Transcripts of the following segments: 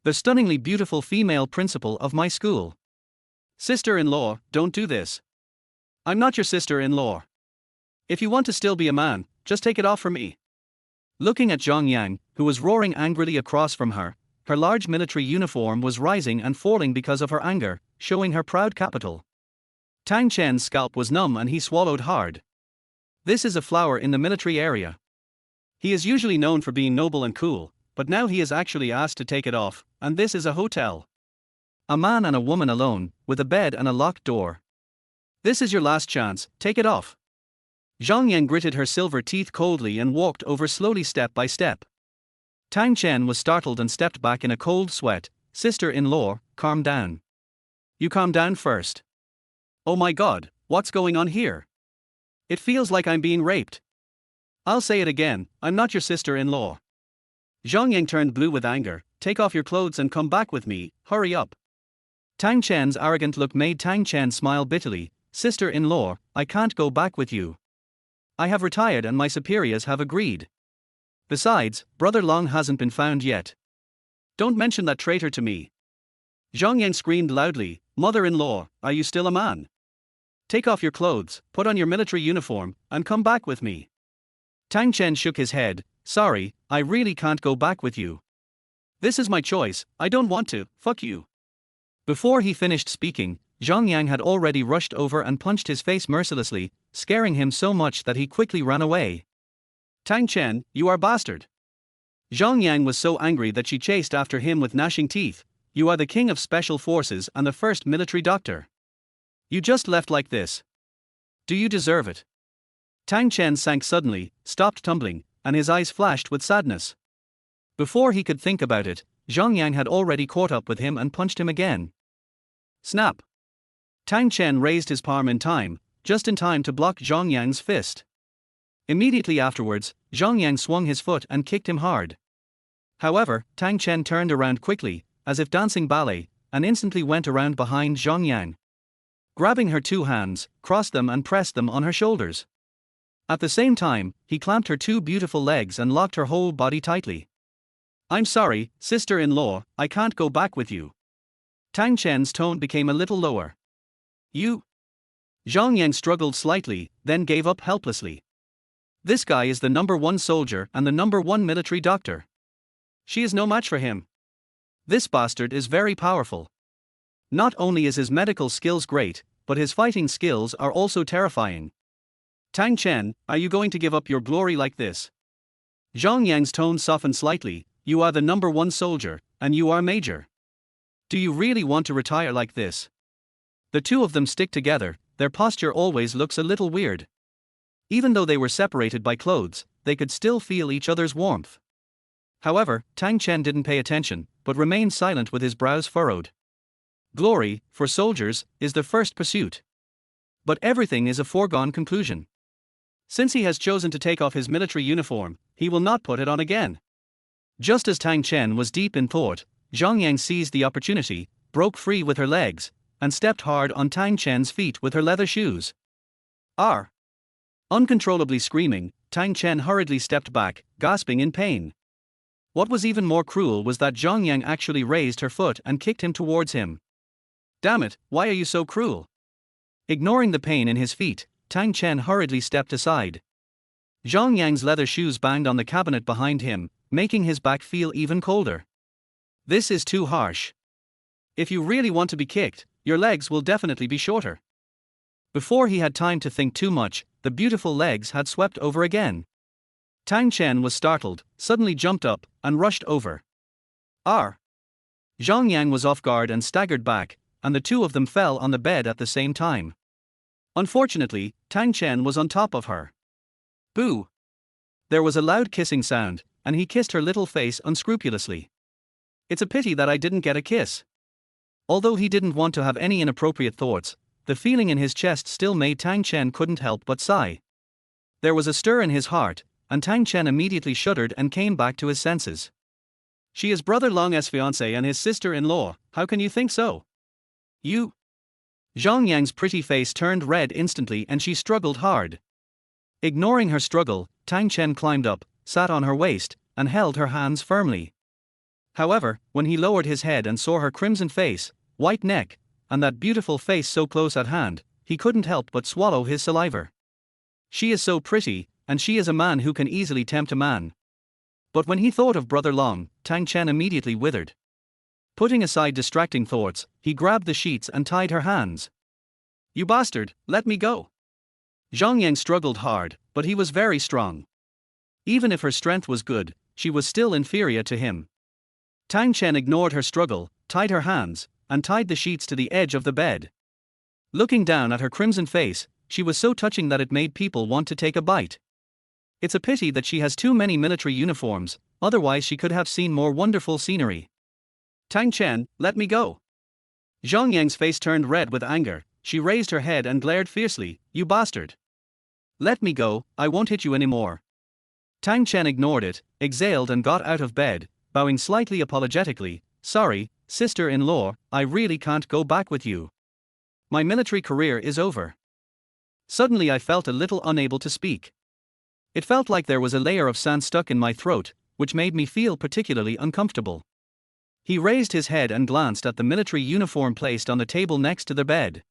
The stunningly beautiful female principal of my school. Sister-in-law, don't do this. I'm not your sister-in-law. If you want to still be a man, just take it off for me. Looking at Zhong Yan, who was roaring angrily across from her large military uniform was rising and falling because of her anger, showing her proud capital. Tang Chen's scalp was numb and he swallowed hard. This is a flower in the military area. He is usually known for being noble and cool, but now he is actually asked to take it off, and this is a hotel. A man and a woman alone, with a bed and a locked door. This is your last chance, take it off. Zhong Yan gritted her silver teeth coldly and walked over slowly step by step. Tang Chen was startled and stepped back in a cold sweat. Sister-in-law, calm down. You calm down first. Oh my god, what's going on here? It feels like I'm being raped. I'll say it again, I'm not your sister-in-law. Zhong Yan turned blue with anger. Take off your clothes and come back with me, hurry up. Tang Chen's arrogant look made Tang Chen smile bitterly. Sister-in-law, I can't go back with you. I have retired and my superiors have agreed. Besides, Brother Long hasn't been found yet. Don't mention that traitor to me. Zhong Yan screamed loudly, Mother-in-law, are you still a man? Take off your clothes, put on your military uniform, and come back with me. Tang Chen shook his head. Sorry, I really can't go back with you. This is my choice, I don't want to, fuck you. Before he finished speaking, Zhong Yan had already rushed over and punched his face mercilessly, scaring him so much that he quickly ran away. Tang Chen, you are bastard. Zhong Yan was so angry that she chased after him with gnashing teeth. You are the king of special forces and the first military doctor. You just left like this. Do you deserve it? Tang Chen sank suddenly, stopped tumbling, and his eyes flashed with sadness. Before he could think about it, Zhong Yan had already caught up with him and punched him again. Snap! Tang Chen raised his palm in time, just in time to block Zhong Yan's fist. Immediately afterwards, Zhong Yan swung his foot and kicked him hard. However, Tang Chen turned around quickly, as if dancing ballet, and instantly went around behind Zhong Yan. Grabbing her two hands, crossed them and pressed them on her shoulders. At the same time, he clamped her two beautiful legs and locked her whole body tightly. I'm sorry, sister-in-law, I can't go back with you. Tang Chen's tone became a little lower. You? Zhong Yan struggled slightly, then gave up helplessly. This guy is the #1 soldier and the #1 military doctor. She is no match for him. This bastard is very powerful. Not only is his medical skills great, but his fighting skills are also terrifying. Tang Chen, are you going to give up your glory like this? Zhong Yan's tone softened slightly. You are the #1 soldier, and you are major. Do you really want to retire like this? The two of them stick together, their posture always looks a little weird. Even though they were separated by clothes, they could still feel each other's warmth. However, Tang Chen didn't pay attention, but remained silent with his brows furrowed. Glory, for soldiers, is the first pursuit. But everything is a foregone conclusion. Since he has chosen to take off his military uniform, he will not put it on again. Just as Tang Chen was deep in thought, Zhong Yan seized the opportunity, broke free with her legs, and stepped hard on Tang Chen's feet with her leather shoes. R. Uncontrollably screaming, Tang Chen hurriedly stepped back, gasping in pain. What was even more cruel was that Zhong Yan actually raised her foot and kicked him towards him. Damn it, why are you so cruel? Ignoring the pain in his feet, Tang Chen hurriedly stepped aside. Zhong Yan's leather shoes banged on the cabinet behind him, making his back feel even colder. This is too harsh. If you really want to be kicked, your legs will definitely be shorter. Before he had time to think too much, the beautiful legs had swept over again. Tang Chen was startled, suddenly jumped up, and rushed over. R. Zhong Yan was off guard and staggered back, and the two of them fell on the bed at the same time. Unfortunately, Tang Chen was on top of her. Boo! There was a loud kissing sound, and he kissed her little face unscrupulously. It's a pity that I didn't get a kiss. Although he didn't want to have any inappropriate thoughts, the feeling in his chest still made Tang Chen couldn't help but sigh. There was a stir in his heart, and Tang Chen immediately shuddered and came back to his senses. She is Brother Long's fiancée and his sister-in-law, how can you think so? You? Zhong Yan's pretty face turned red instantly and she struggled hard. Ignoring her struggle, Tang Chen climbed up, sat on her waist, and held her hands firmly. However, when he lowered his head and saw her crimson face, white neck, and that beautiful face so close at hand, he couldn't help but swallow his saliva. She is so pretty, and she is a man who can easily tempt a man. But when he thought of Brother Long, Tang Chen immediately withered. Putting aside distracting thoughts, he grabbed the sheets and tied her hands. "You bastard, let me go." Zhong Yan struggled hard, but he was very strong. Even if her strength was good, she was still inferior to him. Tang Chen ignored her struggle, tied her hands, and tied the sheets to the edge of the bed. Looking down at her crimson face, she was so touching that it made people want to take a bite. It's a pity that she has too many military uniforms, otherwise she could have seen more wonderful scenery. "Tang Chen, let me go." Zhong Yang's face turned red with anger. She raised her head and glared fiercely. "You bastard. Let me go, I won't hit you anymore." Tang Chen ignored it, exhaled and got out of bed, bowing slightly apologetically. "Sorry, sister-in-law, I really can't go back with you. My military career is over." Suddenly I felt a little unable to speak. It felt like there was a layer of sand stuck in my throat, which made me feel particularly uncomfortable. He raised his head and glanced at the military uniform placed on the table next to the bed.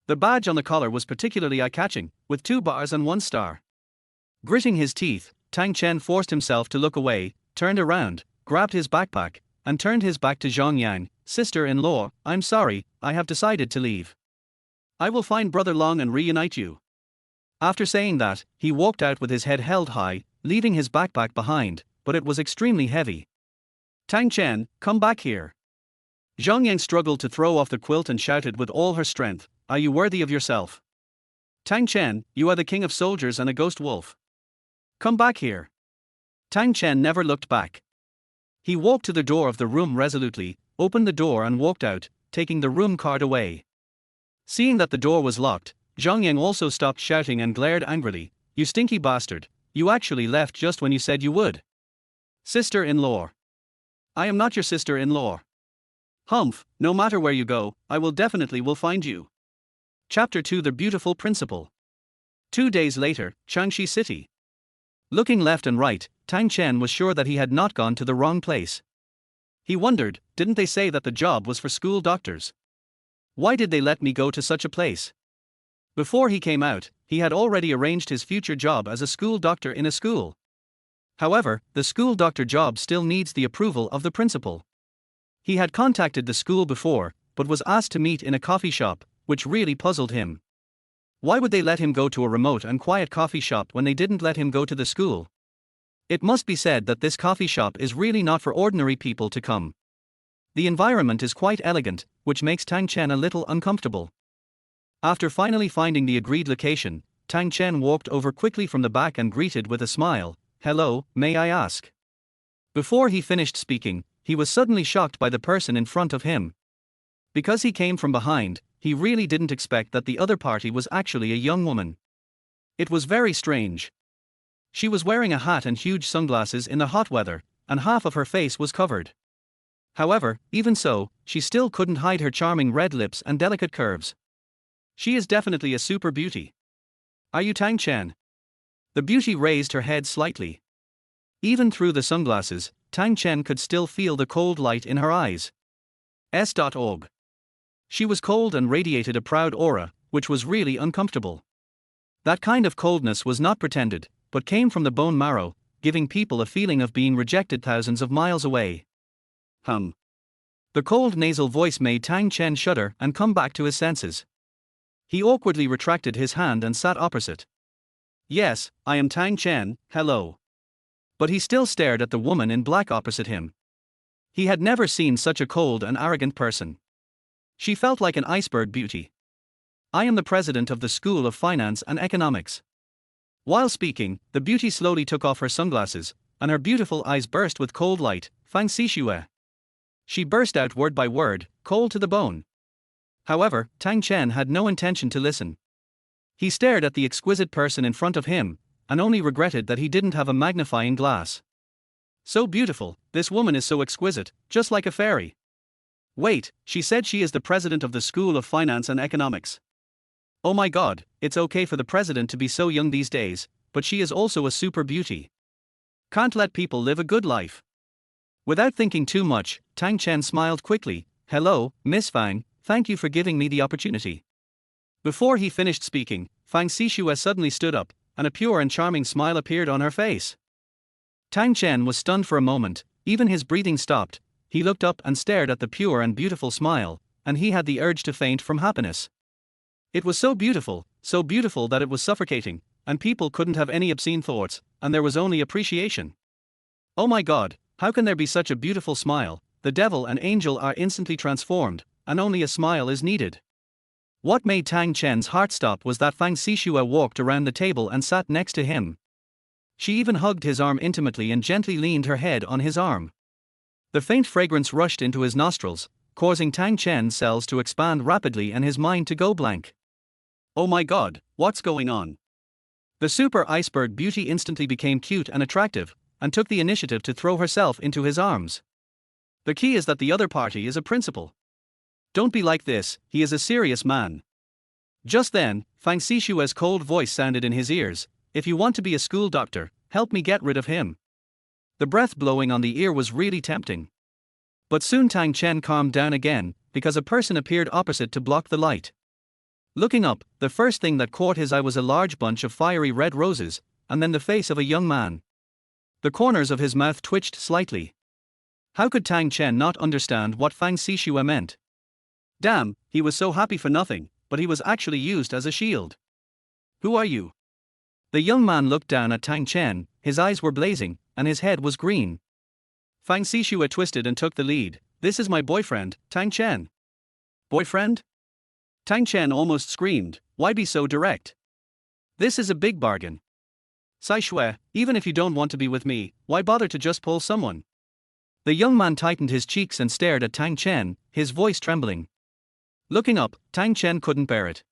The badge on the collar was particularly eye-catching, with 2 bars and 1 star. Gritting his teeth, Tang Chen forced himself to look away, turned around, grabbed his backpack, and turned his back to Zhong Yan. "Sister-in-law, I'm sorry, I have decided to leave. I will find Brother Long and reunite you." After saying that, he walked out with his head held high, leaving his backpack behind, but it was extremely heavy. "Tang Chen, come back here." Zhong Yang struggled to throw off the quilt and shouted with all her strength, "Are you worthy of yourself? Tang Chen, you are the king of soldiers and a ghost wolf. Come back here." Tang Chen never looked back. He walked to the door of the room resolutely, opened the door and walked out, taking the room card away. Seeing that the door was locked, Zhong Yang also stopped shouting and glared angrily. "You stinky bastard, you actually left just when you said you would. Sister-in-law. I am not your sister-in-law. Humph, no matter where you go, I will find you." Chapter 2: The Beautiful Principle. 2 days later, Changshi City. Looking left and right, Tang Chen was sure that he had not gone to the wrong place. He wondered, didn't they say that the job was for school doctors? Why did they let me go to such a place? Before he came out, he had already arranged his future job as a school doctor in a school. However, the school doctor job still needs the approval of the principal. He had contacted the school before, but was asked to meet in a coffee shop, which really puzzled him. Why would they let him go to a remote and quiet coffee shop when they didn't let him go to the school? It must be said that this coffee shop is really not for ordinary people to come. The environment is quite elegant, which makes Tang Chen a little uncomfortable. After finally finding the agreed location, Tang Chen walked over quickly from the back and greeted with a smile, "Hello, may I ask?" Before he finished speaking, he was suddenly shocked by the person in front of him. Because he came from behind, he really didn't expect that the other party was actually a young woman. It was very strange. She was wearing a hat and huge sunglasses in the hot weather, and half of her face was covered. However, even so, she still couldn't hide her charming red lips and delicate curves. She is definitely a super beauty. "Are you Tang Chen?" The beauty raised her head slightly. Even through the sunglasses, Tang Chen could still feel the cold light in her eyes. S.org. She was cold and radiated a proud aura, which was really uncomfortable. That kind of coldness was not pretended, but came from the bone marrow, giving people a feeling of being rejected thousands of miles away. The cold nasal voice made Tang Chen shudder and come back to his senses. He awkwardly retracted his hand and sat opposite. "Yes, I am Tang Chen, hello." But he still stared at the woman in black opposite him. He had never seen such a cold and arrogant person. She felt like an iceberg beauty. "I am the president of the School of Finance and Economics." While speaking, the beauty slowly took off her sunglasses, and her beautiful eyes burst with cold light. "Fang Sixue." She burst out word by word, cold to the bone. However, Tang Chen had no intention to listen. He stared at the exquisite person in front of him, and only regretted that he didn't have a magnifying glass. So beautiful, this woman is so exquisite, just like a fairy. Wait, she said she is the president of the School of Finance and Economics. Oh my god, it's okay for the president to be so young these days, but she is also a super beauty. Can't let people live a good life. Without thinking too much, Tang Chen smiled quickly. Hello, Miss Fang, thank you for giving me the opportunity. Before he finished speaking, Fang Sixue suddenly stood up, and a pure and charming smile appeared on her face. Tang Chen was stunned for a moment, even his breathing stopped. He looked up and stared at the pure and beautiful smile, and he had the urge to faint from happiness. It was so beautiful that it was suffocating, and people couldn't have any obscene thoughts, and there was only appreciation. Oh my God, how can there be such a beautiful smile? The devil and angel are instantly transformed, and only a smile is needed. What made Tang Chen's heart stop was that Fang Sixue walked around the table and sat next to him. She even hugged his arm intimately and gently leaned her head on his arm. The faint fragrance rushed into his nostrils, causing Tang Chen's cells to expand rapidly and his mind to go blank. Oh my God, what's going on? The super iceberg beauty instantly became cute and attractive, and took the initiative to throw herself into his arms. The key is that the other party is a principal. Don't be like this, he is a serious man. Just then, Fang Sixue's cold voice sounded in his ears. If you want to be a school doctor, help me get rid of him. The breath blowing on the ear was really tempting. But soon Tang Chen calmed down again, because a person appeared opposite to block the light. Looking up, the first thing that caught his eye was a large bunch of fiery red roses, and then the face of a young man. The corners of his mouth twitched slightly. How could Tang Chen not understand what Fang Sixue meant? Damn, he was so happy for nothing, but he was actually used as a shield. Who are you? The young man looked down at Tang Chen, his eyes were blazing, and his head was green. Fang Sixue twisted and took the lead. This is my boyfriend, Tang Chen. Boyfriend? Tang Chen almost screamed, why be so direct? This is a big bargain. Sixue, even if you don't want to be with me, why bother to just pull someone? The young man tightened his cheeks and stared at Tang Chen, his voice trembling. Looking up, Tang Chen couldn't bear it.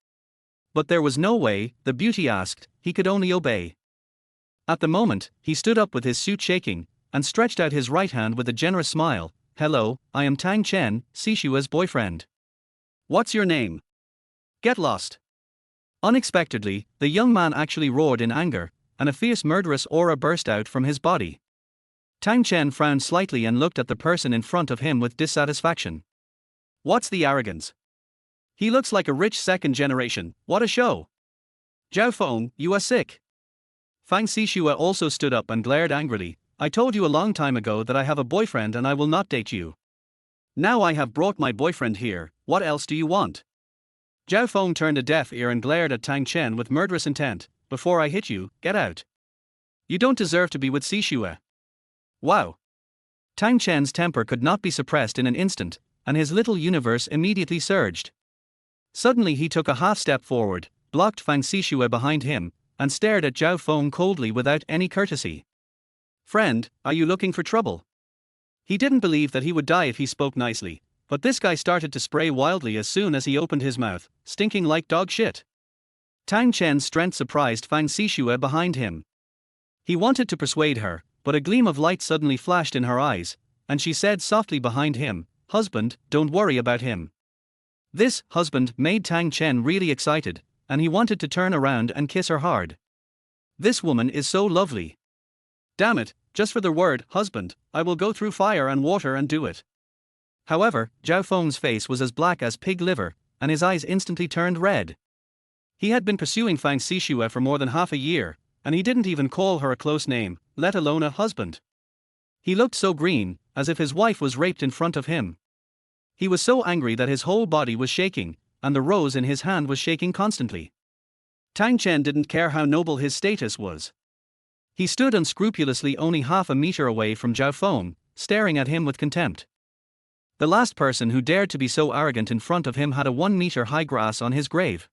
But there was no way, the beauty asked, he could only obey. At the moment, he stood up with his suit shaking, and stretched out his right hand with a generous smile. Hello, I am Tang Chen, Sixue's boyfriend. What's your name? Get lost. Unexpectedly, the young man actually roared in anger, and a fierce murderous aura burst out from his body. Tang Chen frowned slightly and looked at the person in front of him with dissatisfaction. What's the arrogance? He looks like a rich second generation, what a show. Zhao Feng, you are sick. Fang Sixue also stood up and glared angrily. I told you a long time ago that I have a boyfriend and I will not date you. Now I have brought my boyfriend here, what else do you want? Zhao Feng turned a deaf ear and glared at Tang Chen with murderous intent. Before I hit you, get out. You don't deserve to be with Sixue. Wow. Tang Chen's temper could not be suppressed in an instant, and his little universe immediately surged. Suddenly he took a half step forward, blocked Fang Sixue behind him, and stared at Zhao Feng coldly without any courtesy. Friend, are you looking for trouble? He didn't believe that he would die if he spoke nicely, but this guy started to spray wildly as soon as he opened his mouth, stinking like dog shit. Tang Chen's strength surprised Fang Sixue behind him. He wanted to persuade her, but a gleam of light suddenly flashed in her eyes, and she said softly behind him, Husband, don't worry about him. This husband made Tang Chen really excited, and he wanted to turn around and kiss her hard. This woman is so lovely. Damn it, just for the word husband, I will go through fire and water and do it. However, Zhao Feng's face was as black as pig liver, and his eyes instantly turned red. He had been pursuing Fang Sixue for more than half a year, and he didn't even call her a close name, let alone a husband. He looked so green, as if his wife was raped in front of him. He was so angry that his whole body was shaking, and the rose in his hand was shaking constantly. Tang Chen didn't care how noble his status was. He stood unscrupulously only half a meter away from Zhao Feng, staring at him with contempt. The last person who dared to be so arrogant in front of him had a 1-meter high grass on his grave.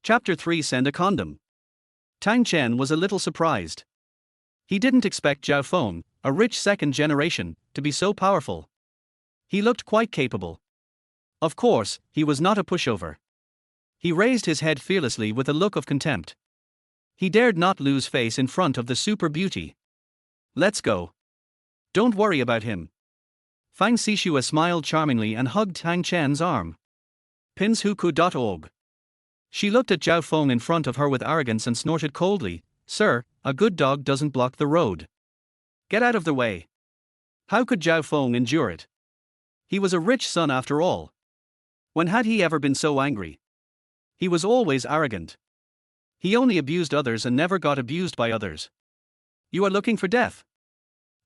Chapter 3 Send a Condom. Tang Chen was a little surprised. He didn't expect Zhao Feng, a rich second generation, to be so powerful. He looked quite capable. Of course, he was not a pushover. He raised his head fearlessly with a look of contempt. He dared not lose face in front of the super beauty. Let's go. Don't worry about him. Fang Sixue smiled charmingly and hugged Tang Chen's arm. pinshuku.org. She looked at Zhao Feng in front of her with arrogance and snorted coldly, Sir, a good dog doesn't block the road. Get out of the way. How could Zhao Feng endure it? He was a rich son after all. When had he ever been so angry? He was always arrogant. He only abused others and never got abused by others. You are looking for death.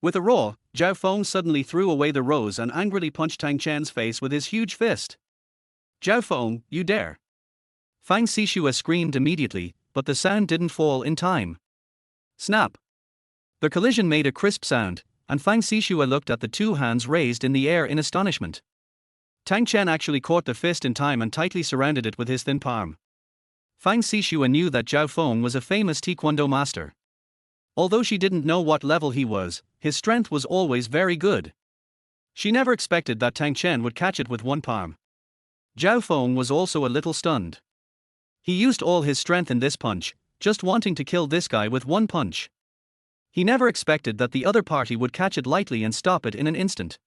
With a roar, Zhao Feng suddenly threw away the rose and angrily punched Tang Chen's face with his huge fist. Zhao Feng, you dare! Fang Sixue screamed immediately, but the sound didn't fall in time. Snap! The collision made a crisp sound, and Fang Sixue looked at the two hands raised in the air in astonishment. Tang Chen actually caught the fist in time and tightly surrounded it with his thin palm. Fang Sixue knew that Zhao Feng was a famous taekwondo master. Although she didn't know what level he was, his strength was always very good. She never expected that Tang Chen would catch it with one palm. Zhao Feng was also a little stunned. He used all his strength in this punch, just wanting to kill this guy with one punch. He never expected that the other party would catch it lightly and stop it in an instant.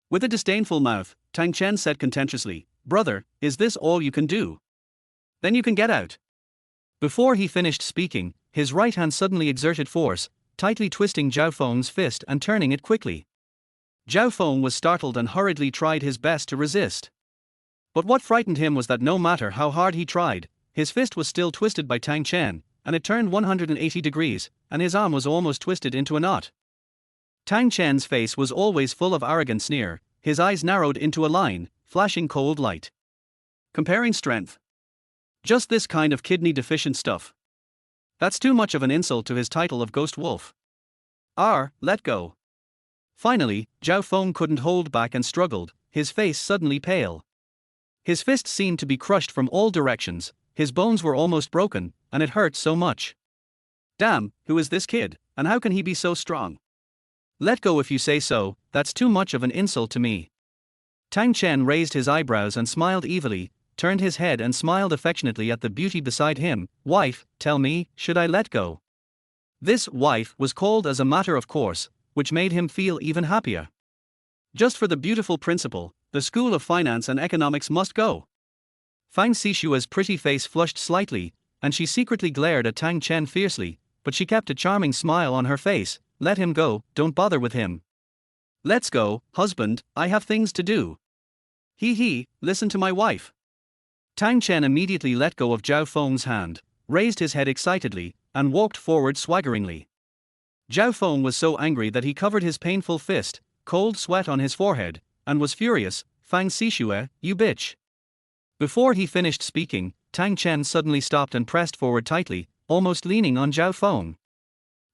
With a disdainful mouth, Tang Chen said contemptuously, "Brother, is this all you can do? Then you can get out." Before he finished speaking, his right hand suddenly exerted force, tightly twisting Zhao Feng's fist and turning it quickly. Zhao Feng was startled and hurriedly tried his best to resist. But what frightened him was that no matter how hard he tried, his fist was still twisted by Tang Chen, and it turned 180 degrees, and his arm was almost twisted into a knot. Tang Chen's face was always full of arrogant sneer, his eyes narrowed into a line, flashing cold light. Comparing strength. Just this kind of kidney-deficient stuff. That's too much of an insult to his title of Ghost Wolf. Let go. Finally, Zhao Feng couldn't hold back and struggled, his face suddenly pale. His fist seemed to be crushed from all directions, his bones were almost broken, and it hurt so much. Damn, who is this kid, and how can he be so strong? Let go if you say so, that's too much of an insult to me. Tang Chen raised his eyebrows and smiled evilly, turned his head and smiled affectionately at the beauty beside him. "Wife, tell me, should I let go?" This wife was called as a matter of course, which made him feel even happier. Just for the beautiful principle, the School of Finance and Economics must go. Fang Sixue's pretty face flushed slightly, and she secretly glared at Tang Chen fiercely, but she kept a charming smile on her face. "Let him go, don't bother with him." "Let's go, husband, I have things to do." Listen to my wife." Tang Chen immediately let go of Zhao Feng's hand, raised his head excitedly, and walked forward swaggeringly. Zhao Feng was so angry that he covered his painful fist, cold sweat on his forehead, and was furious. "Fang Sixue, you bitch." Before he finished speaking, Tang Chen suddenly stopped and pressed forward tightly, almost leaning on Zhao Feng.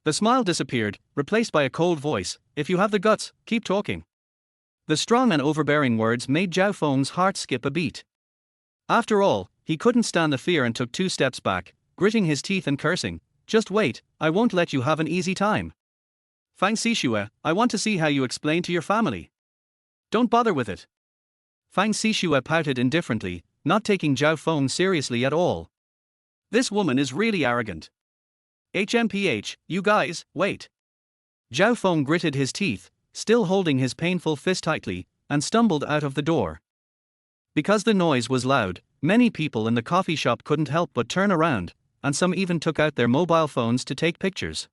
The smile disappeared, replaced by a cold voice. "If you have the guts, keep talking." The strong and overbearing words made Zhao Feng's heart skip a beat. After all, he couldn't stand the fear and took 2 steps back, gritting his teeth and cursing. "Just wait, I won't let you have an easy time. Fang Sixue, I want to see how you explain to your family." "Don't bother with it." Fang Sixue pouted indifferently, not taking Zhao Feng seriously at all. "This woman is really arrogant. HMPH, you guys, wait." Zhao Feng gritted his teeth, still holding his painful fist tightly, and stumbled out of the door. Because the noise was loud, many people in the coffee shop couldn't help but turn around, and some even took out their mobile phones to take pictures.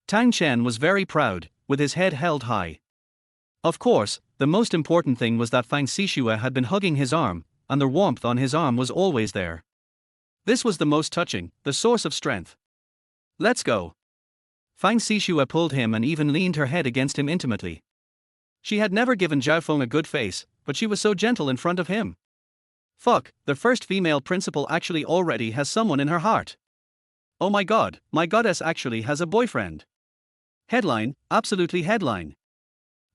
Tang Chen was very proud, with his head held high. Of course, the most important thing was that Fang Sixue had been hugging his arm, and the warmth on his arm was always there. This was the most touching, the source of strength. "Let's go." Fang Sixue pulled him and even leaned her head against him intimately. She had never given Zhao Feng a good face, but she was so gentle in front of him. Fuck, the first female principal actually already has someone in her heart. Oh my goddess actually has a boyfriend. Headline, absolutely headline.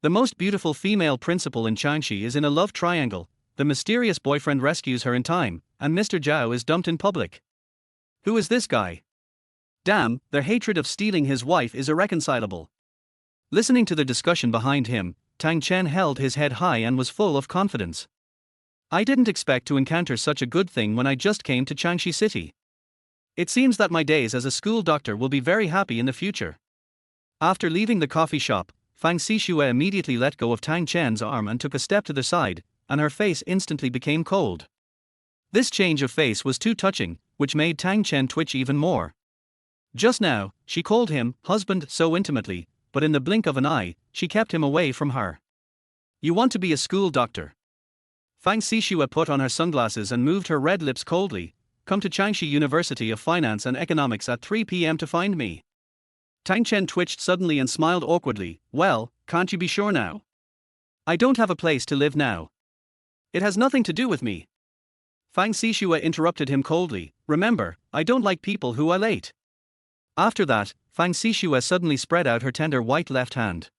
The most beautiful female principal in Changxi is in a love triangle, the mysterious boyfriend rescues her in time, and Mr. Zhao is dumped in public. Who is this guy? Damn, their hatred of stealing his wife is irreconcilable. Listening to the discussion behind him, Tang Chen held his head high and was full of confidence. "I didn't expect to encounter such a good thing when I just came to Changxi City. It seems that my days as a school doctor will be very happy in the future." After leaving the coffee shop, Fang Sixue immediately let go of Tang Chen's arm and took a step to the side, and her face instantly became cold. This change of face was too touching, which made Tang Chen twitch even more. Just now, she called him husband so intimately, but in the blink of an eye, she kept him away from her. You want to be a school doctor? Fang Sixue put on her sunglasses and moved her red lips coldly. Come to Changsha University of Finance and Economics at 3 p.m. to find me. Tang Chen twitched suddenly and smiled awkwardly. Well, can't you be sure now? I don't have a place to live now. It has nothing to do with me. Fang Sixue interrupted him coldly. Remember, I don't like people who are late. After that, Fang Sixue suddenly spread out her tender white left hand.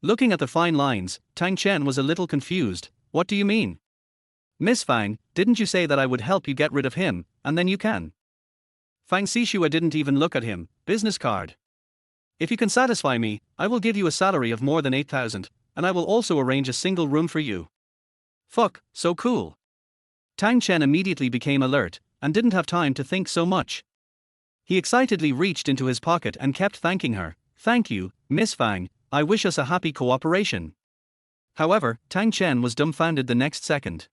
Looking at the fine lines, Tang Chen was a little confused. What do you mean? Miss Fang, didn't you say that I would help you get rid of him, and then you can? Fang Sixue didn't even look at him. Business card. If you can satisfy me, I will give you a salary of more than 8,000, and I will also arrange a single room for you. Fuck, so cool. Tang Chen immediately became alert, and didn't have time to think so much. He excitedly reached into his pocket and kept thanking her. Thank you, Miss Fang, I wish us a happy cooperation. However, Tang Chen was dumbfounded the next second.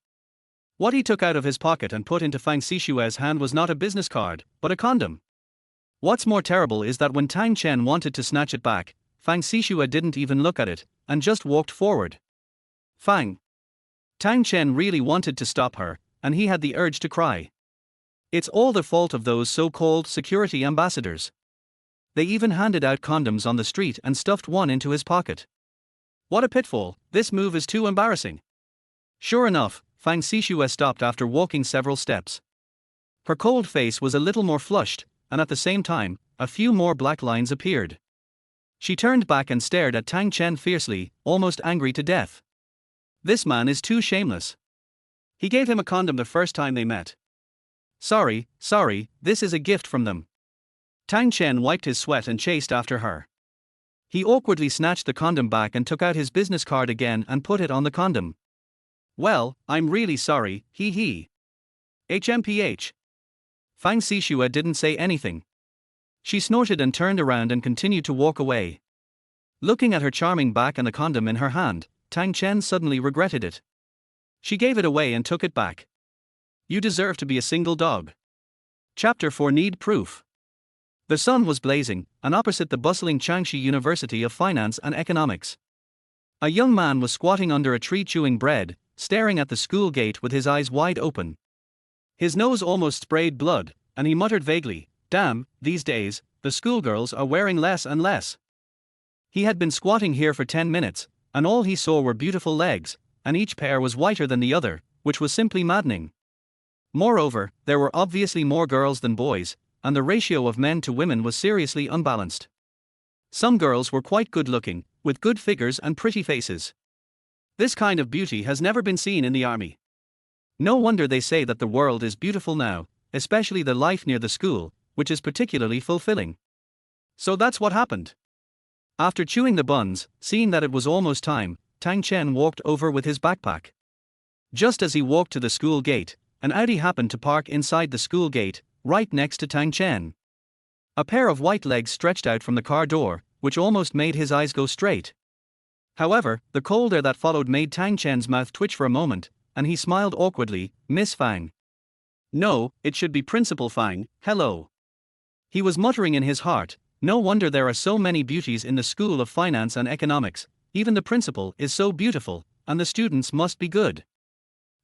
What he took out of his pocket and put into Fang Sixue's hand was not a business card, but a condom. What's more terrible is that when Tang Chen wanted to snatch it back, Fang Sixue didn't even look at it, and just walked forward. Fang. Tang Chen really wanted to stop her, and he had the urge to cry. It's all the fault of those so-called security ambassadors. They even handed out condoms on the street and stuffed one into his pocket. What a pitfall, this move is too embarrassing. Sure enough, Fang Sixue stopped after walking several steps. Her cold face was a little more flushed, and at the same time, a few more black lines appeared. She turned back and stared at Tang Chen fiercely, almost angry to death. This man is too shameless. He gave him a condom the first time they met. Sorry, this is a gift from them. Tang Chen wiped his sweat and chased after her. He awkwardly snatched the condom back and took out his business card again and put it on the condom. Well, I'm really sorry, hee. HMPH. Fang Sixue didn't say anything. She snorted and turned around and continued to walk away. Looking at her charming back and the condom in her hand, Tang Chen suddenly regretted it. She gave it away and took it back. You deserve to be a single dog. Chapter 4 Need Proof. The sun was blazing, and opposite the bustling Changsha University of Finance and Economics, a young man was squatting under a tree chewing bread, staring at the school gate with his eyes wide open. His nose almost sprayed blood, and he muttered vaguely, "Damn, these days, the schoolgirls are wearing less and less." He had been squatting here for 10 minutes, and all he saw were beautiful legs, and each pair was whiter than the other, which was simply maddening. Moreover, there were obviously more girls than boys, and the ratio of men to women was seriously unbalanced. Some girls were quite good-looking, with good figures and pretty faces. This kind of beauty has never been seen in the army. No wonder they say that the world is beautiful now, especially the life near the school, which is particularly fulfilling. So that's what happened. After chewing the buns, seeing that it was almost time, Tang Chen walked over with his backpack. Just as he walked to the school gate, an Audi happened to park inside the school gate, right next to Tang Chen. A pair of white legs stretched out from the car door, which almost made his eyes go straight. However, the cold air that followed made Tang Chen's mouth twitch for a moment, and he smiled awkwardly. Miss Fang. No, it should be Principal Fang, hello. He was muttering in his heart, no wonder there are so many beauties in the School of Finance and Economics, even the principal is so beautiful, and the students must be good.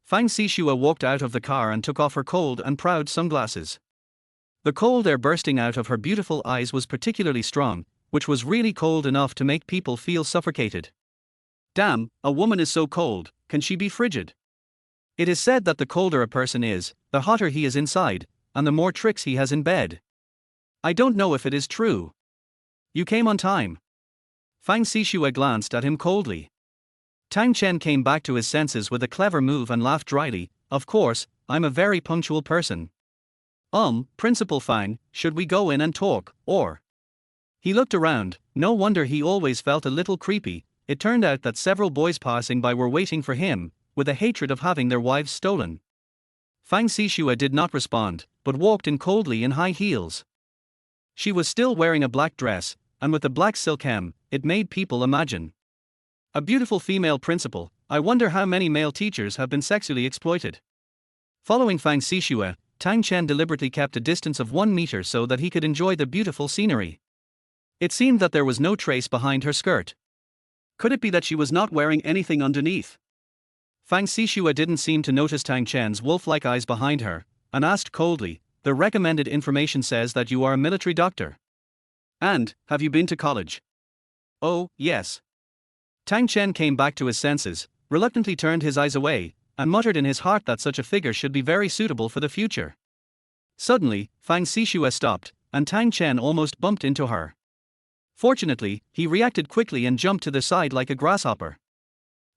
Fang Sixue walked out of the car and took off her cold and proud sunglasses. The cold air bursting out of her beautiful eyes was particularly strong, which was really cold enough to make people feel suffocated. Damn, a woman is so cold, can she be frigid? It is said that the colder a person is, the hotter he is inside, and the more tricks he has in bed. I don't know if it is true. You came on time. Fang Sixue glanced at him coldly. Tang Chen came back to his senses with a clever move and laughed dryly. Of course, I'm a very punctual person. Principal Fang, should we go in and talk, or? He looked around, no wonder he always felt a little creepy. It turned out that several boys passing by were waiting for him, with a hatred of having their wives stolen. Fang Sixue did not respond, but walked in coldly in high heels. She was still wearing a black dress, and with the black silk hem, it made people imagine. A beautiful female principal. I wonder how many male teachers have been sexually exploited. Following Fang Sixue, Tang Chen deliberately kept a distance of 1 meter so that he could enjoy the beautiful scenery. It seemed that there was no trace behind her skirt. Could it be that she was not wearing anything underneath? Fang Sixue didn't seem to notice Tang Chen's wolf-like eyes behind her, and asked coldly, "The recommended information says that you are a military doctor. And, have you been to college?" "Oh, yes." Tang Chen came back to his senses, reluctantly turned his eyes away, and muttered in his heart that such a figure should be very suitable for the future. Suddenly, Fang Sixue stopped, and Tang Chen almost bumped into her. Fortunately, he reacted quickly and jumped to the side like a grasshopper.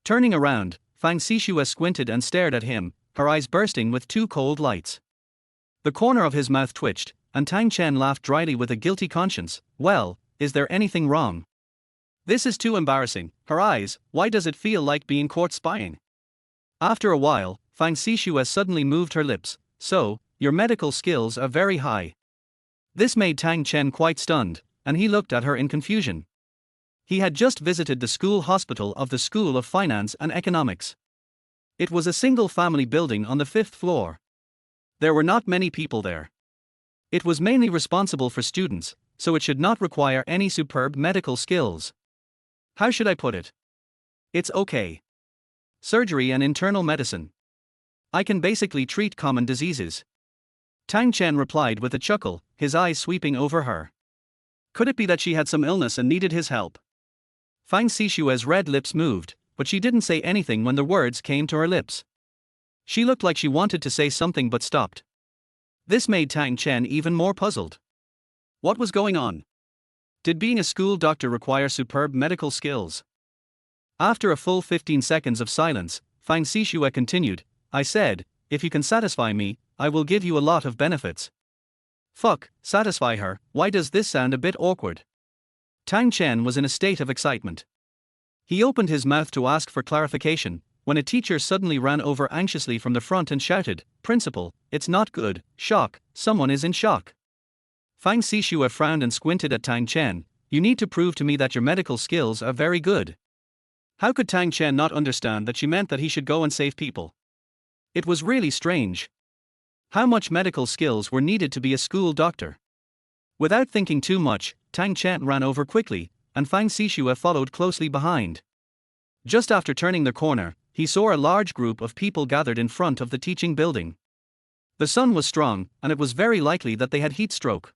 Turning around, Fang Sixue squinted and stared at him, her eyes bursting with two cold lights. The corner of his mouth twitched, and Tang Chen laughed dryly with a guilty conscience. "Well, is there anything wrong? This is too embarrassing. Her eyes, why does it feel like being caught spying?" After a while, Fang Sixue suddenly moved her lips. "So, your medical skills are very high." This made Tang Chen quite stunned, and he looked at her in confusion. He had just visited the school hospital of the School of Finance and Economics. It was a single-family building on the 5th floor. There were not many people there. It was mainly responsible for students, so it should not require any superb medical skills. How should I put it? It's okay. Surgery and internal medicine. I can basically treat common diseases. Tang Chen replied with a chuckle, his eyes sweeping over her. Could it be that she had some illness and needed his help? Fang Sixue's red lips moved, but she didn't say anything when the words came to her lips. She looked like she wanted to say something but stopped. This made Tang Chen even more puzzled. What was going on? Did being a school doctor require superb medical skills? After a full 15 seconds of silence, Fang Sixue continued, "I said, if you can satisfy me, I will give you a lot of benefits." Fuck, satisfy her, why does this sound a bit awkward? Tang Chen was in a state of excitement. He opened his mouth to ask for clarification, when a teacher suddenly ran over anxiously from the front and shouted, "Principal, it's not good, shock, someone is in shock." Fang Sixue frowned and squinted at Tang Chen. "You need to prove to me that your medical skills are very good." How could Tang Chen not understand that she meant that he should go and save people? It was really strange. How much medical skills were needed to be a school doctor? Without thinking too much, Tang Chen ran over quickly, and Fang Sixue followed closely behind. Just after turning the corner, he saw a large group of people gathered in front of the teaching building. The sun was strong, and it was very likely that they had heat stroke.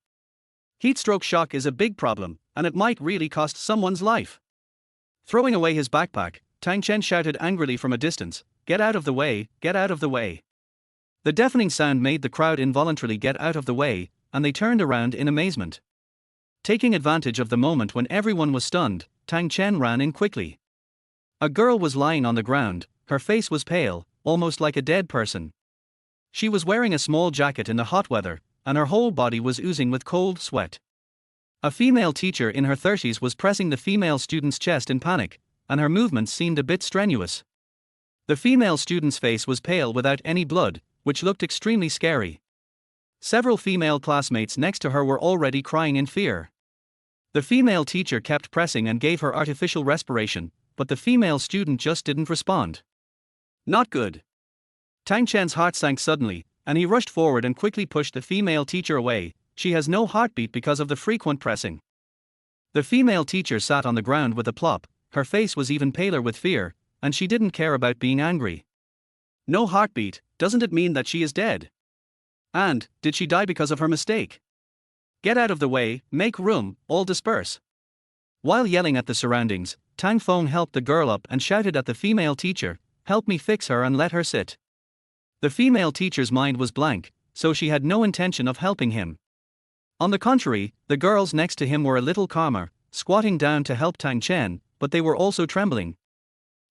Heat stroke shock is a big problem, and it might really cost someone's life. Throwing away his backpack, Tang Chen shouted angrily from a distance, "Get out of the way, get out of the way." The deafening sound made the crowd involuntarily get out of the way, and they turned around in amazement. Taking advantage of the moment when everyone was stunned, Tang Chen ran in quickly. A girl was lying on the ground, her face was pale, almost like a dead person. She was wearing a small jacket in the hot weather, and her whole body was oozing with cold sweat. A female teacher in her 30s was pressing the female student's chest in panic, and her movements seemed a bit strenuous. The female student's face was pale without any blood, which looked extremely scary. Several female classmates next to her were already crying in fear. The female teacher kept pressing and gave her artificial respiration, but the female student just didn't respond. Not good. Tang Chen's heart sank suddenly, and he rushed forward and quickly pushed the female teacher away. She has no heartbeat because of the frequent pressing. The female teacher sat on the ground with a plop, her face was even paler with fear, and she didn't care about being angry. No heartbeat, doesn't it mean that she is dead? And, did she die because of her mistake? Get out of the way, make room, all disperse. While yelling at the surroundings, Tang Feng helped the girl up and shouted at the female teacher, "Help me fix her and let her sit." The female teacher's mind was blank, so she had no intention of helping him. On the contrary, the girls next to him were a little calmer, squatting down to help Tang Chen, but they were also trembling.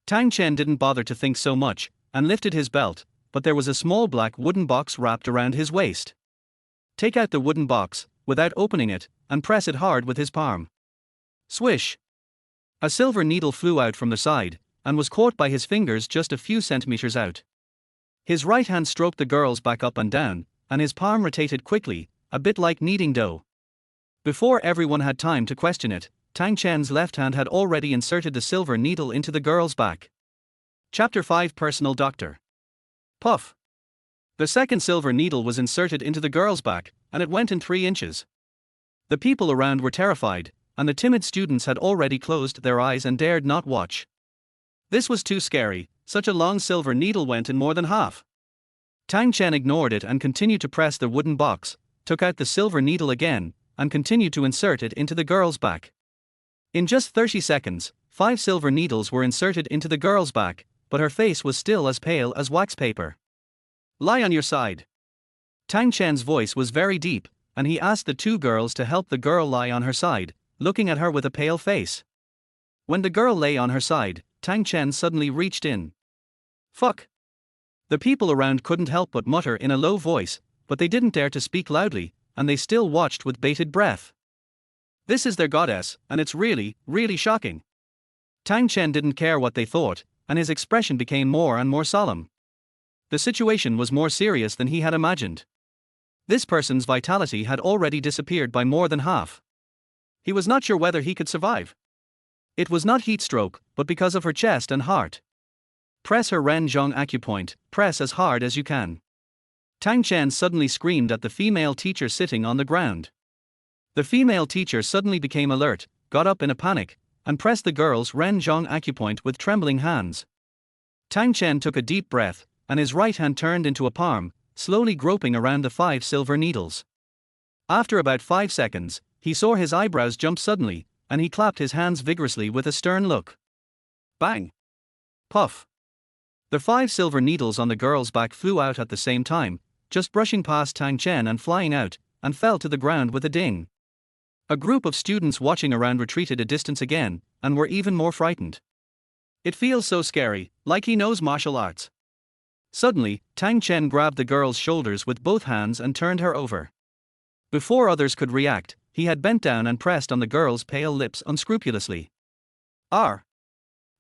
Tang Chen didn't bother to think so much, and lifted his belt, but there was a small black wooden box wrapped around his waist. Take out the wooden box, without opening it, and press it hard with his palm. Swish! A silver needle flew out from the side, and was caught by his fingers just a few centimeters out. His right hand stroked the girl's back up and down, and his palm rotated quickly, a bit like kneading dough. Before everyone had time to question it, Tang Chen's left hand had already inserted the silver needle into the girl's back. Chapter 5 Personal Doctor. Puff! The second silver needle was inserted into the girl's back, and it went in 3 inches. The people around were terrified, and the timid students had already closed their eyes and dared not watch. This was too scary, such a long silver needle went in more than half. Tang Chen ignored it and continued to press the wooden box, took out the silver needle again, and continued to insert it into the girl's back. In just 30 seconds, 5 silver needles were inserted into the girl's back, but her face was still as pale as wax paper. Lie on your side. Tang Chen's voice was very deep, and he asked the 2 girls to help the girl lie on her side, looking at her with a pale face. When the girl lay on her side, Tang Chen suddenly reached in. Fuck. The people around couldn't help but mutter in a low voice, but they didn't dare to speak loudly, and they still watched with bated breath. This is their goddess, and it's really, really shocking. Tang Chen didn't care what they thought, and his expression became more and more solemn. The situation was more serious than he had imagined. This person's vitality had already disappeared by more than half. He was not sure whether he could survive. It was not heat stroke, but because of her chest and heart. Press her Ren Zhong acupoint, press as hard as you can. Tang Chen suddenly screamed at the female teacher sitting on the ground. The female teacher suddenly became alert, got up in a panic, and pressed the girl's Ren Zhong acupoint with trembling hands. Tang Chen took a deep breath, and his right hand turned into a palm, slowly groping around the 5 silver needles. After about 5 seconds, he saw his eyebrows jump suddenly, and he clapped his hands vigorously with a stern look. Bang! Puff! The 5 silver needles on the girl's back flew out at the same time, just brushing past Tang Chen and flying out, and fell to the ground with a ding. A group of students watching around retreated a distance again, and were even more frightened. It feels so scary, like he knows martial arts. Suddenly, Tang Chen grabbed the girl's shoulders with both hands and turned her over. Before others could react, he had bent down and pressed on the girl's pale lips unscrupulously. "R!"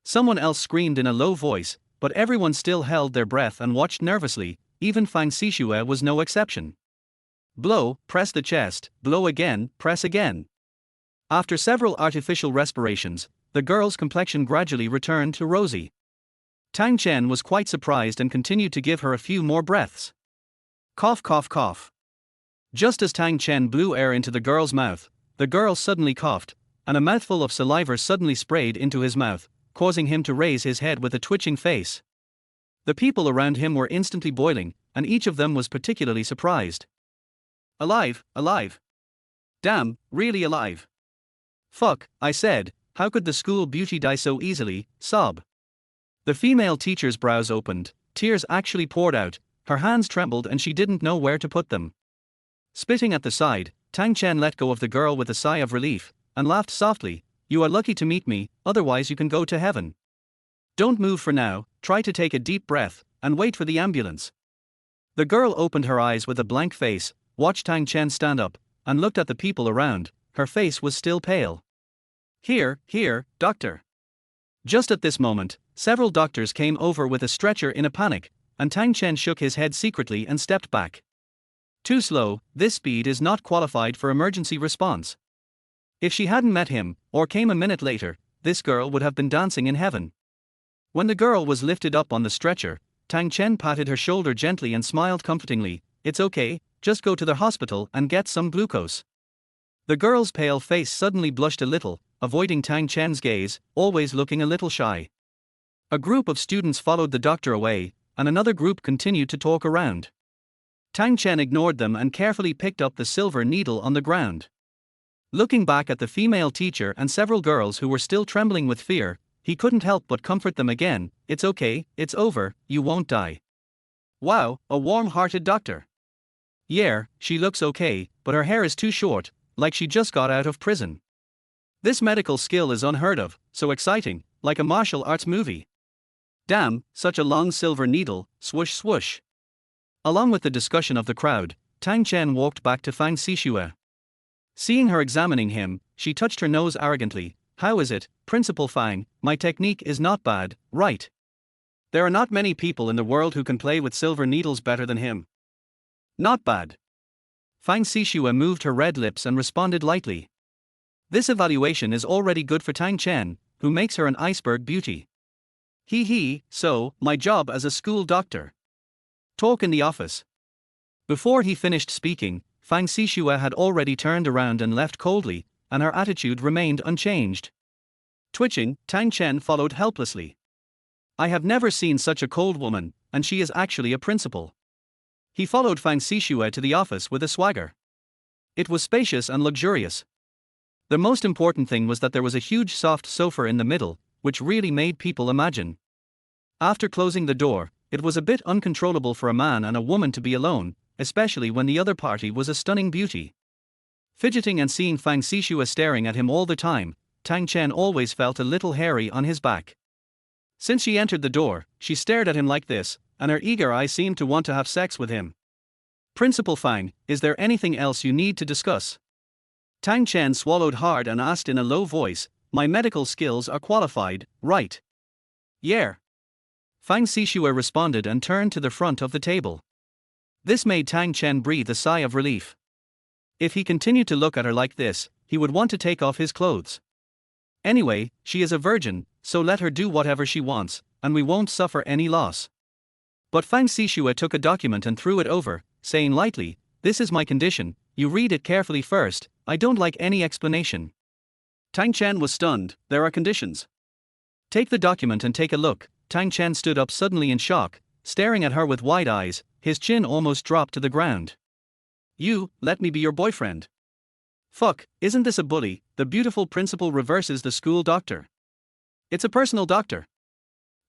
Someone else screamed in a low voice, but everyone still held their breath and watched nervously, even Fang Sixue was no exception. Blow, press the chest, blow again, press again. After several artificial respirations, the girl's complexion gradually returned to rosy. Tang Chen was quite surprised and continued to give her a few more breaths. Cough, cough, cough. Just as Tang Chen blew air into the girl's mouth, the girl suddenly coughed, and a mouthful of saliva suddenly sprayed into his mouth, causing him to raise his head with a twitching face. The people around him were instantly boiling, and each of them was particularly surprised. Alive, alive. Damn, really alive. Fuck, I said, how could the school beauty die so easily, sob. The female teacher's brows opened, tears actually poured out, her hands trembled and she didn't know where to put them. Spitting at the side, Tang Chen let go of the girl with a sigh of relief, and laughed softly. You are lucky to meet me, otherwise you can go to heaven. Don't move for now, try to take a deep breath, and wait for the ambulance. The girl opened her eyes with a blank face, watched Tang Chen stand up, and looked at the people around. Her face was still pale. Here, doctor. Just at this moment, several doctors came over with a stretcher in a panic, and Tang Chen shook his head secretly and stepped back. Too slow, this speed is not qualified for emergency response. If she hadn't met him, or came a minute later, this girl would have been dancing in heaven. When the girl was lifted up on the stretcher, Tang Chen patted her shoulder gently and smiled comfortingly. It's okay, just go to the hospital and get some glucose. The girl's pale face suddenly blushed a little, avoiding Tang Chen's gaze, always looking a little shy. A group of students followed the doctor away, and another group continued to talk around. Tang Chen ignored them and carefully picked up the silver needle on the ground. Looking back at the female teacher and several girls who were still trembling with fear, he couldn't help but comfort them again. It's okay, it's over, you won't die. Wow, a warm-hearted doctor. Yeah, she looks okay, but her hair is too short, like she just got out of prison. This medical skill is unheard of, so exciting, like a martial arts movie. Damn, such a long silver needle, swoosh swoosh. Along with the discussion of the crowd, Tang Chen walked back to Fang Sixue. Seeing her examining him, she touched her nose arrogantly. How is it, Principal Fang? My technique is not bad, right? There are not many people in the world who can play with silver needles better than him. Not bad. Fang Sixue moved her red lips and responded lightly. This evaluation is already good for Tang Chen, who makes her an iceberg beauty. So, my job as a school doctor. Talk in the office. Before he finished speaking, Fang Sixue had already turned around and left coldly. and her attitude remained unchanged. Twitching, Tang Chen followed helplessly. I have never seen such a cold woman, and she is actually a principal. He followed Fang Sixue to the office with a swagger. It was spacious and luxurious. The most important thing was that there was a huge soft sofa in the middle, which really made people imagine. After closing the door, it was a bit uncontrollable for a man and a woman to be alone, especially when the other party was a stunning beauty. Fidgeting and seeing Fang Sixue staring at him all the time, Tang Chen always felt a little hairy on his back. Since she entered the door, she stared at him like this, and her eager eyes seemed to want to have sex with him. Principal Fang, is there anything else you need to discuss? Tang Chen swallowed hard and asked in a low voice, my medical skills are qualified, right? Yeah. Fang Sixue responded and turned to the front of the table. This made Tang Chen breathe a sigh of relief. If he continued to look at her like this, he would want to take off his clothes. Anyway, she is a virgin, so let her do whatever she wants, and we won't suffer any loss. But Fang Sixue took a document and threw it over, saying lightly, this is my condition, you read it carefully first, I don't like any explanation. Tang Chen was stunned, there are conditions. Take the document and take a look. Tang Chen stood up suddenly in shock, staring at her with wide eyes, his chin almost dropped to the ground. You, let me be your boyfriend. Fuck, isn't this a bully? The beautiful principal reverses the school doctor. It's a personal doctor.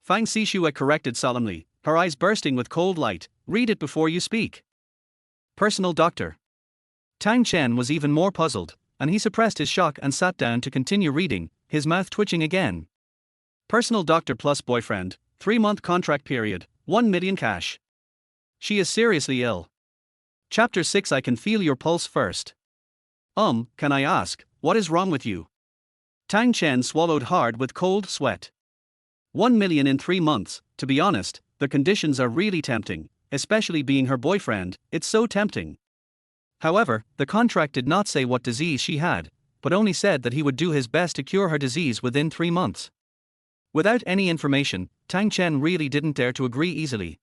Fang Sixue corrected solemnly, her eyes bursting with cold light, read it before you speak. Personal doctor. Tang Chen was even more puzzled, and he suppressed his shock and sat down to continue reading, his mouth twitching again. Personal doctor plus boyfriend, 3-month contract period, 1 million cash. She is seriously ill. Chapter 6 I can feel your pulse first. Can I ask, what is wrong with you? Tang Chen swallowed hard with cold sweat. 1 million in 3 months, to be honest, the conditions are really tempting, especially being her boyfriend, it's so tempting. However, the contract did not say what disease she had, but only said that he would do his best to cure her disease within 3 months. Without any information, Tang Chen really didn't dare to agree easily.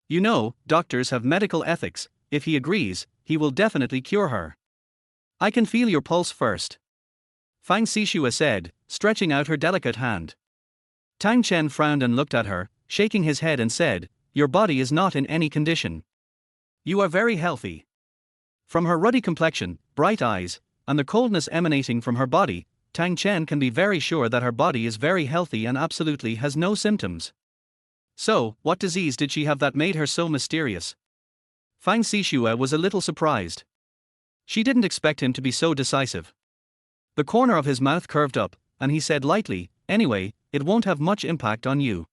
You know, doctors have medical ethics, if he agrees, he will definitely cure her. I can feel your pulse first. Fang Sixue said, stretching out her delicate hand. Tang Chen frowned and looked at her, shaking his head and said, your body is not in any condition. You are very healthy. From her ruddy complexion, bright eyes, and the coldness emanating from her body, Tang Chen can be very sure that her body is very healthy and absolutely has no symptoms. So, what disease did she have that made her so mysterious? Fang Sixue was a little surprised. She didn't expect him to be so decisive. The corner of his mouth curved up, and he said lightly, anyway, it won't have much impact on you.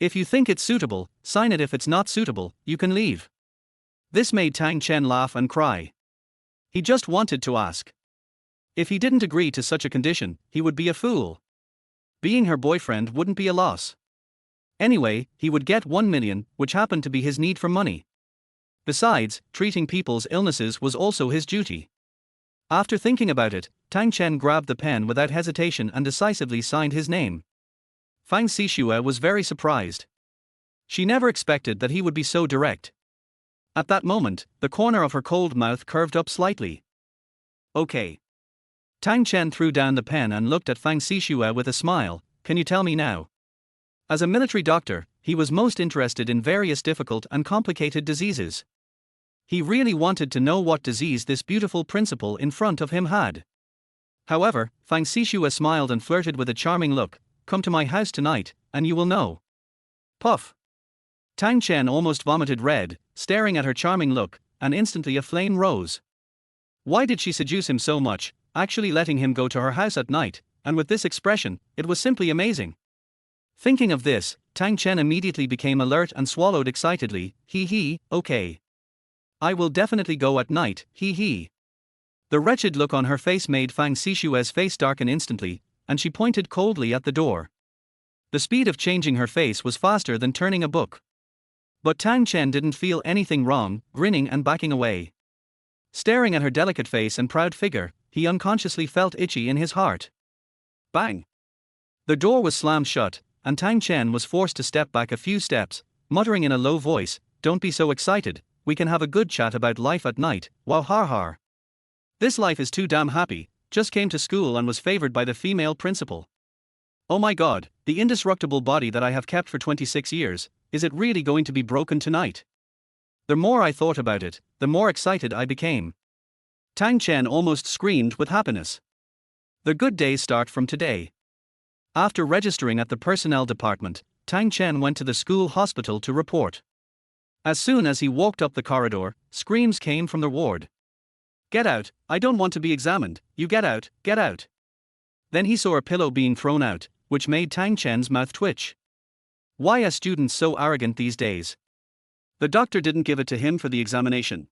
If you think it's suitable, sign it. If it's not suitable, you can leave. This made Tang Chen laugh and cry. He just wanted to ask. If he didn't agree to such a condition, he would be a fool. Being her boyfriend wouldn't be a loss. Anyway, he would get 1 million, which happened to be his need for money. Besides, treating people's illnesses was also his duty. After thinking about it, Tang Chen grabbed the pen without hesitation and decisively signed his name. Fang Sixue was very surprised. She never expected that he would be so direct. At that moment, the corner of her cold mouth curved up slightly. Okay. Tang Chen threw down the pen and looked at Fang Sixue with a smile, can you tell me now? As a military doctor, he was most interested in various difficult and complicated diseases. He really wanted to know what disease this beautiful principal in front of him had. However, Fang Sixue smiled and flirted with a charming look, come to my house tonight, and you will know. Puff. Tang Chen almost vomited red, staring at her charming look, and instantly a flame rose. Why did she seduce him so much, actually letting him go to her house at night, and with this expression, it was simply amazing. Thinking of this, Tang Chen immediately became alert and swallowed excitedly, okay. I will definitely go at night, The wretched look on her face made Fang Sixue's face darken instantly, and she pointed coldly at the door. The speed of changing her face was faster than turning a book. But Tang Chen didn't feel anything wrong, grinning and backing away. Staring at her delicate face and proud figure, he unconsciously felt itchy in his heart. Bang! The door was slammed shut, and Tang Chen was forced to step back a few steps, muttering in a low voice, don't be so excited, we can have a good chat about life at night, wow har har. This life is too damn happy, just came to school and was favored by the female principal. Oh my god, the indestructible body that I have kept for 26 years, is it really going to be broken tonight? The more I thought about it, the more excited I became. Tang Chen almost screamed with happiness. The good days start from today. After registering at the personnel department, Tang Chen went to the school hospital to report. As soon as he walked up the corridor, screams came from the ward. Get out, I don't want to be examined, you get out, get out. Then he saw a pillow being thrown out, which made Tang Chen's mouth twitch. Why are students so arrogant these days? The doctor didn't give it to him for the examination.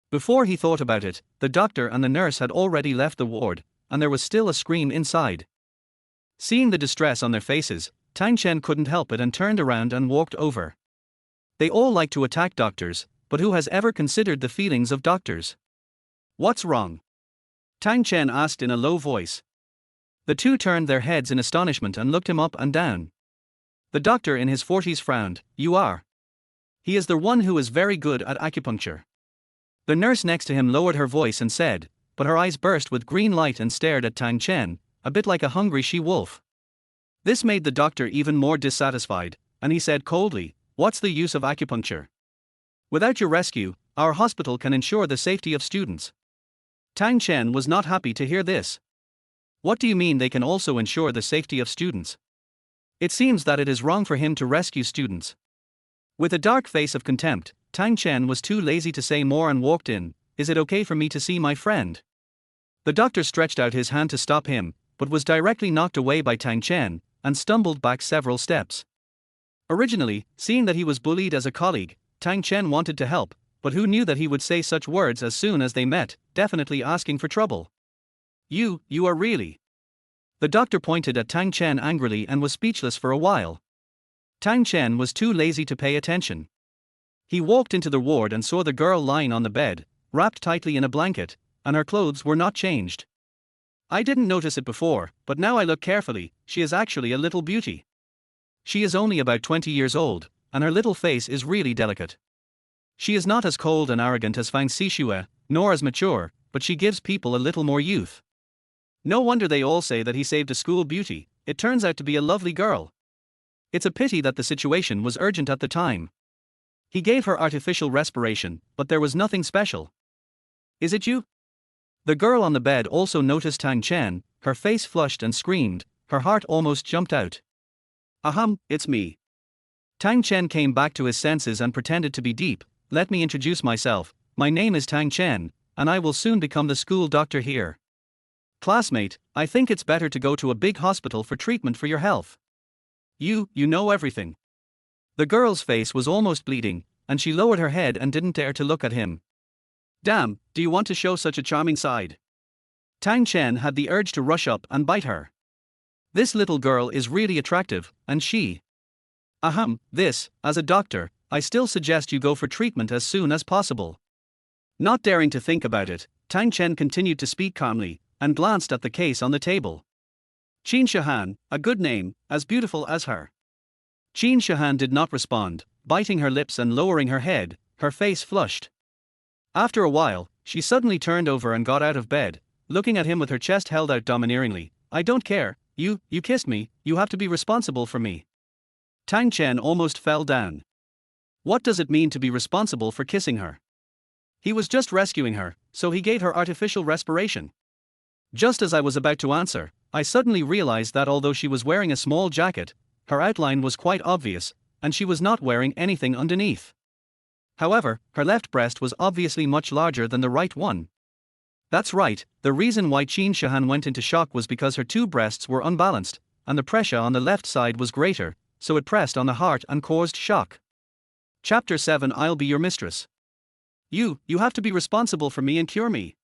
Before he thought about it, the doctor and the nurse had already left the ward, and there was still a scream inside. Seeing the distress on their faces, Tang Chen couldn't help it and turned around and walked over. They all like to attack doctors, but who has ever considered the feelings of doctors? What's wrong? Tang Chen asked in a low voice. The two turned their heads in astonishment and looked him up and down. The doctor in his 40s frowned. You are. He is the one who is very good at acupuncture. The nurse next to him lowered her voice and said, but her eyes burst with green light and stared at Tang Chen, a bit like a hungry she-wolf. This made the doctor even more dissatisfied, and he said coldly, what's the use of acupuncture? Without your rescue, our hospital can ensure the safety of students. Tang Chen was not happy to hear this. What do you mean they can also ensure the safety of students? It seems that it is wrong for him to rescue students. With a dark face of contempt, Tang Chen was too lazy to say more and walked in. Is it okay for me to see my friend? The doctor stretched out his hand to stop him, but was directly knocked away by Tang Chen, and stumbled back several steps. Originally, seeing that he was bullied as a colleague, Tang Chen wanted to help, but who knew that he would say such words as soon as they met, definitely asking for trouble. You are really. The doctor pointed at Tang Chen angrily and was speechless for a while. Tang Chen was too lazy to pay attention. He walked into the ward and saw the girl lying on the bed, wrapped tightly in a blanket, and her clothes were not changed. I didn't notice it before, but now I look carefully, she is actually a little beauty. She is only about 20 years old, and her little face is really delicate. She is not as cold and arrogant as Fang Sixue, nor as mature, but she gives people a little more youth. No wonder they all say that he saved a school beauty, it turns out to be a lovely girl. It's a pity that the situation was urgent at the time. He gave her artificial respiration, but there was nothing special. Is it you? The girl on the bed also noticed Tang Chen, her face flushed and screamed, her heart almost jumped out. It's me. Tang Chen came back to his senses and pretended to be deep. Let me introduce myself, my name is Tang Chen, and I will soon become the school doctor here. Classmate, I think it's better to go to a big hospital for treatment for your health. You know everything. The girl's face was almost bleeding, and she lowered her head and didn't dare to look at him. Damn, do you want to show such a charming side? Tang Chen had the urge to rush up and bite her. This little girl is really attractive, and she. As a doctor, I still suggest you go for treatment as soon as possible. Not daring to think about it, Tang Chen continued to speak calmly, and glanced at the case on the table. Qin Shihan, a good name, as beautiful as her. Qin Shihan did not respond, biting her lips and lowering her head, her face flushed. After a while, she suddenly turned over and got out of bed, looking at him with her chest held out domineeringly. I don't care, you kissed me, you have to be responsible for me. Tang Chen almost fell down. What does it mean to be responsible for kissing her? He was just rescuing her, so he gave her artificial respiration. Just as I was about to answer, I suddenly realized that although she was wearing a small jacket, her outline was quite obvious, and she was not wearing anything underneath. However, her left breast was obviously much larger than the right one. That's right, the reason why Qin Shihan went into shock was because her two breasts were unbalanced, and the pressure on the left side was greater, so it pressed on the heart and caused shock. Chapter 7 I'll be your mistress. You have to be responsible for me and cure me.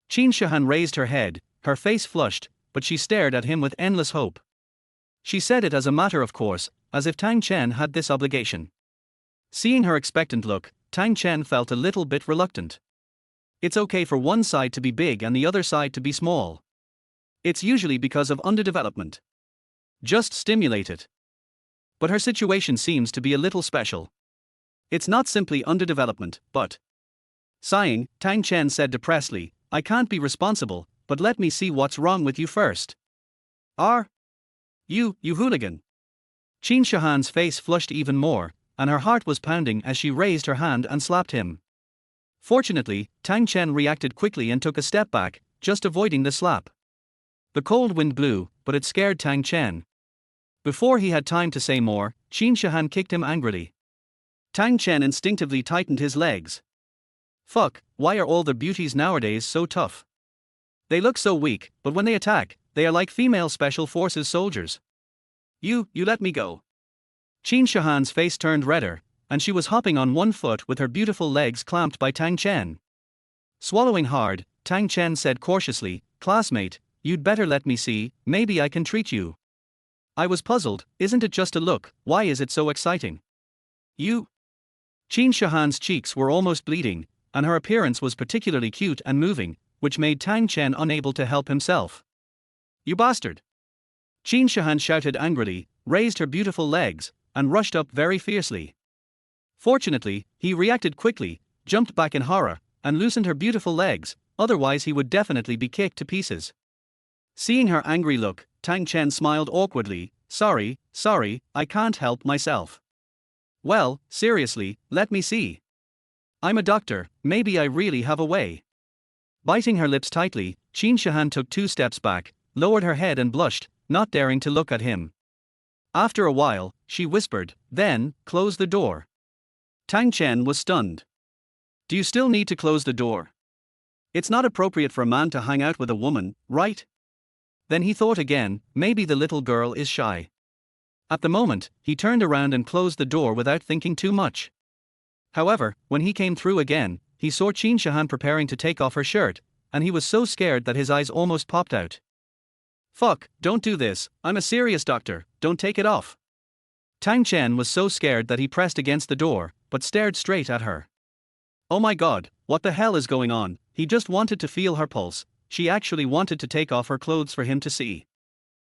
Qin Shihan raised her head, her face flushed, but she stared at him with endless hope. She said it as a matter of course, as if Tang Chen had this obligation. Seeing her expectant look, Tang Chen felt a little bit reluctant. It's okay for one side to be big and the other side to be small. It's usually because of underdevelopment. Just stimulate it. But her situation seems to be a little special. It's not simply underdevelopment, but... Sighing, Tang Chen said depressedly, I can't be responsible, but but let me see what's wrong with you first. You hooligan. Qin Shihan's face flushed even more, and her heart was pounding as she raised her hand and slapped him. Fortunately, Tang Chen reacted quickly and took a step back, just avoiding the slap. The cold wind blew, but it scared Tang Chen. Before he had time to say more, Qin Shihan kicked him angrily. Tang Chen instinctively tightened his legs. Fuck, why are all the beauties nowadays so tough? They look so weak, but when they attack, they are like female special forces soldiers. You let me go. Qin Shihan's face turned redder, and she was hopping on one foot with her beautiful legs clamped by Tang Chen. Swallowing hard, Tang Chen said cautiously, "Classmate, you'd better let me see, maybe I can treat you." I was puzzled, isn't it just a look, why is it so exciting? You? Qin Shihan's cheeks were almost bleeding, and her appearance was particularly cute and moving, which made Tang Chen unable to help himself. You bastard! Qin Shihan shouted angrily, raised her beautiful legs, and rushed up very fiercely. Fortunately, he reacted quickly, jumped back in horror, and loosened her beautiful legs, otherwise he would definitely be kicked to pieces. Seeing her angry look, Tang Chen smiled awkwardly, sorry, I can't help myself. Well, seriously, let me see. I'm a doctor, maybe I really have a way. Biting her lips tightly, Qin Shihan took 2 steps back, lowered her head and blushed, not daring to look at him. After a while, she whispered, "Then, close the door." Tang Chen was stunned. Do you still need to close the door? It's not appropriate for a man to hang out with a woman, right? Then he thought again, maybe the little girl is shy. At the moment, he turned around and closed the door without thinking too much. However, when he came through again, he saw Qin Shihan preparing to take off her shirt, and he was so scared that his eyes almost popped out. Fuck, don't do this, I'm a serious doctor, don't take it off. Tang Chen was so scared that he pressed against the door, but stared straight at her. Oh my god, what the hell is going on? He just wanted to feel her pulse, she actually wanted to take off her clothes for him to see.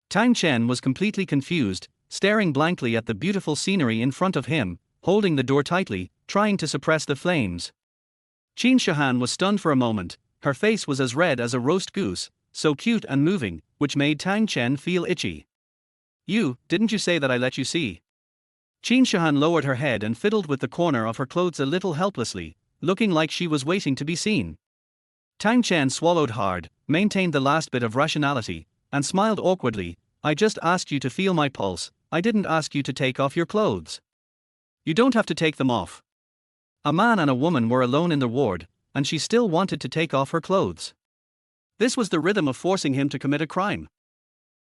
Tang Chen was completely confused, staring blankly at the beautiful scenery in front of him, holding the door tightly, trying to suppress the flames. Qin Shihan was stunned for a moment, her face was as red as a roast goose, so cute and moving, which made Tang Chen feel itchy. Didn't you say that I let you see? Qin Shihan lowered her head and fiddled with the corner of her clothes a little helplessly, looking like she was waiting to be seen. Tang Chen swallowed hard, maintained the last bit of rationality, and smiled awkwardly. I just asked you to feel my pulse, I didn't ask you to take off your clothes. You don't have to take them off. A man and a woman were alone in the ward, and she still wanted to take off her clothes. This was the rhythm of forcing him to commit a crime.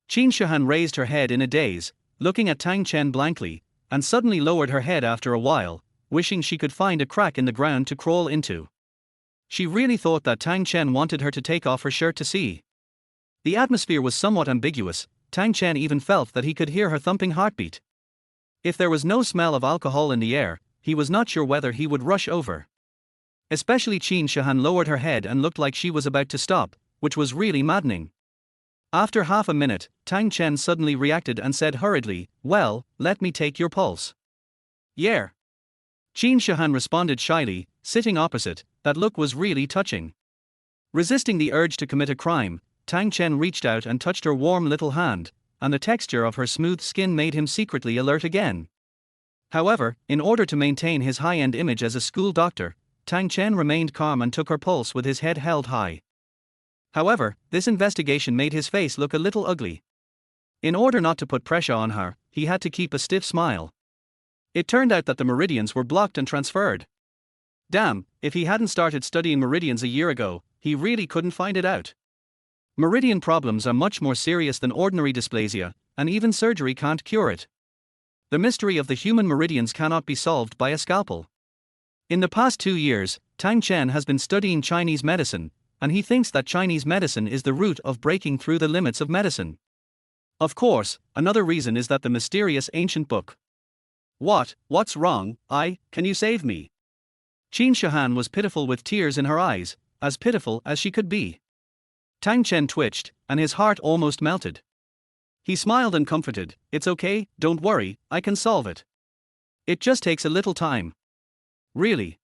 Qin Shihan raised her head in a daze, looking at Tang Chen blankly, and suddenly lowered her head after a while, wishing she could find a crack in the ground to crawl into. She really thought that Tang Chen wanted her to take off her shirt to see. The atmosphere was somewhat ambiguous, Tang Chen even felt that he could hear her thumping heartbeat. If there was no smell of alcohol in the air, he was not sure whether he would rush over. Especially Qin Shihan lowered her head and looked like she was about to stop, which was really maddening. After half a minute, Tang Chen suddenly reacted and said hurriedly, "Well, let me take your pulse." Yeah. Qin Shihan responded shyly, sitting opposite, that look was really touching. Resisting the urge to commit a crime, Tang Chen reached out and touched her warm little hand, and the texture of her smooth skin made him secretly alert again. However, in order to maintain his high-end image as a school doctor, Tang Chen remained calm and took her pulse with his head held high. However, this investigation made his face look a little ugly. In order not to put pressure on her, he had to keep a stiff smile. It turned out that the meridians were blocked and transferred. Damn, if he hadn't started studying meridians a year ago, he really couldn't find it out. Meridian problems are much more serious than ordinary dysplasia, and even surgery can't cure it. The mystery of the human meridians cannot be solved by a scalpel. In the past 2 years, Tang Chen has been studying Chinese medicine, and he thinks that Chinese medicine is the root of breaking through the limits of medicine. Of course, another reason is that the mysterious ancient book. What's wrong? Can you save me? Qin Shihan was pitiful with tears in her eyes, as pitiful as she could be. Tang Chen twitched, and his heart almost melted. He smiled and comforted, "It's okay, don't worry, I can solve it. It just takes a little time." Really?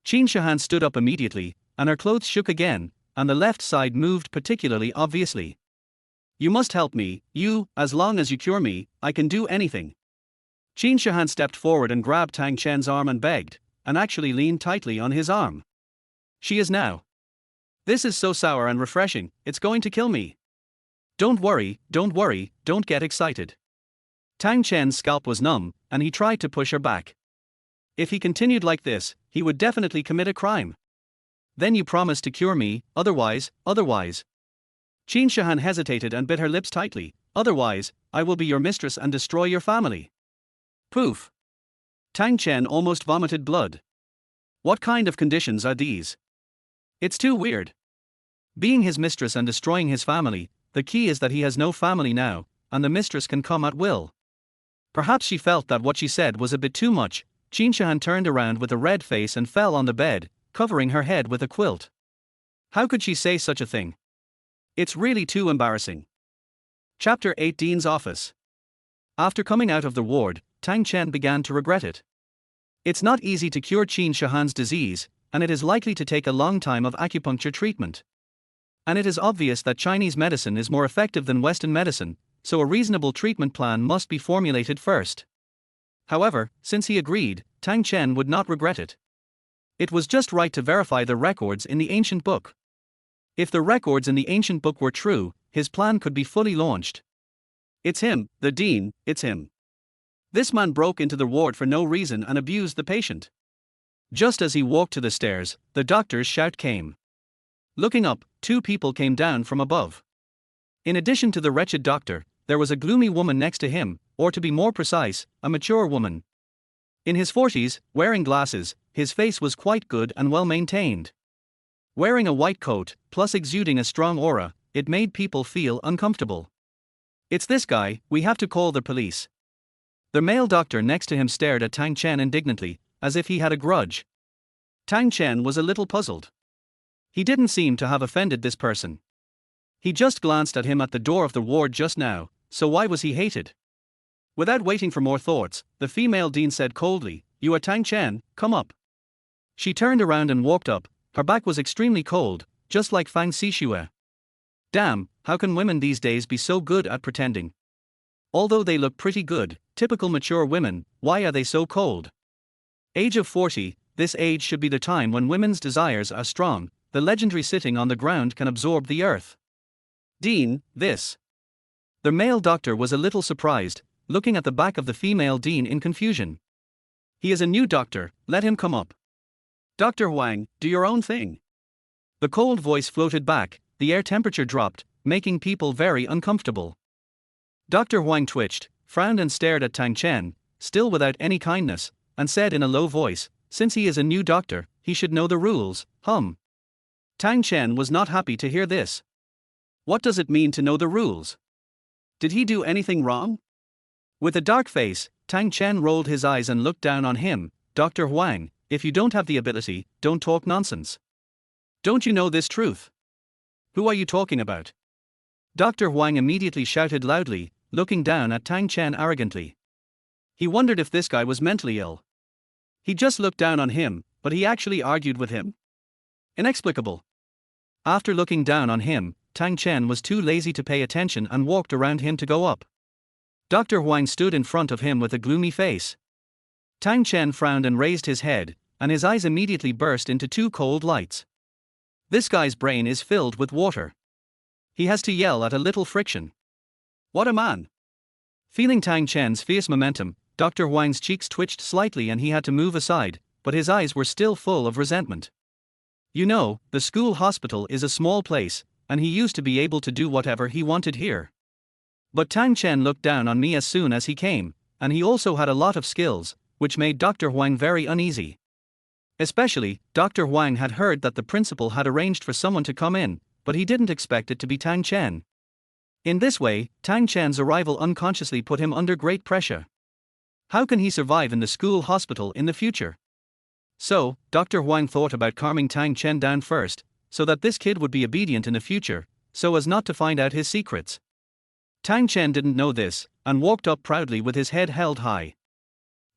Qin Shihan stood up immediately, and her clothes shook again, and the left side moved particularly obviously. You must help me, as long as you cure me, I can do anything. Qin Shihan stepped forward and grabbed Tang Chen's arm and begged, and actually leaned tightly on his arm. She is now. This is so sour and refreshing, it's going to kill me. Don't worry, don't get excited. Tang Chen's scalp was numb, and he tried to push her back. If he continued like this, he would definitely commit a crime. Then you promise to cure me, otherwise. Qin Shihan hesitated and bit her lips tightly, otherwise, I will be your mistress and destroy your family. Poof. Tang Chen almost vomited blood. What kind of conditions are these? It's too weird. Being his mistress and destroying his family, the key is that he has no family now, and the mistress can come at will. Perhaps she felt that what she said was a bit too much. Qin Shihan turned around with a red face and fell on the bed, covering her head with a quilt. How could she say such a thing? It's really too embarrassing. Chapter 8 Dean's Office. After coming out of the ward, Tang Chen began to regret it. It's not easy to cure Qin Shihan's disease, and it is likely to take a long time of acupuncture treatment. And it is obvious that Chinese medicine is more effective than Western medicine, so a reasonable treatment plan must be formulated first. However, since he agreed, Tang Chen would not regret it. It was just right to verify the records in the ancient book. If the records in the ancient book were true, his plan could be fully launched. It's him, the dean, it's him. This man broke into the ward for no reason and abused the patient. Just as he walked to the stairs, the doctor's shout came. Looking up, two people came down from above. In addition to the wretched doctor, there was a gloomy woman next to him, or to be more precise, a mature woman. In his 40s, wearing glasses, his face was quite good and well maintained. Wearing a white coat, plus exuding a strong aura, it made people feel uncomfortable. It's this guy, we have to call the police. The male doctor next to him stared at Tang Chen indignantly, as if he had a grudge. Tang Chen was a little puzzled. He didn't seem to have offended this person. He just glanced at him at the door of the ward just now, so why was he hated? Without waiting for more thoughts, the female dean said coldly, "You are Tang Chen, come up." She turned around and walked up, her back was extremely cold, just like Fang Sixue. Damn, how can women these days be so good at pretending? Although they look pretty good, typical mature women, why are they so cold? Age of 40, this age should be the time when women's desires are strong, the legendary sitting on the ground can absorb the earth. Dean, this. The male doctor was a little surprised, looking at the back of the female dean in confusion. He is a new doctor, let him come up. Dr. Huang, do your own thing. The cold voice floated back, the air temperature dropped, making people very uncomfortable. Dr. Huang twitched, frowned and stared at Tang Chen, still without any kindness, and said in a low voice, since he is a new doctor, he should know the rules, Tang Chen was not happy to hear this. What does it mean to know the rules? Did he do anything wrong? With a dark face, Tang Chen rolled his eyes and looked down on him. Dr. Huang, if you don't have the ability, don't talk nonsense. Don't you know this truth? Who are you talking about? Dr. Huang immediately shouted loudly, looking down at Tang Chen arrogantly. He wondered if this guy was mentally ill. He just looked down on him, but he actually argued with him? Inexplicable. After looking down on him, Tang Chen was too lazy to pay attention and walked around him to go up. Dr. Huang stood in front of him with a gloomy face. Tang Chen frowned and raised his head, and his eyes immediately burst into two cold lights. This guy's brain is filled with water. He has to yell at a little friction. What a man! Feeling Tang Chen's fierce momentum, Dr. Huang's cheeks twitched slightly and he had to move aside, but his eyes were still full of resentment. You know, the school hospital is a small place, and he used to be able to do whatever he wanted here. But Tang Chen looked down on me as soon as he came, and he also had a lot of skills, which made Dr. Huang very uneasy. Especially, Dr. Huang had heard that the principal had arranged for someone to come in, but he didn't expect it to be Tang Chen. In this way, Tang Chen's arrival unconsciously put him under great pressure. How can he survive in the school hospital in the future? So, Dr. Huang thought about calming Tang Chen down first, so that this kid would be obedient in the future, so as not to find out his secrets. Tang Chen didn't know this, and walked up proudly with his head held high.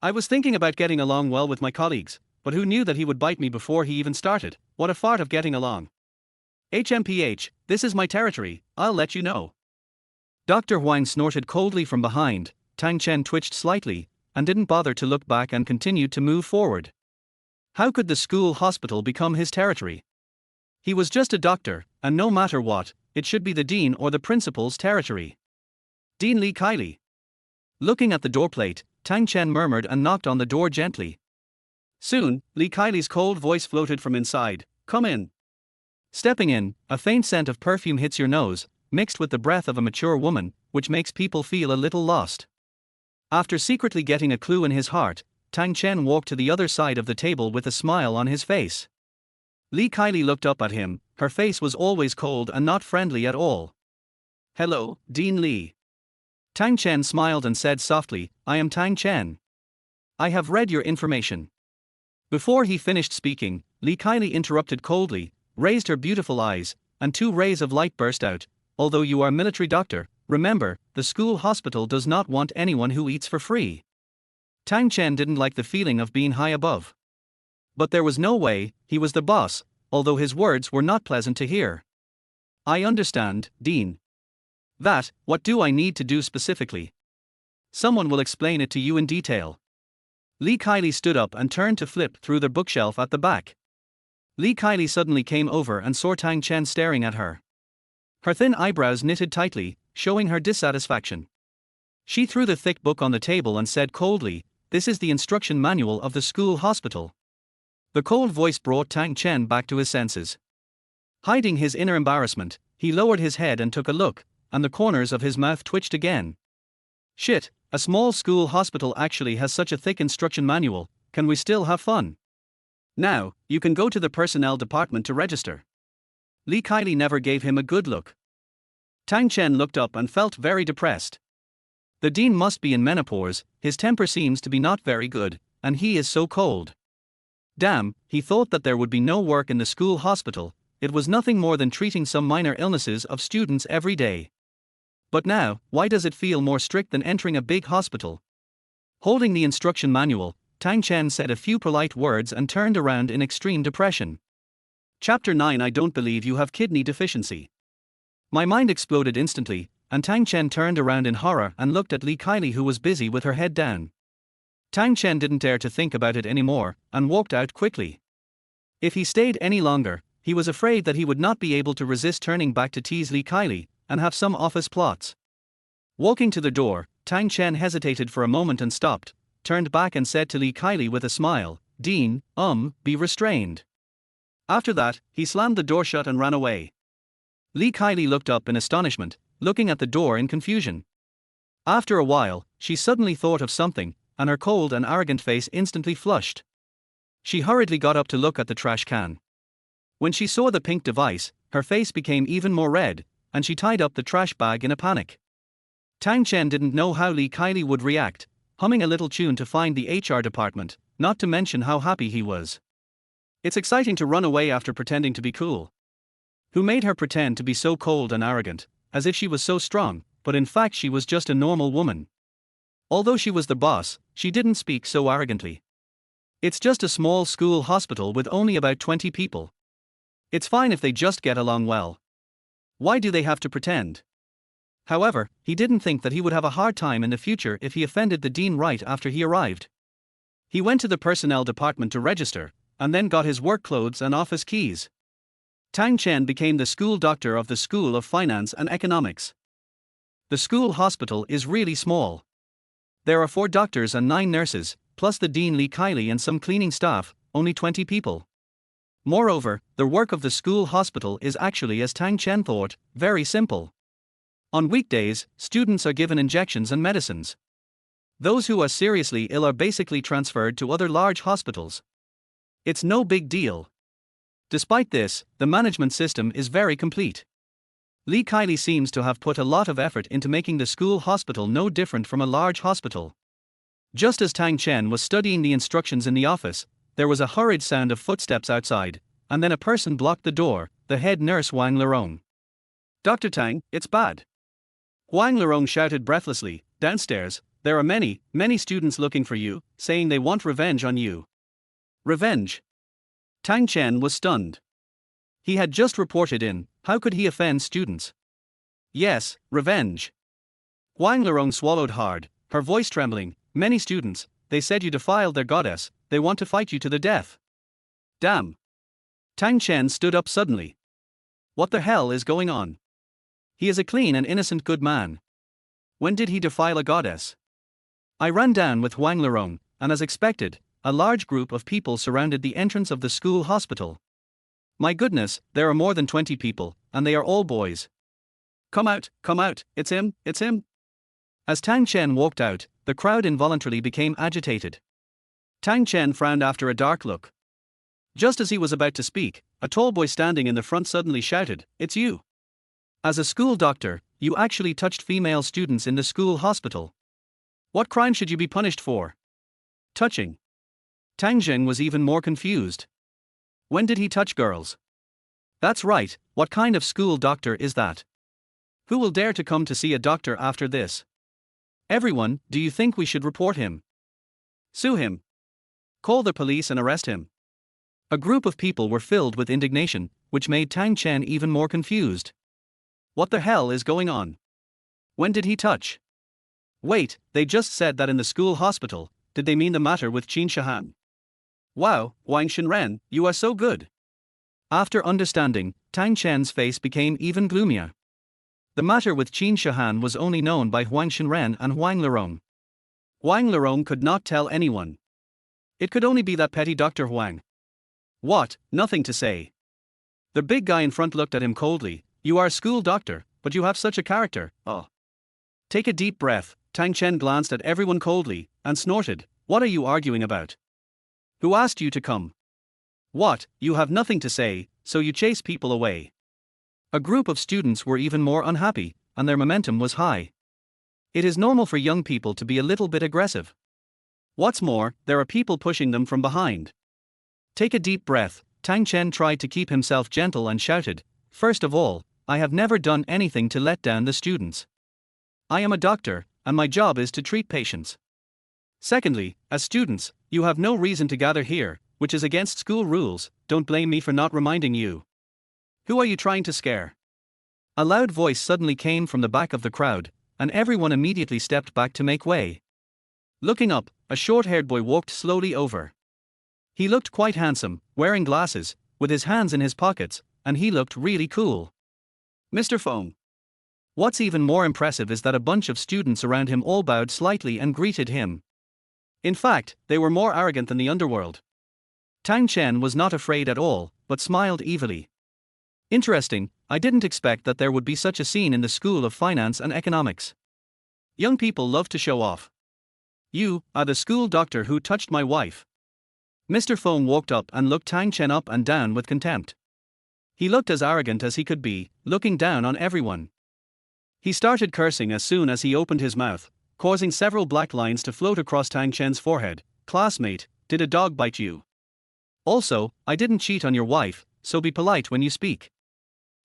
I was thinking about getting along well with my colleagues, but who knew that he would bite me before he even started? What a fart of getting along. HMPH, this is my territory, I'll let you know. Dr. Huang snorted coldly from behind. Tang Chen twitched slightly, and didn't bother to look back and continued to move forward. How could the school hospital become his territory? He was just a doctor, and no matter what, it should be the dean or the principal's territory. Dean Li Kaili. Looking at the doorplate, Tang Chen murmured and knocked on the door gently. Soon, Li Kaili's cold voice floated from inside, "Come in." Stepping in, a faint scent of perfume hits your nose, mixed with the breath of a mature woman, which makes people feel a little lost. After secretly getting a clue in his heart, Tang Chen walked to the other side of the table with a smile on his face. Li Kaili looked up at him, her face was always cold and not friendly at all. "Hello, Dean Li." Tang Chen smiled and said softly, "I am Tang Chen. I have read your information." Before he finished speaking, Li Kaili interrupted coldly, raised her beautiful eyes, and 2 rays of light burst out. "Although you are a military doctor, remember, the school hospital does not want anyone who eats for free." Tang Chen didn't like the feeling of being high above. But there was no way, he was the boss, although his words were not pleasant to hear. "I understand, Dean. What do I need to do specifically? Someone will explain it to you in detail." Li Kaili stood up and turned to flip through the bookshelf at the back. Li Kaili suddenly came over and saw Tang Chen staring at her. Her thin eyebrows knitted tightly, showing her dissatisfaction. She threw the thick book on the table and said coldly, "This is the instruction manual of the school hospital." The cold voice brought Tang Chen back to his senses. Hiding his inner embarrassment, he lowered his head and took a look, and the corners of his mouth twitched again. "Shit, a small school hospital actually has such a thick instruction manual, can we still have fun? Now, you can go to the personnel department to register." Li Kaili never gave him a good look. Tang Chen looked up and felt very depressed. The dean must be in menopause, his temper seems to be not very good, and he is so cold. Damn, he thought that there would be no work in the school hospital, it was nothing more than treating some minor illnesses of students every day. But now, why does it feel more strict than entering a big hospital? Holding the instruction manual, Tang Chen said a few polite words and turned around in extreme depression. Chapter 9. I don't believe you have kidney deficiency. My mind exploded instantly, and Tang Chen turned around in horror and looked at Li Kaili, who was busy with her head down. Tang Chen didn't dare to think about it anymore, and walked out quickly. If he stayed any longer, he was afraid that he would not be able to resist turning back to tease Li Kaili, and have some office plots. Walking to the door, Tang Chen hesitated for a moment and stopped, turned back and said to Li Kaili with a smile, "Dean, be restrained." After that, he slammed the door shut and ran away. Li Kaili looked up in astonishment, looking at the door in confusion. After a while, she suddenly thought of something, and her cold and arrogant face instantly flushed. She hurriedly got up to look at the trash can. When she saw the pink device, her face became even more red, and she tied up the trash bag in a panic. Tang Chen didn't know how Li Kaili would react, humming a little tune to find the HR department, not to mention how happy he was. It's exciting to run away after pretending to be cool. Who made her pretend to be so cold and arrogant, as if she was so strong, but in fact she was just a normal woman. Although she was the boss, she didn't speak so arrogantly. "It's just a small school hospital with only about 20 people. It's fine if they just get along well. Why do they have to pretend?" However, he didn't think that he would have a hard time in the future if he offended the dean right after he arrived. He went to the personnel department to register, and then got his work clothes and office keys. Tang Chen became the school doctor of the School of Finance and Economics. The school hospital is really small. There are 4 doctors and 9 nurses, plus the dean Li Kaili and some cleaning staff, only 20 people. Moreover, the work of the school hospital is actually, as Tang Chen thought, very simple. On weekdays, students are given injections and medicines. Those who are seriously ill are basically transferred to other large hospitals. It's no big deal. Despite this, the management system is very complete. Li Kaili seems to have put a lot of effort into making the school hospital no different from a large hospital. Just as Tang Chen was studying the instructions in the office, there was a hurried sound of footsteps outside, and then a person blocked the door, the head nurse Wang Lerong. "Dr. Tang, it's bad." Wang Lerong shouted breathlessly, "Downstairs, there are many students looking for you, saying they want revenge on you." Revenge? Tang Chen was stunned. He had just reported in, how could he offend students? Yes, revenge. Huang Lerong swallowed hard, her voice trembling. Many students, they said you defiled their goddess, they want to fight you to the death. Damn. Tang Chen stood up suddenly. What the hell is going on? He is a clean and innocent good man. When did he defile a goddess? I ran down with Huang Lerong, and as expected, a large group of people surrounded the entrance of the school hospital. My goodness, there are more than 20 people, and they are all boys. Come out, it's him, it's him. As Tang Chen walked out, the crowd involuntarily became agitated. Tang Chen frowned after a dark look. Just as he was about to speak, a tall boy standing in the front suddenly shouted, "It's you! As a school doctor, you actually touched female students in the school hospital. What crime should you be punished for?" Touching. Tang Chen was even more confused. When did he touch girls? That's right, what kind of school doctor is that? Who will dare to come to see a doctor after this? Everyone, do you think we should report him? Sue him. Call the police and arrest him. A group of people were filled with indignation, which made Tang Chen even more confused. What the hell is going on? When did he touch? Wait, they just said that in the school hospital. Did they mean the matter with Qin Shahan? Wow, Wang Shenren, you are so good. After understanding, Tang Chen's face became even gloomier. The matter with Qin Shahan was only known by Huang Shenren and Huang Lerong. Huang Lerong could not tell anyone. It could only be that petty Dr. Huang. What, nothing to say. The big guy in front looked at him coldly. You are a school doctor, but you have such a character, oh. Take a deep breath. Tang Chen glanced at everyone coldly, and snorted, what are you arguing about? Who asked you to come? What, you have nothing to say, so you chase people away. A group of students were even more unhappy, and their momentum was high. It is normal for young people to be a little bit aggressive. What's more, there are people pushing them from behind. Take a deep breath. Tang Chen tried to keep himself gentle and shouted, first of all, I have never done anything to let down the students. I am a doctor, and my job is to treat patients. Secondly, as students, you have no reason to gather here, which is against school rules. Don't blame me for not reminding you. Who are you trying to scare? A loud voice suddenly came from the back of the crowd, and everyone immediately stepped back to make way. Looking up, a short-haired boy walked slowly over. He looked quite handsome, wearing glasses, with his hands in his pockets, and he looked really cool. Mr. Feng. What's even more impressive is that a bunch of students around him all bowed slightly and greeted him. In fact, they were more arrogant than the underworld. Tang Chen was not afraid at all, but smiled evilly. Interesting, I didn't expect that there would be such a scene in the School of Finance and Economics. Young people love to show off. You are the school doctor who touched my wife. Mr. Feng walked up and looked Tang Chen up and down with contempt. He looked as arrogant as he could be, looking down on everyone. He started cursing as soon as he opened his mouth, causing several black lines to float across Tang Chen's forehead. Classmate, did a dog bite you? Also, I didn't cheat on your wife, so be polite when you speak.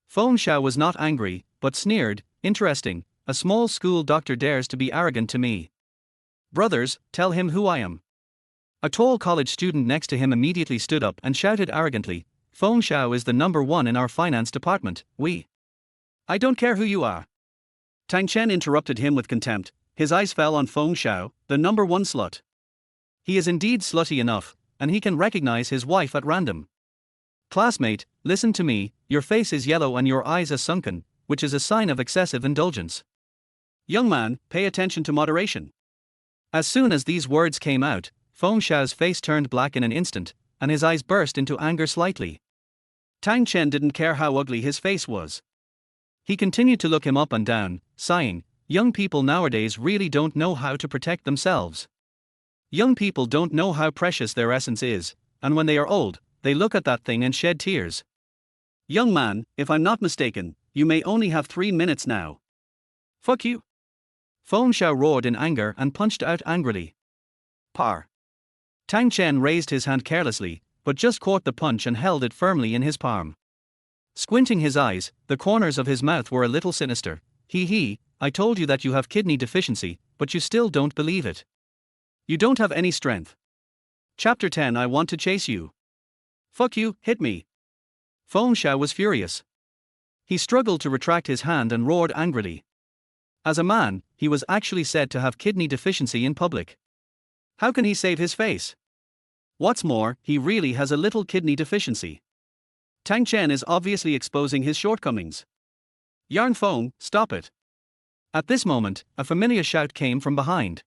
Feng Xiao was not angry, but sneered, interesting, a small school doctor dares to be arrogant to me. Brothers, tell him who I am. A tall college student next to him immediately stood up and shouted arrogantly, Feng Xiao is the number one in our finance department, I don't care who you are. Tang Chen interrupted him with contempt, his eyes fell on Feng Xiao, the number one slut. He is indeed slutty enough, and he can recognize his wife at random. Classmate, listen to me, your face is yellow and your eyes are sunken, which is a sign of excessive indulgence. Young man, pay attention to moderation. As soon as these words came out, Feng Xiao's face turned black in an instant, and his eyes burst into anger slightly. Tang Chen didn't care how ugly his face was. He continued to look him up and down, sighing, young people nowadays really don't know how to protect themselves. Young people don't know how precious their essence is, and when they are old, they look at that thing and shed tears. Young man, if I'm not mistaken, you may only have 3 minutes now. Fuck you. Feng Xiao roared in anger and punched out angrily. Par. Tang Chen raised his hand carelessly, but just caught the punch and held it firmly in his palm. Squinting his eyes, the corners of his mouth were a little sinister. He, I told you that you have kidney deficiency, but you still don't believe it. You don't have any strength. Chapter 10 I want to chase you. Fuck you, hit me. Feng Sixue was furious. He struggled to retract his hand and roared angrily. As a man, he was actually said to have kidney deficiency in public. How can he save his face? What's more, he really has a little kidney deficiency. Tang Chen is obviously exposing his shortcomings. Yan Feng, stop it. At this moment, a familiar shout came from behind.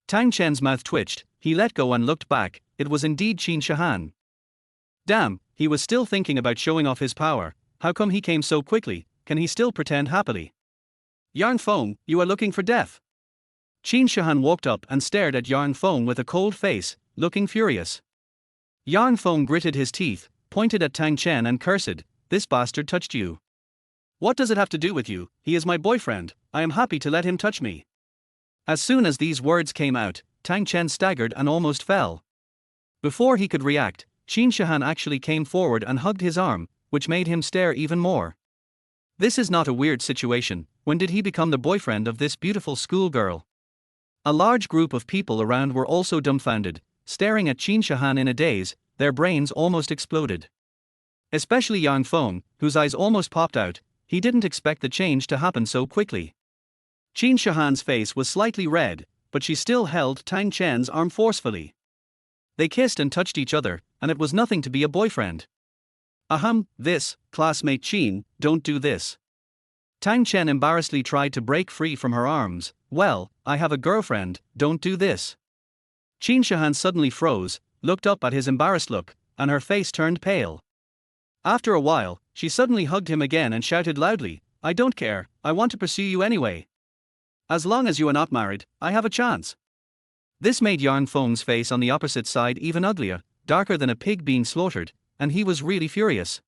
Tang Chen's mouth twitched, he let go and looked back. It was indeed Qin Shihan. Damn, he was still thinking about showing off his power. How come he came so quickly? Can he still pretend happily? Yan Feng, you are looking for death. Qin Shihan walked up and stared at Yan Feng with a cold face, looking furious. Yan Feng gritted his teeth, pointed at Tang Chen and cursed, "This bastard touched you. What does it have to do with you? He is my boyfriend, I am happy to let him touch me." As soon as these words came out, Tang Chen staggered and almost fell. Before he could react, Qin Shihan actually came forward and hugged his arm, which made him stare even more. This is not a weird situation. When did he become the boyfriend of this beautiful schoolgirl? A large group of people around were also dumbfounded, staring at Qin Shihan in a daze, their brains almost exploded. Especially Yan Feng, whose eyes almost popped out. He didn't expect the change to happen so quickly. Qin Shihan's face was slightly red, but she still held Tang Chen's arm forcefully. They kissed and touched each other, and it was nothing to be a boyfriend. Classmate Qin, don't do this. Tang Chen embarrassedly tried to break free from her arms. Well, I have a girlfriend, don't do this. Qin Shihan suddenly froze, looked up at his embarrassed look, and her face turned pale. After a while, she suddenly hugged him again and shouted loudly, "I don't care, I want to pursue you anyway. As long as you are not married, I have a chance." This made Yan Feng's face on the opposite side even uglier, darker than a pig being slaughtered, and he was really furious.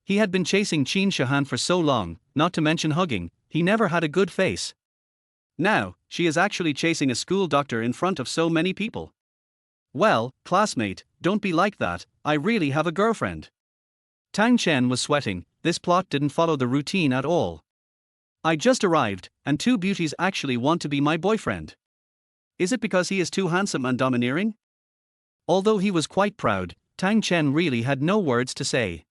He had been chasing Qin Shihan for so long, not to mention hugging, he never had a good face. Now, she is actually chasing a school doctor in front of so many people. Well, classmate, don't be like that, I really have a girlfriend. Tang Chen was sweating, this plot didn't follow the routine at all. I just arrived, and two beauties actually want to be my boyfriend. Is it because he is too handsome and domineering? Although he was quite proud, Tang Chen really had no words to say.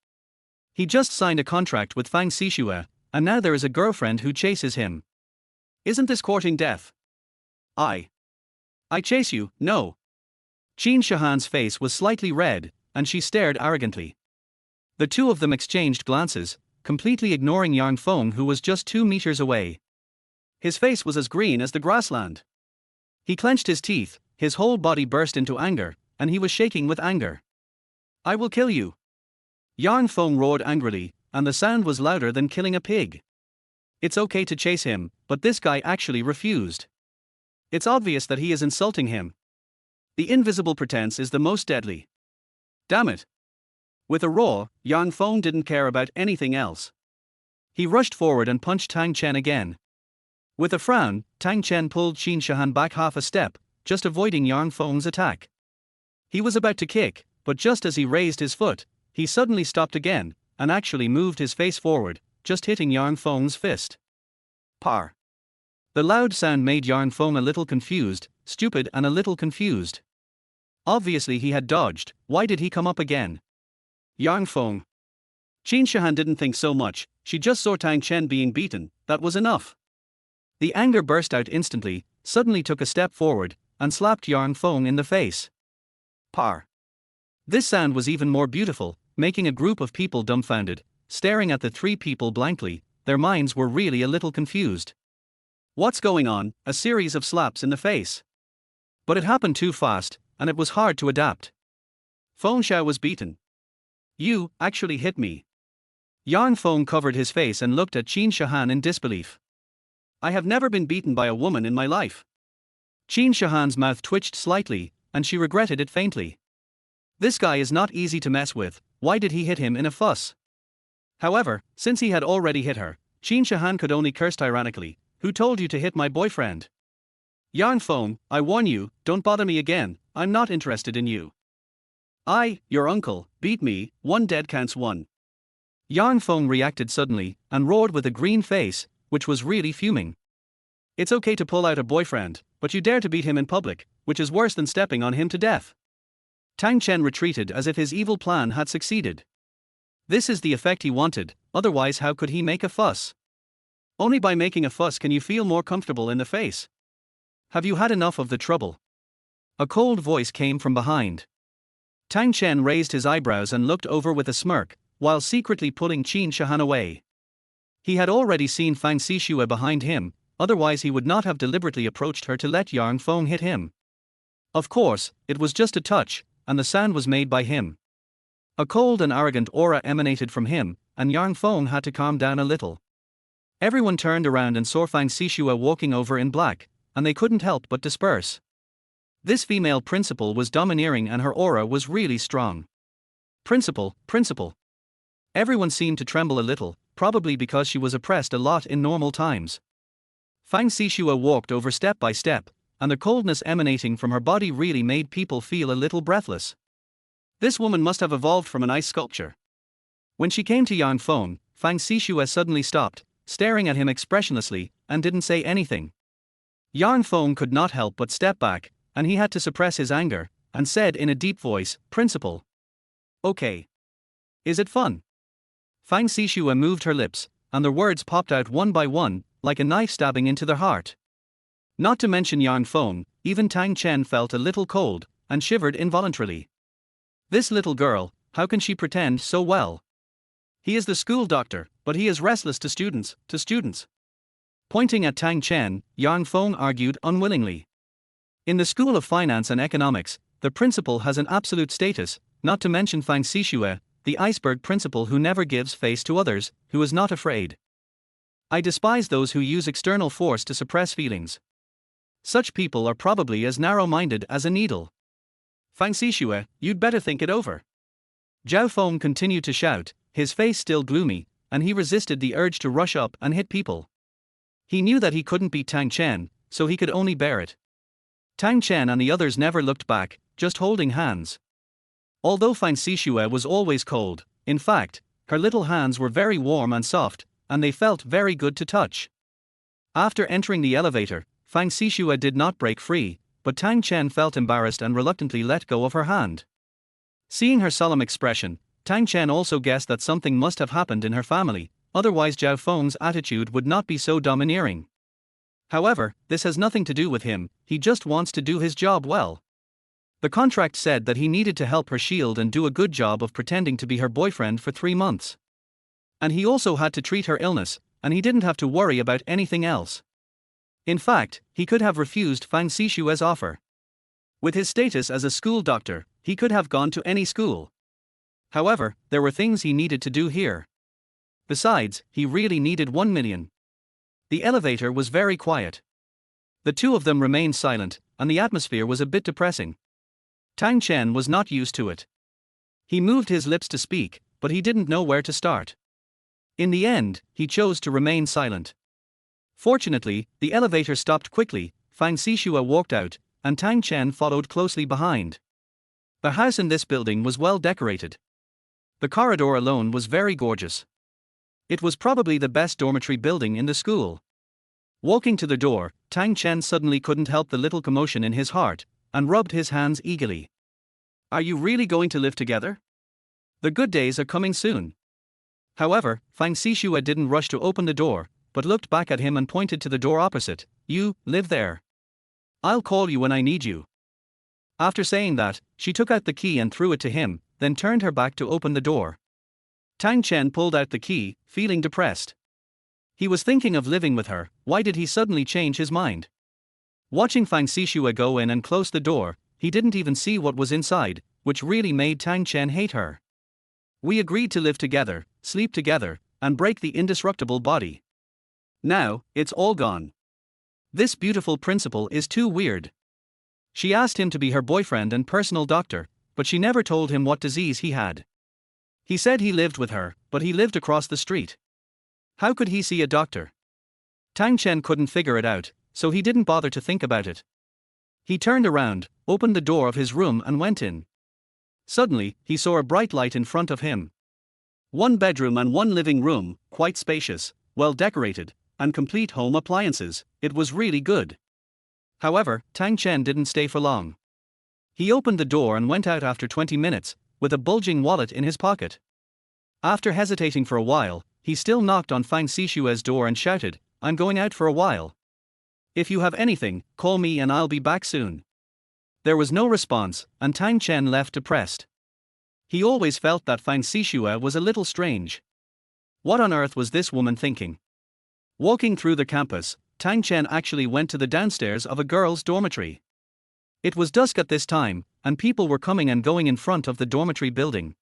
He just signed a contract with Fang Sixue, and now there is a girlfriend who chases him. Isn't this courting death? I chase you, no. Qin Shihan's face was slightly red, and she stared arrogantly. The two of them exchanged glances, completely ignoring Yan Feng, who was just 2 meters away. His face was as green as the grassland. He clenched his teeth, his whole body burst into anger, and he was shaking with anger. "I will kill you." Yan Feng roared angrily, and the sound was louder than killing a pig. It's okay to chase him, but this guy actually refused. It's obvious that he is insulting him. The invisible pretense is the most deadly. Damn it. With a roar, Yan Feng didn't care about anything else. He rushed forward and punched Tang Chen again. With a frown, Tang Chen pulled Qin Shihan back half a step, just avoiding Yan Feng's attack. He was about to kick, but just as he raised his foot, he suddenly stopped again, and actually moved his face forward, just hitting Yan Feng's fist. Par. The loud sound made Yan Feng a little confused, stupid and a little confused. Obviously he had dodged, why did he come up again? Yan Feng. Qin Shihan didn't think so much, she just saw Tang Chen being beaten, that was enough. The anger burst out instantly, suddenly took a step forward, and slapped Yan Feng in the face. Par. This sound was even more beautiful, making a group of people dumbfounded, staring at the three people blankly, their minds were really a little confused. What's going on? A series of slaps in the face. But it happened too fast, and it was hard to adapt. Feng Sixue was beaten. You actually hit me. Yan Feng covered his face and looked at Qin Shihan in disbelief. I have never been beaten by a woman in my life. Qin Shihan's mouth twitched slightly, and she regretted it faintly. This guy is not easy to mess with, why did he hit him in a fuss? However, since he had already hit her, Qin Shihan could only curse tyrannically, who told you to hit my boyfriend? Yan Feng, I warn you, don't bother me again, I'm not interested in you. Your uncle, beat me, 1 dead counts 1. Yan Feng reacted suddenly, and roared with a green face, which was really fuming. It's okay to pull out a boyfriend, but you dare to beat him in public, which is worse than stepping on him to death. Tang Chen retreated as if his evil plan had succeeded. This is the effect he wanted, otherwise how could he make a fuss? Only by making a fuss can you feel more comfortable in the face. Have you had enough of the trouble? A cold voice came from behind. Tang Chen raised his eyebrows and looked over with a smirk, while secretly pulling Qin Shahan away. He had already seen Fang Sixue behind him, otherwise he would not have deliberately approached her to let Yang Feng hit him. Of course, it was just a touch, and the sound was made by him. A cold and arrogant aura emanated from him, and Yang Feng had to calm down a little. Everyone turned around and saw Fang Sixue walking over in black, and they couldn't help but disperse. This female principal was domineering and her aura was really strong. Principal. Everyone seemed to tremble a little, probably because she was oppressed a lot in normal times. Fang Sixue walked over step by step, and the coldness emanating from her body really made people feel a little breathless. This woman must have evolved from an ice sculpture. When she came to Yang Feng, Fang Sixue suddenly stopped, staring at him expressionlessly, and didn't say anything. Yang Feng could not help but step back, and he had to suppress his anger, and said in a deep voice, "Principal. Okay. Is it fun?" Fang Sixue moved her lips, and the words popped out one by one, like a knife stabbing into their heart. Not to mention Yang Feng, even Tang Chen felt a little cold, and shivered involuntarily. This little girl, how can she pretend so well? He is the school doctor, but he is restless to students. Pointing at Tang Chen, Yang Feng argued unwillingly. In the School of Finance and Economics, the principal has an absolute status, not to mention Fang Sixue, the iceberg principal who never gives face to others, who is not afraid. I despise those who use external force to suppress feelings. Such people are probably as narrow-minded as a needle. Fang Sixue, you'd better think it over. Zhao Feng continued to shout, his face still gloomy, and he resisted the urge to rush up and hit people. He knew that he couldn't beat Tang Chen, so he could only bear it. Tang Chen and the others never looked back, just holding hands. Although Fang Sixue was always cold, in fact, her little hands were very warm and soft, and they felt very good to touch. After entering the elevator, Fang Sixue did not break free, but Tang Chen felt embarrassed and reluctantly let go of her hand. Seeing her solemn expression, Tang Chen also guessed that something must have happened in her family, otherwise Zhao Feng's attitude would not be so domineering. However, this has nothing to do with him, he just wants to do his job well. The contract said that he needed to help her shield and do a good job of pretending to be her boyfriend for 3 months. And he also had to treat her illness, and he didn't have to worry about anything else. In fact, he could have refused Fang Sixue's offer. With his status as a school doctor, he could have gone to any school. However, there were things he needed to do here. Besides, he really needed 1 million. The elevator was very quiet. The two of them remained silent, and the atmosphere was a bit depressing. Tang Chen was not used to it. He moved his lips to speak, but he didn't know where to start. In the end, he chose to remain silent. Fortunately, the elevator stopped quickly, Fang Sixue walked out, and Tang Chen followed closely behind. The house in this building was well decorated. The corridor alone was very gorgeous. It was probably the best dormitory building in the school. Walking to the door, Tang Chen suddenly couldn't help the little commotion in his heart, and rubbed his hands eagerly. Are you really going to live together? The good days are coming soon. However, Fang Sixue didn't rush to open the door, but looked back at him and pointed to the door opposite. You, live there. I'll call you when I need you. After saying that, she took out the key and threw it to him, then turned her back to open the door. Tang Chen pulled out the key, feeling depressed. He was thinking of living with her, why did he suddenly change his mind? Watching Fang Sixue go in and close the door, he didn't even see what was inside, which really made Tang Chen hate her. We agreed to live together, sleep together, and break the indestructible body. Now, it's all gone. This beautiful principal is too weird. She asked him to be her boyfriend and personal doctor, but she never told him what disease he had. He said he lived with her, but he lived across the street. How could he see a doctor? Tang Chen couldn't figure it out, so he didn't bother to think about it. He turned around, opened the door of his room and went in. Suddenly, he saw a bright light in front of him. 1 bedroom and 1 living room, quite spacious, well decorated, and complete home appliances. It was really good. However, Tang Chen didn't stay for long. He opened the door and went out after 20 minutes, with a bulging wallet in his pocket. After hesitating for a while, he still knocked on Fang Sixue's door and shouted, "I'm going out for a while. If you have anything, call me and I'll be back soon." There was no response, and Tang Chen left depressed. He always felt that Fang Sixue was a little strange. What on earth was this woman thinking? Walking through the campus, Tang Chen actually went to the downstairs of a girls' dormitory. It was dusk at this time, and people were coming and going in front of the dormitory building.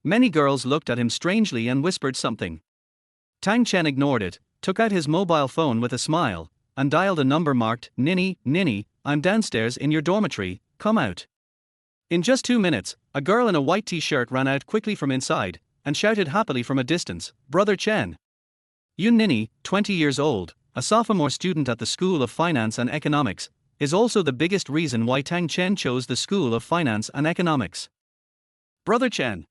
Many girls looked at him strangely and whispered something. Tang Chen ignored it, took out his mobile phone with a smile, and dialed a number marked, "Ninny, Ninny, I'm downstairs in your dormitory, come out." In just 2 minutes, a girl in a white t-shirt ran out quickly from inside, and shouted happily from a distance, "Brother Chen." Yun Nin, 20 years old, a sophomore student at the School of Finance and Economics, is also the biggest reason why Tang Chen chose the School of Finance and Economics. "Brother Chen."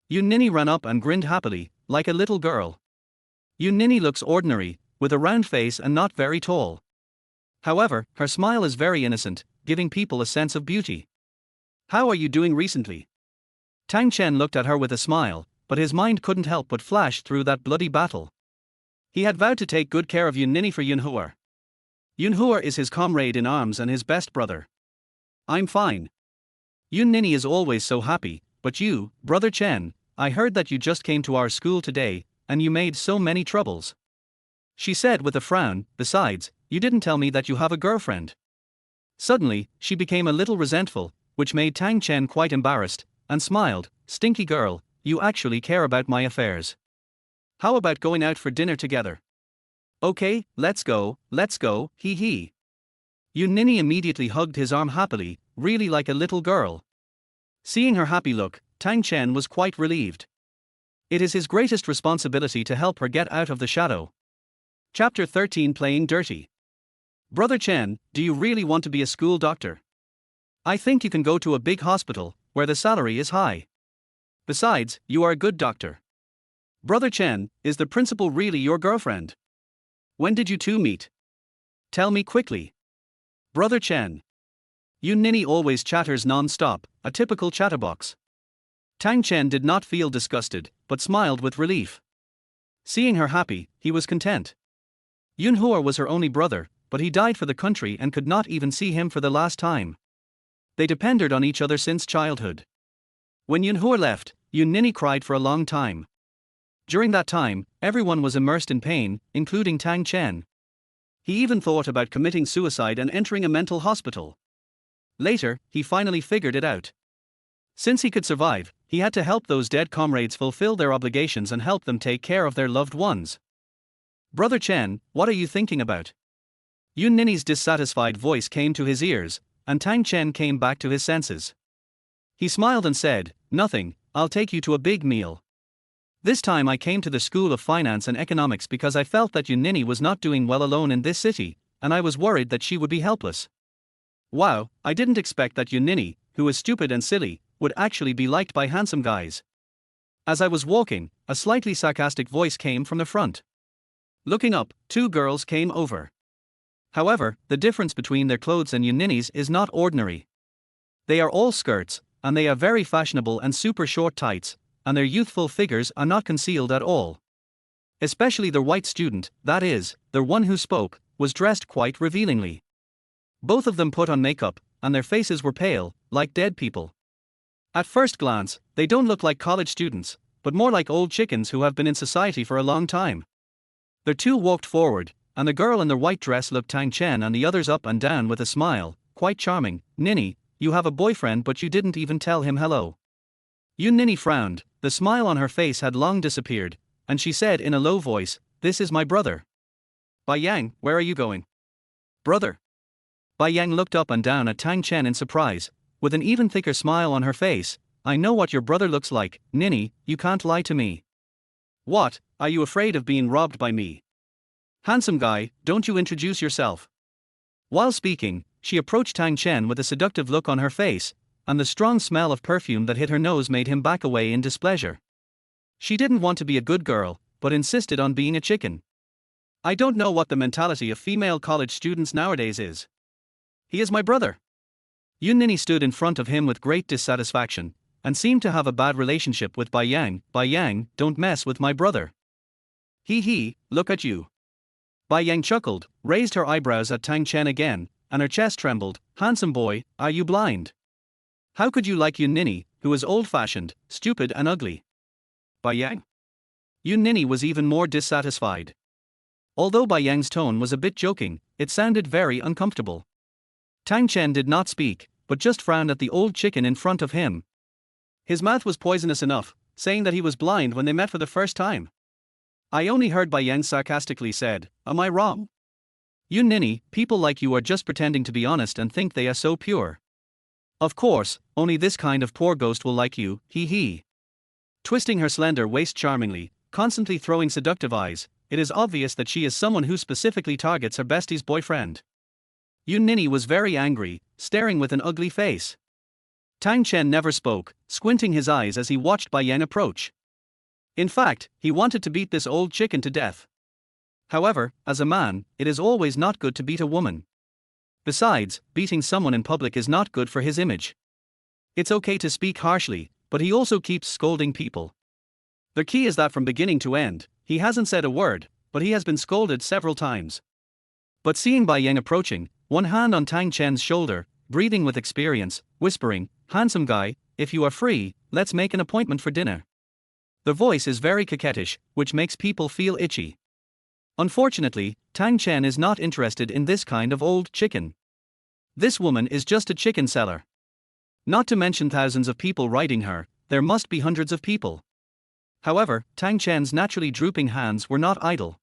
Yun Nin ran up and grinned happily, like a little girl. Yun Nin looks ordinary, with a round face and not very tall. However, her smile is very innocent, giving people a sense of beauty. "How are you doing recently?" Tang Chen looked at her with a smile, but his mind couldn't help but flash through that bloody battle. He had vowed to take good care of Yun Nin for Yun Hua. Yun Hua is his comrade in arms and his best brother. "I'm fine." Yun Nin is always so happy, "But you, Brother Chen, I heard that you just came to our school today, and you made so many troubles," she said with a frown. "Besides, you didn't tell me that you have a girlfriend." Suddenly, she became a little resentful, which made Tang Chen quite embarrassed, and smiled. "Stinky girl, you actually care about my affairs. How about going out for dinner together?" "Okay, let's go, hee hee." Yun Nin immediately hugged his arm happily, really like a little girl. Seeing her happy look, Tang Chen was quite relieved. It is his greatest responsibility to help her get out of the shadow. Chapter 13, Playing Dirty. "Brother Chen, do you really want to be a school doctor? I think you can go to a big hospital, where the salary is high. Besides, you are a good doctor." "Brother Chen, is the principal really your girlfriend? When did you two meet? Tell me quickly." "Brother Chen." Yun Nin always chatters non-stop, a typical chatterbox. Tang Chen did not feel disgusted, but smiled with relief. Seeing her happy, he was content. Yun Hua was her only brother, but he died for the country and could not even see him for the last time. They depended on each other since childhood. When Yun Hua left, Yun Nin cried for a long time. During that time, everyone was immersed in pain, including Tang Chen. He even thought about committing suicide and entering a mental hospital. Later, he finally figured it out. Since he could survive, he had to help those dead comrades fulfill their obligations and help them take care of their loved ones. "Brother Chen, what are you thinking about?" Yun Nin's dissatisfied voice came to his ears, and Tang Chen came back to his senses. He smiled and said, "Nothing, I'll take you to a big meal. This time I came to the School of Finance and Economics because I felt that Yun Nin was not doing well alone in this city, and I was worried that she would be helpless." Wow, I didn't expect that Yun Nin, who is stupid and silly, would actually be liked by handsome guys. As I was walking, a slightly sarcastic voice came from the front. Looking up, 2 girls came over. However, the difference between their clothes and Yun Nin's is not ordinary. They are all skirts, and they are very fashionable and super short tights, and their youthful figures are not concealed at all. Especially the white student, that is, the one who spoke, was dressed quite revealingly. Both of them put on makeup, and their faces were pale, like dead people. At first glance, they don't look like college students, but more like old chickens who have been in society for a long time. The 2 walked forward, and the girl in the white dress looked Tang Chen and the others up and down with a smile. "Quite charming, Ninny, you have a boyfriend but you didn't even tell him hello." Yun Nin frowned, the smile on her face had long disappeared, and she said in a low voice, "This is my brother." "Bai Yang, where are you going?" "Brother." Bai Yang looked up and down at Tang Chen in surprise, with an even thicker smile on her face. "I know what your brother looks like, Ninny, you can't lie to me." "What, are you afraid of being robbed by me? Handsome guy, don't you introduce yourself." While speaking, she approached Tang Chen with a seductive look on her face, and the strong smell of perfume that hit her nose made him back away in displeasure. She didn't want to be a good girl, but insisted on being a chicken. "I don't know what the mentality of female college students nowadays is. He is my brother." Yun Nin stood in front of him with great dissatisfaction, and seemed to have a bad relationship with Bai Yang. Bai Yang, don't mess with my brother. He, look at you. Bai Yang chuckled, raised her eyebrows at Tang Chen again, and her chest trembled. Handsome boy, are you blind? How could you like Yun Nin, who is old-fashioned, stupid and ugly? Bai Yang? Yun Nin was even more dissatisfied. Although Bai Yang's tone was a bit joking, it sounded very uncomfortable. Tang Chen did not speak, but just frowned at the old chicken in front of him. His mouth was poisonous enough, saying that he was blind when they met for the first time. I only heard Bai Yang sarcastically said, am I wrong? Yun Nin, people like you are just pretending to be honest and think they are so pure. Of course, only this kind of poor ghost will like you, he. Twisting her slender waist charmingly, constantly throwing seductive eyes, it is obvious that she is someone who specifically targets her bestie's boyfriend. Yun Nin was very angry, staring with an ugly face. Tang Chen never spoke, squinting his eyes as he watched Bai Yang approach. In fact, he wanted to beat this old chicken to death. However, as a man, it is always not good to beat a woman. Besides, beating someone in public is not good for his image. It's okay to speak harshly, but he also keeps scolding people. The key is that from beginning to end, he hasn't said a word, but he has been scolded several times. But seeing Bai Yang approaching, one hand on Tang Chen's shoulder, breathing with experience, whispering, handsome guy, if you are free, let's make an appointment for dinner. The voice is very coquettish, which makes people feel itchy. Unfortunately, Tang Chen is not interested in this kind of old chicken. This woman is just a chicken seller. Not to mention thousands of people riding her, there must be hundreds of people. However, Tang Chen's naturally drooping hands were not idle.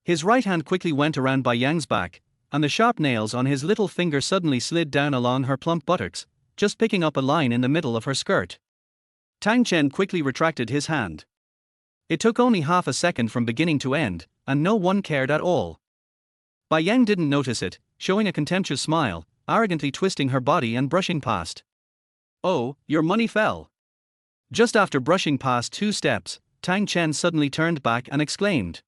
His right hand quickly went around Bai Yang's back, and the sharp nails on his little finger suddenly slid down along her plump buttocks, just picking up a line in the middle of her skirt. Tang Chen quickly retracted his hand. It took only half a second from beginning to end, and no one cared at all. Bai Yang didn't notice it, showing a contemptuous smile, arrogantly twisting her body and brushing past. Oh, your money fell. Just after brushing past 2 steps, Tang Chen suddenly turned back and exclaimed.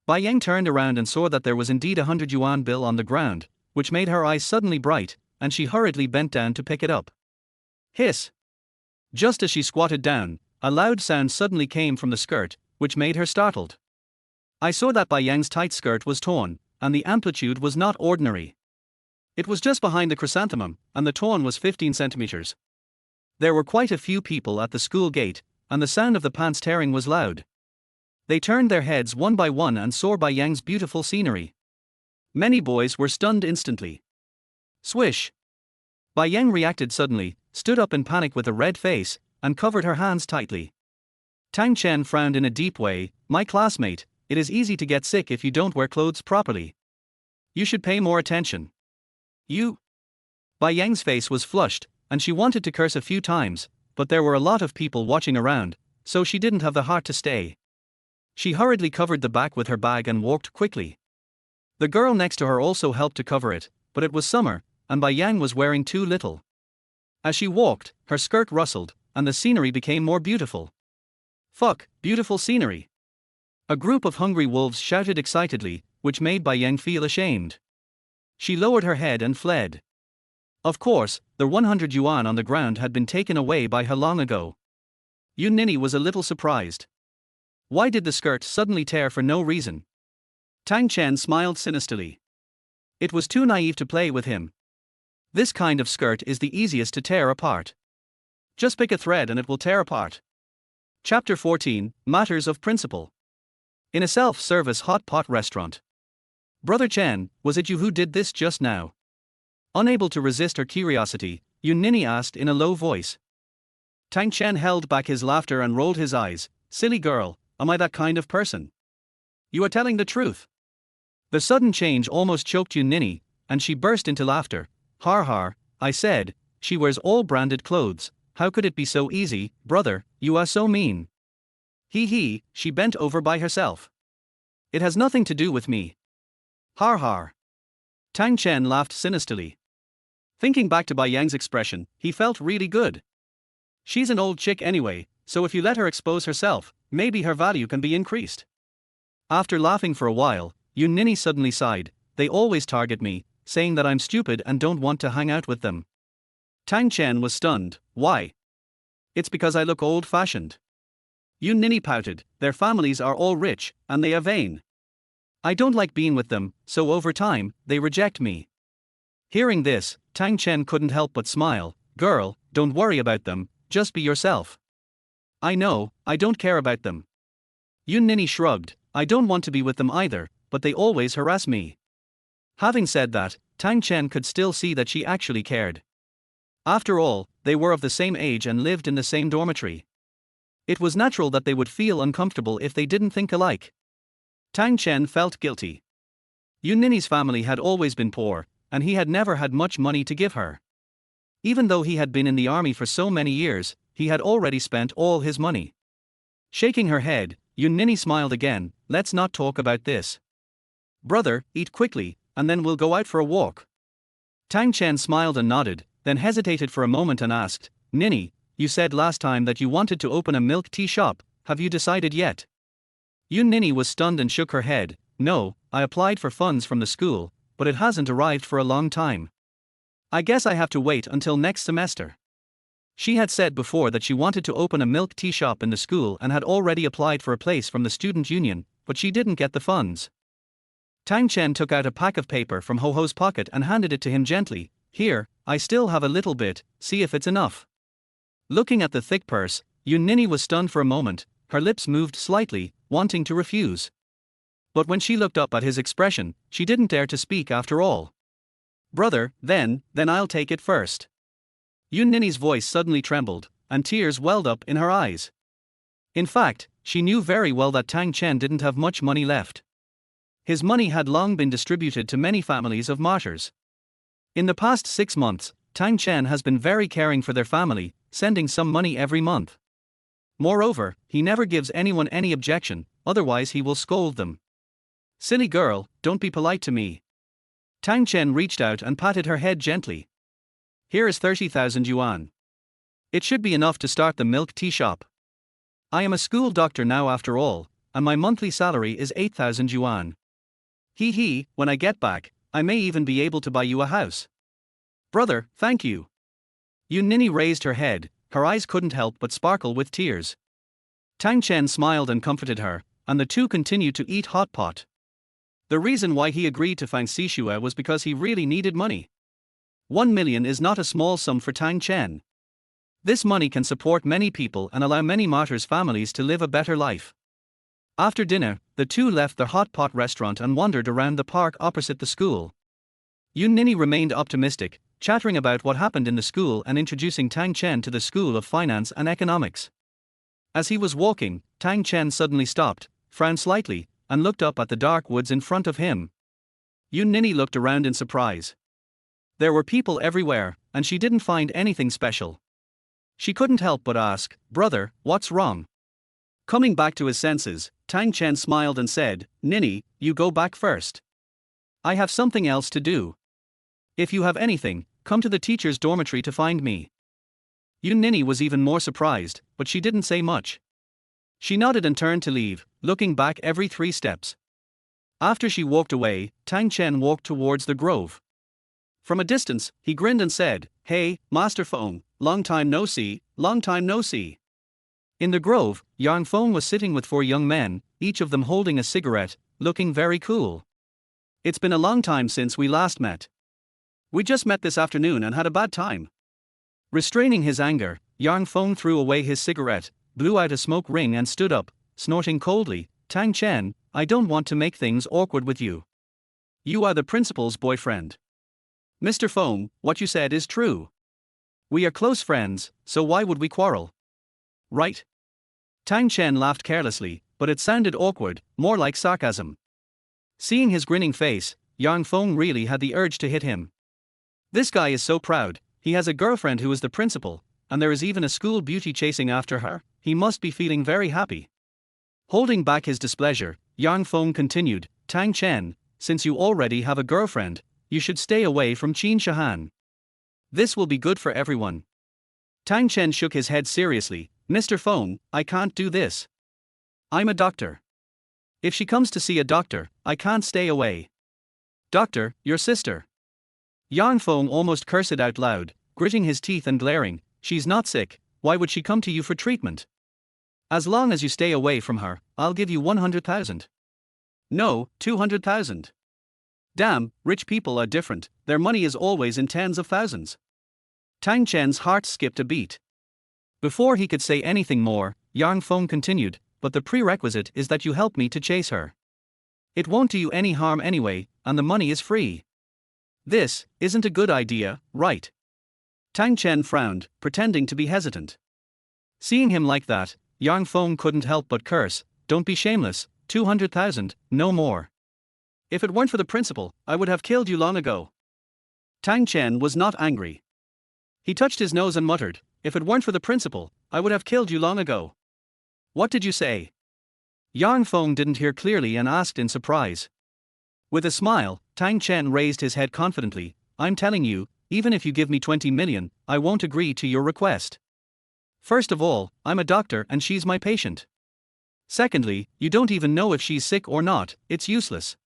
Bai Yang turned around and saw that there was indeed a 100 yuan bill on the ground, which made her eyes suddenly bright, and she hurriedly bent down to pick it up. Hiss! Just as she squatted down, a loud sound suddenly came from the skirt, which made her startled. I saw that Bai Yang's tight skirt was torn, and the amplitude was not ordinary. It was just behind the chrysanthemum, and the torn was 15 centimeters. There were quite a few people at the school gate, and the sound of the pants tearing was loud. They turned their heads one by one and saw Bai Yang's beautiful scenery. Many boys were stunned instantly. Swish! Bai Yang reacted suddenly, stood up in panic with a red face, and covered her hands tightly. Tang Chen frowned in a deep way. My classmate, it is easy to get sick if you don't wear clothes properly. You should pay more attention. You? Bai Yang's face was flushed, and she wanted to curse a few times, but there were a lot of people watching around, so she didn't have the heart to stay. She hurriedly covered the back with her bag and walked quickly. The girl next to her also helped to cover it, but it was summer, and Bai Yang was wearing too little. As she walked, her skirt rustled, and the scenery became more beautiful. Fuck, beautiful scenery. A group of hungry wolves shouted excitedly, which made Bai Yang feel ashamed. She lowered her head and fled. Of course, the 100 yuan on the ground had been taken away by her long ago. Yun Nin was a little surprised. Why did the skirt suddenly tear for no reason? Tang Chen smiled sinisterly. It was too naive to play with him. This kind of skirt is the easiest to tear apart. Just pick a thread and it will tear apart. Chapter 14, Matters of Principle. In a self-service hot pot restaurant. Brother Chen, was it you who did this just now? Unable to resist her curiosity, Yun Nin asked in a low voice. Tang Chen held back his laughter and rolled his eyes. Silly girl, am I that kind of person? You are telling the truth. The sudden change almost choked Yun Nin, and she burst into laughter. Har har, I said, she wears all branded clothes, how could it be so easy, brother, you are so mean. He, she bent over by herself. It has nothing to do with me. Har har. Tang Chen laughed sinisterly. Thinking back to Bai Yang's expression, he felt really good. She's an old chick anyway, so if you let her expose herself, maybe her value can be increased. After laughing for a while, Yun Nin suddenly sighed. They always target me, saying that I'm stupid and don't want to hang out with them. Tang Chen was stunned. Why? It's because I look old-fashioned. Yun Nin pouted, their families are all rich, and they are vain. I don't like being with them, so over time, they reject me. Hearing this, Tang Chen couldn't help but smile. Girl, don't worry about them, just be yourself. I know, I don't care about them. Yun Nin shrugged, I don't want to be with them either, but they always harass me. Having said that, Tang Chen could still see that she actually cared. After all, they were of the same age and lived in the same dormitory. It was natural that they would feel uncomfortable if they didn't think alike. Tang Chen felt guilty. Yun Nin's family had always been poor, and he had never had much money to give her. Even though he had been in the army for so many years, he had already spent all his money. Shaking her head, Yun Nin smiled again, let's not talk about this. Brother, eat quickly, and then we'll go out for a walk. Tang Chen smiled and nodded, then hesitated for a moment and asked, Nini, you said last time that you wanted to open a milk tea shop, have you decided yet? Yun Nin was stunned and shook her head, no, I applied for funds from the school, but it hasn't arrived for a long time. I guess I have to wait until next semester. She had said before that she wanted to open a milk tea shop in the school and had already applied for a place from the student union, but she didn't get the funds. Tang Chen took out a pack of paper from Ho Ho's pocket and handed it to him gently. Here, I still have a little bit, see if it's enough. Looking at the thick purse, Yun Nin was stunned for a moment, her lips moved slightly, wanting to refuse. But when she looked up at his expression, she didn't dare to speak after all. Brother, then I'll take it first. Yun Nin's voice suddenly trembled, and tears welled up in her eyes. In fact, she knew very well that Tang Chen didn't have much money left. His money had long been distributed to many families of martyrs. In the past 6 months, Tang Chen has been very caring for their family, sending some money every month. Moreover, he never gives anyone any objection, otherwise he will scold them. Silly girl, don't be polite to me. Tang Chen reached out and patted her head gently. Here is 30,000 yuan. It should be enough to start the milk tea shop. I am a school doctor now after all, and my monthly salary is 8,000 yuan. When I get back, I may even be able to buy you a house. Brother, thank you. Yun Nin raised her head, her eyes couldn't help but sparkle with tears. Tang Chen smiled and comforted her, and the two continued to eat hot pot. The reason why he agreed to Fang Sixue was because he really needed money. 1 million is not a small sum for Tang Chen. This money can support many people and allow many martyrs' families to live a better life. After dinner, the two left the hot pot restaurant and wandered around the park opposite the school. Yun Nin remained optimistic, chattering about what happened in the school and introducing Tang Chen to the School of Finance and Economics. As he was walking, Tang Chen suddenly stopped, frowned slightly, and looked up at the dark woods in front of him. Yun Nin looked around in surprise. There were people everywhere, and she didn't find anything special. She couldn't help but ask, Brother, what's wrong? Coming back to his senses, Tang Chen smiled and said, Nini, you go back first. I have something else to do. If you have anything, come to the teacher's dormitory to find me. Yun Nin was even more surprised, but she didn't say much. She nodded and turned to leave, looking back every 3 steps. After she walked away, Tang Chen walked towards the grove. From a distance, he grinned and said, Hey, Master Feng, long time no see, long time no see. In the grove, Yang Feng was sitting with 4 young men, each of them holding a cigarette, looking very cool. It's been a long time since we last met. We just met this afternoon and had a bad time. Restraining his anger, Yang Feng threw away his cigarette, blew out a smoke ring and stood up, snorting coldly, Tang Chen, I don't want to make things awkward with you. You are the principal's boyfriend. Mr. Feng, what you said is true. We are close friends, so why would we quarrel? Right? Tang Chen laughed carelessly, but it sounded awkward, more like sarcasm. Seeing his grinning face, Yang Feng really had the urge to hit him. This guy is so proud, he has a girlfriend who is the principal, and there is even a school beauty chasing after her, he must be feeling very happy. Holding back his displeasure, Yang Feng continued, Tang Chen, since you already have a girlfriend, you should stay away from Qin Shahan. This will be good for everyone. Tang Chen shook his head seriously, Mr. Feng, I can't do this. I'm a doctor. If she comes to see a doctor, I can't stay away. Doctor, your sister. Yang Feng almost cursed out loud, gritting his teeth and glaring, she's not sick, why would she come to you for treatment? As long as you stay away from her, I'll give you 100,000. No, 200,000. Damn, rich people are different, their money is always in tens of thousands. Tang Chen's heart skipped a beat. Before he could say anything more, Yang Feng continued, but the prerequisite is that you help me to chase her. It won't do you any harm anyway, and the money is free. This isn't a good idea, right? Tang Chen frowned, pretending to be hesitant. Seeing him like that, Yang Feng couldn't help but curse, don't be shameless, 200,000, no more. If it weren't for the principal, I would have killed you long ago. Tang Chen was not angry. He touched his nose and muttered, if it weren't for the principal, I would have killed you long ago. What did you say? Yang Feng didn't hear clearly and asked in surprise. With a smile, Tang Chen raised his head confidently, I'm telling you, even if you give me 20 million, I won't agree to your request. First of all, I'm a doctor and she's my patient. Secondly, you don't even know if she's sick or not, it's useless.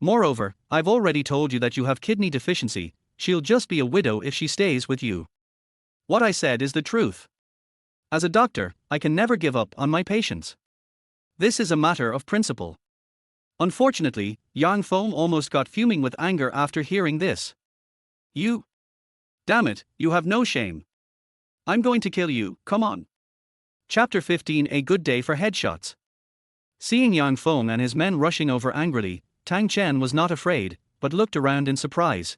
Moreover, I've already told you that you have kidney deficiency, she'll just be a widow if she stays with you. What I said is the truth. As a doctor, I can never give up on my patients. This is a matter of principle. Unfortunately, Yang Feng almost got fuming with anger after hearing this. You? Damn it, you have no shame. I'm going to kill you, come on. Chapter 15 A Good Day for Headshots. Seeing Yang Feng and his men rushing over angrily, Tang Chen was not afraid, but looked around in surprise.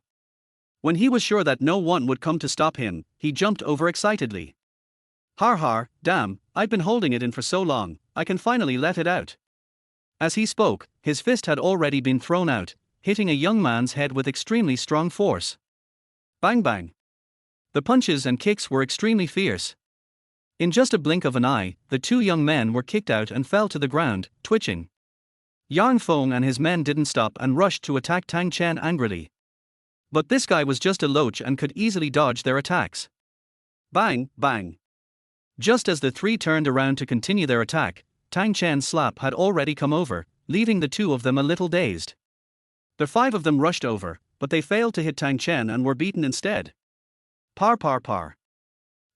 When he was sure that no one would come to stop him, he jumped over excitedly. Har har, damn, I've been holding it in for so long, I can finally let it out. As he spoke, his fist had already been thrown out, hitting a young man's head with extremely strong force. Bang bang. The punches and kicks were extremely fierce. In just a blink of an eye, the two young men were kicked out and fell to the ground, twitching. Yang Feng and his men didn't stop and rushed to attack Tang Chen angrily. But this guy was just a loach and could easily dodge their attacks. Bang, bang. Just as the three turned around to continue their attack, Tang Chen's slap had already come over, leaving the two of them a little dazed. The five of them rushed over, but they failed to hit Tang Chen and were beaten instead. Par par par.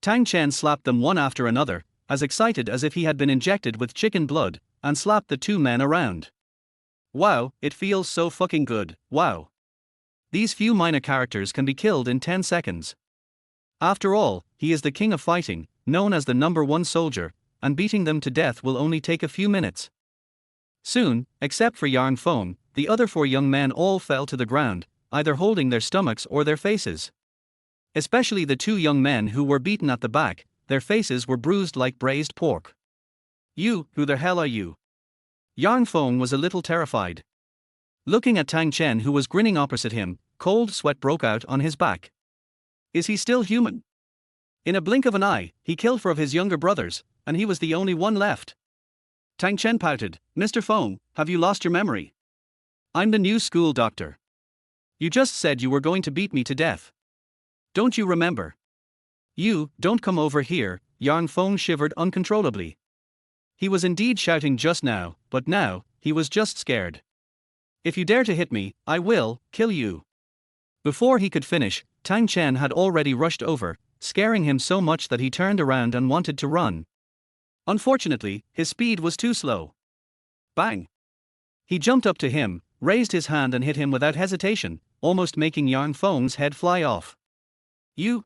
Tang Chen slapped them one after another, as excited as if he had been injected with chicken blood, and slapped the two men around. Wow, it feels so fucking good, wow. These few minor characters can be killed in 10 seconds. After all, he is the king of fighting, known as the #1 soldier, and beating them to death will only take a few minutes. Soon, except for Yang Feng, the other four young men all fell to the ground, either holding their stomachs or their faces. Especially the two young men who were beaten at the back, their faces were bruised like braised pork. You, who the hell are you? Yang Feng was a little terrified. Looking at Tang Chen who was grinning opposite him, cold sweat broke out on his back. Is he still human? In a blink of an eye, he killed 4 of his younger brothers, and he was the only one left. Tang Chen pouted, Mr. Feng, have you lost your memory? I'm the new school doctor. You just said you were going to beat me to death. Don't you remember? You, don't come over here, Yang Feng shivered uncontrollably. He was indeed shouting just now, but now, he was just scared. If you dare to hit me, I will kill you. Before he could finish, Tang Chen had already rushed over, scaring him so much that he turned around and wanted to run. Unfortunately, his speed was too slow. Bang! He jumped up to him, raised his hand and hit him without hesitation, almost making Yang Feng's head fly off. You!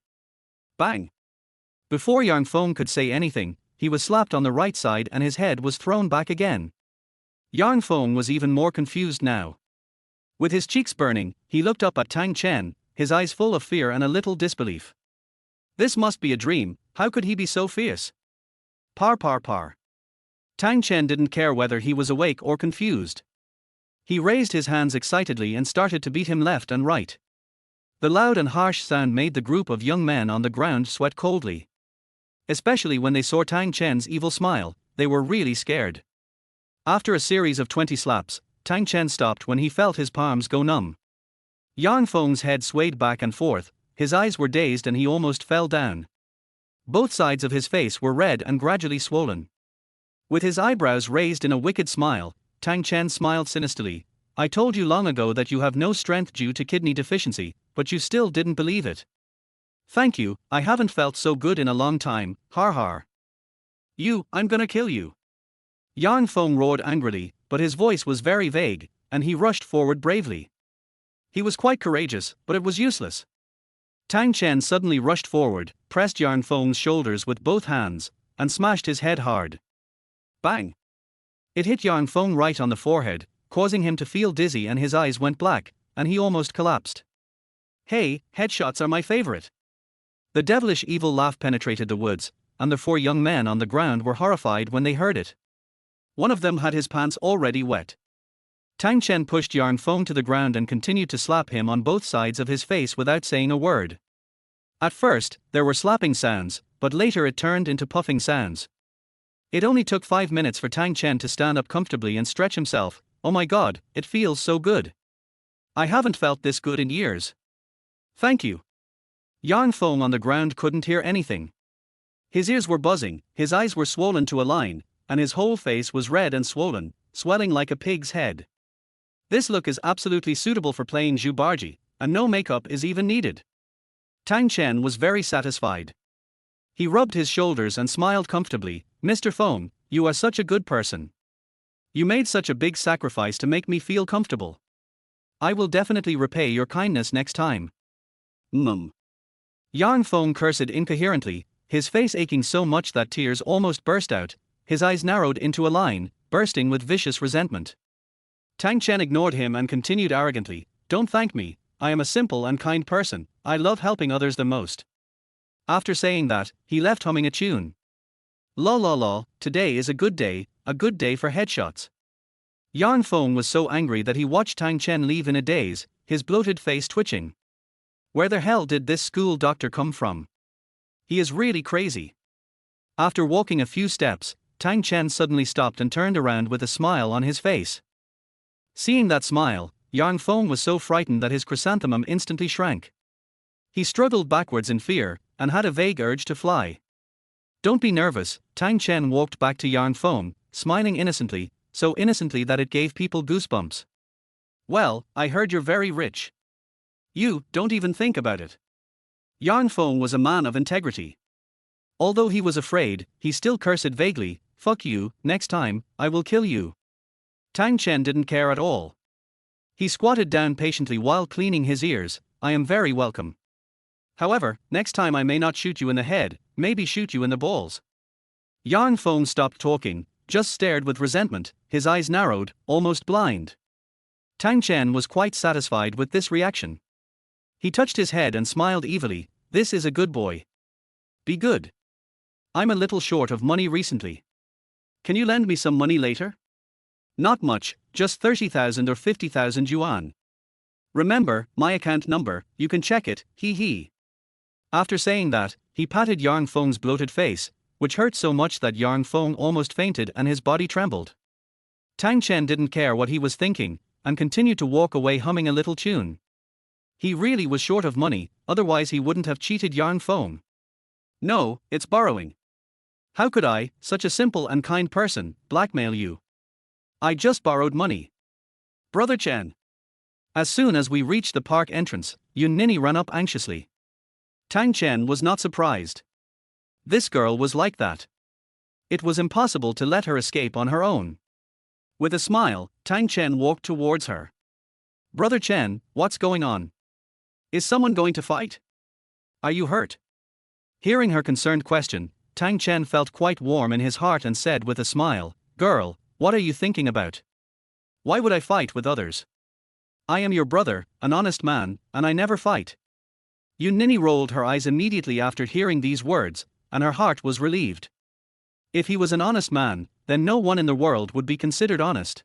Bang! Before Yang Feng could say anything, he was slapped on the right side and his head was thrown back again. Yang Feng was even more confused now. With his cheeks burning, he looked up at Tang Chen, his eyes full of fear and a little disbelief. This must be a dream, how could he be so fierce? Par par par. Tang Chen didn't care whether he was awake or confused. He raised his hands excitedly and started to beat him left and right. The loud and harsh sound made the group of young men on the ground sweat coldly. Especially when they saw Tang Chen's evil smile, they were really scared. After a series of 20 slaps, Tang Chen stopped when he felt his palms go numb. Yang Feng's head swayed back and forth, his eyes were dazed and he almost fell down. Both sides of his face were red and gradually swollen. With his eyebrows raised in a wicked smile, Tang Chen smiled sinisterly. I told you long ago that you have no strength due to kidney deficiency, but you still didn't believe it. Thank you, I haven't felt so good in a long time, har har. I'm gonna kill you. Yan Feng roared angrily, but his voice was very vague, and he rushed forward bravely. He was quite courageous, but it was useless. Tang Chen suddenly rushed forward, pressed Yan Feng's shoulders with both hands, and smashed his head hard. Bang! It hit Yan Feng right on the forehead, causing him to feel dizzy and his eyes went black, and he almost collapsed. Hey, headshots are my favorite. The devilish evil laugh penetrated the woods, and the 4 young men on the ground were horrified when they heard it. One of them had his pants already wet. Tang Chen pushed Yan Feng to the ground and continued to slap him on both sides of his face without saying a word. At first, there were slapping sounds, but later it turned into puffing sounds. It only took 5 minutes for Tang Chen to stand up comfortably and stretch himself. Oh my god, it feels so good. I haven't felt this good in years. Thank you. Yan Feng on the ground couldn't hear anything. His ears were buzzing, his eyes were swollen to a line, and his whole face was red and swollen, swelling like a pig's head. This look is absolutely suitable for playing Zhu Barji, and no makeup is even needed. Tang Chen was very satisfied. He rubbed his shoulders and smiled comfortably. Mr. Feng, you are such a good person. You made such a big sacrifice to make me feel comfortable. I will definitely repay your kindness next time. Yan Feng cursed incoherently, his face aching so much that tears almost burst out, his eyes narrowed into a line, bursting with vicious resentment. Tang Chen ignored him and continued arrogantly, Don't thank me, I am a simple and kind person, I love helping others the most. After saying that, he left humming a tune. La la la, today is a good day for headshots. Yan Feng was so angry that he watched Tang Chen leave in a daze, his bloated face twitching. Where the hell did this school doctor come from? He is really crazy. After walking a few steps, Tang Chen suddenly stopped and turned around with a smile on his face. Seeing that smile, Yan Feng was so frightened that his chrysanthemum instantly shrank. He struggled backwards in fear, and had a vague urge to fly. Don't be nervous, Tang Chen walked back to Yan Feng, smiling innocently, so innocently that it gave people goosebumps. Well, I heard you're very rich. You don't even think about it. Yan Feng was a man of integrity. Although he was afraid, he still cursed vaguely, fuck you, next time, I will kill you. Tang Chen didn't care at all. He squatted down patiently while cleaning his ears, I am very welcome. However, next time I may not shoot you in the head, maybe shoot you in the balls. Yan Feng stopped talking, just stared with resentment, his eyes narrowed, almost blind. Tang Chen was quite satisfied with this reaction. He touched his head and smiled evilly, this is a good boy. Be good. I'm a little short of money recently. Can you lend me some money later? Not much, just 30,000 or 50,000 yuan. Remember, my account number, you can check it, hee hee. After saying that, he patted Yan Feng's bloated face, which hurt so much that Yan Feng almost fainted and his body trembled. Tang Chen didn't care what he was thinking, and continued to walk away humming a little tune. He really was short of money, otherwise he wouldn't have cheated Yan Feng. No, it's borrowing. How could I, such a simple and kind person, blackmail you? I just borrowed money. Brother Chen. As soon as we reached the park entrance, Yun Nin ran up anxiously. Tang Chen was not surprised. This girl was like that. It was impossible to let her escape on her own. With a smile, Tang Chen walked towards her. Brother Chen, what's going on? Is someone going to fight? Are you hurt? Hearing her concerned question, Tang Chen felt quite warm in his heart and said with a smile, Girl, what are you thinking about? Why would I fight with others? I am your brother, an honest man, and I never fight. Yun Nin rolled her eyes immediately after hearing these words, and her heart was relieved. If he was an honest man, then no one in the world would be considered honest.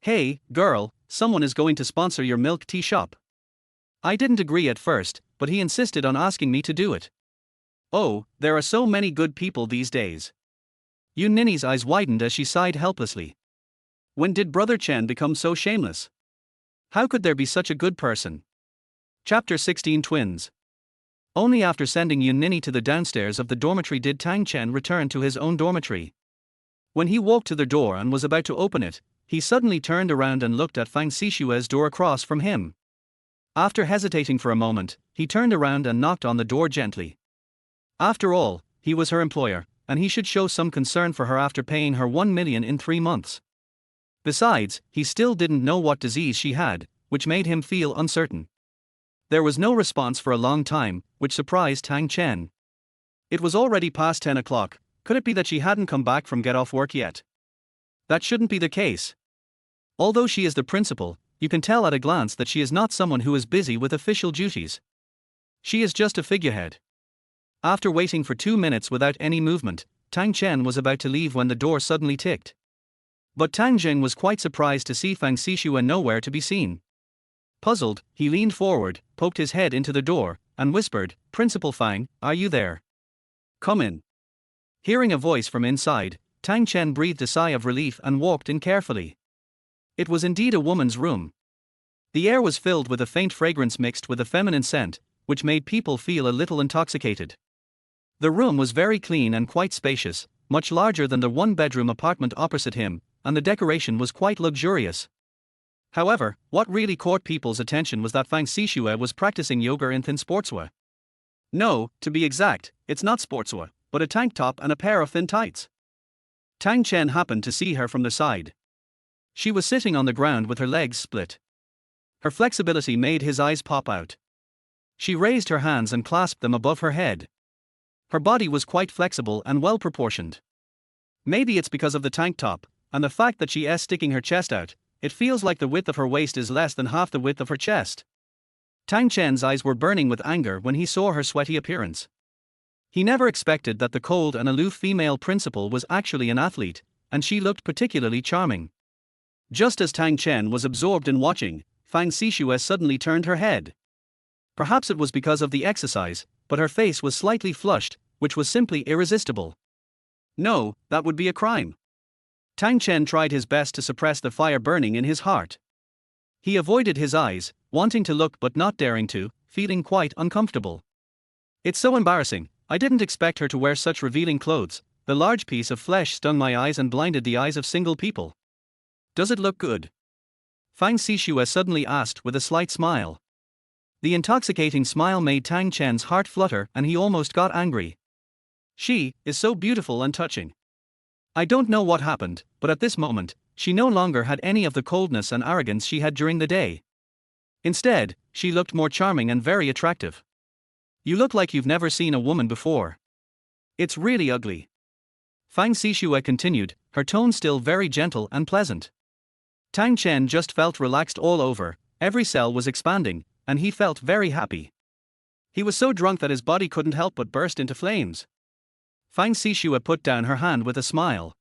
Hey, girl, someone is going to sponsor your milk tea shop. I didn't agree at first, but he insisted on asking me to do it. Oh, there are so many good people these days. Yun Nin's eyes widened as she sighed helplessly. When did Brother Chen become so shameless? How could there be such a good person? Chapter 16 Twins. Only after sending Yun Nin to the downstairs of the dormitory did Tang Chen return to his own dormitory. When he walked to the door and was about to open it, he suddenly turned around and looked at Fang Sixue's door across from him. After hesitating for a moment, he turned around and knocked on the door gently. After all, he was her employer, and he should show some concern for her after paying her 1 million in 3 months. Besides, he still didn't know what disease she had, which made him feel uncertain. There was no response for a long time, which surprised Tang Chen. It was already past 10 o'clock, could it be that she hadn't come back from get off work yet? That shouldn't be the case. Although she is the principal, you can tell at a glance that she is not someone who is busy with official duties. She is just a figurehead. After waiting for 2 minutes without any movement, Tang Chen was about to leave when the door suddenly ticked. But Tang Chen was quite surprised to see Fang Sixue nowhere to be seen. Puzzled, he leaned forward, poked his head into the door, and whispered, "Principal Fang, are you there? Come in." Hearing a voice from inside, Tang Chen breathed a sigh of relief and walked in carefully. It was indeed a woman's room. The air was filled with a faint fragrance mixed with a feminine scent, which made people feel a little intoxicated. The room was very clean and quite spacious, much larger than the one-bedroom apartment opposite him, and the decoration was quite luxurious. However, what really caught people's attention was that Fang Sixue was practicing yoga in thin sportswear. No, to be exact, it's not sportswear, but a tank top and a pair of thin tights. Tang Chen happened to see her from the side. She was sitting on the ground with her legs split. Her flexibility made his eyes pop out. She raised her hands and clasped them above her head. Her body was quite flexible and well proportioned. Maybe it's because of the tank top, and the fact that she is sticking her chest out, it feels like the width of her waist is less than half the width of her chest. Tang Chen's eyes were burning with anger when he saw her sweaty appearance. He never expected that the cold and aloof female principal was actually an athlete, and she looked particularly charming. Just as Tang Chen was absorbed in watching, Fang Sixue suddenly turned her head. Perhaps it was because of the exercise, but her face was slightly flushed, which was simply irresistible. No, that would be a crime. Tang Chen tried his best to suppress the fire burning in his heart. He avoided his eyes, wanting to look but not daring to, feeling quite uncomfortable. "It's so embarrassing, I didn't expect her to wear such revealing clothes. The large piece of flesh stung my eyes and blinded the eyes of single people. Does it look good?" Fang Sixue suddenly asked with a slight smile. The intoxicating smile made Tang Chen's heart flutter and he almost got angry. She is so beautiful and touching. I don't know what happened, but at this moment, she no longer had any of the coldness and arrogance she had during the day. Instead, she looked more charming and very attractive. "You look like you've never seen a woman before. It's really ugly." Fang Sixue continued, her tone still very gentle and pleasant. Tang Chen just felt relaxed all over, every cell was expanding, and he felt very happy. He was so drunk that his body couldn't help but burst into flames. Fang Sixue put down her hand with a smile.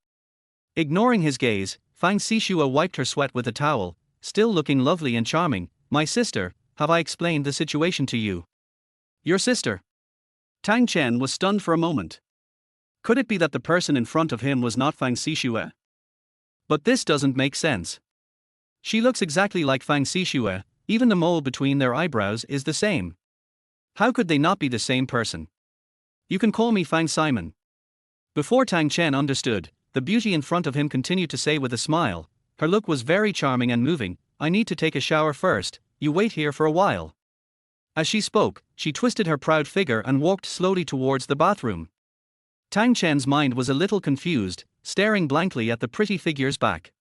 Ignoring his gaze, Fang Sixue wiped her sweat with a towel, still looking lovely and charming. "My sister, have I explained the situation to you?" "Your sister?" Tang Chen was stunned for a moment. Could it be that the person in front of him was not Fang Sixue? But this doesn't make sense. She looks exactly like Fang Sixue, even the mole between their eyebrows is the same. How could they not be the same person? "You can call me Fang Simon." Before Tang Chen understood, the beauty in front of him continued to say with a smile, her look was very charming and moving, "I need to take a shower first, you wait here for a while." As she spoke, she twisted her proud figure and walked slowly towards the bathroom. Tang Chen's mind was a little confused, staring blankly at the pretty figure's back.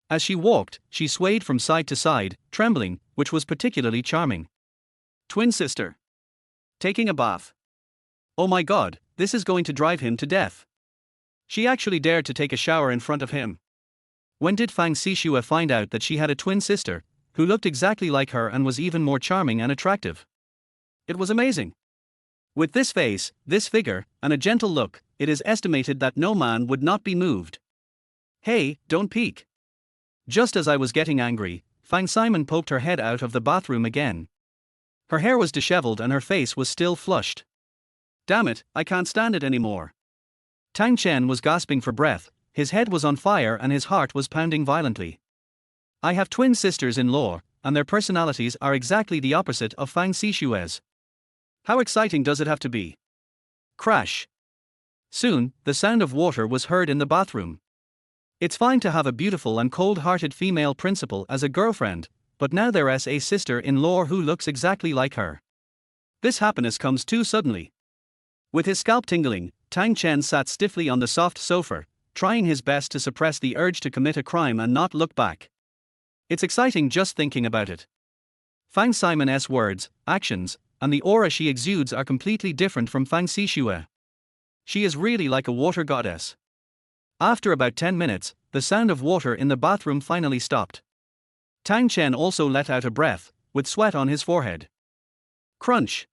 As she walked, she swayed from side to side, trembling, which was particularly charming. Twin sister. Taking a bath. Oh my god, this is going to drive him to death. She actually dared to take a shower in front of him. When did Fang Sixue find out that she had a twin sister, who looked exactly like her and was even more charming and attractive? It was amazing. With this face, this figure, and a gentle look, it is estimated that no man would not be moved. "Hey, don't peek." Just as I was getting angry, Fang Simon poked her head out of the bathroom again. Her hair was disheveled and her face was still flushed. "Damn it, I can't stand it anymore." Tang Chen was gasping for breath, his head was on fire and his heart was pounding violently. I have twin sisters-in-law, and their personalities are exactly the opposite of Fang Sixue's. How exciting does it have to be? Crash. Soon, the sound of water was heard in the bathroom. It's fine to have a beautiful and cold-hearted female principal as a girlfriend, but now there's a sister-in-law who looks exactly like her. This happiness comes too suddenly. With his scalp tingling, Tang Chen sat stiffly on the soft sofa, trying his best to suppress the urge to commit a crime and not look back. It's exciting just thinking about it. Fang Simon's words, actions, and the aura she exudes are completely different from Fang Sixue. She is really like a water goddess. After about 10 minutes, the sound of water in the bathroom finally stopped. Tang Chen also let out a breath, with sweat on his forehead. Crunch.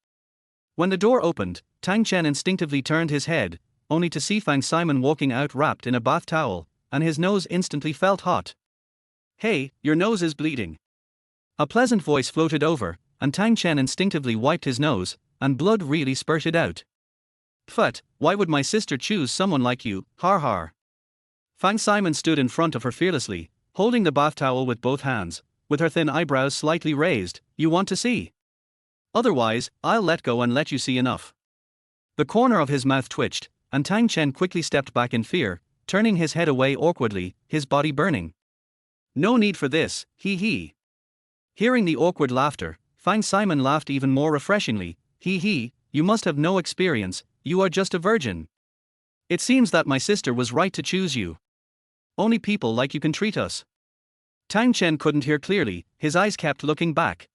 When the door opened, Tang Chen instinctively turned his head, only to see Fang Simon walking out wrapped in a bath towel, and his nose instantly felt hot. "Hey, your nose is bleeding." A pleasant voice floated over, and Tang Chen instinctively wiped his nose, and blood really spurted out. "Pfft, why would my sister choose someone like you, har har." Fang Simon stood in front of her fearlessly, holding the bath towel with both hands, with her thin eyebrows slightly raised. "You want to see? Otherwise, I'll let go and let you see enough." The corner of his mouth twitched, and Tang Chen quickly stepped back in fear, turning his head away awkwardly, his body burning. "No need for this, hee hee." Hearing the awkward laughter, Fang Simon laughed even more refreshingly. "Hee hee, you must have no experience, you are just a virgin. It seems that my sister was right to choose you. Only people like you can treat us." Tang Chen couldn't hear clearly, his eyes kept looking back.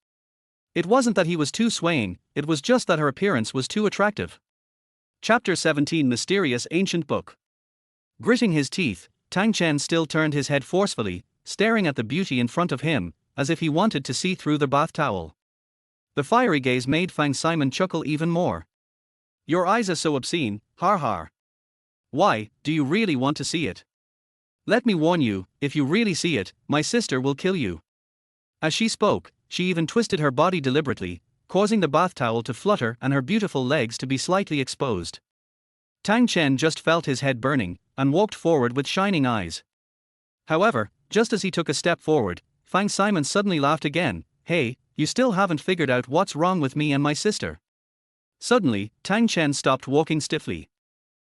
It wasn't that he was too swaying, it was just that her appearance was too attractive. Chapter 17 Mysterious Ancient Book. Gritting his teeth, Tang Chen still turned his head forcefully, staring at the beauty in front of him, as if he wanted to see through the bath towel. The fiery gaze made Fang Simon chuckle even more. "Your eyes are so obscene, har har. Why, do you really want to see it? Let me warn you, if you really see it, my sister will kill you." As she spoke, she even twisted her body deliberately, causing the bath towel to flutter and her beautiful legs to be slightly exposed. Tang Chen just felt his head burning, and walked forward with shining eyes. However, just as he took a step forward, Fang Simon suddenly laughed again. "Hey, you still haven't figured out what's wrong with me and my sister." Suddenly, Tang Chen stopped walking stiffly.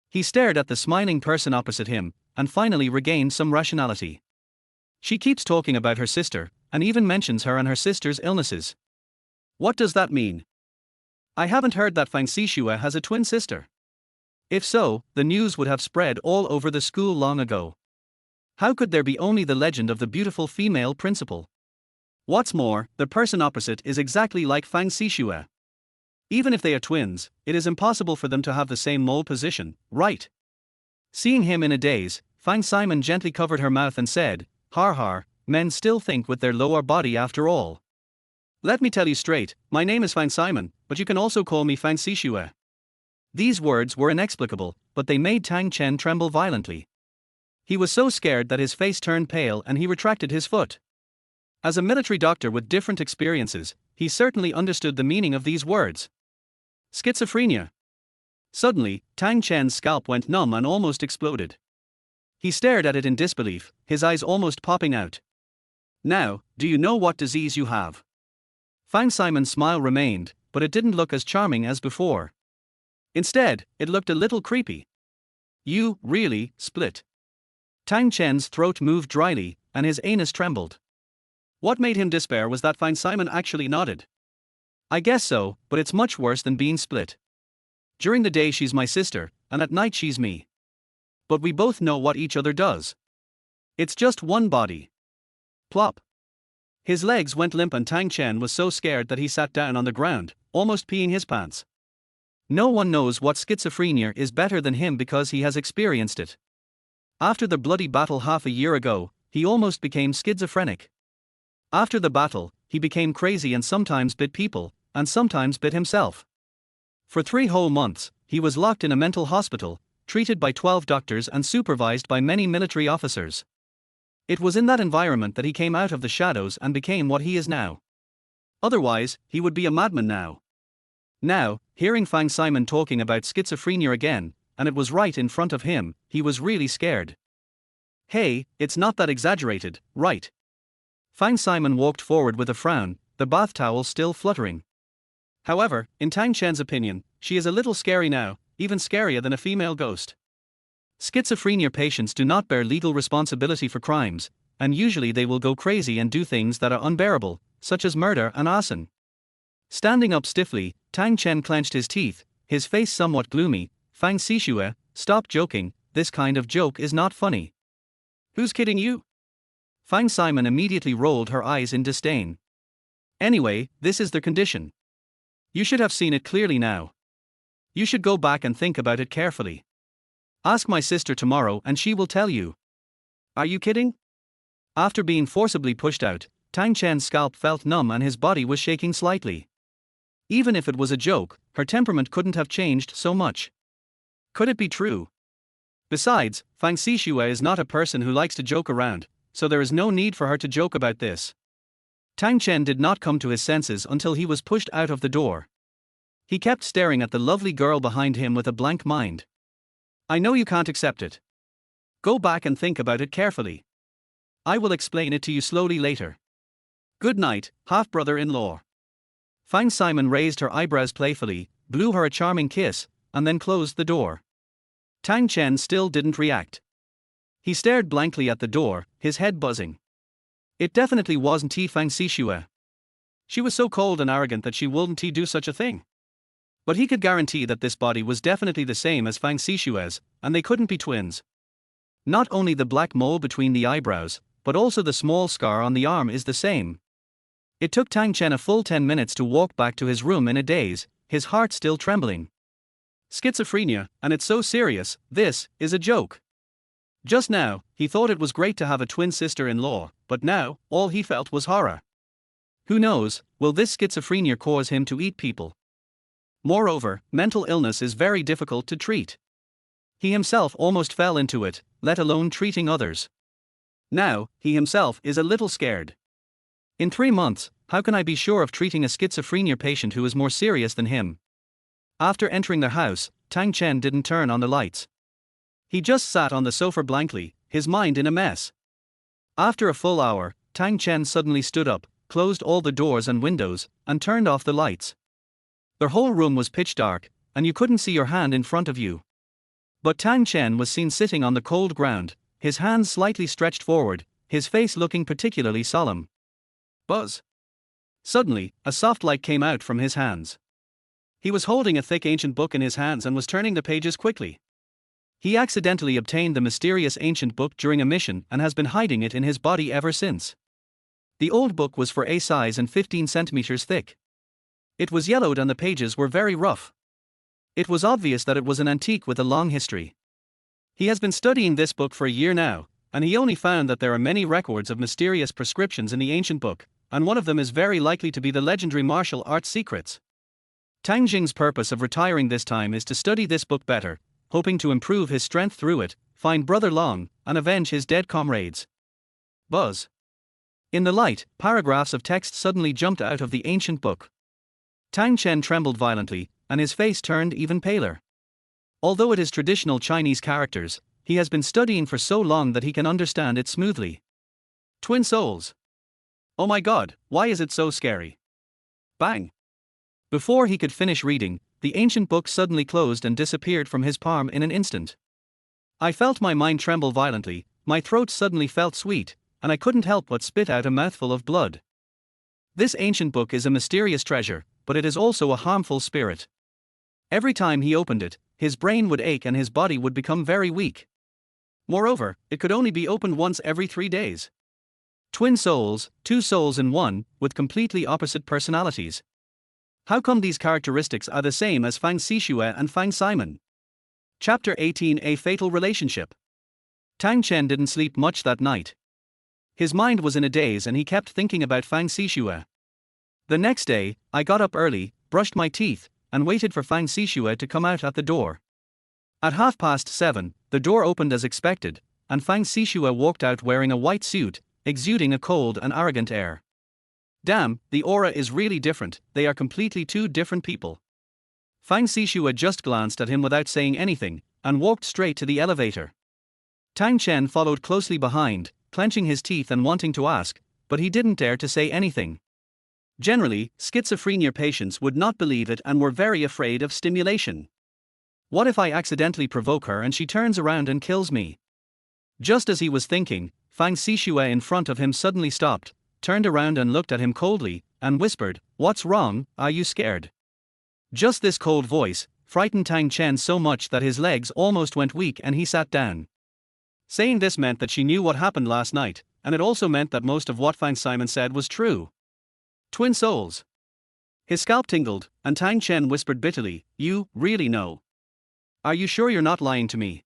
He stared at the smiling person opposite him, and finally regained some rationality. "She keeps talking about her sister, and even mentions her and her sister's illnesses. What does that mean? I haven't heard that Fang Sixue has a twin sister. If so, the news would have spread all over the school long ago. How could there be only the legend of the beautiful female principal? What's more, the person opposite is exactly like Fang Sixue. Even if they are twins, it is impossible for them to have the same mole position, right?" Seeing him in a daze, Fang Simon gently covered her mouth and said, "Har har, men still think with their lower body after all. Let me tell you straight, my name is Fang Simon, but you can also call me Fang Sixue." These words were inexplicable, but they made Tang Chen tremble violently. He was so scared that his face turned pale and he retracted his foot. As a military doctor with different experiences, he certainly understood the meaning of these words. Schizophrenia. Suddenly, Tang Chen's scalp went numb and almost exploded. He stared at it in disbelief, his eyes almost popping out. "Now, do you know what disease you have?" Fang Simon's smile remained, but it didn't look as charming as before. Instead, it looked a little creepy. "You, really, split." Tang Chen's throat moved dryly, and his anus trembled. What made him despair was that Fang Simon actually nodded. "I guess so, but it's much worse than being split. During the day she's my sister, and at night she's me. But we both know what each other does. It's just one body." Plop. His legs went limp and Tang Chen was so scared that he sat down on the ground, almost peeing his pants. No one knows what schizophrenia is better than him because he has experienced it. After the bloody battle half a year ago, he almost became schizophrenic. After the battle, he became crazy and sometimes bit people, and sometimes bit himself. For 3 whole months, he was locked in a mental hospital, treated by 12 doctors and supervised by many military officers. It was in that environment that he came out of the shadows and became what he is now. Otherwise, he would be a madman now. Now, hearing Fang Simon talking about schizophrenia again, and it was right in front of him, he was really scared. "Hey, it's not that exaggerated, right?" Fang Simon walked forward with a frown, the bath towel still fluttering. However, in Tang Chen's opinion, she is a little scary now, even scarier than a female ghost. Schizophrenia patients do not bear legal responsibility for crimes, and usually they will go crazy and do things that are unbearable, such as murder and arson. Standing up stiffly, Tang Chen clenched his teeth, his face somewhat gloomy. Fang Sixue, stop joking, this kind of joke is not funny. Who's kidding you? Fang Simon immediately rolled her eyes in disdain. Anyway, this is the condition. You should have seen it clearly now. You should go back and think about it carefully. Ask my sister tomorrow and she will tell you. Are you kidding? After being forcibly pushed out, Tang Chen's scalp felt numb and his body was shaking slightly. Even if it was a joke, her temperament couldn't have changed so much. Could it be true? Besides, Fang Sixue is not a person who likes to joke around, so there is no need for her to joke about this. Tang Chen did not come to his senses until he was pushed out of the door. He kept staring at the lovely girl behind him with a blank mind. I know you can't accept it. Go back and think about it carefully. I will explain it to you slowly later. Good night, half-brother-in-law. Fang Simon raised her eyebrows playfully, blew her a charming kiss, and then closed the door. Tang Chen still didn't react. He stared blankly at the door, his head buzzing. It definitely wasn't Fang Sixue. She was so cold and arrogant that she wouldn't do such a thing. But he could guarantee that this body was definitely the same as Fang Sixue's, and they couldn't be twins. Not only the black mole between the eyebrows, but also the small scar on the arm is the same. It took Tang Chen a full 10 minutes to walk back to his room in a daze, his heart still trembling. Schizophrenia, and it's so serious, this is a joke. Just now, he thought it was great to have a twin sister-in-law, but now, all he felt was horror. Who knows, will this schizophrenia cause him to eat people? Moreover, mental illness is very difficult to treat. He himself almost fell into it, let alone treating others. Now, he himself is a little scared. In 3 months, how can I be sure of treating a schizophrenia patient who is more serious than him? After entering their house, Tang Chen didn't turn on the lights. He just sat on the sofa blankly, his mind in a mess. After a full hour, Tang Chen suddenly stood up, closed all the doors and windows, and turned off the lights. The whole room was pitch dark, and you couldn't see your hand in front of you. But Tang Chen was seen sitting on the cold ground, his hands slightly stretched forward, his face looking particularly solemn. Buzz. Suddenly, a soft light came out from his hands. He was holding a thick ancient book in his hands and was turning the pages quickly. He accidentally obtained the mysterious ancient book during a mission and has been hiding it in his body ever since. The old book was for a size and 15 centimeters thick. It was yellowed and the pages were very rough. It was obvious that it was an antique with a long history. He has been studying this book for a year now, and he only found that there are many records of mysterious prescriptions in the ancient book, and one of them is very likely to be the legendary martial arts secrets. Tang Jing's purpose of retiring this time is to study this book better, hoping to improve his strength through it, find Brother Long, and avenge his dead comrades. Buzz. In the light, paragraphs of text suddenly jumped out of the ancient book. Tang Chen trembled violently, and his face turned even paler. Although it is traditional Chinese characters, he has been studying for so long that he can understand it smoothly. Twin souls. Oh my god, why is it so scary? Bang. Before he could finish reading, the ancient book suddenly closed and disappeared from his palm in an instant. I felt my mind tremble violently, my throat suddenly felt sweet, and I couldn't help but spit out a mouthful of blood. This ancient book is a mysterious treasure, but it is also a harmful spirit. Every time he opened it, his brain would ache and his body would become very weak. Moreover, it could only be opened once every 3 days. Twin souls, 2 souls in one, with completely opposite personalities. How come these characteristics are the same as Fang Sixue and Fang Simon? Chapter 18: A Fatal Relationship. Tang Chen didn't sleep much that night. His mind was in a daze and he kept thinking about Fang Sixue. The next day, I got up early, brushed my teeth, and waited for Fang Sixue to come out at the door. At 7:30, the door opened as expected, and Fang Sixue walked out wearing a white suit, exuding a cold and arrogant air. Damn, the aura is really different, they are completely 2 different people. Fang Sixue just glanced at him without saying anything, and walked straight to the elevator. Tang Chen followed closely behind, clenching his teeth and wanting to ask, but he didn't dare to say anything. Generally, schizophrenia patients would not believe it and were very afraid of stimulation. What if I accidentally provoke her and she turns around and kills me? Just as he was thinking, Fang Sixue in front of him suddenly stopped, turned around and looked at him coldly, and whispered, "What's wrong, are you scared?" Just this cold voice frightened Tang Chen so much that his legs almost went weak and he sat down. Saying this meant that she knew what happened last night, and it also meant that most of what Fang Simon said was true. Twin souls. His scalp tingled, and Tang Chen whispered bitterly, "You really know? Are you sure you're not lying to me?"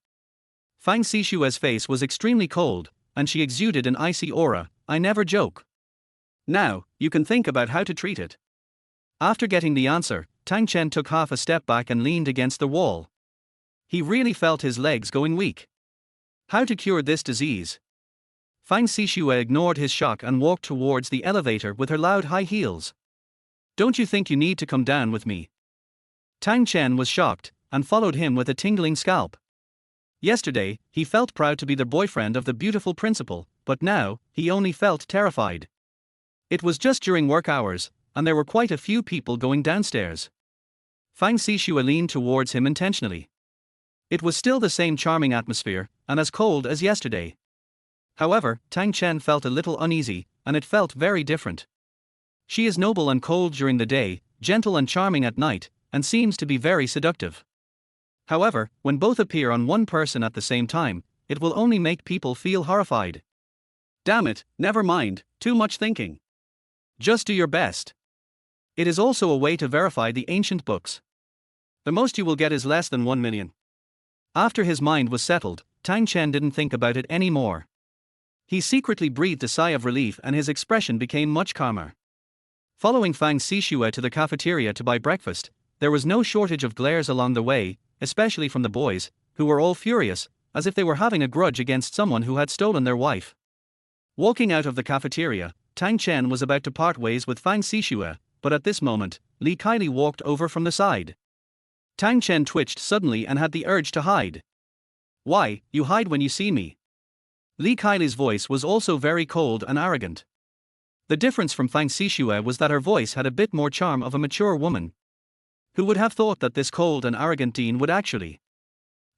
Fang Sixue's face was extremely cold, and she exuded an icy aura. "I never joke. Now, you can think about how to treat it." After getting the answer, Tang Chen took half a step back and leaned against the wall. He really felt his legs going weak. How to cure this disease? Fang Sixue ignored his shock and walked towards the elevator with her loud high heels. "Don't you think you need to come down with me?" Tang Chen was shocked, and followed him with a tingling scalp. Yesterday, he felt proud to be the boyfriend of the beautiful principal, but now, he only felt terrified. It was just during work hours, and there were quite a few people going downstairs. Fang Sixue leaned towards him intentionally. It was still the same charming atmosphere, and as cold as yesterday. However, Tang Chen felt a little uneasy, and it felt very different. She is noble and cold during the day, gentle and charming at night, and seems to be very seductive. However, when both appear on one person at the same time, it will only make people feel horrified. Damn it, never mind, too much thinking. Just do your best. It is also a way to verify the ancient books. The most you will get is less than 1 million. After his mind was settled, Tang Chen didn't think about it anymore. He secretly breathed a sigh of relief and his expression became much calmer. Following Fang Sixue to the cafeteria to buy breakfast, there was no shortage of glares along the way, especially from the boys, who were all furious, as if they were having a grudge against someone who had stolen their wife. Walking out of the cafeteria, Tang Chen was about to part ways with Fang Sixue, but at this moment, Li Kaili walked over from the side. Tang Chen twitched suddenly and had the urge to hide. "Why, you hide when you see me?" Li Kaili's voice was also very cold and arrogant. The difference from Fang Sixue was that her voice had a bit more charm of a mature woman. Who would have thought that this cold and arrogant dean would actually?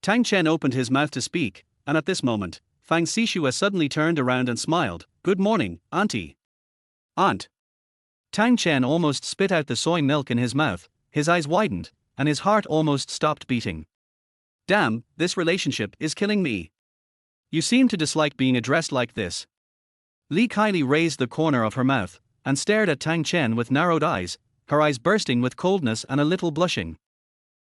Tang Chen opened his mouth to speak, and at this moment, Fang Sixue suddenly turned around and smiled. "Good morning, auntie." "Aunt." Tang Chen almost spit out the soy milk in his mouth, his eyes widened, and his heart almost stopped beating. Damn, this relationship is killing me. You seem to dislike being addressed like this. Li Kaili raised the corner of her mouth, and stared at Tang Chen with narrowed eyes, her eyes bursting with coldness and a little blushing.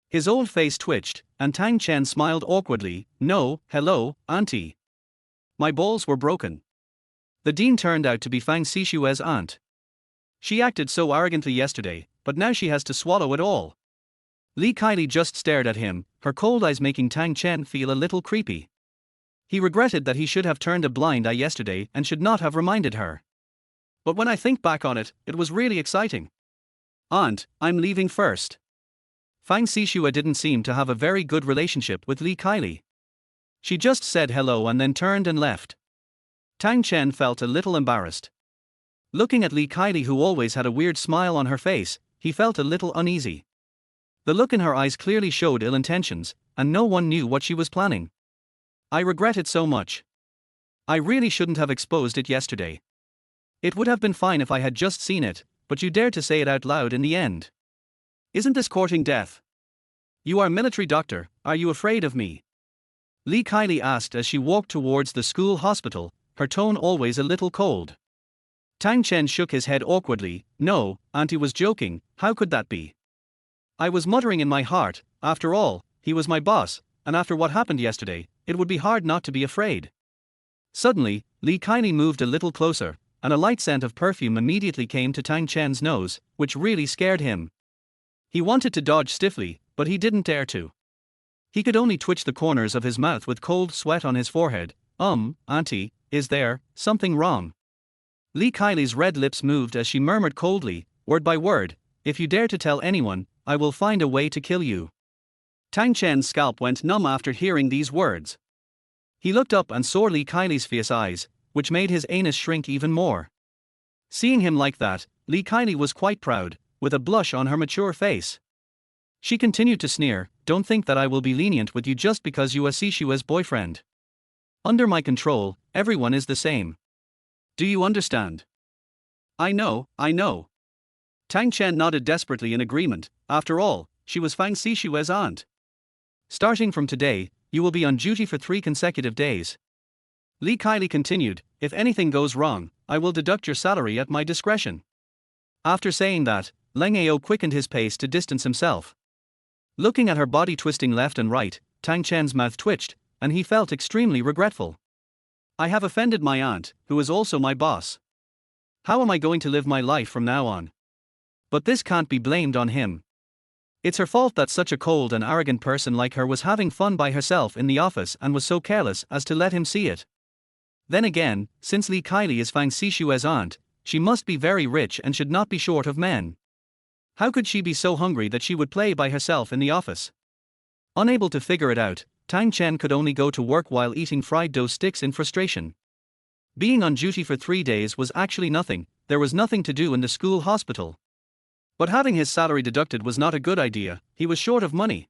His old face twitched, and Tang Chen smiled awkwardly. "No, hello, auntie. My balls were broken." The dean turned out to be Fang Sixue's aunt. She acted so arrogantly yesterday, but now she has to swallow it all. Li Kaili just stared at him, her cold eyes making Tang Chen feel a little creepy. He regretted that he should have turned a blind eye yesterday and should not have reminded her. But when I think back on it, it was really exciting. "Aunt, I'm leaving first." Fang Sixue didn't seem to have a very good relationship with Li Kaili. She just said hello and then turned and left. Tang Chen felt a little embarrassed. Looking at Li Kaili, who always had a weird smile on her face, he felt a little uneasy. The look in her eyes clearly showed ill intentions, and no one knew what she was planning. "I regret it so much. I really shouldn't have exposed it yesterday. It would have been fine if I had just seen it, but you dared to say it out loud in the end. Isn't this courting death? You are military doctor, are you afraid of me?" Li Kaili asked as she walked towards the school hospital, her tone always a little cold. Tang Chen shook his head awkwardly. "No, auntie was joking, how could that be? I was muttering in my heart, after all, he was my boss, and after what happened yesterday, it would be hard not to be afraid." Suddenly, Li Kaili moved a little closer, and a light scent of perfume immediately came to Tang Chen's nose, which really scared him. He wanted to dodge stiffly, but he didn't dare to. He could only twitch the corners of his mouth with cold sweat on his forehead. Auntie, is there something wrong?" Li Kaili's red lips moved as she murmured coldly, word by word, "If you dare to tell anyone, I will find a way to kill you." Tang Chen's scalp went numb after hearing these words. He looked up and saw Li Kaili's fierce eyes, which made his anus shrink even more. Seeing him like that, Li Kaili was quite proud, with a blush on her mature face. She continued to sneer, "Don't think that I will be lenient with you just because you are Sixue's boyfriend. Under my control, everyone is the same. Do you understand?" I know, I know. Tang Chen nodded desperately in agreement. After all, she was Fang Sixue's aunt. Starting from today, you will be on duty for 3 consecutive days. Li Kaili continued, if anything goes wrong, I will deduct your salary at my discretion. After saying that, Leng Ao quickened his pace to distance himself. Looking at her body twisting left and right, Tang Chen's mouth twitched, and he felt extremely regretful. I have offended my aunt, who is also my boss. How am I going to live my life from now on? But this can't be blamed on him. It's her fault that such a cold and arrogant person like her was having fun by herself in the office and was so careless as to let him see it. Then again, since Li Kaili is Fang Sixue's aunt, she must be very rich and should not be short of men. How could she be so hungry that she would play by herself in the office? Unable to figure it out, Tang Chen could only go to work while eating fried dough sticks in frustration. Being on duty for 3 days was actually nothing, there was nothing to do in the school hospital. But having his salary deducted was not a good idea, he was short of money.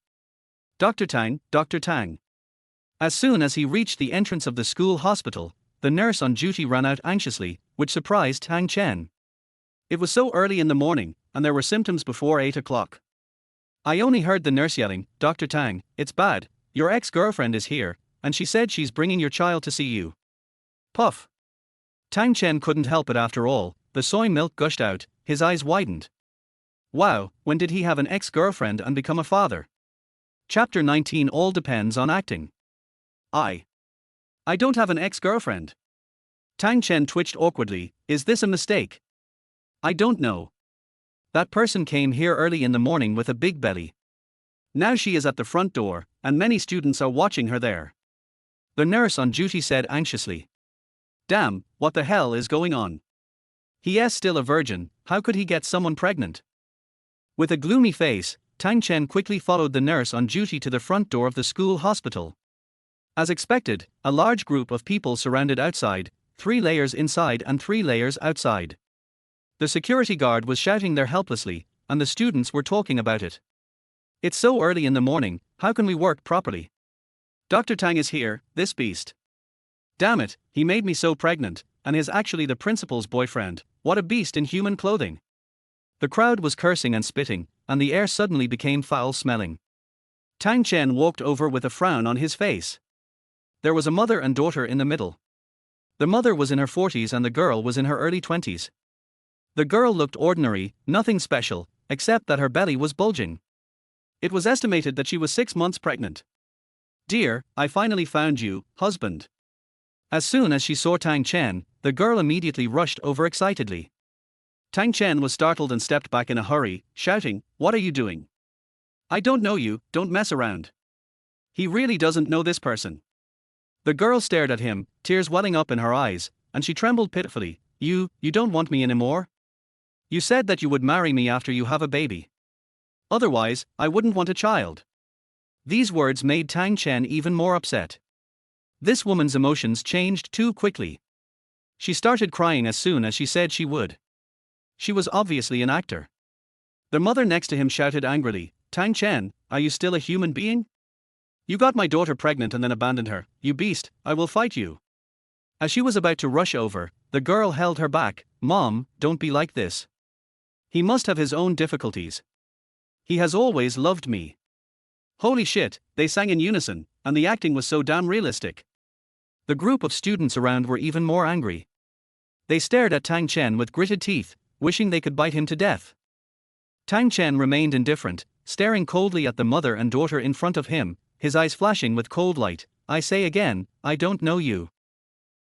Dr. Tang, Dr. Tang. As soon as he reached the entrance of the school hospital, the nurse on duty ran out anxiously, which surprised Tang Chen. It was so early in the morning, and there were symptoms before 8 o'clock. I only heard the nurse yelling, Dr. Tang, it's bad, your ex-girlfriend is here, and she said she's bringing your child to see you. Puff. Tang Chen couldn't help it after all, the soy milk gushed out, his eyes widened. Wow, when did he have an ex-girlfriend and become a father? Chapter 19 All depends on acting. I don't have an ex-girlfriend. Tang Chen twitched awkwardly, is this a mistake? I don't know. That person came here early in the morning with a big belly. Now she is at the front door, and many students are watching her there. The nurse on duty said anxiously. Damn, what the hell is going on? He's still a virgin, how could he get someone pregnant? With a gloomy face, Tang Chen quickly followed the nurse on duty to the front door of the school hospital. As expected, a large group of people surrounded outside, 3 layers inside and 3 layers outside. The security guard was shouting there helplessly, and the students were talking about it. It's so early in the morning, how can we work properly? Dr. Tang is here, this beast. Damn it, he made me so pregnant, and is actually the principal's boyfriend, what a beast in human clothing. The crowd was cursing and spitting, and the air suddenly became foul-smelling. Tang Chen walked over with a frown on his face. There was a mother and daughter in the middle. The mother was in her 40s and the girl was in her early 20s. The girl looked ordinary, nothing special, except that her belly was bulging. It was estimated that she was 6 months pregnant. Dear, I finally found you, husband. As soon as she saw Tang Chen, the girl immediately rushed over excitedly. Tang Chen was startled and stepped back in a hurry, shouting, what are you doing? I don't know you, don't mess around. He really doesn't know this person. The girl stared at him, tears welling up in her eyes, and she trembled pitifully. You don't want me anymore? You said that you would marry me after you have a baby. Otherwise, I wouldn't want a child. These words made Tang Chen even more upset. This woman's emotions changed too quickly. She started crying as soon as she said she would. She was obviously an actor. The mother next to him shouted angrily, Tang Chen, are you still a human being? You got my daughter pregnant and then abandoned her, you beast, I will fight you. As she was about to rush over, the girl held her back, Mom, don't be like this. He must have his own difficulties. He has always loved me. Holy shit, they sang in unison, and the acting was so damn realistic. The group of students around were even more angry. They stared at Tang Chen with gritted teeth, wishing they could bite him to death. Tang Chen remained indifferent, staring coldly at the mother and daughter in front of him, his eyes flashing with cold light. I say again, I don't know you.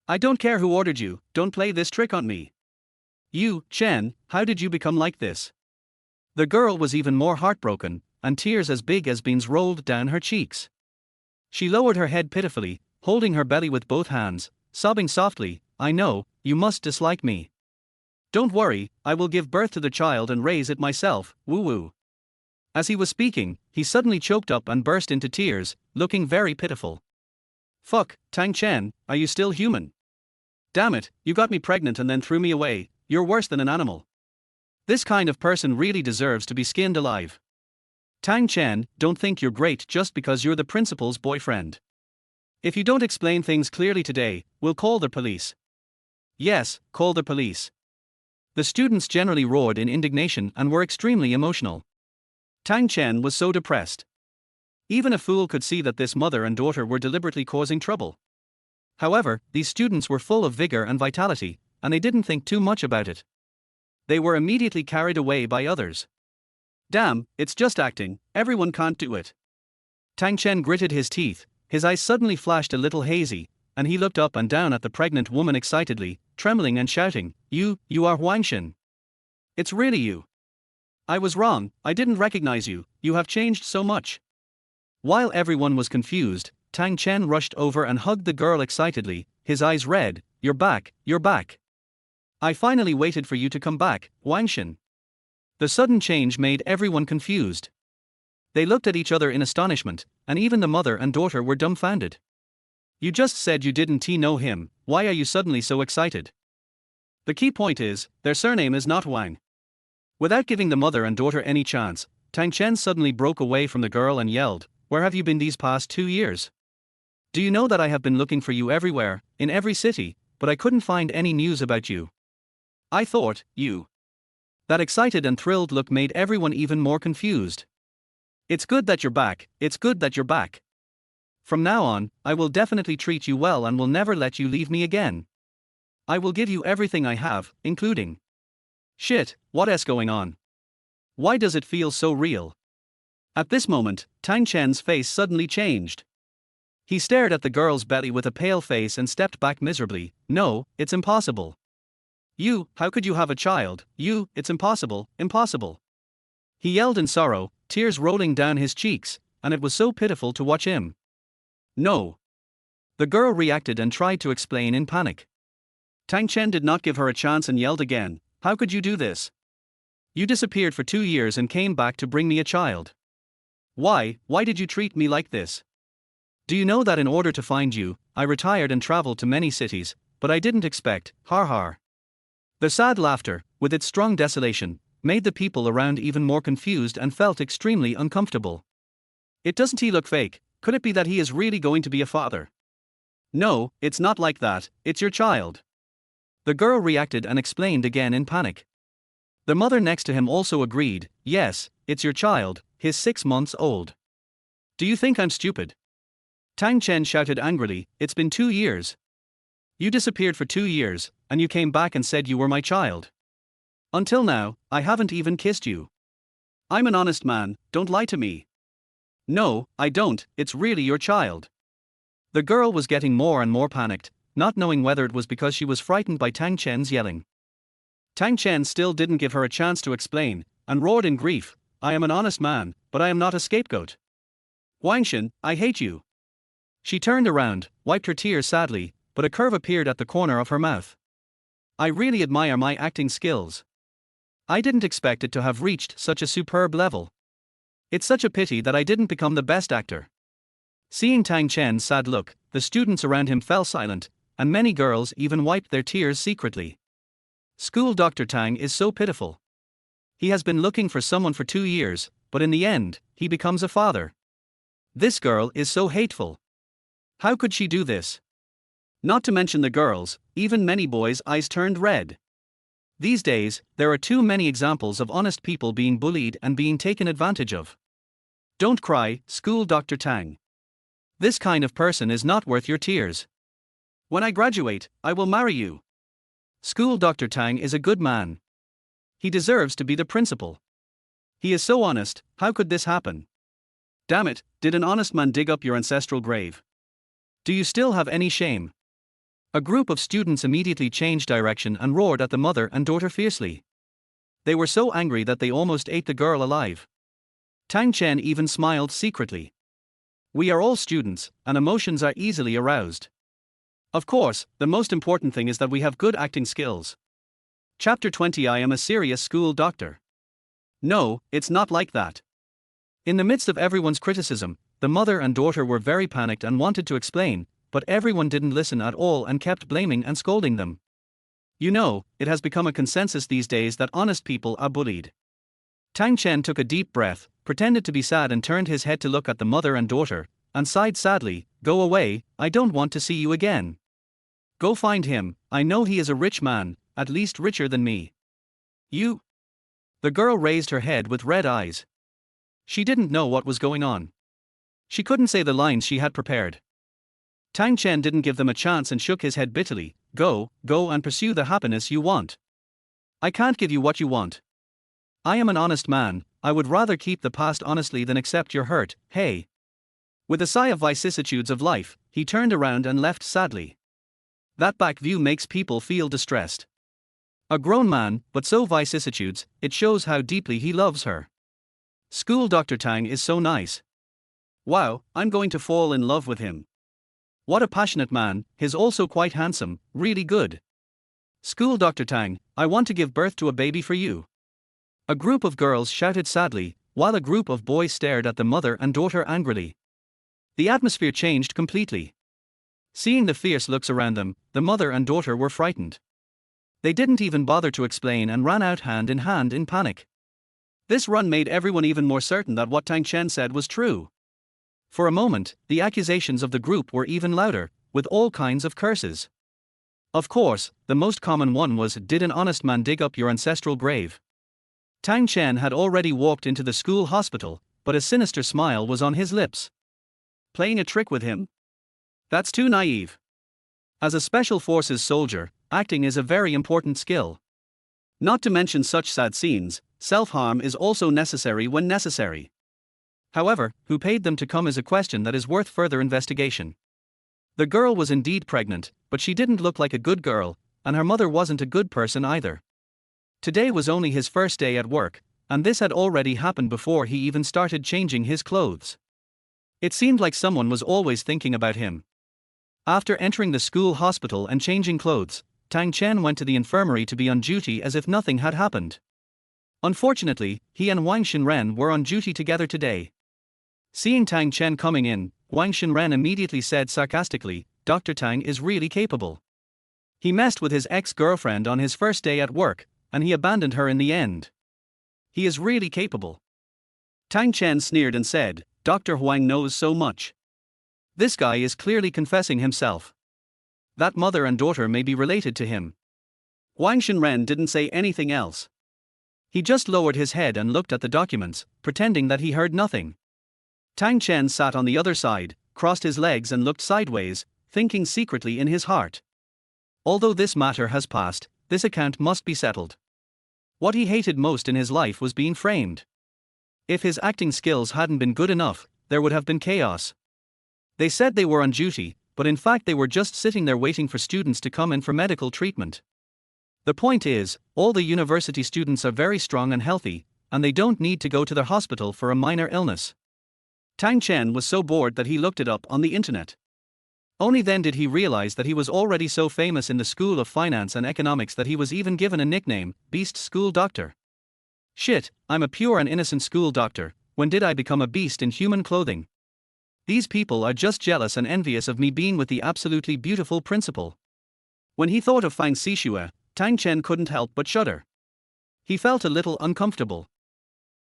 I don't care who ordered you, don't play this trick on me. You, Chen, how did you become like this? The girl was even more heartbroken, and tears as big as beans rolled down her cheeks. She lowered her head pitifully, holding her belly with both hands, sobbing softly, I know, you must dislike me. Don't worry, I will give birth to the child and raise it myself, woo-woo. As he was speaking, he suddenly choked up and burst into tears, looking very pitiful. Fuck, Tang Chen, are you still human? Damn it, you got me pregnant and then threw me away, you're worse than an animal. This kind of person really deserves to be skinned alive. Tang Chen, don't think you're great just because you're the principal's boyfriend. If you don't explain things clearly today, we'll call the police. Yes, call the police. The students generally roared in indignation and were extremely emotional. Tang Chen was so depressed. Even a fool could see that this mother and daughter were deliberately causing trouble. However, these students were full of vigor and vitality, and they didn't think too much about it. They were immediately carried away by others. Damn, it's just acting, everyone can't do it. Tang Chen gritted his teeth, his eyes suddenly flashed a little hazy, and he looked up and down at the pregnant woman excitedly, trembling and shouting, You are Huang Xin. It's really you. I was wrong, I didn't recognize you, you have changed so much. While everyone was confused, Tang Chen rushed over and hugged the girl excitedly, his eyes red, You're back, you're back. I finally waited for you to come back, Huang Xin. The sudden change made everyone confused. They looked at each other in astonishment, and even the mother and daughter were dumbfounded. You just said you didn't know him, why are you suddenly so excited? The key point is, their surname is not Wang. Without giving the mother and daughter any chance, Tang Chen suddenly broke away from the girl and yelled, Where have you been these past 2 years? Do you know that I have been looking for you everywhere, in every city, but I couldn't find any news about you. I thought, you. That excited and thrilled look made everyone even more confused. It's good that you're back, it's good that you're back. From now on, I will definitely treat you well and will never let you leave me again. I will give you everything I have, including. Shit, what is going on? Why does it feel so real? At this moment, Tang Chen's face suddenly changed. He stared at the girl's belly with a pale face and stepped back miserably. No, it's impossible. You, how could you have a child? You, it's impossible, impossible. He yelled in sorrow, tears rolling down his cheeks, and it was so pitiful to watch him. No. The girl reacted and tried to explain in panic. Tang Chen did not give her a chance and yelled again, How could you do this? You disappeared for 2 years and came back to bring me a child. Why did you treat me like this? Do you know that in order to find you, I retired and traveled to many cities, but I didn't expect, har har. The sad laughter, with its strong desolation, made the people around even more confused and felt extremely uncomfortable. Doesn't he look fake? Could it be that he is really going to be a father? No, it's not like that, it's your child. The girl reacted and explained again in panic. The mother next to him also agreed, Yes, it's your child, he's 6 months old. Do you think I'm stupid? Tang Chen shouted angrily, It's been 2 years. You disappeared for 2 years, and you came back and said you were my child. Until now, I haven't even kissed you. I'm an honest man, don't lie to me. No, I don't, it's really your child. The girl was getting more and more panicked, not knowing whether it was because she was frightened by Tang Chen's yelling. Tang Chen still didn't give her a chance to explain, and roared in grief, I am an honest man, but I am not a scapegoat. Huang Xin, I hate you. She turned around, wiped her tears sadly, but a curve appeared at the corner of her mouth. I really admire my acting skills. I didn't expect it to have reached such a superb level. It's such a pity that I didn't become the best actor. Seeing Tang Chen's sad look, the students around him fell silent, and many girls even wiped their tears secretly. School Dr. Tang is so pitiful. He has been looking for someone for 2 years, but in the end, he becomes a father. This girl is so hateful. How could she do this? Not to mention the girls, even many boys' eyes turned red. These days, there are too many examples of honest people being bullied and being taken advantage of. Don't cry, School Dr. Tang. This kind of person is not worth your tears. When I graduate, I will marry you. School Dr. Tang is a good man. He deserves to be the principal. He is so honest, how could this happen? Damn it, did an honest man dig up your ancestral grave? Do you still have any shame? A group of students immediately changed direction and roared at the mother and daughter fiercely. They were so angry that they almost ate the girl alive. Tang Chen even smiled secretly. We are all students, and emotions are easily aroused. Of course, the most important thing is that we have good acting skills. Chapter 20 I am a serious school doctor. No, it's not like that. In the midst of everyone's criticism, the mother and daughter were very panicked and wanted to explain, but everyone didn't listen at all and kept blaming and scolding them. You know, it has become a consensus these days that honest people are bullied. Tang Chen took a deep breath, pretended to be sad and turned his head to look at the mother and daughter, and sighed sadly, Go away, I don't want to see you again. Go find him, I know he is a rich man, at least richer than me. You? The girl raised her head with red eyes. She didn't know what was going on. She couldn't say the lines she had prepared. Tang Chen didn't give them a chance and shook his head bitterly. Go and pursue the happiness you want. I can't give you what you want. I am an honest man, I would rather keep the past honestly than accept your hurt, hey. With a sigh of vicissitudes of life, he turned around and left sadly. That back view makes people feel distressed. A grown man, but so vicissitudes, it shows how deeply he loves her. School Dr. Tang is so nice. Wow, I'm going to fall in love with him. What a passionate man, he's also quite handsome, really good. School Dr. Tang, I want to give birth to a baby for you. A group of girls shouted sadly, while a group of boys stared at the mother and daughter angrily. The atmosphere changed completely. Seeing the fierce looks around them, the mother and daughter were frightened. They didn't even bother to explain and ran out hand in panic. This run made everyone even more certain that what Tang Chen said was true. For a moment, the accusations of the group were even louder, with all kinds of curses. Of course, the most common one was, "Did an honest man dig up your ancestral grave?" Tang Chen had already walked into the school hospital, but a sinister smile was on his lips. Playing a trick with him? That's too naive. As a special forces soldier, acting is a very important skill. Not to mention such sad scenes, self-harm is also necessary when necessary. However, who paid them to come is a question that is worth further investigation. The girl was indeed pregnant, but she didn't look like a good girl, and her mother wasn't a good person either. Today was only his first day at work, and this had already happened before he even started changing his clothes. It seemed like someone was always thinking about him. After entering the school hospital and changing clothes, Tang Chen went to the infirmary to be on duty as if nothing had happened. Unfortunately, he and Wang Xinren were on duty together today. Seeing Tang Chen coming in, Wang Xinren immediately said sarcastically, "Dr. Tang is really capable. He messed with his ex-girlfriend on his first day at work, and he abandoned her in the end. He is really capable." Tang Chen sneered and said, "Dr. Huang knows so much. This guy is clearly confessing himself. That mother and daughter may be related to him." Wang Xinren didn't say anything else. He just lowered his head and looked at the documents, pretending that he heard nothing. Tang Chen sat on the other side, crossed his legs and looked sideways, thinking secretly in his heart. Although this matter has passed, this account must be settled. What he hated most in his life was being framed. If his acting skills hadn't been good enough, there would have been chaos. They said they were on duty, but in fact they were just sitting there waiting for students to come in for medical treatment. The point is, all the university students are very strong and healthy, and they don't need to go to the hospital for a minor illness. Tang Chen was so bored that he looked it up on the internet. Only then did he realize that he was already so famous in the School of Finance and Economics that he was even given a nickname, Beast School Doctor. Shit, I'm a pure and innocent school doctor, when did I become a beast in human clothing? These people are just jealous and envious of me being with the absolutely beautiful principal. When he thought of Fang Sixue, Tang Chen couldn't help but shudder. He felt a little uncomfortable.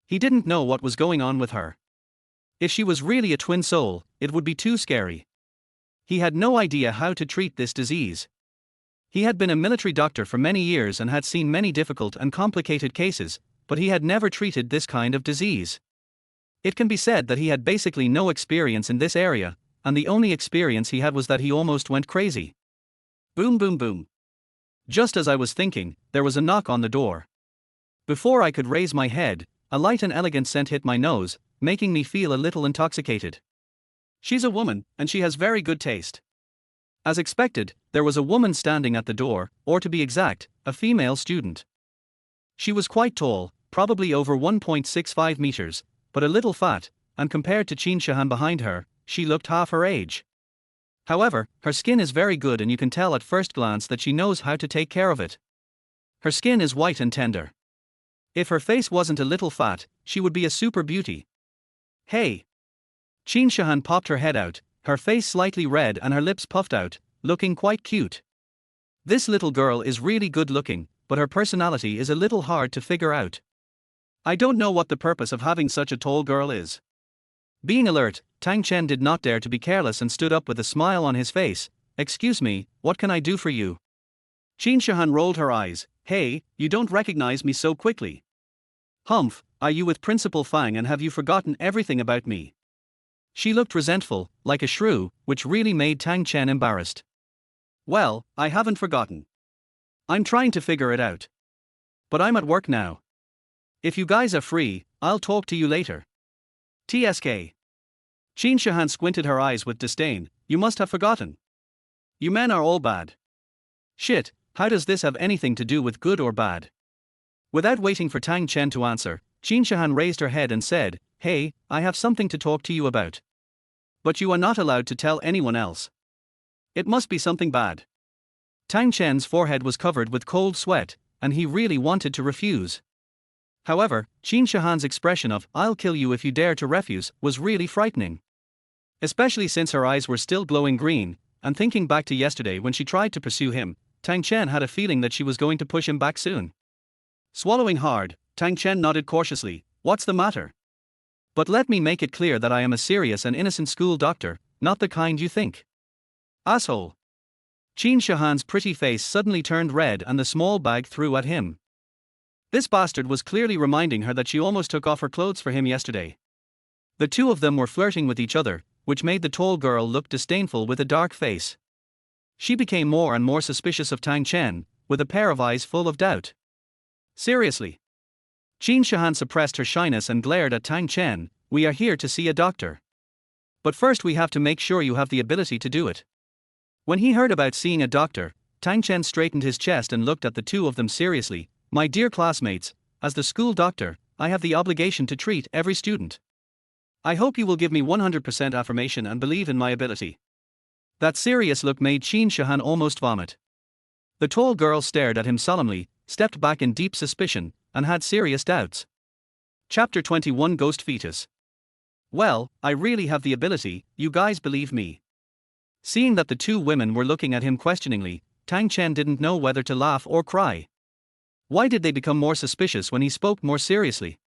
He didn't know what was going on with her. If she was really a twin soul, it would be too scary. He had no idea how to treat this disease. He had been a military doctor for many years and had seen many difficult and complicated cases, but he had never treated this kind of disease. It can be said that he had basically no experience in this area, and the only experience he had was that he almost went crazy. Boom boom boom. Just as I was thinking, there was a knock on the door. Before I could raise my head, a light and elegant scent hit my nose, making me feel a little intoxicated. She's a woman, and she has very good taste. As expected, there was a woman standing at the door, or to be exact, a female student. She was quite tall, probably over 1.65 meters, but a little fat, and compared to Qin Shihan behind her, she looked half her age. However, her skin is very good and you can tell at first glance that she knows how to take care of it. Her skin is white and tender. If her face wasn't a little fat, she would be a super beauty. Hey! Qin Shihan popped her head out, her face slightly red and her lips puffed out, looking quite cute. This little girl is really good looking, but her personality is a little hard to figure out. I don't know what the purpose of having such a tall girl is. Being alert, Tang Chen did not dare to be careless and stood up with a smile on his face. "Excuse me, what can I do for you?" Qin Shihan rolled her eyes, Hey, you don't recognize me so quickly. Humph, are you with Principal Fang and have you forgotten everything about me? She looked resentful, like a shrew, which really made Tang Chen embarrassed. Well, I haven't forgotten. I'm trying to figure it out. But I'm at work now. If you guys are free, I'll talk to you later. TSK. Qin Shihan squinted her eyes with disdain. You must have forgotten. You men are all bad. Shit, how does this have anything to do with good or bad? Without waiting for Tang Chen to answer, Qin Shihan raised her head and said, Hey, I have something to talk to you about. But you are not allowed to tell anyone else. It must be something bad. Tang Chen's forehead was covered with cold sweat, and he really wanted to refuse. However, Qin Shihan's expression of, I'll kill you if you dare to refuse, was really frightening. Especially since her eyes were still glowing green, and thinking back to yesterday when she tried to pursue him, Tang Chen had a feeling that she was going to push him back soon. Swallowing hard, Tang Chen nodded cautiously, What's the matter? But let me make it clear that I am a serious and innocent school doctor, not the kind you think. Asshole. Qin Shihan's pretty face suddenly turned red and the small bag threw at him. This bastard was clearly reminding her that she almost took off her clothes for him yesterday. The two of them were flirting with each other, which made the tall girl look disdainful with a dark face. She became more and more suspicious of Tang Chen, with a pair of eyes full of doubt. Seriously? Qin Shihan suppressed her shyness and glared at Tang Chen, We are here to see a doctor. But first we have to make sure you have the ability to do it. When he heard about seeing a doctor, Tang Chen straightened his chest and looked at the two of them seriously. My dear classmates, as the school doctor, I have the obligation to treat every student. I hope you will give me 100% affirmation and believe in my ability. That serious look made Qin Shihan almost vomit. The tall girl stared at him solemnly, stepped back in deep suspicion, and had serious doubts. Chapter 21 Ghost Fetus. Well, I really have the ability, you guys believe me. Seeing that the two women were looking at him questioningly, Tang Chen didn't know whether to laugh or cry. Why did they become more suspicious when he spoke more seriously?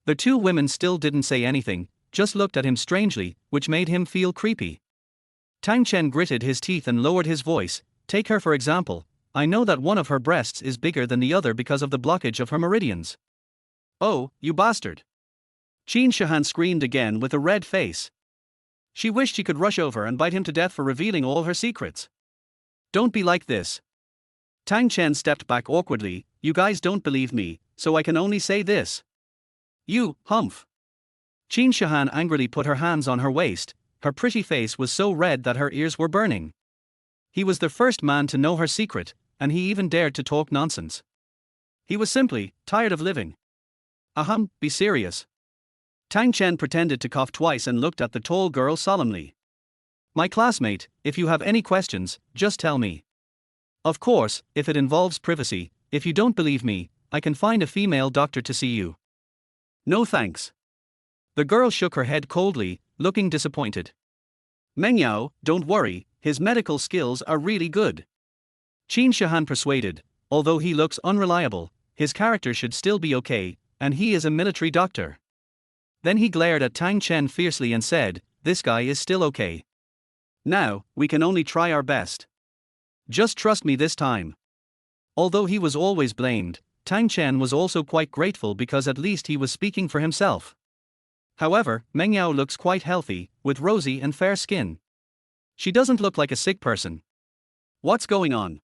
The two women still didn't say anything, just looked at him strangely, which made him feel creepy. Tang Chen gritted his teeth and lowered his voice. Take her for example, I know that one of her breasts is bigger than the other because of the blockage of her meridians. Oh, you bastard! Qin Shihan screamed again with a red face. She wished she could rush over and bite him to death for revealing all her secrets. Don't be like this. Tang Chen stepped back awkwardly. You guys don't believe me, so I can only say this. You, humph. Qin Shihan angrily put her hands on her waist. Her pretty face was so red that her ears were burning. He was the first man to know her secret, and he even dared to talk nonsense. He was simply tired of living. Ahem, be serious. Tang Chen pretended to cough twice and looked at the tall girl solemnly. My classmate, if you have any questions, just tell me. Of course, if it involves privacy, if you don't believe me, I can find a female doctor to see you. No thanks. The girl shook her head coldly, looking disappointed. Mengyao, don't worry, his medical skills are really good. Qin Shihan persuaded, although he looks unreliable, his character should still be okay, and he is a military doctor. Then he glared at Tang Chen fiercely and said, This guy is still okay. Now, we can only try our best. Just trust me this time. Although he was always blamed, Tang Chen was also quite grateful because at least he was speaking for himself. However, Mengyao looks quite healthy, with rosy and fair skin. She doesn't look like a sick person. What's going on?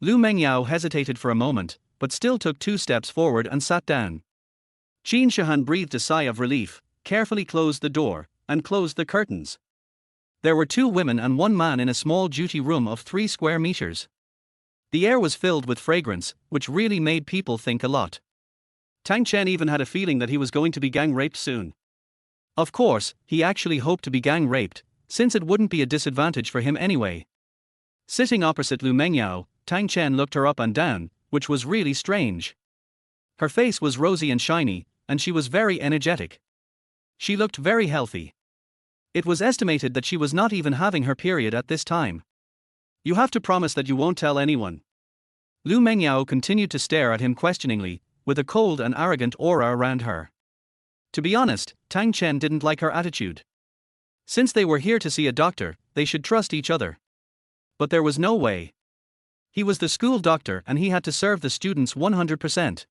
Lu Mengyao hesitated for a moment, but still took 2 steps forward and sat down. Qin Shihan breathed a sigh of relief, carefully closed the door, and closed the curtains. There were 2 women and 1 man in a small duty room of 3 square meters. The air was filled with fragrance, which really made people think a lot. Tang Chen even had a feeling that he was going to be gang raped soon. Of course, he actually hoped to be gang raped, since it wouldn't be a disadvantage for him anyway. Sitting opposite Lu Mengyao, Tang Chen looked her up and down, which was really strange. Her face was rosy and shiny, and she was very energetic. She looked very healthy. It was estimated that she was not even having her period at this time. You have to promise that you won't tell anyone. Lu Mengyao continued to stare at him questioningly, with a cold and arrogant aura around her. To be honest, Tang Chen didn't like her attitude. Since they were here to see a doctor, they should trust each other. But there was no way. He was the school doctor and he had to serve the students 100%.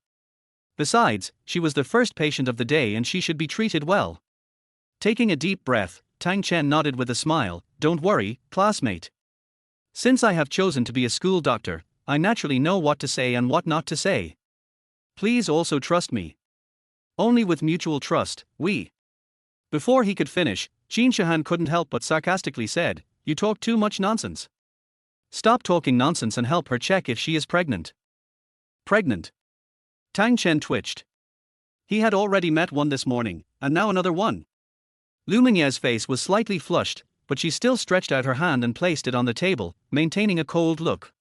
Besides, she was the first patient of the day and she should be treated well. Taking a deep breath, Tang Chen nodded with a smile, "Don't worry, classmate. Since I have chosen to be a school doctor, I naturally know what to say and what not to say. Please also trust me. Only with mutual trust, we." Before he could finish, Qin Shihan couldn't help but sarcastically said, "You talk too much nonsense. Stop talking nonsense and help her check if she is pregnant." Pregnant? Tang Chen twitched. He had already met one this morning, and now another one. Lu Mingye's face was slightly flushed, but she still stretched out her hand and placed it on the table, maintaining a cold look.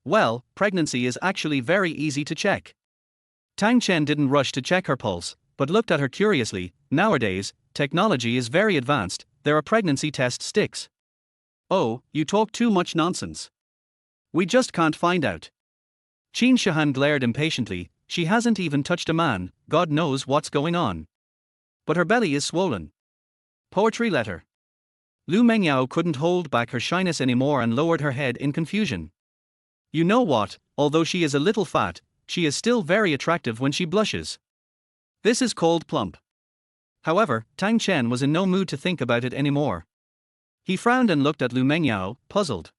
Well, pregnancy is actually very easy to check. Tang Chen didn't rush to check her pulse, but looked at her curiously. Nowadays, technology is very advanced, there are pregnancy test sticks. Oh, you talk too much nonsense. We just can't find out. Qin Shihan glared impatiently. She hasn't even touched a man, God knows what's going on. But her belly is swollen. Poetry letter. Lu Mengyao couldn't hold back her shyness anymore and lowered her head in confusion. You know what, although she is a little fat, she is still very attractive when she blushes. This is called plump. However, Tang Chen was in no mood to think about it anymore. He frowned and looked at Lu Mengyao, puzzled.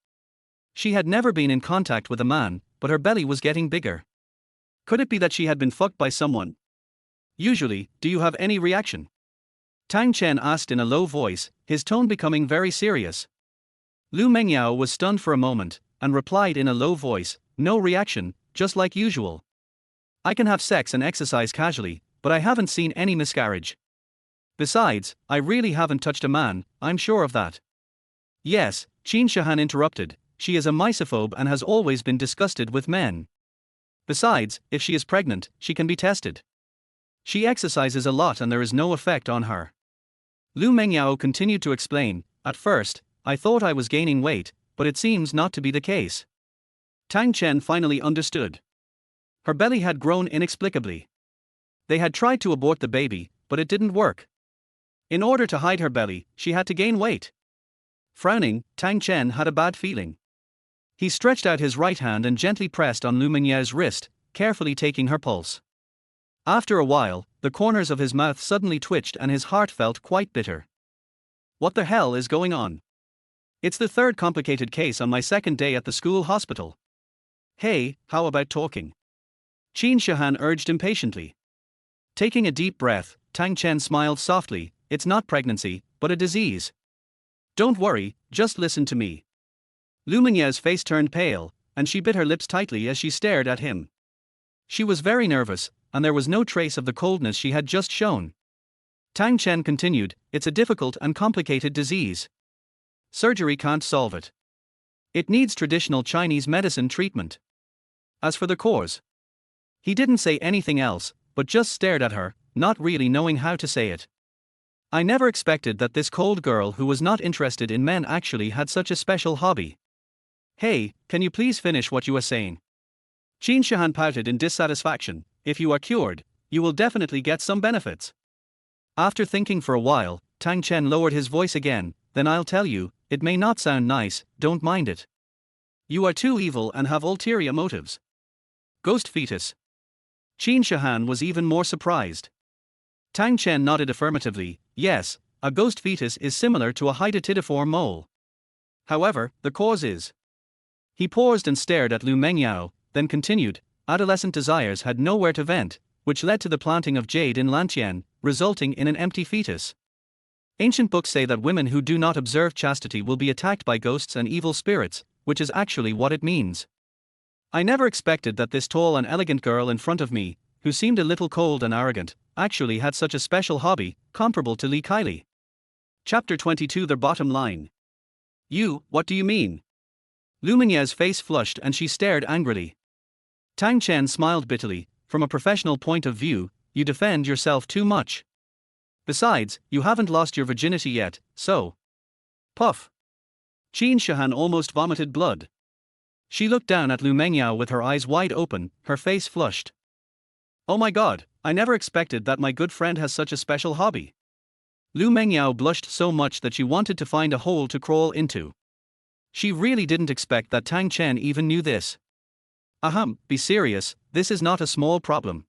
She had never been in contact with a man, but her belly was getting bigger. Could it be that she had been fucked by someone? Usually, do you have any reaction? Tang Chen asked in a low voice, his tone becoming very serious. Lu Mengyao was stunned for a moment, and replied in a low voice, "No reaction, just like usual. I can have sex and exercise casually, but I haven't seen any miscarriage. Besides, I really haven't touched a man, I'm sure of that." Yes, Qin Shihan interrupted, she is a misophobe and has always been disgusted with men. Besides, if she is pregnant, she can be tested. She exercises a lot and there is no effect on her. Lu Mengyao continued to explain, "At first, I thought I was gaining weight, but it seems not to be the case." Tang Chen finally understood. Her belly had grown inexplicably. They had tried to abort the baby, but it didn't work. In order to hide her belly, she had to gain weight. Frowning, Tang Chen had a bad feeling. He stretched out his right hand and gently pressed on Lu Mingye's wrist, carefully taking her pulse. After a while, the corners of his mouth suddenly twitched and his heart felt quite bitter. What the hell is going on? It's the third complicated case on my second day at the school hospital. Hey, how about talking? Qin Shihan urged impatiently. Taking a deep breath, Tang Chen smiled softly, "It's not pregnancy, but a disease. Don't worry, just listen to me." Lu Mingye's face turned pale, and she bit her lips tightly as she stared at him. She was very nervous, and there was no trace of the coldness she had just shown. Tang Chen continued, "It's a difficult and complicated disease. Surgery can't solve it. It needs traditional Chinese medicine treatment. As for the cause..." He didn't say anything else, but just stared at her, not really knowing how to say it. I never expected that this cold girl who was not interested in men actually had such a special hobby. Hey, can you please finish what you were saying? Qin Shihan pouted in dissatisfaction, "If you are cured, you will definitely get some benefits." After thinking for a while, Tang Chen lowered his voice again, "Then I'll tell you, it may not sound nice, don't mind it. You are too evil and have ulterior motives." Ghost fetus. Qin Shihan was even more surprised. Tang Chen nodded affirmatively, "Yes, a ghost fetus is similar to a hydatidiform mole. However, the cause is..." He paused and stared at Lu Mengyao, then continued, "Adolescent desires had nowhere to vent, which led to the planting of jade in Lantian, resulting in an empty fetus. Ancient books say that women who do not observe chastity will be attacked by ghosts and evil spirits, which is actually what it means. I never expected that this tall and elegant girl in front of me, who seemed a little cold and arrogant, actually had such a special hobby, comparable to Li Kylie." Chapter 22. The bottom line. "You, what do you mean?" Lu Mingye's face flushed and she stared angrily. Tang Chen smiled bitterly, "From a professional point of view, you defend yourself too much. Besides, you haven't lost your virginity yet, so..." Puff. Qin Shihan almost vomited blood. She looked down at Lu Mengyao with her eyes wide open, her face flushed. "Oh my god, I never expected that my good friend has such a special hobby." Lu Mengyao blushed so much that she wanted to find a hole to crawl into. She really didn't expect that Tang Chen even knew this. Ahem, be serious, this is not a small problem.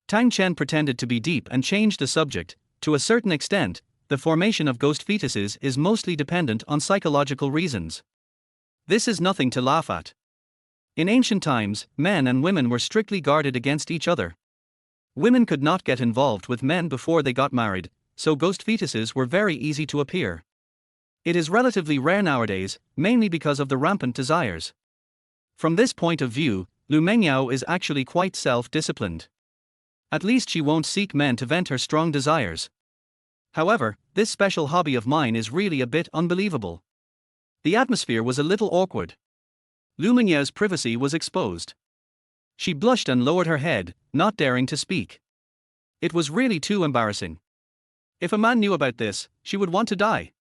Tang Chen pretended to be deep and changed the subject. To a certain extent, the formation of ghost fetuses is mostly dependent on psychological reasons. This is nothing to laugh at. In ancient times, men and women were strictly guarded against each other. Women could not get involved with men before they got married, so ghost fetuses were very easy to appear. It is relatively rare nowadays, mainly because of the rampant desires. From this point of view, Lu Mengyao is actually quite self-disciplined. At least she won't seek men to vent her strong desires. However, this special hobby of mine is really a bit unbelievable. The atmosphere was a little awkward. Lu Mengyao's privacy was exposed. She blushed and lowered her head, not daring to speak. It was really too embarrassing. If a man knew about this, she would want to die.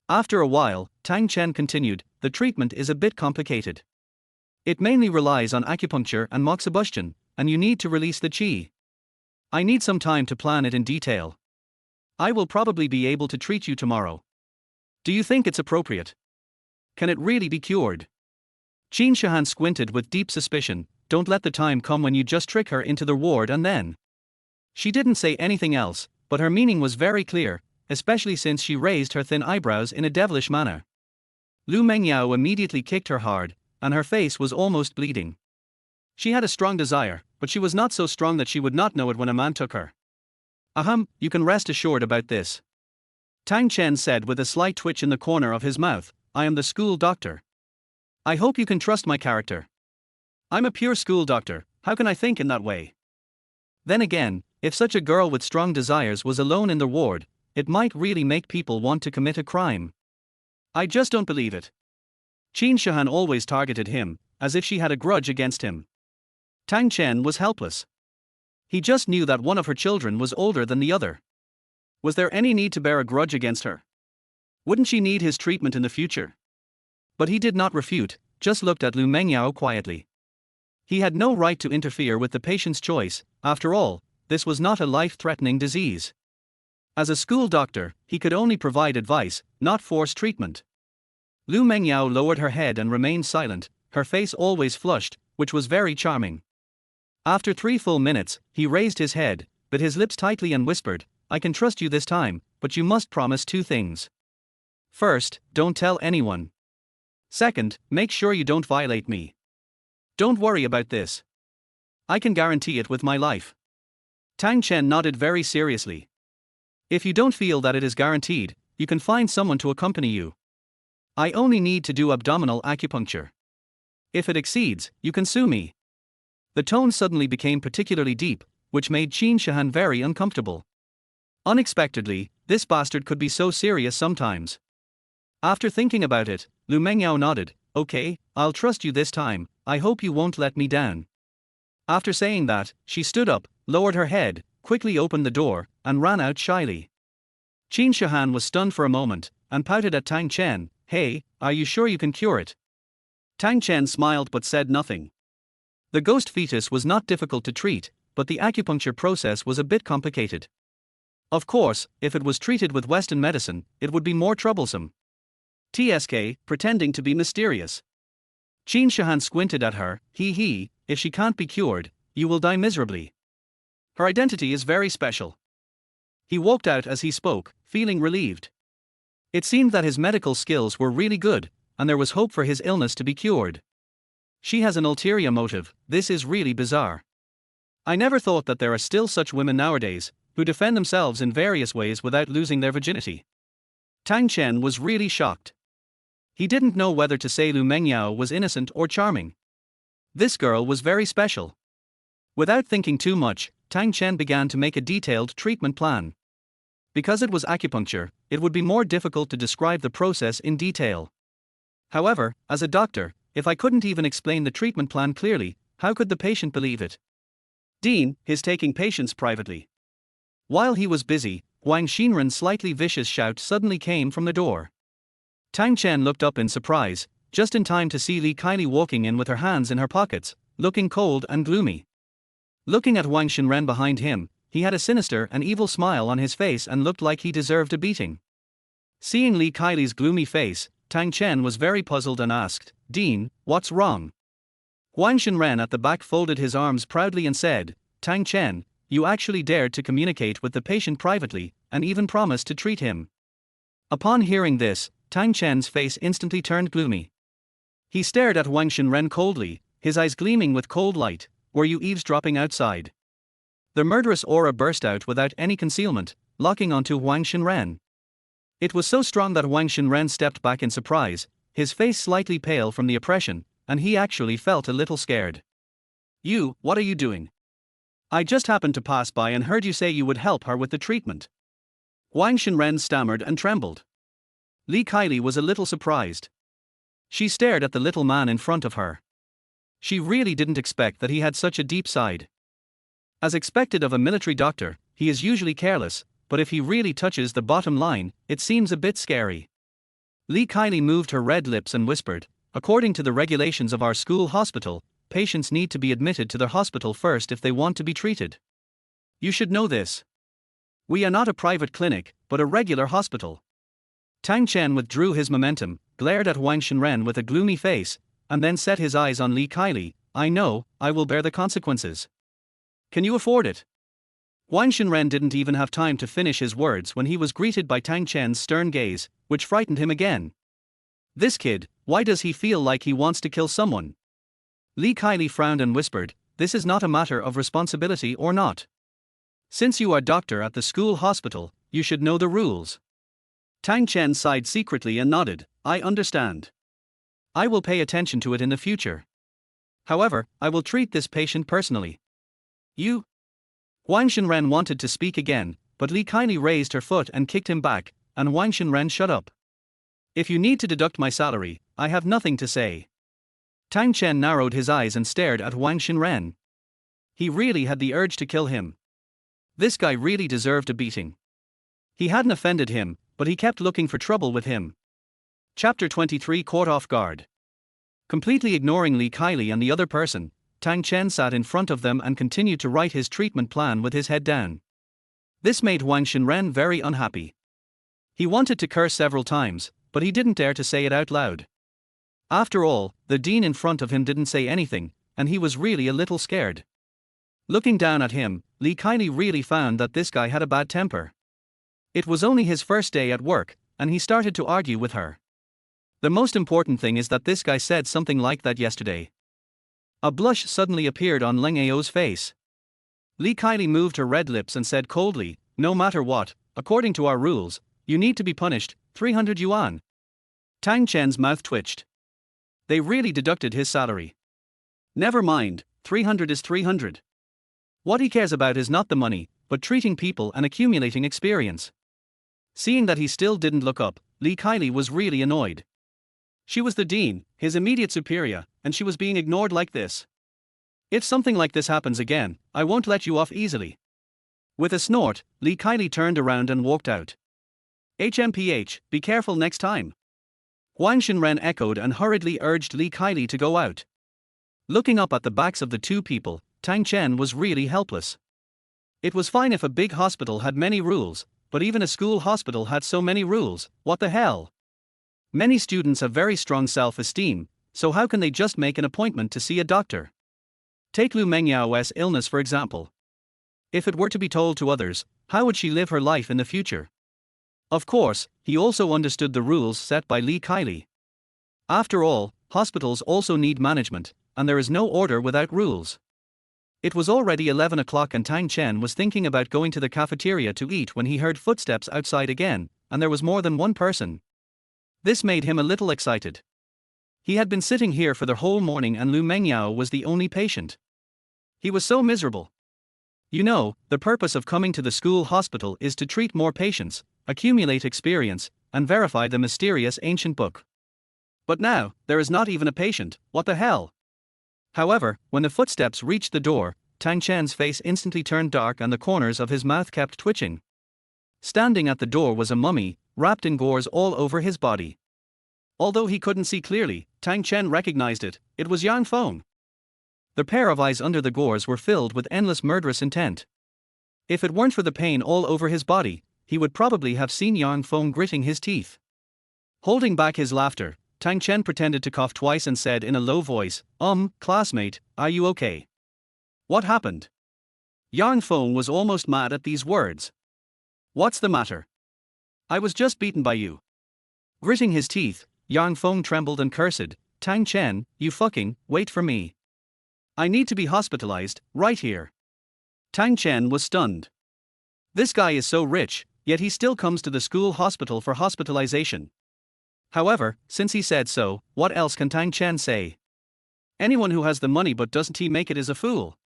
After a while, Tang Chen continued, the treatment is a bit complicated. It mainly relies on acupuncture and moxibustion, and you need to release the qi. I need some time to plan it in detail. I will probably be able to treat you tomorrow. Do you think it's appropriate? Can it really be cured? Qin Shihan squinted with deep suspicion. Don't let the time come when you just trick her into the ward and then. She didn't say anything else, but her meaning was very clear, especially since she raised her thin eyebrows in a devilish manner. Lu Mengyao immediately kicked her hard, and her face was almost bleeding. She had a strong desire, but she was not so strong that she would not know it when a man took her. Ahem, you can rest assured about this. Tang Chen said with a slight twitch in the corner of his mouth, I am the school doctor. I hope you can trust my character. I'm a pure school doctor, how can I think in that way? Then again, if such a girl with strong desires was alone in the ward, it might really make people want to commit a crime. I just don't believe it. Qin Shihan always targeted him, as if she had a grudge against him. Tang Chen was helpless. He just knew that one of her children was older than the other. Was there any need to bear a grudge against her? Wouldn't she need his treatment in the future? But he did not refute, just looked at Lu Mengyao quietly. He had no right to interfere with the patient's choice, after all, this was not a life-threatening disease. As a school doctor, he could only provide advice, not force treatment. Lu Mengyao lowered her head and remained silent, her face always flushed, which was very charming. After 3 full minutes, he raised his head, bit his lips tightly and whispered, I can trust you this time, but you must promise 2 things. First, don't tell anyone. Second, make sure you don't violate me. Don't worry about this. I can guarantee it with my life. Tang Chen nodded very seriously. If you don't feel that it is guaranteed, you can find someone to accompany you. I only need to do abdominal acupuncture. If it exceeds, you can sue me. The tone suddenly became particularly deep, which made Qin Shihan very uncomfortable. Unexpectedly, this bastard could be so serious sometimes. After thinking about it, Lu Mengyao nodded, okay, I'll trust you this time, I hope you won't let me down. After saying that, she stood up, lowered her head, quickly opened the door, and ran out shyly. Qin Shihan was stunned for a moment, and pouted at Tang Chen, hey, are you sure you can cure it? Tang Chen smiled but said nothing. The ghost fetus was not difficult to treat, but the acupuncture process was a bit complicated. Of course, if it was treated with Western medicine, it would be more troublesome. TSK, pretending to be mysterious. Qin Shihan squinted at her, if she can't be cured, you will die miserably. Her identity is very special. He walked out as he spoke, feeling relieved. It seemed that his medical skills were really good, and there was hope for his illness to be cured. She has an ulterior motive, this is really bizarre. I never thought that there are still such women nowadays, who defend themselves in various ways without losing their virginity. Tang Chen was really shocked. He didn't know whether to say Lu Mengyao was innocent or charming. This girl was very special. Without thinking too much, Tang Chen began to make a detailed treatment plan. Because it was acupuncture, it would be more difficult to describe the process in detail. However, as a doctor, if I couldn't even explain the treatment plan clearly, how could the patient believe it? Dean, his taking patients privately. While he was busy, Huang Xinren's slightly vicious shout suddenly came from the door. Tang Chen looked up in surprise, just in time to see Li Kaili walking in with her hands in her pockets, looking cold and gloomy. Looking at Huang Xinren behind him, he had a sinister and evil smile on his face and looked like he deserved a beating. Seeing Li Kaili's gloomy face, Tang Chen was very puzzled and asked, "Dean, what's wrong?" Huang Shenren at the back folded his arms proudly and said, "Tang Chen, you actually dared to communicate with the patient privately, and even promised to treat him." Upon hearing this, Tang Chen's face instantly turned gloomy. He stared at Huang Shenren coldly, his eyes gleaming with cold light. "Were you eavesdropping outside?" The murderous aura burst out without any concealment, locking onto Huang Shenren. It was so strong that Huang Shenren stepped back in surprise, his face slightly pale from the oppression, and he actually felt a little scared. "You, what are you doing? I just happened to pass by and heard you say you would help her with the treatment." Huang Shenren stammered and trembled. Li Kaili was a little surprised. She stared at the little man in front of her. She really didn't expect that he had such a deep side. As expected of a military doctor, he is usually careless, but if he really touches the bottom line, it seems a bit scary. Li Kaili moved her red lips and whispered, "According to the regulations of our school hospital, patients need to be admitted to their hospital first if they want to be treated. You should know this. We are not a private clinic, but a regular hospital." Tang Chen withdrew his momentum, glared at Huang Shenren with a gloomy face, and then set his eyes on Li Kaili. "I know, I will bear the consequences. Can you afford it?" Huang Shenren didn't even have time to finish his words when he was greeted by Tang Chen's stern gaze, which frightened him again. "This kid, why does he feel like he wants to kill someone?" Li Kaili frowned and whispered, "This is not a matter of responsibility or not. Since you are doctor at the school hospital, you should know the rules." Tang Chen sighed secretly and nodded, "I understand. I will pay attention to it in the future. However, I will treat this patient personally." "You?" Huang Shenren wanted to speak again, but Li Kaili raised her foot and kicked him back, and Huang Shenren shut up. "If you need to deduct my salary, I have nothing to say." Tang Chen narrowed his eyes and stared at Huang Shenren. He really had the urge to kill him. This guy really deserved a beating. He hadn't offended him, but he kept looking for trouble with him. Chapter 23 Caught Off Guard. Completely ignoring Li Kaili and the other person, Tang Chen sat in front of them and continued to write his treatment plan with his head down. This made Huang Shenren very unhappy. He wanted to curse several times, but he didn't dare to say it out loud. After all, the dean in front of him didn't say anything, and he was really a little scared. Looking down at him, Li Kaili really found that this guy had a bad temper. It was only his first day at work, and he started to argue with her. The most important thing is that this guy said something like that yesterday. A blush suddenly appeared on Leng Ao's face. Li Kaili moved her red lips and said coldly, "No matter what, according to our rules, you need to be punished, 300 yuan. Tang Chen's mouth twitched. They really deducted his salary. Never mind, 300 is 300. What he cares about is not the money, but treating people and accumulating experience. Seeing that he still didn't look up, Li Kaili was really annoyed. She was the dean, his immediate superior, and she was being ignored like this. If something like this happens again, I won't let you off easily. With a snort, Li Kaili turned around and walked out. HMPH, be careful next time. Huang Shenren echoed and hurriedly urged Li Kaili to go out. Looking up at the backs of the two people, Tang Chen was really helpless. It was fine if a big hospital had many rules, but even a school hospital had so many rules, what the hell? Many students have very strong self-esteem, so how can they just make an appointment to see a doctor? Take Lu Mengyao's illness for example. If it were to be told to others, how would she live her life in the future? Of course, he also understood the rules set by Li Kaili. After all, hospitals also need management, and there is no order without rules. It was already 11 o'clock and Tang Chen was thinking about going to the cafeteria to eat when he heard footsteps outside again, and there was more than one person. This made him a little excited. He had been sitting here for the whole morning and Lu Mengyao was the only patient. He was so miserable. You know, the purpose of coming to the school hospital is to treat more patients, accumulate experience, and verify the mysterious ancient book. But now, there is not even a patient, what the hell? However, when the footsteps reached the door, Tang Chen's face instantly turned dark and the corners of his mouth kept twitching. Standing at the door was a mummy, wrapped in gauze all over his body. Although he couldn't see clearly, Tang Chen recognized it, it was Yang Feng. The pair of eyes under the gauze were filled with endless murderous intent. If it weren't for the pain all over his body, he would probably have seen Yang Feng gritting his teeth. Holding back his laughter, Tang Chen pretended to cough twice and said in a low voice, classmate, are you okay? What happened? Yang Feng was almost mad at these words. What's the matter? I was just beaten by you. Gritting his teeth, Yang Feng trembled and cursed, Tang Chen, you fucking, wait for me. I need to be hospitalized, right here. Tang Chen was stunned. This guy is so rich, yet he still comes to the school hospital for hospitalization. However, since he said so, what else can Tang Chen say? Anyone who has the money but doesn't he make it is a fool.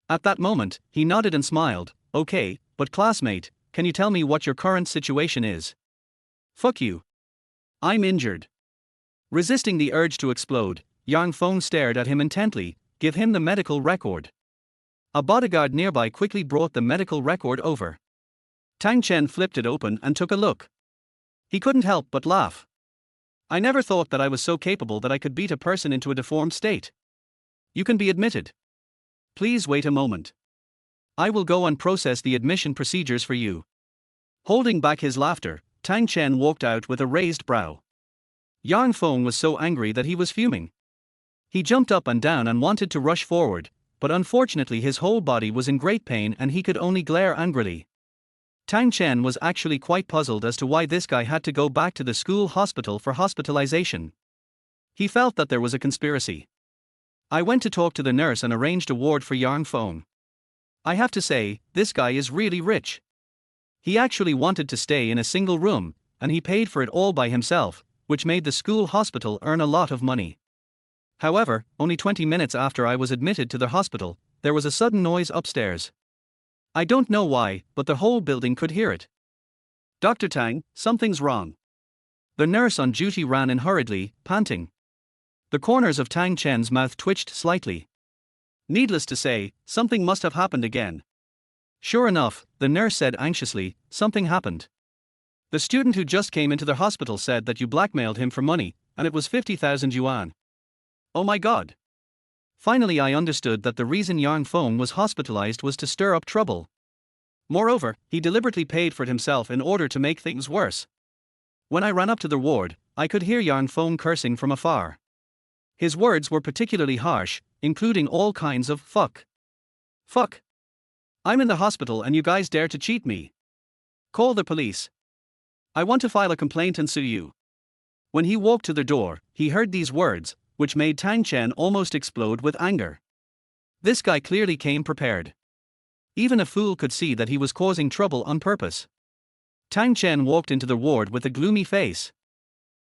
At that moment, he nodded and smiled, okay, but classmate, can you tell me what your current situation is? Fuck you. I'm injured. Resisting the urge to explode, Yang Feng stared at him intently, give him the medical record. A bodyguard nearby quickly brought the medical record over. Tang Chen flipped it open and took a look. He couldn't help but laugh. I never thought that I was so capable that I could beat a person into a deformed state. You can be admitted. Please wait a moment. I will go and process the admission procedures for you. Holding back his laughter, Tang Chen walked out with a raised brow. Yang Feng was so angry that he was fuming. He jumped up and down and wanted to rush forward, but unfortunately his whole body was in great pain and he could only glare angrily. Tang Chen was actually quite puzzled as to why this guy had to go back to the school hospital for hospitalization. He felt that there was a conspiracy. I went to talk to the nurse and arranged a ward for Yang Feng. I have to say, this guy is really rich. He actually wanted to stay in a single room, and he paid for it all by himself, which made the school hospital earn a lot of money. However, only 20 minutes after I was admitted to the hospital, there was a sudden noise upstairs. I don't know why, but the whole building could hear it. Dr. Tang, something's wrong. The nurse on duty ran in hurriedly, panting. The corners of Tang Chen's mouth twitched slightly. Needless to say, something must have happened again. Sure enough, the nurse said anxiously, something happened. The student who just came into the hospital said that you blackmailed him for money, and it was 50,000 yuan. Oh my god. Finally I understood that the reason Yang Feng was hospitalized was to stir up trouble. Moreover, he deliberately paid for it himself in order to make things worse. When I ran up to the ward, I could hear Yang Feng cursing from afar. His words were particularly harsh, including all kinds of fuck. Fuck. I'm in the hospital and you guys dare to cheat me. Call the police. I want to file a complaint and sue you. When he walked to the door, he heard these words, which made Tang Chen almost explode with anger. This guy clearly came prepared. Even a fool could see that he was causing trouble on purpose. Tang Chen walked into the ward with a gloomy face.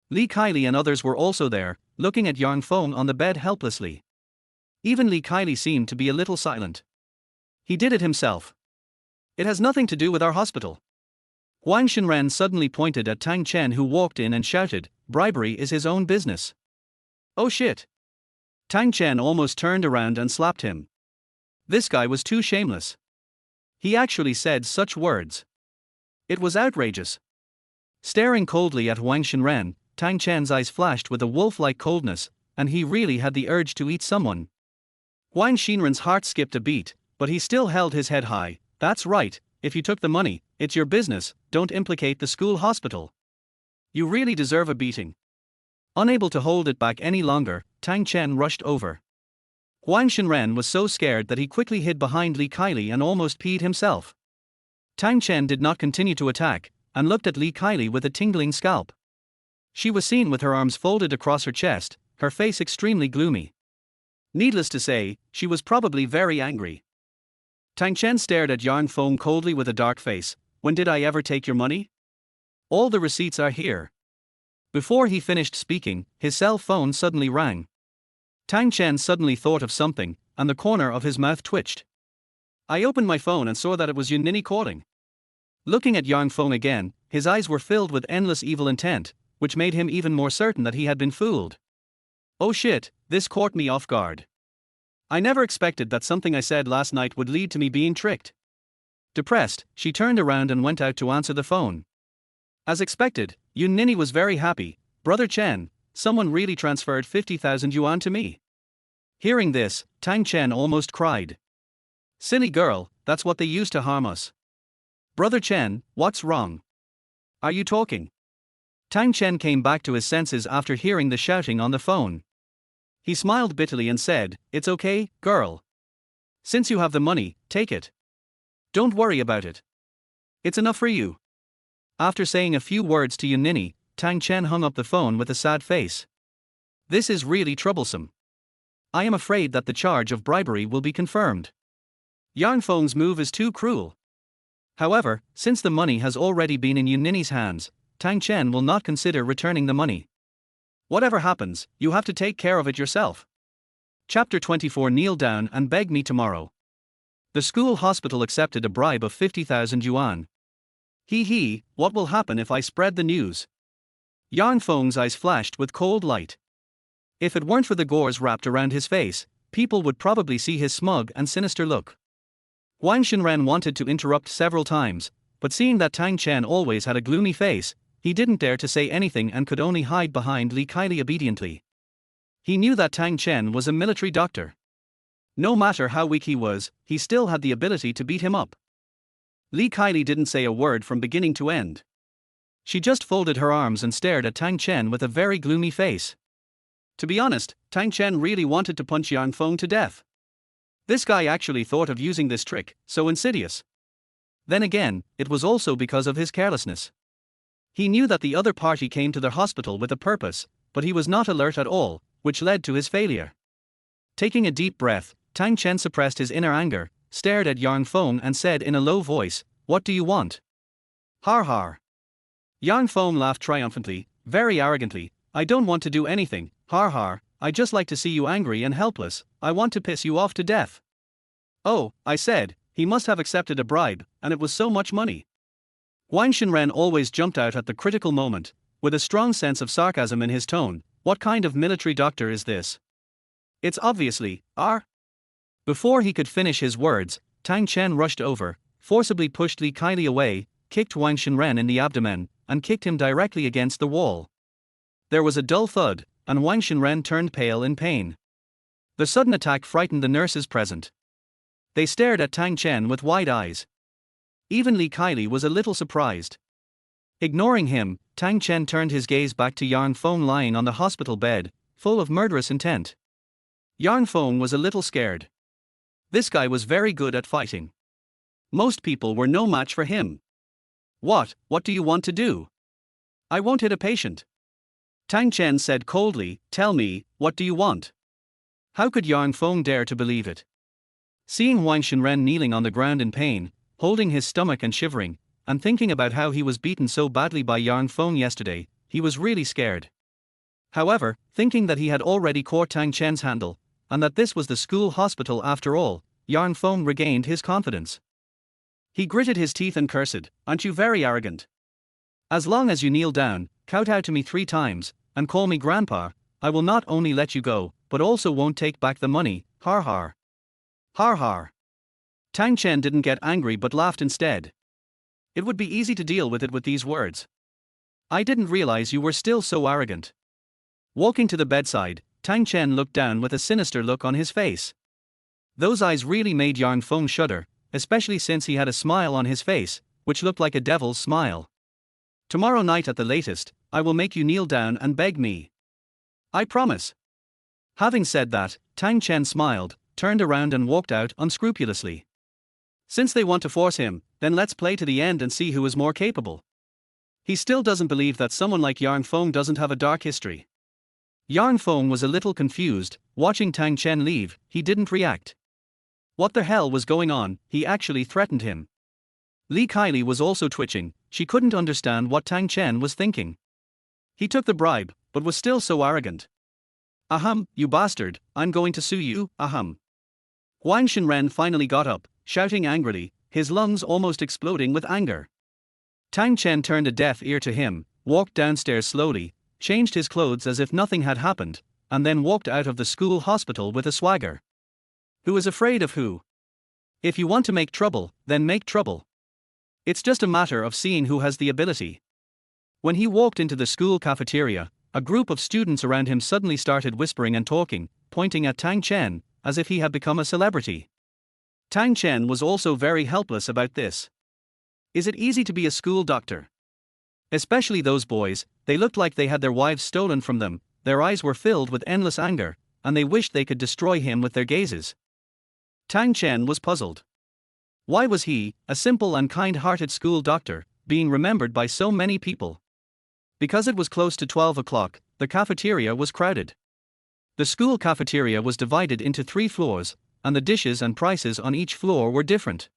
Li Kaili and others were also there, looking at Yang Feng on the bed helplessly. Even Li Kaili seemed to be a little silent. He did it himself. It has nothing to do with our hospital. Huang Shenren suddenly pointed at Tang Chen, who walked in and shouted, bribery is his own business. Oh shit. Tang Chen almost turned around and slapped him. This guy was too shameless. He actually said such words. It was outrageous. Staring coldly at Huang Shenren, Tang Chen's eyes flashed with a wolf-like coldness, and he really had the urge to eat someone. Huang Shenren's heart skipped a beat, but he still held his head high. That's right, if you took the money, it's your business, don't implicate the school hospital. You really deserve a beating. Unable to hold it back any longer, Tang Chen rushed over. Huang Shenren was so scared that he quickly hid behind Li Kaili and almost peed himself. Tang Chen did not continue to attack, and looked at Li Kaili with a tingling scalp. She was seen with her arms folded across her chest, her face extremely gloomy. Needless to say, she was probably very angry. Tang Chen stared at Yang Feng coldly with a dark face. When did I ever take your money? All the receipts are here. Before he finished speaking, his cell phone suddenly rang. Tang Chen suddenly thought of something, and the corner of his mouth twitched. I opened my phone and saw that it was Yun Nin calling. Looking at Yang Feng again, his eyes were filled with endless evil intent, which made him even more certain that he had been fooled. Oh shit, this caught me off guard. I never expected that something I said last night would lead to me being tricked. Depressed, she turned around and went out to answer the phone. As expected, Yun Nin was very happy. Brother Chen, someone really transferred 50,000 yuan to me. Hearing this, Tang Chen almost cried. Silly girl, that's what they used to harm us. Brother Chen, what's wrong? Are you talking? Tang Chen came back to his senses after hearing the shouting on the phone. He smiled bitterly and said, "It's okay, girl. Since you have the money, take it. Don't worry about it. It's enough for you." After saying a few words to Yun Nin, Tang Chen hung up the phone with a sad face. "This is really troublesome. I am afraid that the charge of bribery will be confirmed. Yang Feng's move is too cruel." However, since the money has already been in Yun Nin's hands, Tang Chen will not consider returning the money. "Whatever happens, you have to take care of it yourself." Chapter 24. Kneel down and beg me tomorrow. The school hospital accepted a bribe of 50,000 yuan. Hee, what will happen if I spread the news? Yang Feng's eyes flashed with cold light. If it weren't for the gauze wrapped around his face, people would probably see his smug and sinister look. Wang Xinren wanted to interrupt several times, but seeing that Tang Chen always had a gloomy face, he didn't dare to say anything and could only hide behind Li Kaili obediently. He knew that Tang Chen was a military doctor. No matter how weak he was, he still had the ability to beat him up. Li Kaili didn't say a word from beginning to end. She just folded her arms and stared at Tang Chen with a very gloomy face. To be honest, Tang Chen really wanted to punch Yang Feng to death. This guy actually thought of using this trick, so insidious. Then again, it was also because of his carelessness. He knew that the other party came to the hospital with a purpose, but he was not alert at all, which led to his failure. Taking a deep breath, Tang Chen suppressed his inner anger, stared at Yang Feng and said in a low voice, "What do you want?" "Har har." Yang Feng laughed triumphantly, very arrogantly, "I don't want to do anything, har har, I just like to see you angry and helpless, I want to piss you off to death." "Oh," I said, he must have accepted a bribe, and it was so much money. Wang Xinren always jumped out at the critical moment, with a strong sense of sarcasm in his tone. "What kind of military doctor is this? It's obviously, R." Before he could finish his words, Tang Chen rushed over, forcibly pushed Li Kaili away, kicked Wang Xinren in the abdomen, and kicked him directly against the wall. There was a dull thud, and Wang Xinren turned pale in pain. The sudden attack frightened the nurses present. They stared at Tang Chen with wide eyes. Even Li Kaili was a little surprised. Ignoring him, Tang Chen turned his gaze back to Yang Feng lying on the hospital bed, full of murderous intent. Yang Feng was a little scared. This guy was very good at fighting. Most people were no match for him. What do you want to do?" "I won't hit a patient." Tang Chen said coldly, "Tell me, what do you want?" How could Yang Feng dare to believe it? Seeing Wang Xinren kneeling on the ground in pain, holding his stomach and shivering, and thinking about how he was beaten so badly by Yang Feng yesterday, he was really scared. However, thinking that he had already caught Tang Chen's handle, and that this was the school hospital after all, Yang Feng regained his confidence. He gritted his teeth and cursed, "Aren't you very arrogant? As long as you kneel down, kowtow to me 3 times, and call me grandpa, I will not only let you go, but also won't take back the money, har har." Har har. Tang Chen didn't get angry but laughed instead. It would be easy to deal with it with these words. "I didn't realize you were still so arrogant." Walking to the bedside, Tang Chen looked down with a sinister look on his face. Those eyes really made Yang Feng shudder, especially since he had a smile on his face, which looked like a devil's smile. "Tomorrow night at the latest, I will make you kneel down and beg me. I promise." Having said that, Tang Chen smiled, turned around and walked out unscrupulously. Since they want to force him, then let's play to the end and see who is more capable. He still doesn't believe that someone like Yang Feng doesn't have a dark history. Yang Feng was a little confused. Watching Tang Chen leave, he didn't react. What the hell was going on? He actually threatened him. Li Kaili was also twitching, she couldn't understand what Tang Chen was thinking. He took the bribe, but was still so arrogant. "Ahem, you bastard, I'm going to sue you, ahem." Wang Xinren finally got up, shouting angrily, his lungs almost exploding with anger. Tang Chen turned a deaf ear to him, walked downstairs slowly, changed his clothes as if nothing had happened, and then walked out of the school hospital with a swagger. Who is afraid of who? If you want to make trouble, then make trouble. It's just a matter of seeing who has the ability. When he walked into the school cafeteria, a group of students around him suddenly started whispering and talking, pointing at Tang Chen, as if he had become a celebrity. Tang Chen was also very helpless about this. Is it easy to be a school doctor? Especially those boys, they looked like they had their wives stolen from them, their eyes were filled with endless anger, and they wished they could destroy him with their gazes. Tang Chen was puzzled. Why was he, a simple and kind-hearted school doctor, being remembered by so many people? Because it was close to 12 o'clock, the cafeteria was crowded. The school cafeteria was divided into 3 floors, and the dishes and prices on each floor were different.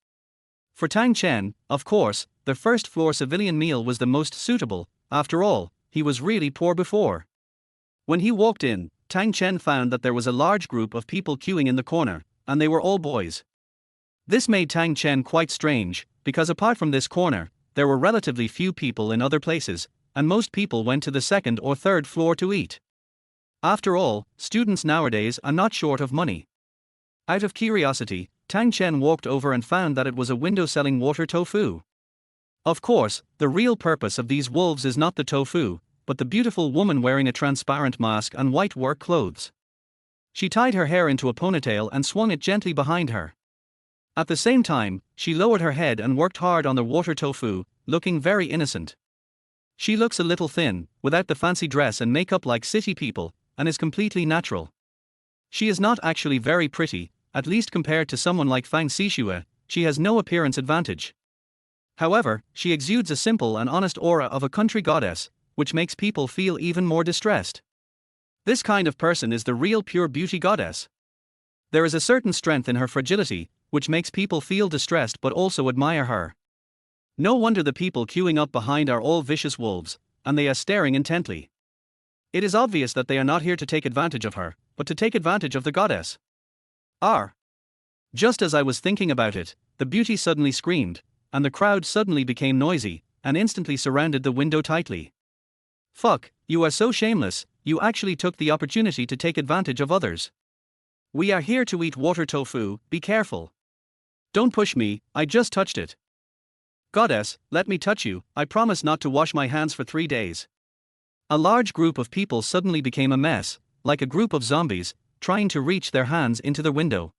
For Tang Chen, of course, the first floor civilian meal was the most suitable. After all, he was really poor before. When he walked in, Tang Chen found that there was a large group of people queuing in the corner, and they were all boys. This made Tang Chen quite strange, because apart from this corner, there were relatively few people in other places, and most people went to the second or third floor to eat. After all, students nowadays are not short of money. Out of curiosity, Tang Chen walked over and found that it was a window selling water tofu. Of course, the real purpose of these wolves is not the tofu, but the beautiful woman wearing a transparent mask and white work clothes. She tied her hair into a ponytail and swung it gently behind her. At the same time, she lowered her head and worked hard on the water tofu, looking very innocent. She looks a little thin, without the fancy dress and makeup like city people, and is completely natural. She is not actually very pretty, at least compared to someone like Fang Sixue. She has no appearance advantage. However, she exudes a simple and honest aura of a country goddess, which makes people feel even more distressed. This kind of person is the real pure beauty goddess. There is a certain strength in her fragility, which makes people feel distressed but also admire her. No wonder the people queuing up behind are all vicious wolves, and they are staring intently. It is obvious that they are not here to take advantage of her, but to take advantage of the goddess. Just as I was thinking about it, the beauty suddenly screamed, and the crowd suddenly became noisy, and instantly surrounded the window tightly. Fuck, you are so shameless, you actually took the opportunity to take advantage of others. We are here to eat water tofu, be careful. Don't push me, I just touched it. Goddess, let me touch you, I promise not to wash my hands for 3 days. A large group of people suddenly became a mess, like a group of zombies, trying to reach their hands into the window.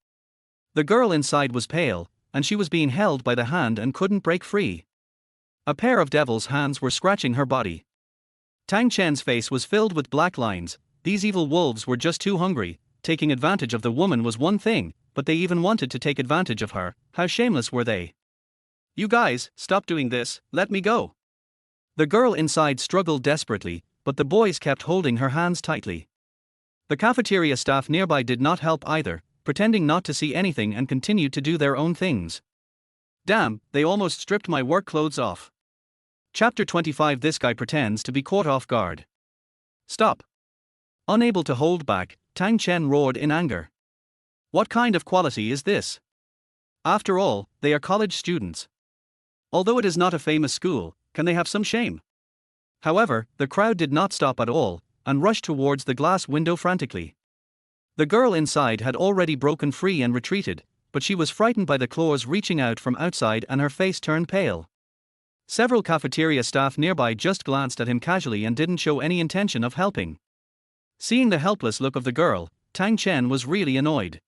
The girl inside was pale, and she was being held by the hand and couldn't break free. A pair of devil's hands were scratching her body. Tang Chen's face was filled with black lines. These evil wolves were just too hungry. Taking advantage of the woman was one thing, but they even wanted to take advantage of her. How shameless were they? You guys, stop doing this, let me go. The girl inside struggled desperately, but the boys kept holding her hands tightly. The cafeteria staff nearby did not help either, pretending not to see anything and continued to do their own things. Damn, they almost stripped my work clothes off. Chapter 25. This guy pretends to be caught off guard. Stop. Unable to hold back, Tang Chen roared in anger. What kind of quality is this? After all, they are college students. Although it is not a famous school, can they have some shame? However, the crowd did not stop at all, and rushed towards the glass window frantically. The girl inside had already broken free and retreated, but she was frightened by the claws reaching out from outside and her face turned pale. Several cafeteria staff nearby just glanced at him casually and didn't show any intention of helping. Seeing the helpless look of the girl, Tang Chen was really annoyed.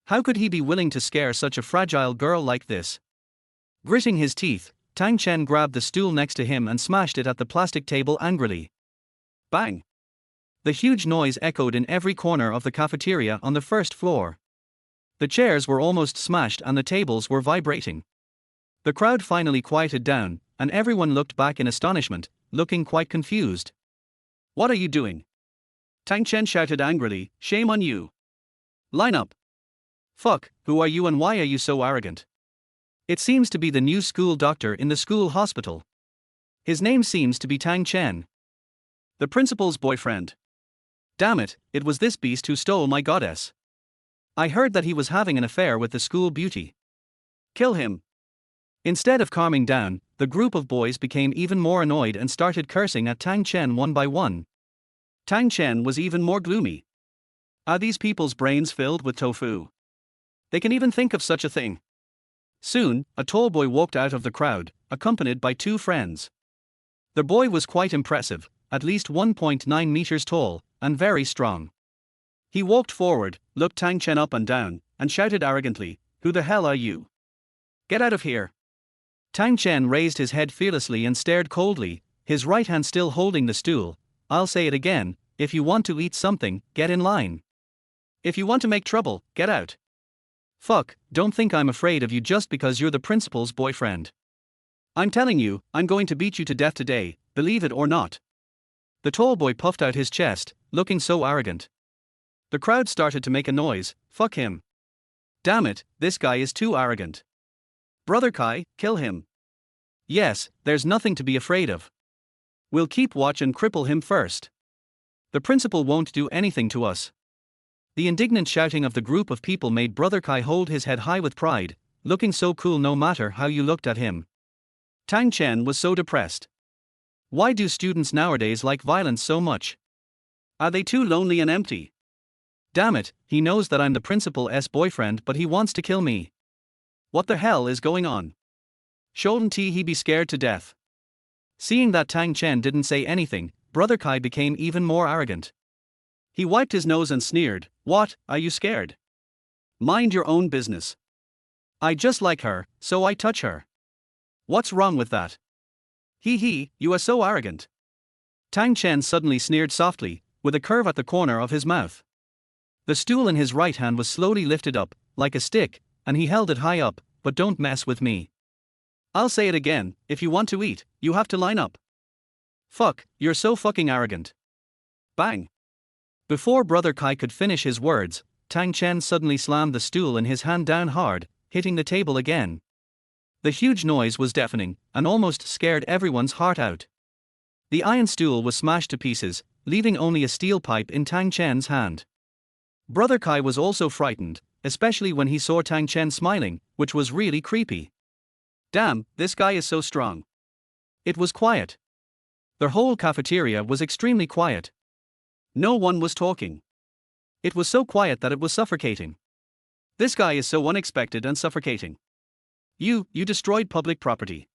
How could he be willing to scare such a fragile girl like this? Gritting his teeth, Tang Chen grabbed the stool next to him and smashed it at the plastic table angrily. Bang! The huge noise echoed in every corner of the cafeteria on the first floor. The chairs were almost smashed and the tables were vibrating. The crowd finally quieted down, and everyone looked back in astonishment, looking quite confused. What are you doing? Tang Chen shouted angrily, shame on you. Line up. Fuck, who are you and why are you so arrogant? It seems to be the new school doctor in the school hospital. His name seems to be Tang Chen. The principal's boyfriend. Damn it, it was this beast who stole my goddess. I heard that he was having an affair with the school beauty. Kill him. Instead of calming down, the group of boys became even more annoyed and started cursing at Tang Chen one by one. Tang Chen was even more gloomy. Are these people's brains filled with tofu? They can even think of such a thing. Soon, a tall boy walked out of the crowd, accompanied by 2 friends. The boy was quite impressive, at least 1.9 meters tall, and very strong. He walked forward, looked Tang Chen up and down, and shouted arrogantly, "Who the hell are you? Get out of here!" Tang Chen raised his head fearlessly and stared coldly. his right hand still holding the stool. I'll say it again, if you want to eat something, get in line. If you want to make trouble, get out. Fuck, don't think I'm afraid of you just because you're the principal's boyfriend. I'm telling you, I'm going to beat you to death today, believe it or not. The tall boy puffed out his chest, looking so arrogant. The crowd started to make a noise. Fuck him. Damn it, this guy is too arrogant. Brother Kai, kill him. Yes, there's nothing to be afraid of. We'll keep watch and cripple him first. The principal won't do anything to us. The indignant shouting of the group of people made Brother Kai hold his head high with pride, looking so cool no matter how you looked at him. Tang Chen was so depressed. Why do students nowadays like violence so much? Are they too lonely and empty? Damn it, he knows that I'm the principal's boyfriend but he wants to kill me. What the hell is going on? Shouldn't he be scared to death? Seeing that Tang Chen didn't say anything, Brother Kai became even more arrogant. He wiped his nose and sneered, "What, are you scared? Mind your own business. I just like her, so I touch her. What's wrong with that? Hee, you are so arrogant." Tang Chen suddenly sneered softly, with a curve at the corner of his mouth. The stool in his right hand was slowly lifted up, like a stick, and he held it high up, "But don't mess with me. I'll say it again, if you want to eat, you have to line up. Fuck, you're so fucking arrogant." Bang! Before Brother Kai could finish his words, Tang Chen suddenly slammed the stool in his hand down hard, hitting the table again. The huge noise was deafening, and almost scared everyone's heart out. The iron stool was smashed to pieces, leaving only a steel pipe in Tang Chen's hand. Brother Kai was also frightened, especially when he saw Tang Chen smiling, which was really creepy. Damn, this guy is so strong. It was quiet. The whole cafeteria was extremely quiet. No one was talking. It was so quiet that it was suffocating. This guy is so unexpected and suffocating. You destroyed public property.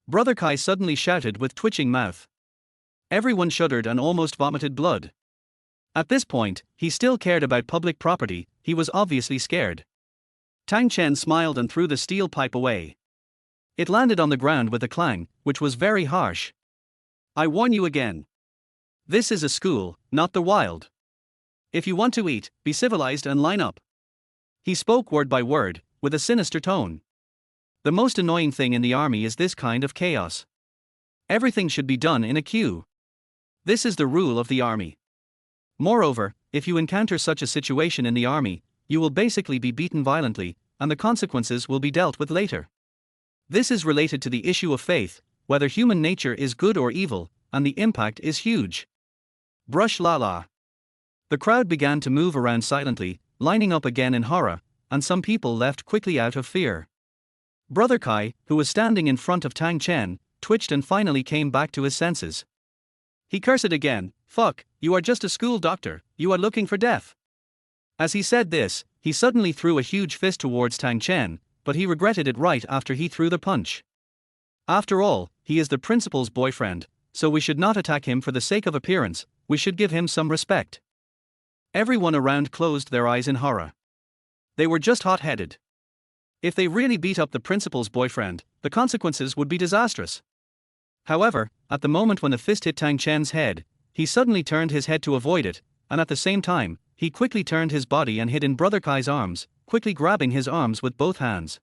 Brother Kai suddenly shouted with twitching mouth. Everyone shuddered and almost vomited blood. At this point, he still cared about public property, he was obviously scared. Tang Chen smiled and threw the steel pipe away. It landed on the ground with a clang, which was very harsh. I warn you again. This is a school, not the wild. If you want to eat, be civilized and line up. He spoke word by word, with a sinister tone. The most annoying thing in the army is this kind of chaos. Everything should be done in a queue. This is the rule of the army. Moreover, if you encounter such a situation in the army, you will basically be beaten violently, and the consequences will be dealt with later. This is related to the issue of faith, whether human nature is good or evil, and the impact is huge. Brush la la. The crowd began to move around silently, lining up again in horror, and some people left quickly out of fear. Brother Kai, who was standing in front of Tang Chen, twitched and finally came back to his senses. He cursed again, "Fuck, you are just a school doctor, you are looking for death." As he said this, he suddenly threw a huge fist towards Tang Chen, but he regretted it right after he threw the punch. After all, he is the principal's boyfriend, so we should not attack him for the sake of appearance, we should give him some respect. Everyone around closed their eyes in horror. They were just hot-headed. If they really beat up the principal's boyfriend, the consequences would be disastrous. However, at the moment when the fist hit Tang Chen's head, he suddenly turned his head to avoid it, and at the same time, he quickly turned his body and hid in Brother Kai's arms, quickly grabbing his arms with both hands.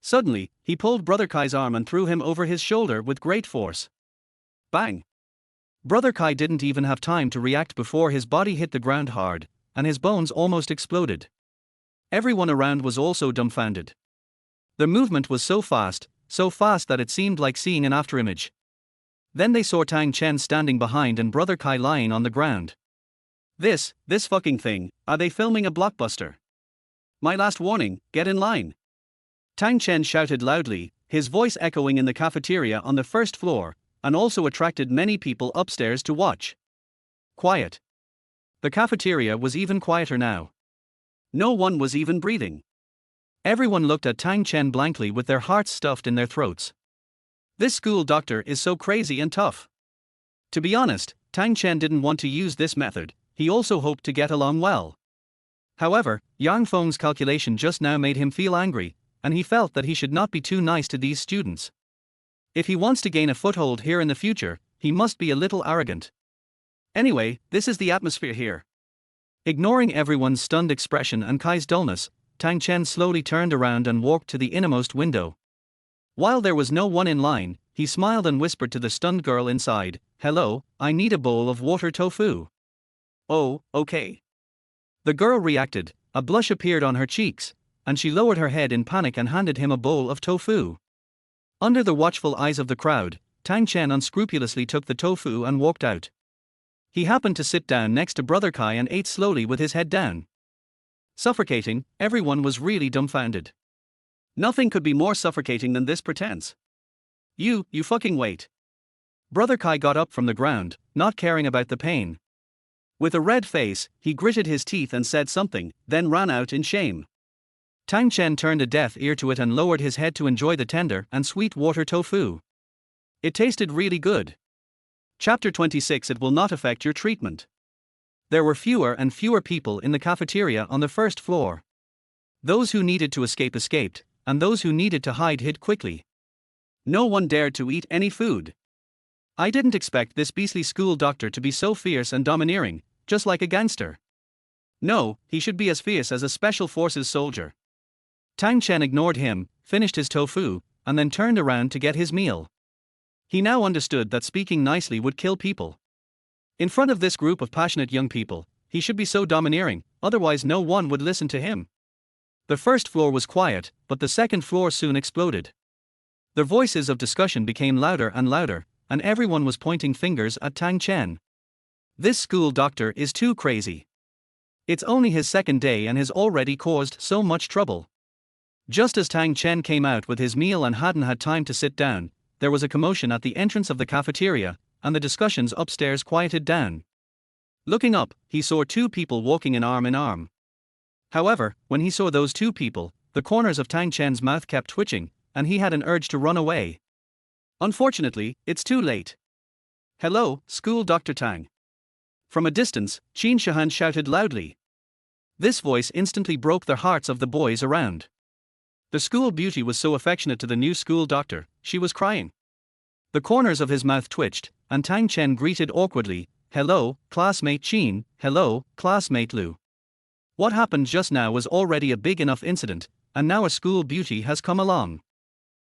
Suddenly, he pulled Brother Kai's arm and threw him over his shoulder with great force. Bang! Brother Kai didn't even have time to react before his body hit the ground hard, and his bones almost exploded. Everyone around was also dumbfounded. The movement was so fast that it seemed like seeing an afterimage. Then they saw Tang Chen standing behind and Brother Kai lying on the ground. This fucking thing, are they filming a blockbuster? My last warning, get in line. Tang Chen shouted loudly, his voice echoing in the cafeteria on the first floor, and also attracted many people upstairs to watch. Quiet. The cafeteria was even quieter now. No one was even breathing. Everyone looked at Tang Chen blankly with their hearts stuffed in their throats. This school doctor is so crazy and tough. To be honest, Tang Chen didn't want to use this method, he also hoped to get along well. However, Yang Feng's calculation just now made him feel angry, and he felt that he should not be too nice to these students. If he wants to gain a foothold here in the future, he must be a little arrogant. Anyway, this is the atmosphere here. Ignoring everyone's stunned expression and Kai's dullness, Tang Chen slowly turned around and walked to the innermost window. While there was no one in line, he smiled and whispered to the stunned girl inside, "Hello, I need a bowl of water tofu." "Oh, okay." The girl reacted, a blush appeared on her cheeks, and she lowered her head in panic and handed him a bowl of tofu. Under the watchful eyes of the crowd, Tang Chen unscrupulously took the tofu and walked out. He happened to sit down next to Brother Kai and ate slowly with his head down. Suffocating, everyone was really dumbfounded. Nothing could be more suffocating than this pretense. You fucking wait. Brother Kai got up from the ground, not caring about the pain. With a red face, he gritted his teeth and said something, then ran out in shame. Tang Chen turned a deaf ear to it and lowered his head to enjoy the tender and sweet water tofu. It tasted really good. Chapter 26. It will not affect your treatment. There were fewer and fewer people in the cafeteria on the first floor. Those who needed to escape escaped, and those who needed to hide hid quickly. No one dared to eat any food. I didn't expect this beastly school doctor to be so fierce and domineering, just like a gangster. No, he should be as fierce as a special forces soldier. Tang Chen ignored him, finished his tofu, and then turned around to get his meal. He now understood that speaking nicely would kill people. In front of this group of passionate young people, he should be so domineering, otherwise no one would listen to him. The first floor was quiet, but the second floor soon exploded. The voices of discussion became louder and louder, and everyone was pointing fingers at Tang Chen. This school doctor is too crazy. It's only his second day and has already caused so much trouble. Just as Tang Chen came out with his meal and hadn't had time to sit down, there was a commotion at the entrance of the cafeteria, and the discussions upstairs quieted down. Looking up, he saw two people walking in arm. However, when he saw those two people, the corners of Tang Chen's mouth kept twitching, and he had an urge to run away. Unfortunately, it's too late. "Hello, School Dr. Tang." From a distance, Qin Shihan shouted loudly. This voice instantly broke the hearts of the boys around. The school beauty was so affectionate to the new school doctor, she was crying. The corners of his mouth twitched, and Tang Chen greeted awkwardly, "Hello, classmate Qin, hello, classmate Lu." What happened just now was already a big enough incident, and now a school beauty has come along.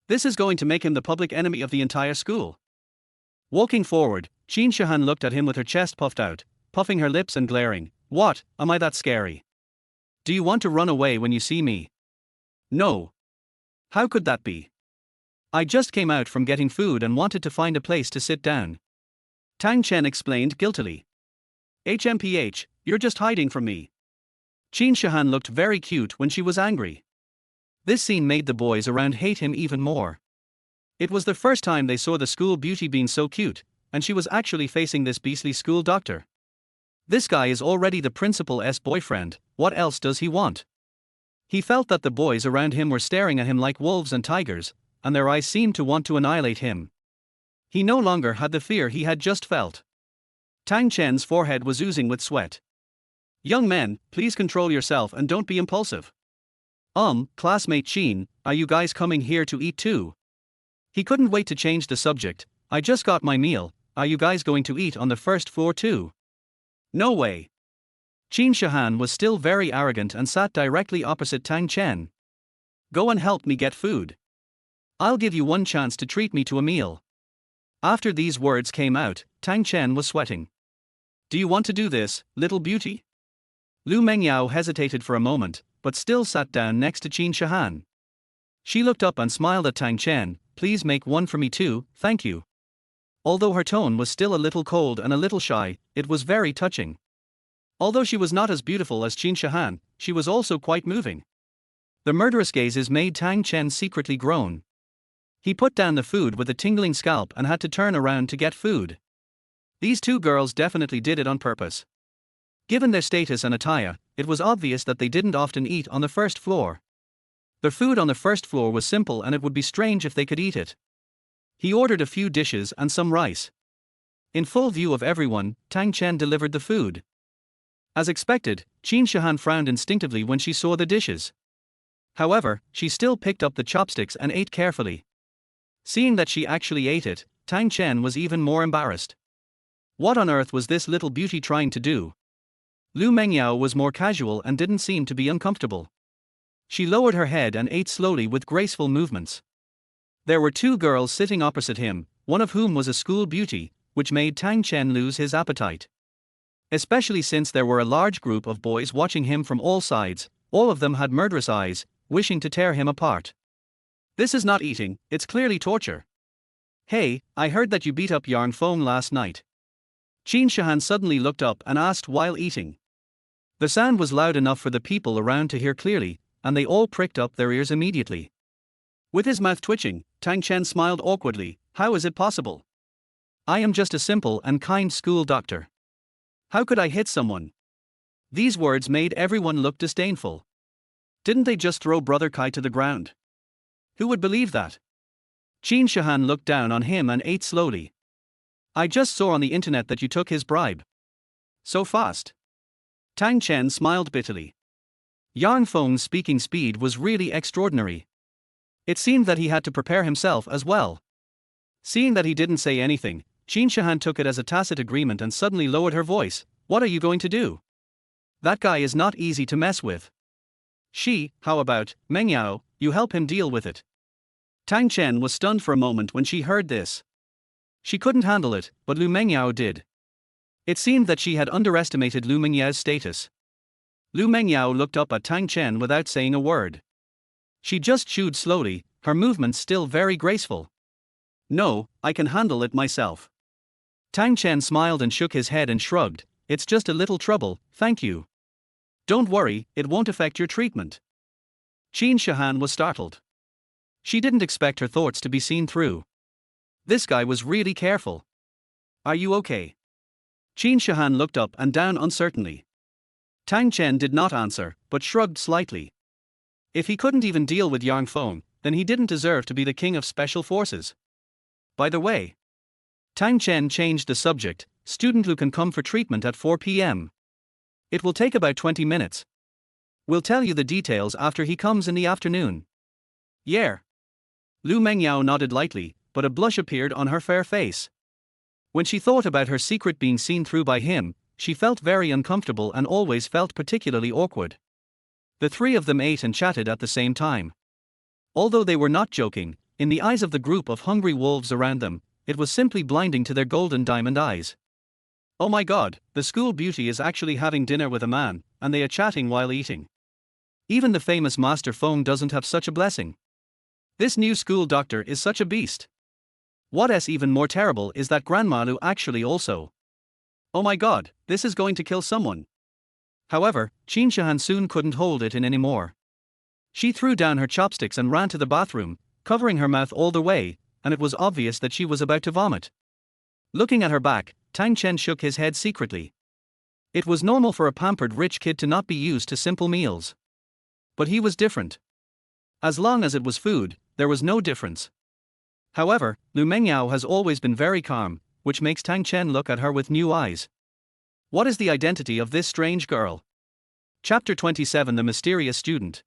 This is going to make him the public enemy of the entire school. Walking forward, Qin Shihan looked at him with her chest puffed out, puffing her lips and glaring. "What, am I that scary? Do you want to run away when you see me?" "No. How could that be? I just came out from getting food and wanted to find a place to sit down." Tang Chen explained guiltily. "HMPH, you're just hiding from me." Qin Shihan looked very cute when she was angry. This scene made the boys around hate him even more. It was the first time they saw the school beauty being so cute, and she was actually facing this beastly school doctor. This guy is already the principal's boyfriend, what else does he want? He felt that the boys around him were staring at him like wolves and tigers, and their eyes seemed to want to annihilate him. He no longer had the fear he had just felt. Tang Chen's forehead was oozing with sweat. "Young men, please control yourself and don't be impulsive. Classmate Qin, are you guys coming here to eat too?" He couldn't wait to change the subject. "I just got my meal, are you guys going to eat on the first floor too?" "No way." Qin Shihan was still very arrogant and sat directly opposite Tang Chen. "Go and help me get food. I'll give you one chance to treat me to a meal." After these words came out, Tang Chen was sweating. "Do you want to do this, little beauty?" Lu Mengyao hesitated for a moment, but still sat down next to Qin Shihan. She looked up and smiled at Tang Chen. "Please make one for me too, thank you." Although her tone was still a little cold and a little shy, it was very touching. Although she was not as beautiful as Qin Shihan, she was also quite moving. The murderous gazes made Tang Chen secretly groan. He put down the food with a tingling scalp and had to turn around to get food. These two girls definitely did it on purpose. Given their status and attire, it was obvious that they didn't often eat on the first floor. The food on the first floor was simple and it would be strange if they could eat it. He ordered a few dishes and some rice. In full view of everyone, Tang Chen delivered the food. As expected, Qin Shihan frowned instinctively when she saw the dishes. However, she still picked up the chopsticks and ate carefully. Seeing that she actually ate it, Tang Chen was even more embarrassed. What on earth was this little beauty trying to do? Lu Mengyao was more casual and didn't seem to be uncomfortable. She lowered her head and ate slowly with graceful movements. There were two girls sitting opposite him, one of whom was a school beauty, which made Tang Chen lose his appetite. Especially since there were a large group of boys watching him from all sides, all of them had murderous eyes, wishing to tear him apart. This is not eating, it's clearly torture. Hey, I heard that you beat up Yarn Fong last night. Qin Shihan suddenly looked up and asked while eating. The sound was loud enough for the people around to hear clearly, and they all pricked up their ears immediately. With his mouth twitching, Tang Chen smiled awkwardly. How is it possible? I am just a simple and kind school doctor. How could I hit someone? These words made everyone look disdainful. Didn't they just throw Brother Kai to the ground? Who would believe that? Qin Shihan looked down on him and ate slowly. I just saw on the internet that you took his bribe. So fast. Tang Chen smiled bitterly. Yarn Feng's speaking speed was really extraordinary. It seemed that he had to prepare himself as well. Seeing that he didn't say anything, Qin Shihan took it as a tacit agreement and suddenly lowered her voice. What are you going to do? That guy is not easy to mess with. How about, Mengyao, you help him deal with it. Tang Chen was stunned for a moment when she heard this. She couldn't handle it, but Lu Mengyao did. It seemed that she had underestimated Lu Mengyao's status. Lu Mengyao looked up at Tang Chen without saying a word. She just chewed slowly, her movements still very graceful. No, I can handle it myself. Tang Chen smiled and shook his head and shrugged. It's just a little trouble, thank you. Don't worry, it won't affect your treatment. Qin Shihan was startled. She didn't expect her thoughts to be seen through. This guy was really careful. Are you okay? Qin Shihan looked up and down uncertainly. Tang Chen did not answer, but shrugged slightly. If he couldn't even deal with Yarn Feng, then he didn't deserve to be the king of special forces. By the way, Tang Chen changed the subject. Student Lu can come for treatment at 4 p.m. It will take about 20 minutes. We'll tell you the details after he comes in the afternoon. Yeah. Lu Mengyao nodded lightly, but a blush appeared on her fair face. When she thought about her secret being seen through by him, she felt very uncomfortable and always felt particularly awkward. The three of them ate and chatted at the same time. Although they were not joking, in the eyes of the group of hungry wolves around them, it was simply blinding to their golden diamond eyes. Oh my god, the school beauty is actually having dinner with a man, and they are chatting while eating. Even the famous Master Feng doesn't have such a blessing. This new school doctor is such a beast. What's even more terrible is that Grandma Lu actually also. Oh my god, this is going to kill someone. However, Qin Shihan soon couldn't hold it in anymore. She threw down her chopsticks and ran to the bathroom, covering her mouth all the way, and it was obvious that she was about to vomit. Looking at her back, Tang Chen shook his head secretly. It was normal for a pampered rich kid to not be used to simple meals. But he was different. As long as it was food, there was no difference. However, Lu Mengyao has always been very calm, which makes Tang Chen look at her with new eyes. What is the identity of this strange girl? Chapter 27 The Mysterious Student.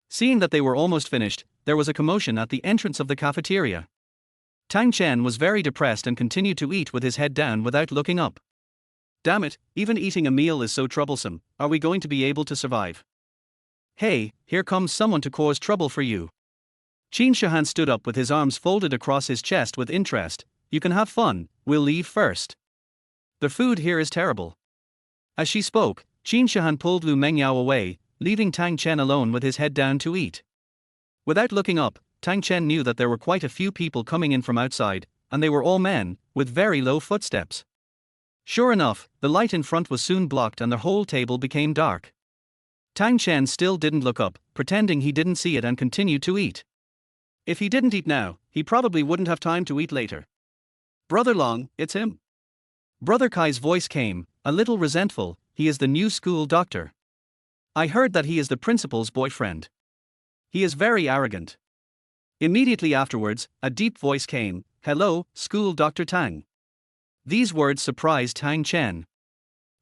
Seeing that they were almost finished, there was a commotion at the entrance of the cafeteria. Tang Chen was very depressed and continued to eat with his head down without looking up. Damn it, even eating a meal is so troublesome, are we going to be able to survive? Hey, here comes someone to cause trouble for you. Qin Shihan stood up with his arms folded across his chest with interest. You can have fun, we'll leave first. The food here is terrible. As she spoke, Qin Shihan pulled Lu Mengyao away, leaving Tang Chen alone with his head down to eat. Without looking up, Tang Chen knew that there were quite a few people coming in from outside, and they were all men, with very low footsteps. Sure enough, the light in front was soon blocked and the whole table became dark. Tang Chen still didn't look up, pretending he didn't see it and continued to eat. If he didn't eat now, he probably wouldn't have time to eat later. Brother Long, it's him. Brother Kai's voice came, a little resentful. He is the new school doctor. I heard that he is the principal's boyfriend. He is very arrogant. Immediately afterwards, a deep voice came, hello, school Dr. Tang. These words surprised Tang Chen.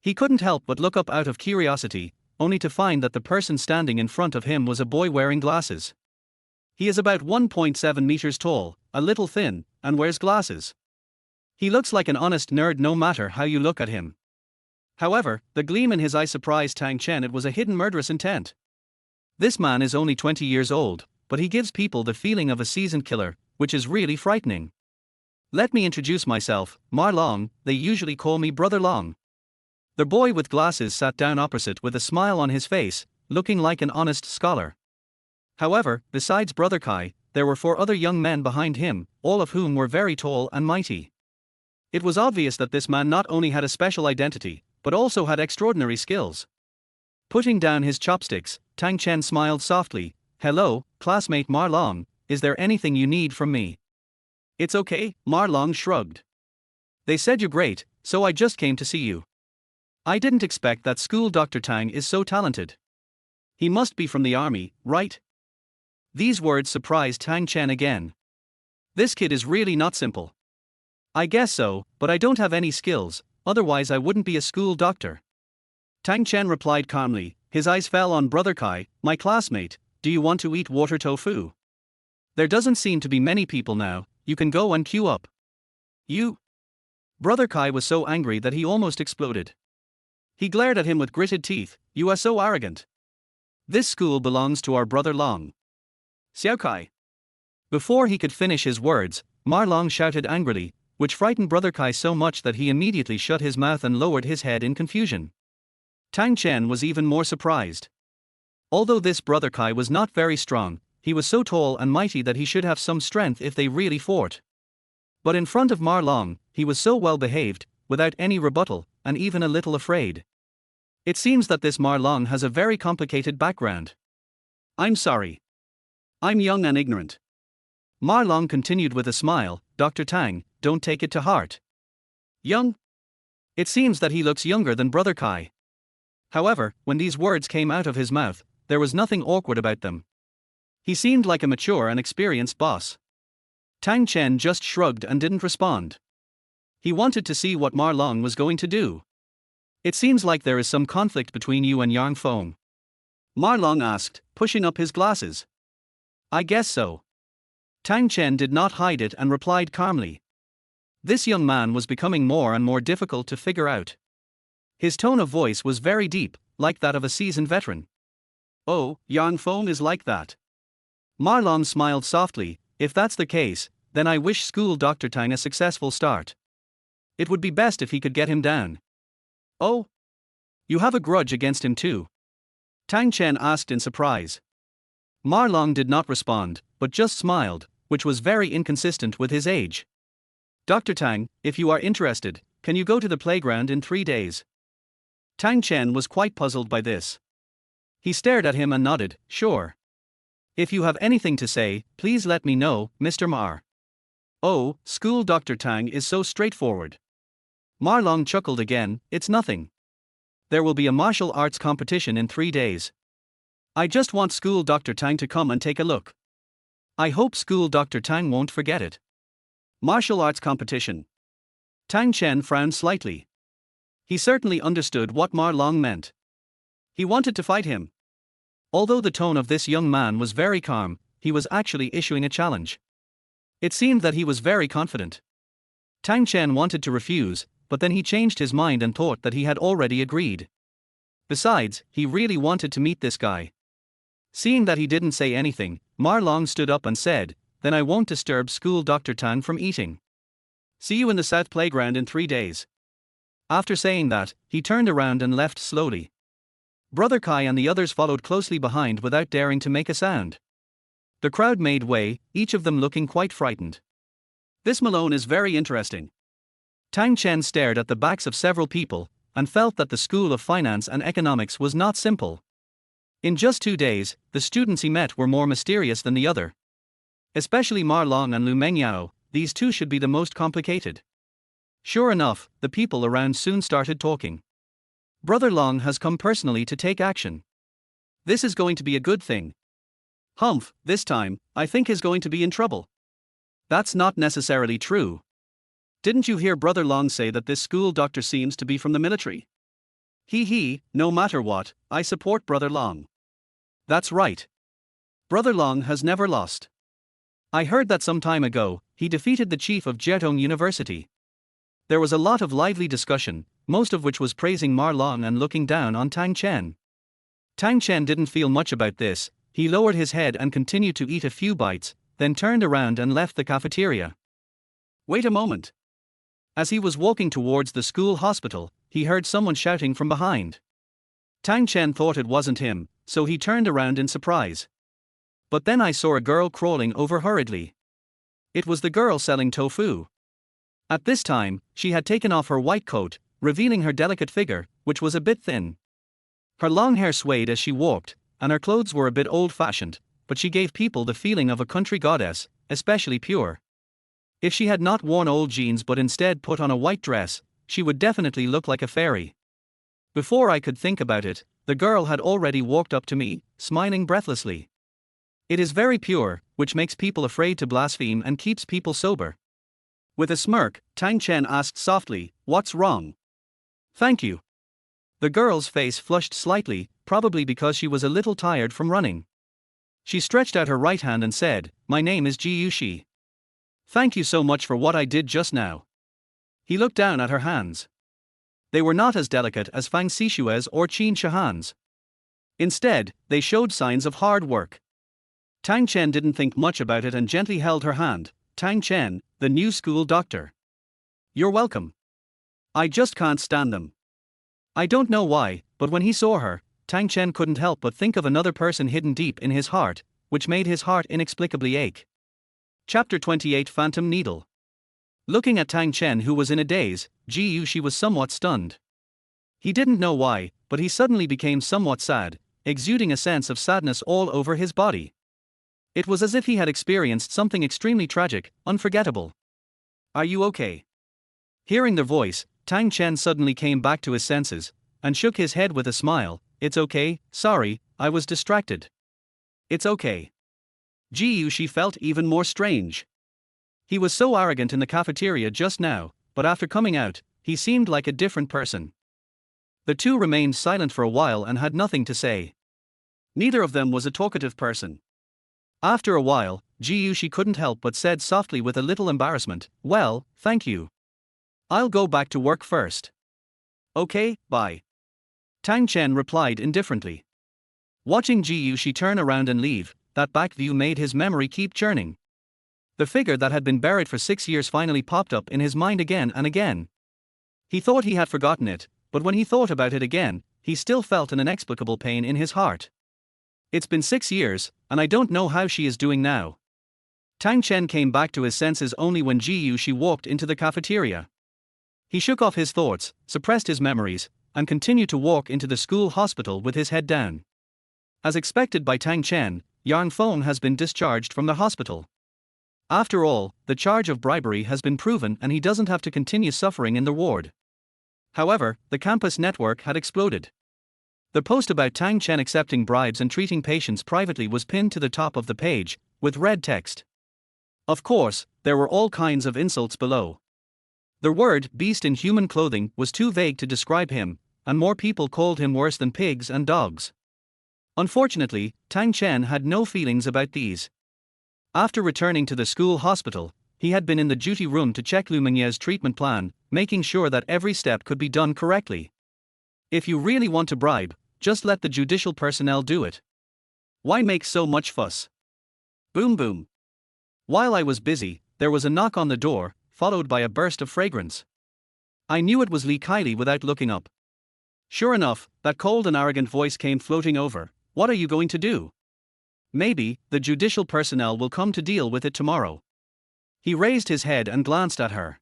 He couldn't help but look up out of curiosity, only to find that the person standing in front of him was a boy wearing glasses. He is about 1.7 meters tall, a little thin, and wears glasses. He looks like an honest nerd no matter how you look at him. However, the gleam in his eye surprised Tang Chen. It was a hidden murderous intent. This man is only 20 years old, but he gives people the feeling of a seasoned killer, which is really frightening. Let me introduce myself, Ma Long. They usually call me Brother Long. The boy with glasses sat down opposite with a smile on his face, looking like an honest scholar. However, besides Brother Kai, there were 4 other young men behind him, all of whom were very tall and mighty. It was obvious that this man not only had a special identity, but also had extraordinary skills. Putting down his chopsticks, Tang Chen smiled softly. "Hello, classmate Ma Long, is there anything you need from me?" "It's okay," Ma Long shrugged. "They said you're great, so I just came to see you. I didn't expect that school Dr. Tang is so talented. He must be from the army, right?" These words surprised Tang Chen again. This kid is really not simple. "I guess so, but I don't have any skills, otherwise I wouldn't be a school doctor." Tang Chen replied calmly. His eyes fell on Brother Kai. "My classmate, do you want to eat water tofu? There doesn't seem to be many people now, you can go and queue up." "You?" Brother Kai was so angry that he almost exploded. He glared at him with gritted teeth. "You are so arrogant. This school belongs to our Brother Long." "Xiao Kai." Before he could finish his words, Ma Long shouted angrily, which frightened Brother Kai so much that he immediately shut his mouth and lowered his head in confusion. Tang Chen was even more surprised. Although this Brother Kai was not very strong, he was so tall and mighty that he should have some strength if they really fought. But in front of Ma Long, he was so well behaved, without any rebuttal, and even a little afraid. It seems that this Ma Long has a very complicated background. "I'm sorry. I'm young and ignorant." Ma Long continued with a smile. "Dr. Tang, don't take it to heart." "Young?" It seems that he looks younger than Brother Kai. However, when these words came out of his mouth, there was nothing awkward about them. He seemed like a mature and experienced boss. Tang Chen just shrugged and didn't respond. He wanted to see what Ma Long was going to do. "It seems like there is some conflict between you and Yang Feng?" Ma Long asked, pushing up his glasses. "I guess so." Tang Chen did not hide it and replied calmly. This young man was becoming more and more difficult to figure out. His tone of voice was very deep, like that of a seasoned veteran. "Oh, Yang Feng is like that." Ma Long smiled softly. "If that's the case, then I wish school Dr. Tang a successful start. It would be best if he could get him down." "Oh? You have a grudge against him too?" Tang Chen asked in surprise. Ma Long did not respond, but just smiled, which was very inconsistent with his age. "Dr. Tang, if you are interested, can you go to the playground in 3 days?" Tang Chen was quite puzzled by this. He stared at him and nodded. "Sure. If you have anything to say, please let me know, Mr. Ma." "Oh, school Dr. Tang is so straightforward." Ma Long chuckled again. "It's nothing. There will be a martial arts competition in 3 days. I just want school Dr. Tang to come and take a look. I hope school Dr. Tang won't forget it." Martial arts competition. Tang Chen frowned slightly. He certainly understood what Ma Long meant. He wanted to fight him. Although the tone of this young man was very calm, he was actually issuing a challenge. It seemed that he was very confident. Tang Chen wanted to refuse, but then he changed his mind and thought that he had already agreed. Besides, he really wanted to meet this guy. Seeing that he didn't say anything, Ma Long stood up and said, "Then I won't disturb school Dr. Tang from eating. See you in the South Playground in 3 days." After saying that, he turned around and left slowly. Brother Kai and the others followed closely behind without daring to make a sound. The crowd made way, each of them looking quite frightened. "This Malone is very interesting." Tang Chen stared at the backs of several people, and felt that the School of Finance and Economics was not simple. In just 2 days, the students he met were more mysterious than the other. Especially Ma Long and Lu Mengyao, these two should be the most complicated. Sure enough, the people around soon started talking. "Brother Long has come personally to take action. This is going to be a good thing. Humph, this time, I think he's going to be in trouble." "That's not necessarily true. Didn't you hear Brother Long say that this school doctor seems to be from the military?" "No matter what, I support Brother Long." "That's right. Brother Long has never lost. I heard that some time ago, he defeated the chief of Jiatong University. There was a lot of lively discussion, most of which was praising Ma Long and looking down on Tang Chen. Tang Chen didn't feel much about this. He lowered his head and continued to eat a few bites, then turned around and left the cafeteria. Wait a moment. As he was walking towards the school hospital, he heard someone shouting from behind. Tang Chen thought it wasn't him, so he turned around in surprise. But then I saw a girl crawling over hurriedly. It was the girl selling tofu. At this time, she had taken off her white coat, revealing her delicate figure, which was a bit thin. Her long hair swayed as she walked, and her clothes were a bit old-fashioned, but she gave people the feeling of a country goddess, especially pure. If she had not worn old jeans but instead put on a white dress, she would definitely look like a fairy. Before I could think about it, the girl had already walked up to me, smiling breathlessly. It is very pure, which makes people afraid to blaspheme and keeps people sober. With a smirk, Tang Chen asked softly, "What's wrong?" "Thank you." The girl's face flushed slightly, probably because she was a little tired from running. She stretched out her right hand and said, "My name is Ji Yushi. Thank you so much for what I did just now." He looked down at her hands. They were not as delicate as Fang Sixue's or Qin Shahan's. Instead, they showed signs of hard work. Tang Chen didn't think much about it and gently held her hand. "Tang Chen, the new school doctor. You're welcome. I just can't stand them." I don't know why, but when he saw her, Tang Chen couldn't help but think of another person hidden deep in his heart, which made his heart inexplicably ache. Chapter 28 Phantom Needle. Looking at Tang Chen, who was in a daze, Ji Yushi was somewhat stunned. He didn't know why, but he suddenly became somewhat sad, exuding a sense of sadness all over his body. It was as if he had experienced something extremely tragic, unforgettable. "Are you okay?" Hearing their voice, Tang Chen suddenly came back to his senses, and shook his head with a smile. "It's okay, sorry, I was distracted." "It's okay." Ji Yushi felt even more strange. He was so arrogant in the cafeteria just now, but after coming out, he seemed like a different person. The two remained silent for a while and had nothing to say. Neither of them was a talkative person. After a while, Ji Yushi couldn't help but said softly with a little embarrassment, "Well, thank you. I'll go back to work first." "Okay, bye." Tang Chen replied indifferently. Watching Ji Yushi turn around and leave, that back view made his memory keep churning. The figure that had been buried for 6 years finally popped up in his mind again and again. He thought he had forgotten it, but when he thought about it again, he still felt an inexplicable pain in his heart. "It's been 6 years, and I don't know how she is doing now." Tang Chen came back to his senses only when Ji Yushi walked into the cafeteria. He shook off his thoughts, suppressed his memories, and continued to walk into the school hospital with his head down. As expected by Tang Chen, Yang Feng has been discharged from the hospital. After all, the charge of bribery has been proven and he doesn't have to continue suffering in the ward. However, the campus network had exploded. The post about Tang Chen accepting bribes and treating patients privately was pinned to the top of the page, with red text. Of course, there were all kinds of insults below. The word "beast in human clothing" was too vague to describe him, and more people called him worse than pigs and dogs. Unfortunately, Tang Chen had no feelings about these. After returning to the school hospital, he had been in the duty room to check Lu Mingye's treatment plan, making sure that every step could be done correctly. If you really want to bribe, just let the judicial personnel do it. Why make so much fuss? Boom boom. While I was busy, there was a knock on the door, followed by a burst of fragrance. I knew it was Li Kylie without looking up. Sure enough, that cold and arrogant voice came floating over. "What are you going to do?" "Maybe, the judicial personnel will come to deal with it tomorrow." He raised his head and glanced at her.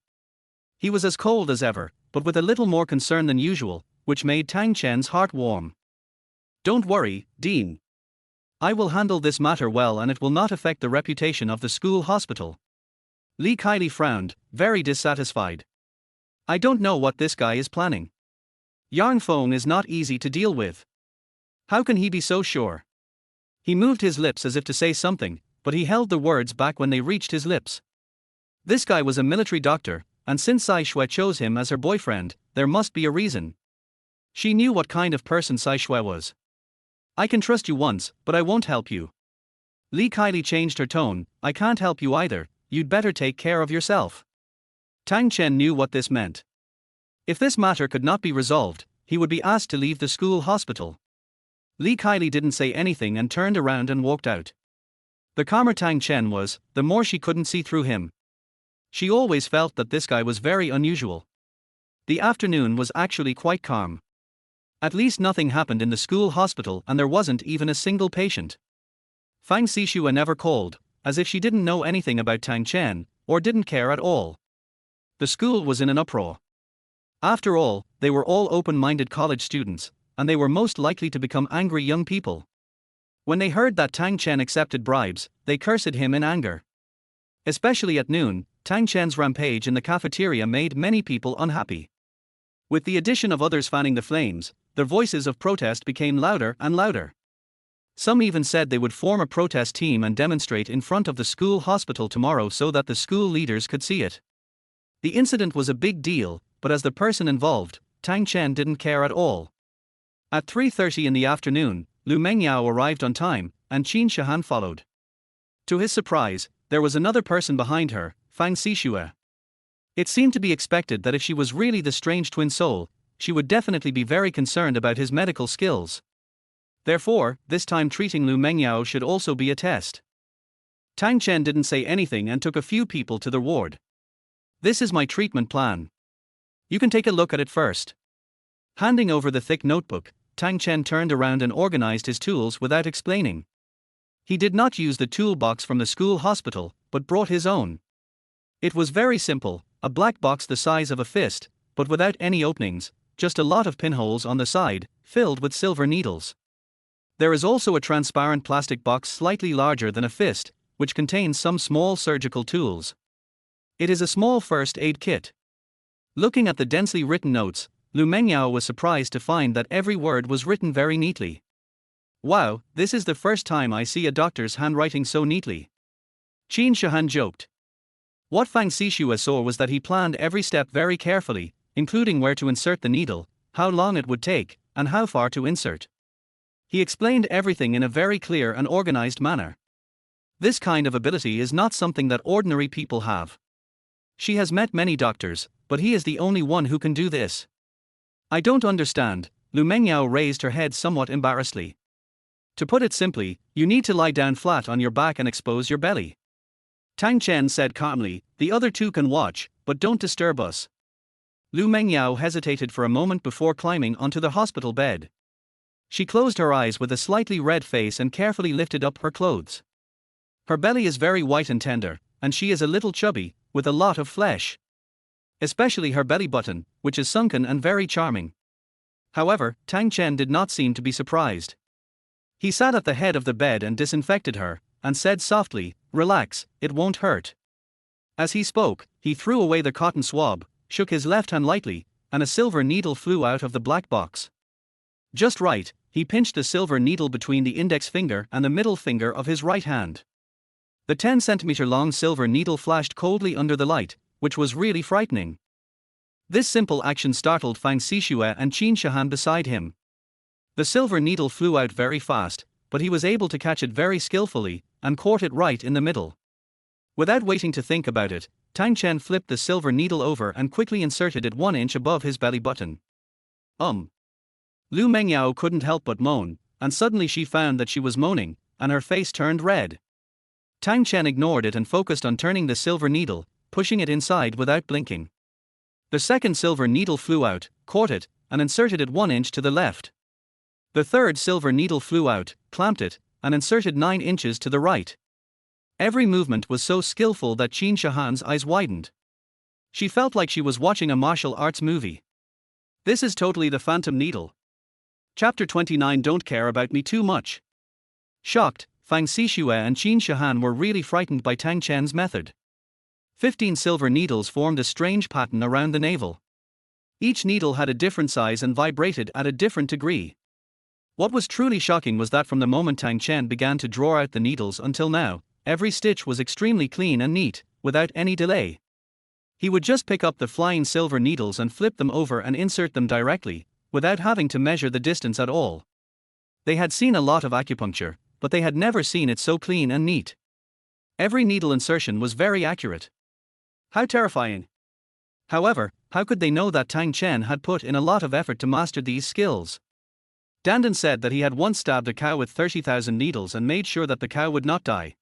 He was as cold as ever, but with a little more concern than usual, which made Tang Chen's heart warm. "Don't worry, Dean. I will handle this matter well and it will not affect the reputation of the school hospital." Li Kylie frowned, very dissatisfied. "I don't know what this guy is planning. Yang Feng is not easy to deal with. How can he be so sure?" He moved his lips as if to say something, but he held the words back when they reached his lips. This guy was a military doctor, and since Sixue chose him as her boyfriend, there must be a reason. She knew what kind of person Sixue was. "I can trust you once, but I won't help you." Li Kaili changed her tone. I can't help you either, you'd better take care of yourself. Tang Chen knew what this meant. If this matter could not be resolved, he would be asked to leave the school hospital. Li Kaili didn't say anything and turned around and walked out. The calmer Tang Chen was, the more she couldn't see through him. She always felt that this guy was very unusual. The afternoon was actually quite calm. At least nothing happened in the school hospital and there wasn't even a single patient. Fang Sixue never called, as if she didn't know anything about Tang Chen, or didn't care at all. The school was in an uproar. After all, they were all open-minded college students, and they were most likely to become angry young people. When they heard that Tang Chen accepted bribes, they cursed him in anger. Especially at noon, Tang Chen's rampage in the cafeteria made many people unhappy. With the addition of others fanning the flames, their voices of protest became louder and louder. Some even said they would form a protest team and demonstrate in front of the school hospital tomorrow so that the school leaders could see it. The incident was a big deal, but as the person involved, Tang Chen didn't care at all. At 3:30 in the afternoon, Lu Mengyao arrived on time, and Qin Shihan followed. To his surprise, there was another person behind her, Fang Sixue. It seemed to be expected that if she was really the strange twin soul, she would definitely be very concerned about his medical skills. Therefore, this time treating Lu Mengyao should also be a test. Tang Chen didn't say anything and took a few people to the ward. This is my treatment plan. You can take a look at it first. Handing over the thick notebook, Tang Chen turned around and organized his tools without explaining. He did not use the toolbox from the school hospital, but brought his own. It was very simple, a black box the size of a fist, but without any openings, just a lot of pinholes on the side, filled with silver needles. There is also a transparent plastic box slightly larger than a fist, which contains some small surgical tools. It is a small first aid kit. Looking at the densely written notes, Lu Mengyao was surprised to find that every word was written very neatly. Wow, this is the first time I see a doctor's handwriting so neatly. Qin Shihan joked. What Fang Sixue saw was that he planned every step very carefully, including where to insert the needle, how long it would take, and how far to insert. He explained everything in a very clear and organized manner. This kind of ability is not something that ordinary people have. She has met many doctors, but he is the only one who can do this. I don't understand, Lu Mengyao raised her head somewhat embarrassedly. To put it simply, you need to lie down flat on your back and expose your belly. Tang Chen said calmly, the other two can watch, but don't disturb us. Lu Mengyao hesitated for a moment before climbing onto the hospital bed. She closed her eyes with a slightly red face and carefully lifted up her clothes. Her belly is very white and tender, and she is a little chubby, with a lot of flesh. Especially her belly button, which is sunken and very charming. However, Tang Chen did not seem to be surprised. He sat at the head of the bed and disinfected her, and said softly, relax, it won't hurt. As he spoke, he threw away the cotton swab, shook his left hand lightly, and a silver needle flew out of the black box. Just right, he pinched the silver needle between the index finger and the middle finger of his right hand. The 10-centimeter long silver needle flashed coldly under the light, which was really frightening. This simple action startled Fang Sixue and Qin Shihan beside him. The silver needle flew out very fast, but he was able to catch it very skillfully, and caught it right in the middle. Without waiting to think about it, Tang Chen flipped the silver needle over and quickly inserted it 1 inch above his belly button. Lu Mengyao couldn't help but moan, and suddenly she found that she was moaning, and her face turned red. Tang Chen ignored it and focused on turning the silver needle, pushing it inside without blinking. The second silver needle flew out, caught it, and inserted it 1 inch to the left. The third silver needle flew out, clamped it, and inserted 9 inches to the right. Every movement was so skillful that Qin Shihan's eyes widened. She felt like she was watching a martial arts movie. This is totally the Phantom Needle. Chapter 29. Don't care about me too much. Shocked, Fang Sixue and Qin Shihan were really frightened by Tang Chen's method. 15 silver needles formed a strange pattern around the navel. Each needle had a different size and vibrated at a different degree. What was truly shocking was that from the moment Tang Chen began to draw out the needles until now, every stitch was extremely clean and neat, without any delay. He would just pick up the flying silver needles and flip them over and insert them directly, without having to measure the distance at all. They had seen a lot of acupuncture, but they had never seen it so clean and neat. Every needle insertion was very accurate. How terrifying. However, how could they know that Tang Chen had put in a lot of effort to master these skills? Dandan said that he had once stabbed a cow with 30,000 needles and made sure that the cow would not die.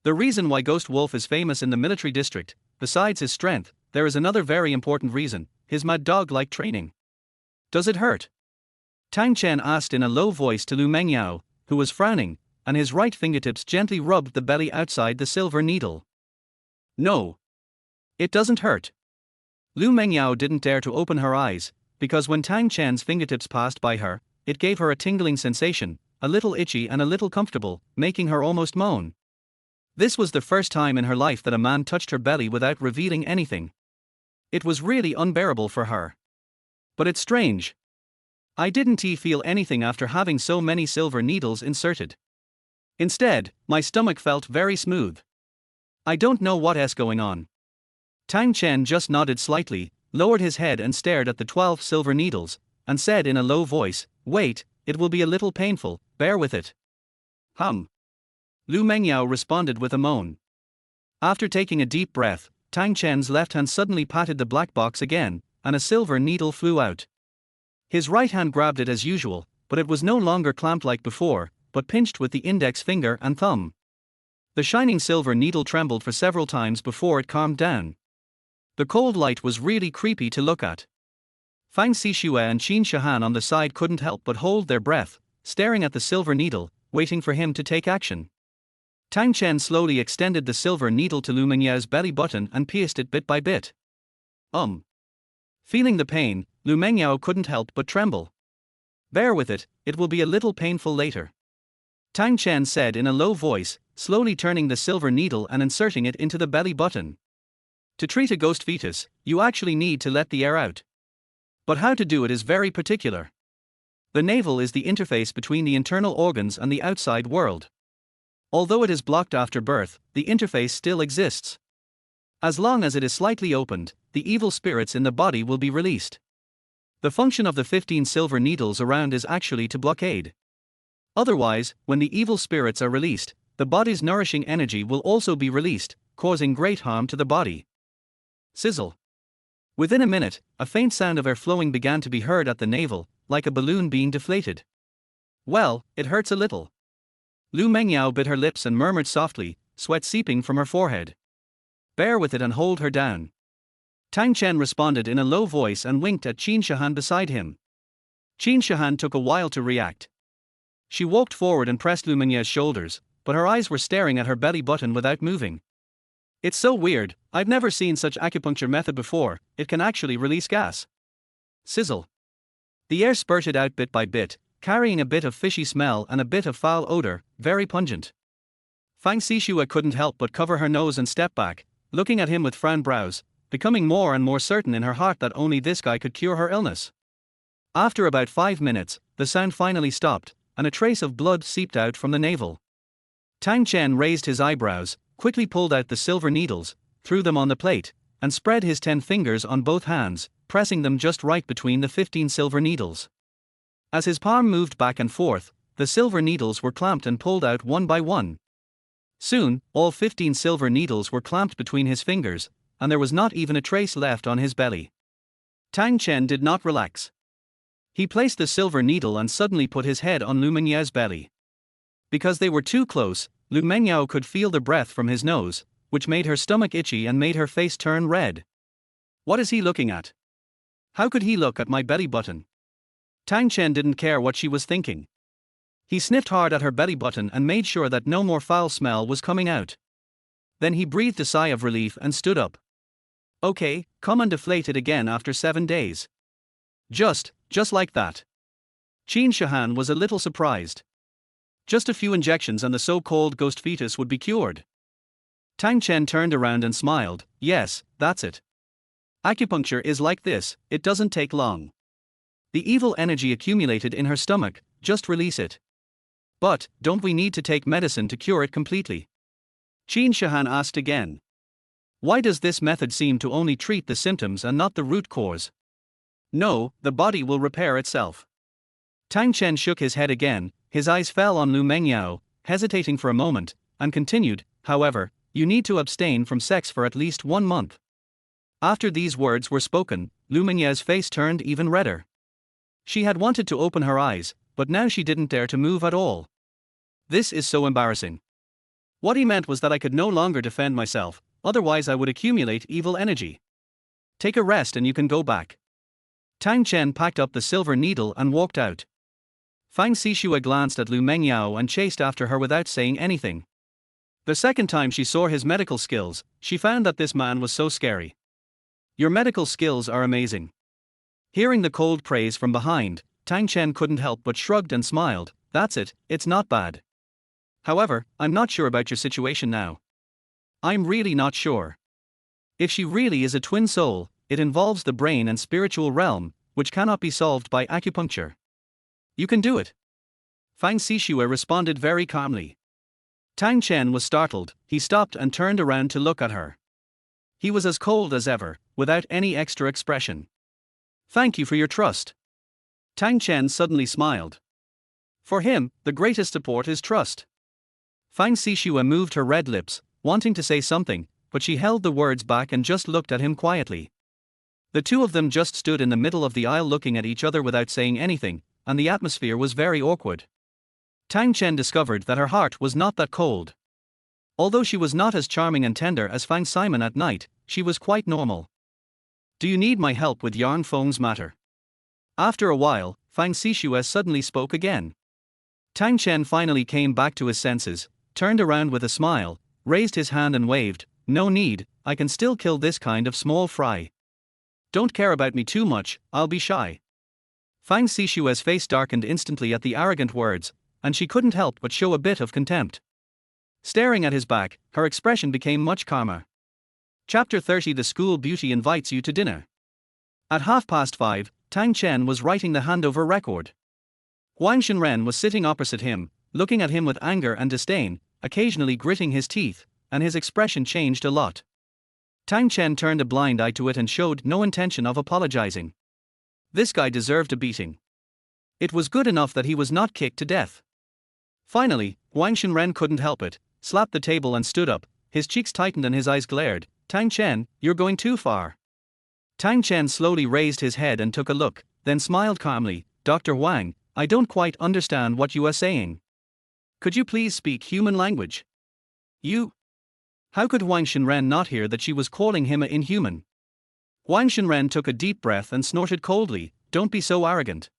The reason why Ghost Wolf is famous in the military district, besides his strength, there is another very important reason: his mad dog-like training. Does it hurt? Tang Chen asked in a low voice to Lu Mengyao, who was frowning, and his right fingertips gently rubbed the belly outside the silver needle. No. It doesn't hurt. Lu Mengyao didn't dare to open her eyes, because when Tang Chen's fingertips passed by her, it gave her a tingling sensation, a little itchy and a little comfortable, making her almost moan. This was the first time in her life that a man touched her belly without revealing anything. It was really unbearable for her. But it's strange. I didn't feel anything after having so many silver needles inserted. Instead, my stomach felt very smooth. I don't know what's going on. Tang Chen just nodded slightly, lowered his head and stared at the 12 silver needles, and said in a low voice, "Wait, it will be a little painful, bear with it." Lu Mengyao responded with a moan. After taking a deep breath, Tang Chen's left hand suddenly patted the black box again, and a silver needle flew out. His right hand grabbed it as usual, but it was no longer clamped like before, but pinched with the index finger and thumb. The shining silver needle trembled for several times before it calmed down. The cold light was really creepy to look at. Fang Sixue and Qin Shihan on the side couldn't help but hold their breath, staring at the silver needle, waiting for him to take action. Tang Chen slowly extended the silver needle to Lu Mengyao's belly button and pierced it bit by bit. Feeling the pain, Lu Mengyao couldn't help but tremble. "Bear with it, it will be a little painful later," Tang Chen said in a low voice, slowly turning the silver needle and inserting it into the belly button. To treat a ghost fetus, you actually need to let the air out. But how to do it is very particular. The navel is the interface between the internal organs and the outside world. Although it is blocked after birth, the interface still exists. As long as it is slightly opened, the evil spirits in the body will be released. The function of the 15 silver needles around is actually to blockade. Otherwise, when the evil spirits are released, the body's nourishing energy will also be released, causing great harm to the body. Sizzle. Within a minute, a faint sound of air flowing began to be heard at the navel, like a balloon being deflated. "Well, it hurts a little." Lu Mengyao bit her lips and murmured softly, sweat seeping from her forehead. "Bear with it and hold her down." Tang Chen responded in a low voice and winked at Qin Shihan beside him. Qin Shihan took a while to react. She walked forward and pressed Lu Mengyao's shoulders, but her eyes were staring at her belly button without moving. "It's so weird, I've never seen such acupuncture method before, it can actually release gas." Sizzle. The air spurted out bit by bit, carrying a bit of fishy smell and a bit of foul odor, very pungent. Fang Sixue couldn't help but cover her nose and step back, looking at him with frowned brows, becoming more and more certain in her heart that only this guy could cure her illness. After about 5 minutes, the sound finally stopped, and a trace of blood seeped out from the navel. Tang Chen raised his eyebrows, quickly pulled out the silver needles, threw them on the plate, and spread his 10 fingers on both hands, pressing them just right between the 15 silver needles. As his palm moved back and forth, the silver needles were clamped and pulled out one by one. Soon, all 15 silver needles were clamped between his fingers, and there was not even a trace left on his belly. Tang Chen did not relax. He placed the silver needle and suddenly put his head on Lu Mengyao's belly. Because they were too close, Lu Mengyao could feel the breath from his nose, which made her stomach itchy and made her face turn red. What is he looking at? How could he look at my belly button? Tang Chen didn't care what she was thinking. He sniffed hard at her belly button and made sure that no more foul smell was coming out. Then he breathed a sigh of relief and stood up. "Okay, come and deflate it again after 7 days." Just like that. Qin Shihan was a little surprised. Just a few injections and the so-called ghost fetus would be cured. Tang Chen turned around and smiled. "Yes, that's it. Acupuncture is like this, it doesn't take long. The evil energy accumulated in her stomach, just release it." "But, don't we need to take medicine to cure it completely?" Qin Shihan asked again. "Why does this method seem to only treat the symptoms and not the root cause?" "No, the body will repair itself." Tang Chen shook his head again, his eyes fell on Lu Mengyao, hesitating for a moment, and continued, however, you need to abstain from sex for at least 1 month. After these words were spoken, Lu Mengyao's face turned even redder. She had wanted to open her eyes, but now she didn't dare to move at all. This is so embarrassing. What he meant was that I could no longer defend myself, otherwise I would accumulate evil energy. Take a rest and you can go back. Tang Chen packed up the silver needle and walked out. Fang Sixue glanced at Lu Mengyao and chased after her without saying anything. The second time she saw his medical skills, she found that this man was so scary. Your medical skills are amazing. Hearing the cold praise from behind, Tang Chen couldn't help but shrugged and smiled. That's it, it's not bad. However, I'm not sure about your situation now. I'm really not sure. If she really is a twin soul, it involves the brain and spiritual realm, which cannot be solved by acupuncture. You can do it. Fang Sixue responded very calmly. Tang Chen was startled. He stopped and turned around to look at her. He was as cold as ever, without any extra expression. Thank you for your trust. Tang Chen suddenly smiled. For him, the greatest support is trust. Fang Sixue moved her red lips, wanting to say something, but she held the words back and just looked at him quietly. The two of them just stood in the middle of the aisle looking at each other without saying anything, and the atmosphere was very awkward. Tang Chen discovered that her heart was not that cold. Although she was not as charming and tender as Fang Simon at night, she was quite normal. Do you need my help with Yarn Feng's matter? After a while, Fang Sixue suddenly spoke again. Tang Chen finally came back to his senses, turned around with a smile, raised his hand and waved, no need, I can still kill this kind of small fry. Don't care about me too much, I'll be shy. Fang Sixue's face darkened instantly at the arrogant words, and she couldn't help but show a bit of contempt. Staring at his back, her expression became much calmer. Chapter 30 The School Beauty Invites You to Dinner. At 5:30, Tang Chen was writing the handover record. Huang Shenren was sitting opposite him, looking at him with anger and disdain, occasionally gritting his teeth, and his expression changed a lot. Tang Chen turned a blind eye to it and showed no intention of apologizing. This guy deserved a beating. It was good enough that he was not kicked to death. Finally, Huang Shenren couldn't help it, slapped the table and stood up, his cheeks tightened and his eyes glared. Tang Chen, you're going too far. Tang Chen slowly raised his head and took a look, then smiled calmly. Dr. Huang, I don't quite understand what you are saying. Could you please speak human language? You? How could Huang Shenren not hear that she was calling him a inhuman? Huang Shenren took a deep breath and snorted coldly. Don't be so arrogant.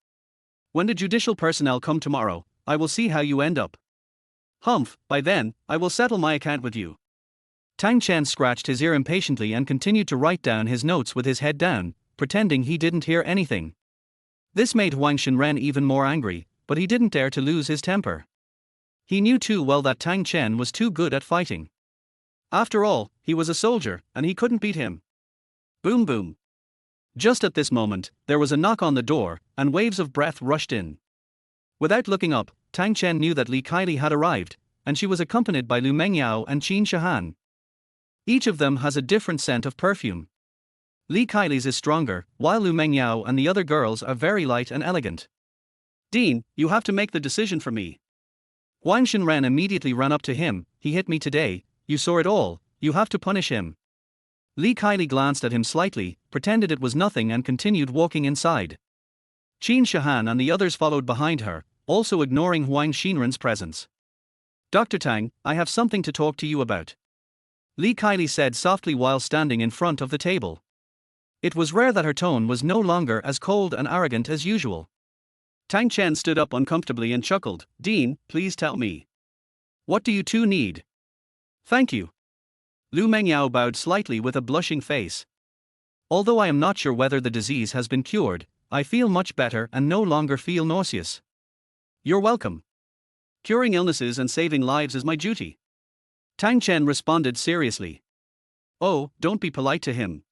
When the judicial personnel come tomorrow, I will see how you end up. Humph, by then, I will settle my account with you. Tang Chen scratched his ear impatiently and continued to write down his notes with his head down, pretending he didn't hear anything. This made Huang Shenren even more angry, but he didn't dare to lose his temper. He knew too well that Tang Chen was too good at fighting. After all, he was a soldier, and he couldn't beat him. Boom boom. Just at this moment, there was a knock on the door, and waves of breath rushed in. Without looking up, Tang Chen knew that Li Kaili had arrived, and she was accompanied by Lu Mengyao and Qin Shihan. Each of them has a different scent of perfume. Li Kaili's is stronger, while Lu Mengyao and the other girls are very light and elegant. Dean, you have to make the decision for me. Huang Shenren immediately ran up to him. He hit me today, you saw it all, you have to punish him. Li Kaili glanced at him slightly, pretended it was nothing and continued walking inside. Qin Shihan and the others followed behind her, also ignoring Huang Shenren's presence. Dr. Tang, I have something to talk to you about. Li Kaili said softly while standing in front of the table. It was rare that her tone was no longer as cold and arrogant as usual. Tang Chen stood up uncomfortably and chuckled. Dean, please tell me. What do you two need? Thank you. Lu Mengyao bowed slightly with a blushing face. Although I am not sure whether the disease has been cured, I feel much better and no longer feel nauseous. You're welcome. Curing illnesses and saving lives is my duty. Tang Chen responded seriously. Oh, don't be polite to him.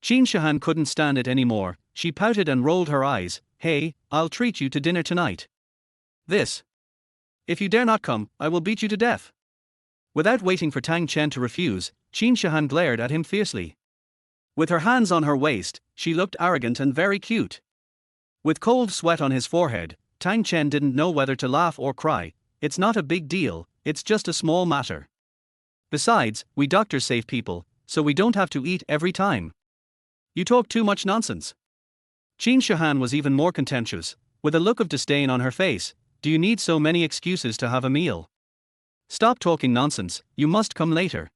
Qin Shihan couldn't stand it anymore. She pouted and rolled her eyes. Hey, I'll treat you to dinner tonight. This. If you dare not come, I will beat you to death. Without waiting for Tang Chen to refuse, Qin Shihan glared at him fiercely. With her hands on her waist, she looked arrogant and very cute. With cold sweat on his forehead, Tang Chen didn't know whether to laugh or cry. It's not a big deal, it's just a small matter. Besides, we doctors save people, so we don't have to eat every time. You talk too much nonsense. Qin Shihan was even more contemptuous, with a look of disdain on her face. Do you need so many excuses to have a meal? Stop talking nonsense, you must come later.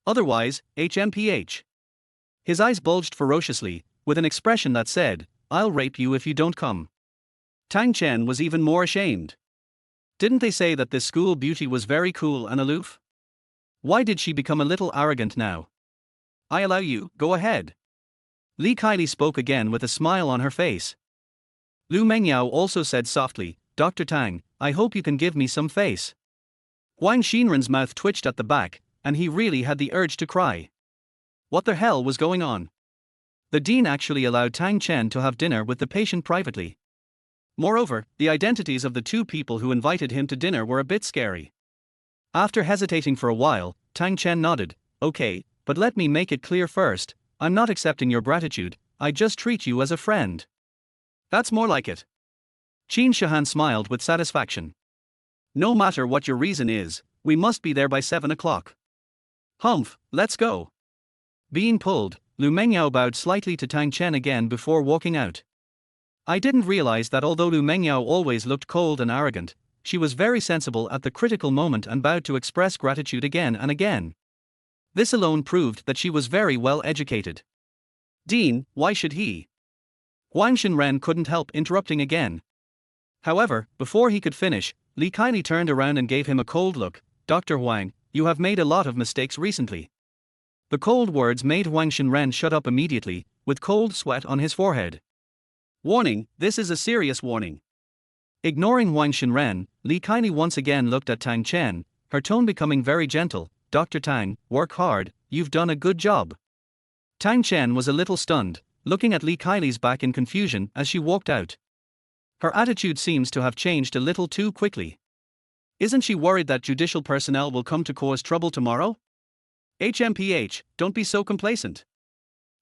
Otherwise, HMPH. His eyes bulged ferociously, with an expression that said, I'll rape you if you don't come. Tang Chen was even more ashamed. Didn't they say that this school beauty was very cool and aloof? Why did she become a little arrogant now? I allow you, go ahead. Li Kaili spoke again with a smile on her face. Lu Mengyao also said softly, Dr. Tang, I hope you can give me some face. Huang Xinren's mouth twitched at the back, and he really had the urge to cry. What the hell was going on? The dean actually allowed Tang Chen to have dinner with the patient privately. Moreover, the identities of the two people who invited him to dinner were a bit scary. After hesitating for a while, Tang Chen nodded, okay, but let me make it clear first, I'm not accepting your gratitude, I just treat you as a friend. That's more like it. Qin Shihan smiled with satisfaction. No matter what your reason is, we must be there by 7 o'clock. Humph, let's go. Being pulled, Lu Mengyao bowed slightly to Tang Chen again before walking out. I didn't realize that although Lu Mengyao always looked cold and arrogant, she was very sensible at the critical moment and bowed to express gratitude again and again. This alone proved that she was very well educated. Dean, why should he? Huang Xinren couldn't help interrupting again. However, before he could finish, Li Kaili turned around and gave him a cold look. Dr. Huang, you have made a lot of mistakes recently. The cold words made Huang Xinren shut up immediately, with cold sweat on his forehead. Warning, this is a serious warning. Ignoring Huang Xinren, Li Kaili once again looked at Tang Chen, her tone becoming very gentle. Dr. Tang, work hard, you've done a good job. Tang Chen was a little stunned, looking at Li Kaili's back in confusion as she walked out. Her attitude seems to have changed a little too quickly. Isn't she worried that judicial personnel will come to cause trouble tomorrow? HMPH, don't be so complacent.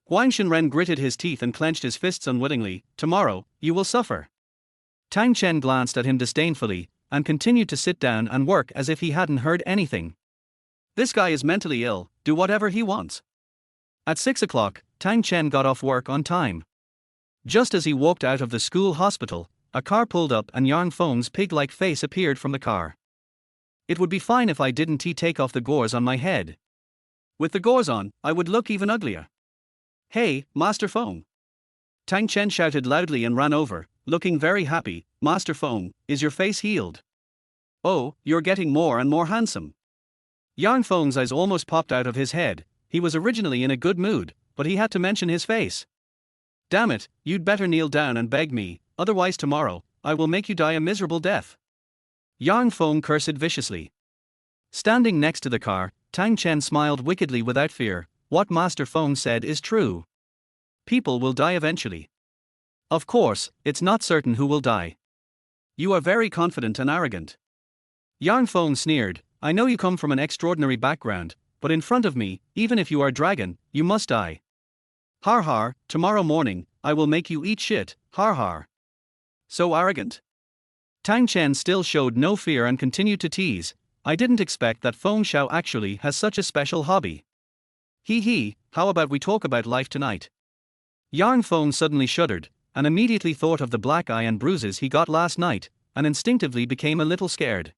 Huang Xinren gritted his teeth and clenched his fists unwillingly. Tomorrow, you will suffer. Tang Chen glanced at him disdainfully, and continued to sit down and work as if he hadn't heard anything. This guy is mentally ill, do whatever he wants. At 6 o'clock, Tang Chen got off work on time. Just as he walked out of the school hospital, a car pulled up and Yang Feng's pig-like face appeared from the car. It would be fine if I didn't take off the gauze on my head. With the gauze on, I would look even uglier. Hey, Master Feng. Tang Chen shouted loudly and ran over, looking very happy. Master Feng, is your face healed? Oh, you're getting more and more handsome. Yang Feng's eyes almost popped out of his head. He was originally in a good mood, but he had to mention his face. Damn it, you'd better kneel down and beg me, otherwise tomorrow, I will make you die a miserable death. Yang Feng cursed viciously. Standing next to the car, Tang Chen smiled wickedly without fear. What Master Feng said is true. People will die eventually. Of course, it's not certain who will die. You are very confident and arrogant. Yang Feng sneered, I know you come from an extraordinary background, but in front of me, even if you are a dragon, you must die. Har har, tomorrow morning, I will make you eat shit, har har. So arrogant. Tang Chen still showed no fear and continued to tease. I didn't expect that Feng Xiao actually has such a special hobby. Hee, how about we talk about life tonight? Yang Feng suddenly shuddered, and immediately thought of the black eye and bruises he got last night, and instinctively became a little scared.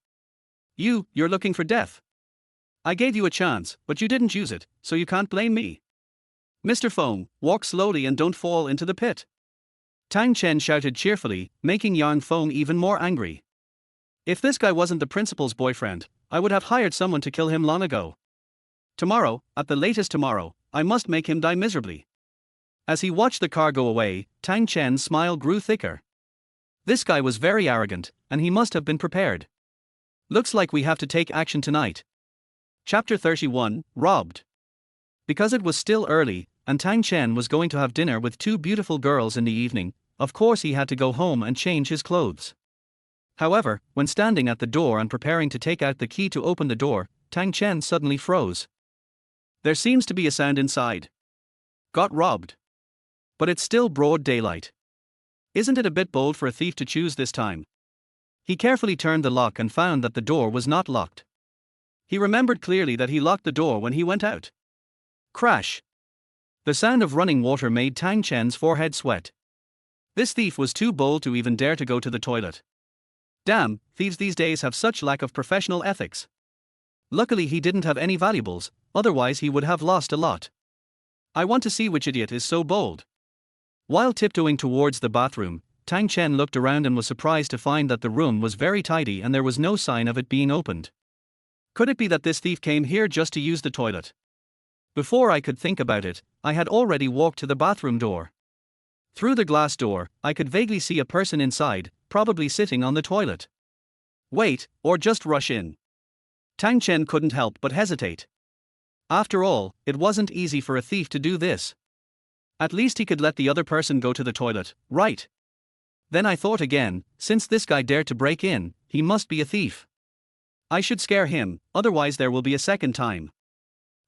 You're looking for death. I gave you a chance, but you didn't use it, so you can't blame me. Mr. Feng, walk slowly and don't fall into the pit. Tang Chen shouted cheerfully, making Yang Feng even more angry. If this guy wasn't the principal's boyfriend, I would have hired someone to kill him long ago. Tomorrow, at the latest tomorrow, I must make him die miserably. As he watched the car go away, Tang Chen's smile grew thicker. This guy was very arrogant, and he must have been prepared. Looks like we have to take action tonight. Chapter 31, Robbed. Because it was still early, and Tang Chen was going to have dinner with two beautiful girls in the evening, of course he had to go home and change his clothes. However, when standing at the door and preparing to take out the key to open the door, Tang Chen suddenly froze. There seems to be a sound inside. Got robbed. But it's still broad daylight. Isn't it a bit bold for a thief to choose this time? He carefully turned the lock and found that the door was not locked. He remembered clearly that he locked the door when he went out. Crash! The sound of running water made Tang Chen's forehead sweat. This thief was too bold to even dare to go to the toilet. Damn, thieves these days have such lack of professional ethics. Luckily he didn't have any valuables, otherwise he would have lost a lot. I want to see which idiot is so bold. While tiptoeing towards the bathroom, Tang Chen looked around and was surprised to find that the room was very tidy and there was no sign of it being opened. Could it be that this thief came here just to use the toilet? Before I could think about it, I had already walked to the bathroom door. Through the glass door, I could vaguely see a person inside, probably sitting on the toilet. Wait, or just rush in. Tang Chen couldn't help but hesitate. After all, it wasn't easy for a thief to do this. At least he could let the other person go to the toilet, right? Then I thought again, since this guy dared to break in, he must be a thief. I should scare him, otherwise there will be a second time.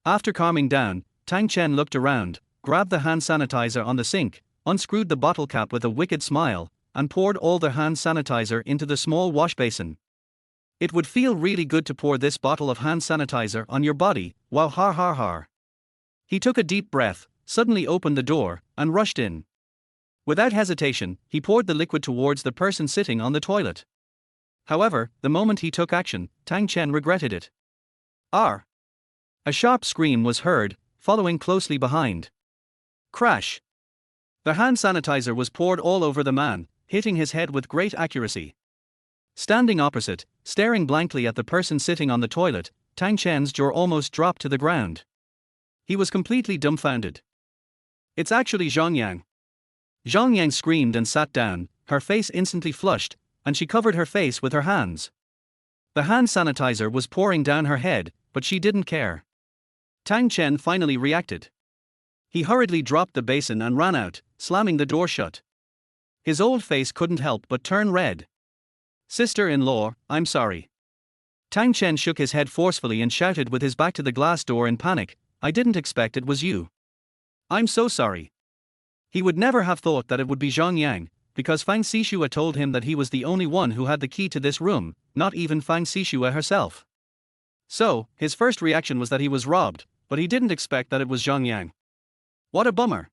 After calming down, Tang Chen looked around, grabbed the hand sanitizer on the sink, unscrewed the bottle cap with a wicked smile, and poured all the hand sanitizer into the small wash basin. It would feel really good to pour this bottle of hand sanitizer on your body, wow har har har. He took a deep breath, suddenly opened the door, and rushed in. Without hesitation, he poured the liquid towards the person sitting on the toilet. However, the moment he took action, Tang Chen regretted it. R. A sharp scream was heard, following closely behind. Crash! The hand sanitizer was poured all over the man, hitting his head with great accuracy. Standing opposite, staring blankly at the person sitting on the toilet, Tang Chen's jaw almost dropped to the ground. He was completely dumbfounded. It's actually Zhong Yan. Zhong Yan screamed and sat down, her face instantly flushed, and she covered her face with her hands. The hand sanitizer was pouring down her head, but she didn't care. Tang Chen finally reacted. He hurriedly dropped the basin and ran out, slamming the door shut. His old face couldn't help but turn red. Sister-in-law, I'm sorry. Tang Chen shook his head forcefully and shouted with his back to the glass door in panic, I didn't expect it was you. I'm so sorry. He would never have thought that it would be Zhong Yan, because Fang Sixue told him that he was the only one who had the key to this room, not even Fang Sixue herself. So, his first reaction was that he was robbed, but he didn't expect that it was Zhong Yan. What a bummer.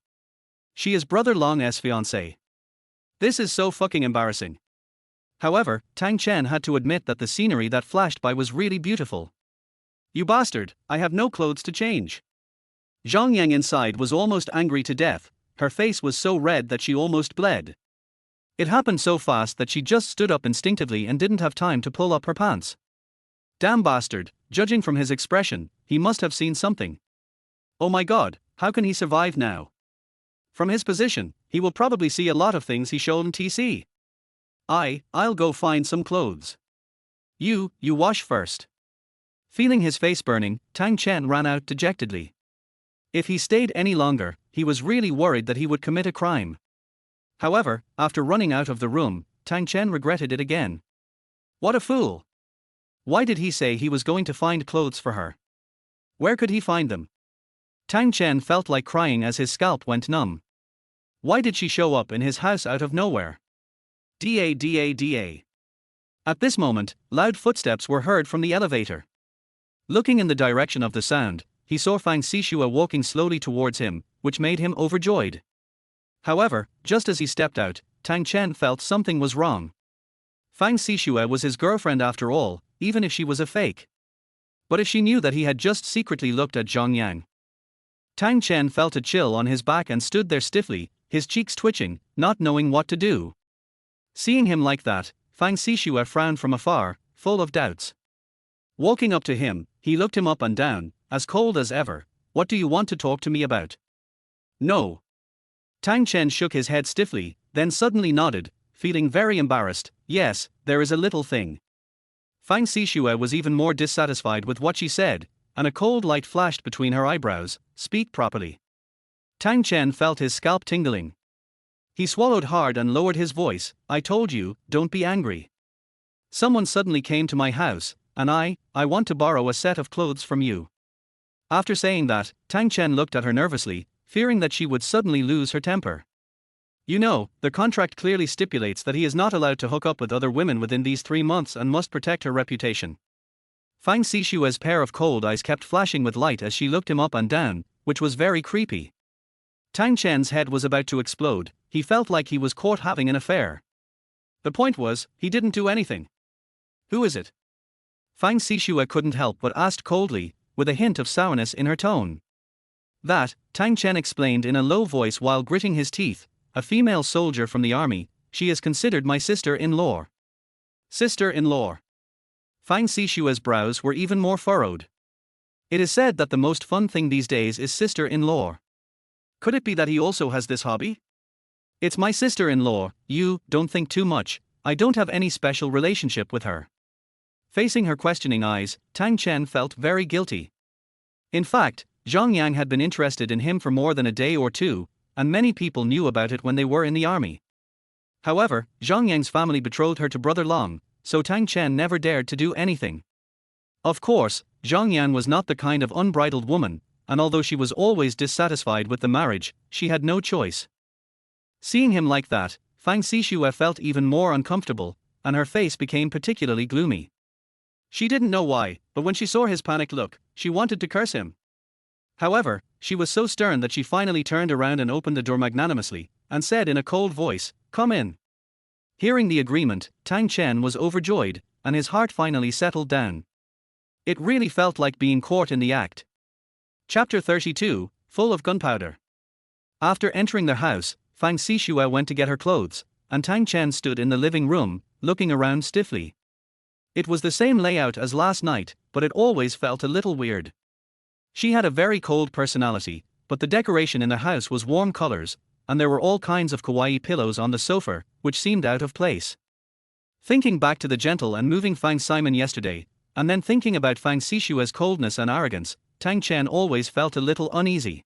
She is Brother Long's fiancée. This is so fucking embarrassing. However, Tang Chen had to admit that the scenery that flashed by was really beautiful. You bastard, I have no clothes to change. Zhong Yang inside was almost angry to death, her face was so red that she almost bled. It happened so fast that she just stood up instinctively and didn't have time to pull up her pants. Damn bastard, judging from his expression, he must have seen something. Oh my god, how can he survive now? From his position, he will probably see a lot of things he shouldn't see. I'll go find some clothes. You wash first. Feeling his face burning, Tang Chen ran out dejectedly. If he stayed any longer, he was really worried that he would commit a crime. However, after running out of the room, Tang Chen regretted it again. What a fool! Why did he say he was going to find clothes for her? Where could he find them? Tang Chen felt like crying as his scalp went numb. Why did she show up in his house out of nowhere? Da. At this moment, loud footsteps were heard from the elevator. Looking in the direction of the sound, he saw Fang Sixue walking slowly towards him, which made him overjoyed. However, just as he stepped out, Tang Chen felt something was wrong. Fang Sixue was his girlfriend after all, even if she was a fake. But if she knew that he had just secretly looked at Zhong Yan? Tang Chen felt a chill on his back and stood there stiffly, his cheeks twitching, not knowing what to do. Seeing him like that, Fang Sixue frowned from afar, full of doubts. Walking up to him, he looked him up and down, as cold as ever. What do you want to talk to me about? No. Tang Chen shook his head stiffly, then suddenly nodded, feeling very embarrassed. Yes, there is a little thing. Fang Sixue was even more dissatisfied with what she said, and a cold light flashed between her eyebrows. Speak properly. Tang Chen felt his scalp tingling. He swallowed hard and lowered his voice. I told you, don't be angry. Someone suddenly came to my house, and I want to borrow a set of clothes from you. After saying that, Tang Chen looked at her nervously, fearing that she would suddenly lose her temper. You know, the contract clearly stipulates that he is not allowed to hook up with other women within these 3 months and must protect her reputation. Fang Sixue's pair of cold eyes kept flashing with light as she looked him up and down, which was very creepy. Tang Chen's head was about to explode. He felt like he was caught having an affair. The point was, he didn't do anything. Who is it? Fang Sixue couldn't help but asked coldly, with a hint of sourness in her tone. That, Tang Chen explained in a low voice while gritting his teeth, a female soldier from the army. She is considered my sister-in-law. Sister-in-law. Fang Sixue's brows were even more furrowed. It is said that the most fun thing these days is sister-in-law. Could it be that he also has this hobby? It's my sister-in-law. You don't think too much. I don't have any special relationship with her. Facing her questioning eyes, Tang Chen felt very guilty. In fact, Zhong Yan had been interested in him for more than a day or two, and many people knew about it when they were in the army. However, Zhong Yan's family betrothed her to Brother Long, so Tang Chen never dared to do anything. Of course, Zhong Yan was not the kind of unbridled woman, and although she was always dissatisfied with the marriage, she had no choice. Seeing him like that, Fang Sixue felt even more uncomfortable, and her face became particularly gloomy. She didn't know why, but when she saw his panicked look, she wanted to curse him. However, she was so stern that she finally turned around and opened the door magnanimously, and said in a cold voice, "Come in." Hearing the agreement, Tang Chen was overjoyed, and his heart finally settled down. It really felt like being caught in the act. Chapter 32, Full of Gunpowder. After entering their house, Fang Sixue went to get her clothes, and Tang Chen stood in the living room, looking around stiffly. It was the same layout as last night, but it always felt a little weird. She had a very cold personality, but the decoration in the house was warm colors, and there were all kinds of kawaii pillows on the sofa, which seemed out of place. Thinking back to the gentle and moving Fang Simon yesterday, and then thinking about Fang Sixue's coldness and arrogance, Tang Chen always felt a little uneasy.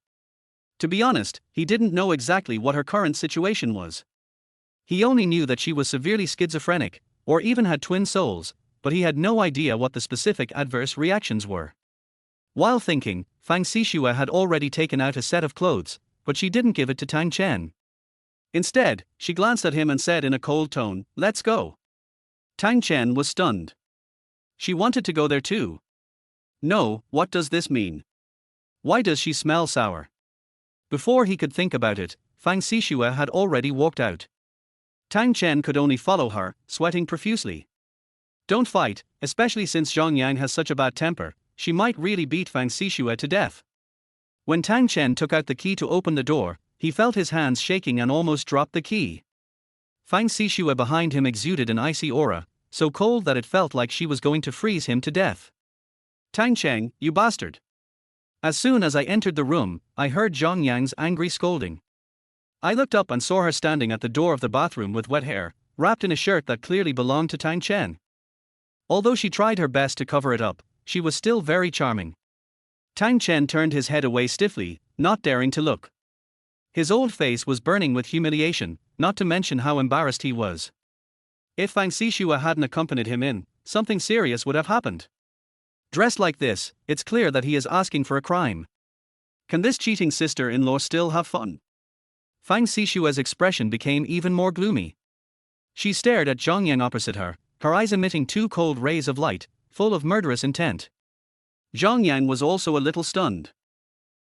To be honest, he didn't know exactly what her current situation was. He only knew that she was severely schizophrenic, or even had twin souls, but he had no idea what the specific adverse reactions were. While thinking, Fang Sixue had already taken out a set of clothes, but she didn't give it to Tang Chen. Instead, she glanced at him and said in a cold tone, "Let's go." Tang Chen was stunned. She wanted to go there too. No, what does this mean? Why does she smell sour? Before he could think about it, Fang Sixue had already walked out. Tang Chen could only follow her, sweating profusely. Don't fight, especially since Zhong Yan has such a bad temper. She might really beat Fang Sixue to death. When Tang Chen took out the key to open the door, he felt his hands shaking and almost dropped the key. Fang Sixue behind him exuded an icy aura, so cold that it felt like she was going to freeze him to death. "Tang Chen, you bastard." As soon as I entered the room, I heard Zhong Yan's angry scolding. I looked up and saw her standing at the door of the bathroom with wet hair, wrapped in a shirt that clearly belonged to Tang Chen. Although she tried her best to cover it up, she was still very charming. Tang Chen turned his head away stiffly, not daring to look. His old face was burning with humiliation, not to mention how embarrassed he was. If Fang Sixue hadn't accompanied him in, something serious would have happened. Dressed like this, it's clear that he is asking for a crime. Can this cheating sister-in-law still have fun? Fang Sixue's expression became even more gloomy. She stared at Zhong Yan opposite her eyes emitting two cold rays of light, full of murderous intent. Zhong Yan was also a little stunned.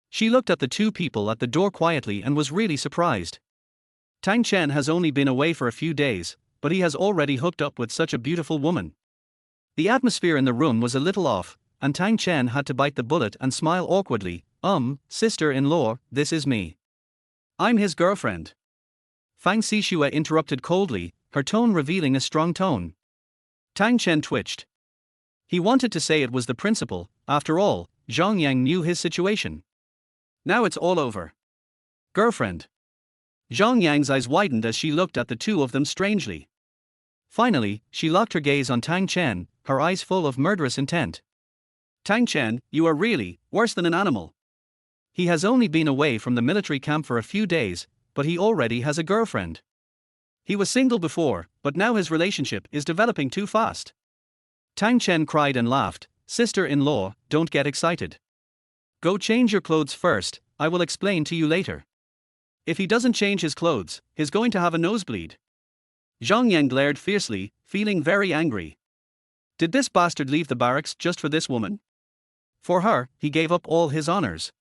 She looked at the two people at the door quietly and was really surprised. Tang Chen has only been away for a few days, but he has already hooked up with such a beautiful woman. The atmosphere in the room was a little off, and Tang Chen had to bite the bullet and smile awkwardly. Sister-in-law, this is me. I'm his girlfriend." Fang Sixue interrupted coldly, her tone revealing a strong tone. Tang Chen twitched. He wanted to say it was the principal. After all, Zhong Yan knew his situation. Now it's all over. Girlfriend. Zhong Yan's eyes widened as she looked at the two of them strangely. Finally, she locked her gaze on Tang Chen, her eyes full of murderous intent. "Tang Chen, you are really worse than an animal. He has only been away from the military camp for a few days, but he already has a girlfriend. He was single before, but now his relationship is developing too fast." Tang Chen cried and laughed. "Sister-in-law, don't get excited. Go change your clothes first, I will explain to you later." If he doesn't change his clothes, he's going to have a nosebleed. Zhong Yan glared fiercely, feeling very angry. Did this bastard leave the barracks just for this woman? For her, he gave up all his honors.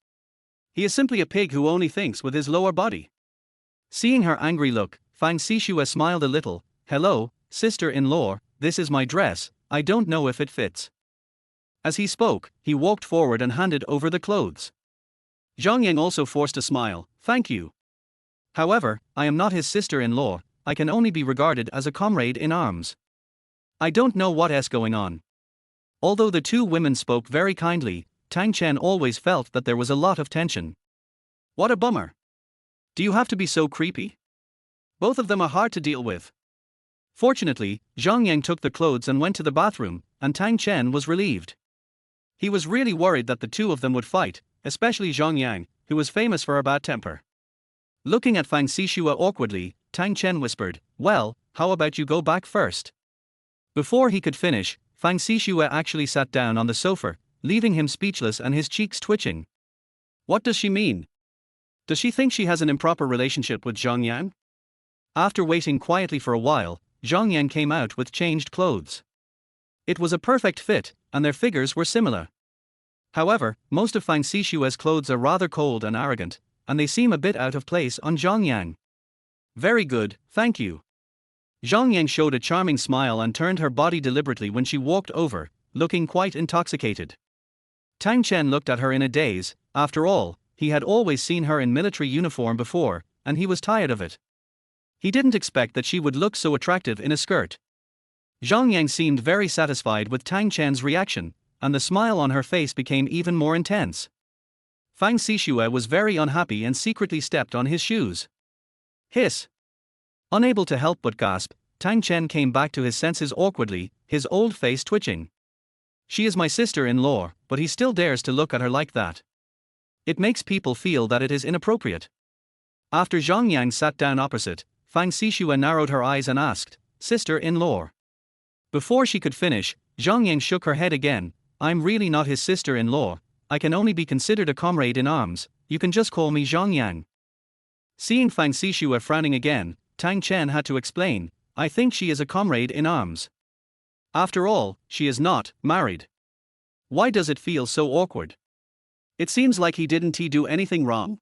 He is simply a pig who only thinks with his lower body. Seeing her angry look, Fang Sixue smiled a little. Hello, sister-in-law, this is my dress, I don't know if it fits. As he spoke, he walked forward and handed over the clothes. Zhong Yan also forced a smile. Thank you. However, I am not his sister-in-law, I can only be regarded as a comrade in arms. I don't know what is going on. Although the two women spoke very kindly, Tang Chen always felt that there was a lot of tension. What a bummer. Do you have to be so creepy? Both of them are hard to deal with. Fortunately, Zhong Yan took the clothes and went to the bathroom, and Tang Chen was relieved. He was really worried that the two of them would fight, especially Zhong Yan, who was famous for her bad temper. Looking at Fang Sixue awkwardly, Tang Chen whispered, well, how about you go back first? Before he could finish, Fang Sixue actually sat down on the sofa, leaving him speechless and his cheeks twitching. What does she mean? Does she think she has an improper relationship with Zhong Yan? After waiting quietly for a while, Zhong Yan came out with changed clothes. It was a perfect fit, and their figures were similar. However, most of Fang Sixue's clothes are rather cold and arrogant, and they seem a bit out of place on Zhong Yan. Very good, thank you. Zhong Yan showed a charming smile and turned her body deliberately when she walked over, looking quite intoxicated. Tang Chen looked at her in a daze. After all, he had always seen her in military uniform before, and he was tired of it. He didn't expect that she would look so attractive in a skirt. Zhong Yan seemed very satisfied with Tang Chen's reaction, and the smile on her face became even more intense. Fang Sixue was very unhappy and secretly stepped on his shoes. Hiss! Unable to help but gasp, Tang Chen came back to his senses awkwardly, his old face twitching. She is my sister-in-law, but he still dares to look at her like that. It makes people feel that it is inappropriate. After Zhong Yan sat down opposite, Fang Sixue narrowed her eyes and asked, sister-in-law. Before she could finish, Zhong Yan shook her head again. I'm really not his sister-in-law, I can only be considered a comrade in arms, you can just call me Zhong Yan. Seeing Fang Sixue frowning again, Tang Chen had to explain, I think she is a comrade in arms. After all, she is not married. Why does it feel so awkward? It seems like he didn't do anything wrong.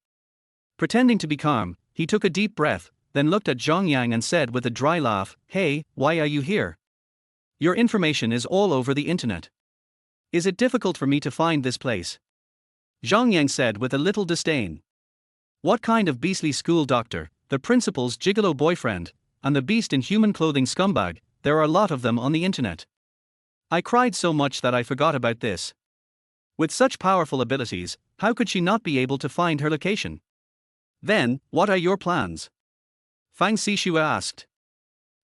Pretending to be calm, he took a deep breath, then looked at Zhong Yan and said with a dry laugh, hey, why are you here? Your information is all over the internet. Is it difficult for me to find this place? Zhong Yan said with a little disdain. What kind of beastly school doctor, the principal's gigolo boyfriend, and the beast in human clothing scumbag, there are a lot of them on the internet. I cried so much that I forgot about this. With such powerful abilities, how could she not be able to find her location? Then, what are your plans? Fang Sixue asked.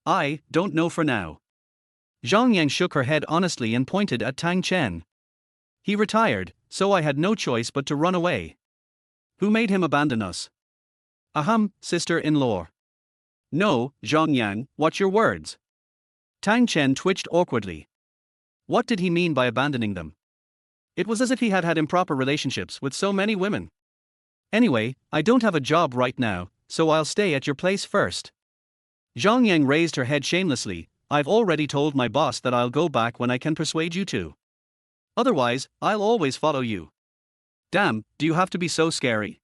I don't know for now. Zhong Yan shook her head honestly and pointed at Tang Chen. He retired, so I had no choice but to run away. Who made him abandon us? Ahem, sister-in-law. No, Zhong Yan, watch your words. Tang Chen twitched awkwardly. What did he mean by abandoning them? It was as if he had had improper relationships with so many women. Anyway, I don't have a job right now, so I'll stay at your place first. Zhong Yan raised her head shamelessly. I've already told my boss that I'll go back when I can persuade you to. Otherwise, I'll always follow you. Damn, do you have to be so scary?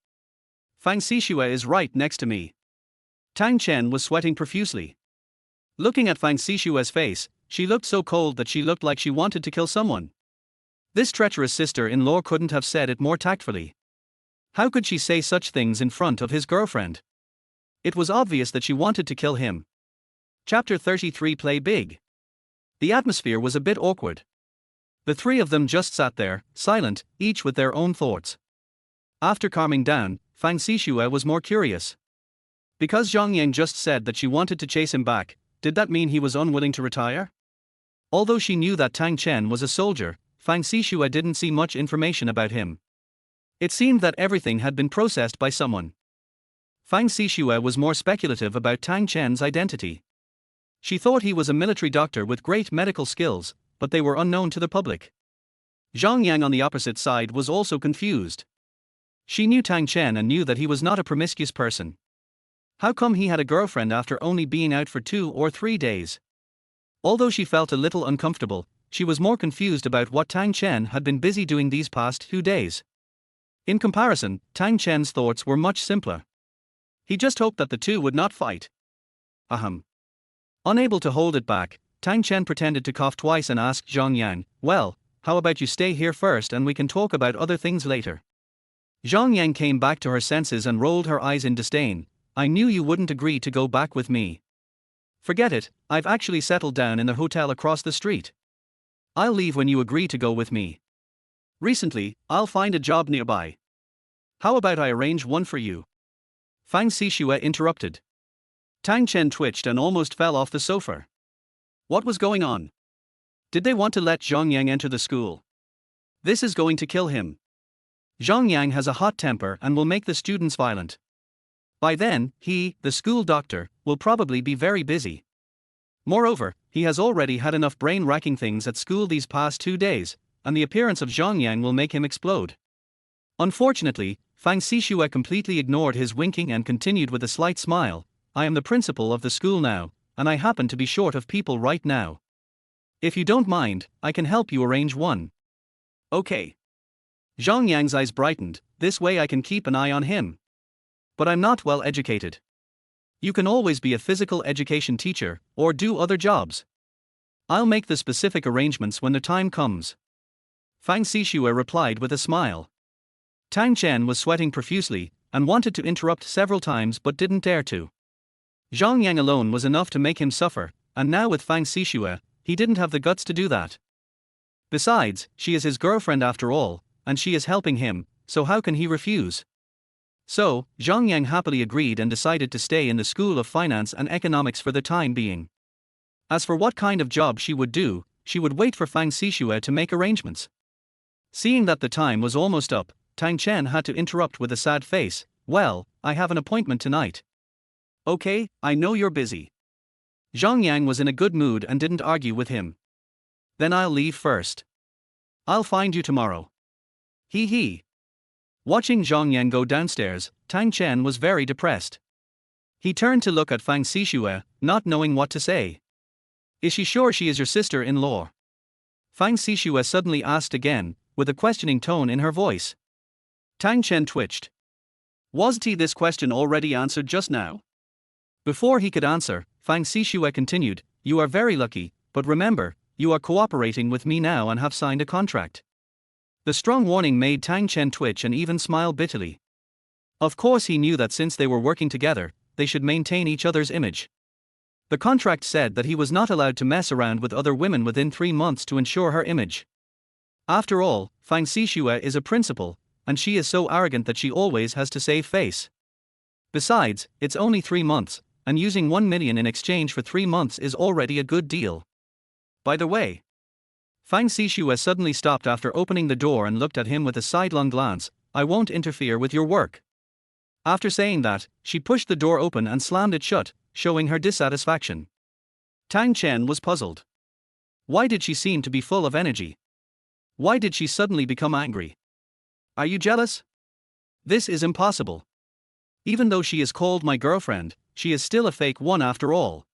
Fang Sixue is right next to me. Tang Chen was sweating profusely. Looking at Fang Sixue's face, she looked so cold that she looked like she wanted to kill someone. This treacherous sister-in-law couldn't have said it more tactfully. How could she say such things in front of his girlfriend? It was obvious that she wanted to kill him. Chapter 33 Play Big. The atmosphere was a bit awkward. The three of them just sat there, silent, each with their own thoughts. After calming down, Fang Sixue was more curious. Because Zhong Yan just said that she wanted to chase him back, did that mean he was unwilling to retire? Although she knew that Tang Chen was a soldier, Fang Sixue didn't see much information about him. It seemed that everything had been processed by someone. Fang Sixue was more speculative about Tang Chen's identity. She thought he was a military doctor with great medical skills, but they were unknown to the public. Zhong Yan on the opposite side was also confused. She knew Tang Chen and knew that he was not a promiscuous person. How come he had a girlfriend after only being out for 2 or 3 days? Although she felt a little uncomfortable, she was more confused about what Tang Chen had been busy doing these past 2 days. In comparison, Tang Chen's thoughts were much simpler. He just hoped that the two would not fight. Ahem. Unable to hold it back, Tang Chen pretended to cough twice and asked Zhong Yan, "Well, how about you stay here first and we can talk about other things later?" Zhong Yan came back to her senses and rolled her eyes in disdain. "I knew you wouldn't agree to go back with me. Forget it, I've actually settled down in the hotel across the street. I'll leave when you agree to go with me. Recently, I'll find a job nearby. How about I arrange one for you?" Fang Sixue interrupted. Tang Chen twitched and almost fell off the sofa. What was going on? Did they want to let Zhong Yang enter the school? This is going to kill him. Zhong Yang has a hot temper and will make the students violent. By then, he, the school doctor, will probably be very busy. Moreover, he has already had enough brain-racking things at school these past 2 days, and the appearance of Zhong Yang will make him explode. Unfortunately, Fang Sixue completely ignored his winking and continued with a slight smile. "I am the principal of the school now, and I happen to be short of people right now. If you don't mind, I can help you arrange one." "Okay." Zhong Yang's eyes brightened. "This way I can keep an eye on him. But I'm not well educated. You can always be a physical education teacher, or do other jobs. I'll make the specific arrangements when the time comes." Fang Sixue replied with a smile. Tang Chen was sweating profusely, and wanted to interrupt several times but didn't dare to. Zhong Yang alone was enough to make him suffer, and now with Fang Sixue, he didn't have the guts to do that. Besides, she is his girlfriend after all, and she is helping him, so how can he refuse? So, Zhong Yang happily agreed and decided to stay in the School of Finance and Economics for the time being. As for what kind of job she would do, she would wait for Fang Sixue to make arrangements. Seeing that the time was almost up, Tang Chen had to interrupt with a sad face. "Well, I have an appointment tonight." "Okay, I know you're busy." Zhong Yang was in a good mood and didn't argue with him. "Then I'll leave first. I'll find you tomorrow." Hee hee. Watching Zhong Yan go downstairs, Tang Chen was very depressed. He turned to look at Fang Sixue, not knowing what to say. "Is she sure she is your sister-in-law?" Fang Sixue suddenly asked again, with a questioning tone in her voice. Tang Chen twitched. Wasn't this question already answered just now? Before he could answer, Fang Sixue continued, "You are very lucky, but remember, you are cooperating with me now and have signed a contract." The strong warning made Tang Chen twitch and even smile bitterly. Of course he knew that since they were working together, they should maintain each other's image. The contract said that he was not allowed to mess around with other women within 3 months to ensure her image. After all, Fang Sixue is a principal, and she is so arrogant that she always has to save face. Besides, it's only 3 months, and using 1 million in exchange for 3 months is already a good deal. By the way, Fang Sixue suddenly stopped after opening the door and looked at him with a sidelong glance. "I won't interfere with your work." After saying that, she pushed the door open and slammed it shut, showing her dissatisfaction. Tang Chen was puzzled. Why did she seem to be full of energy? Why did she suddenly become angry? "Are you jealous?" "This is impossible. Even though she is called my girlfriend, she is still a fake one after all.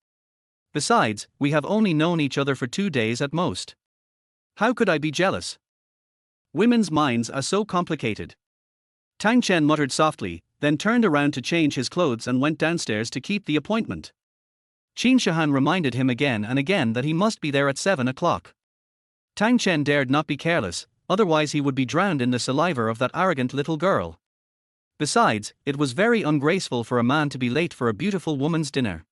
Besides, we have only known each other for 2 days at most. How could I be jealous? Women's minds are so complicated." Tang Chen muttered softly, then turned around to change his clothes and went downstairs to keep the appointment. Qin Shihan reminded him again and again that he must be there at 7 o'clock. Tang Chen dared not be careless, otherwise he would be drowned in the saliva of that arrogant little girl. Besides, it was very ungraceful for a man to be late for a beautiful woman's dinner.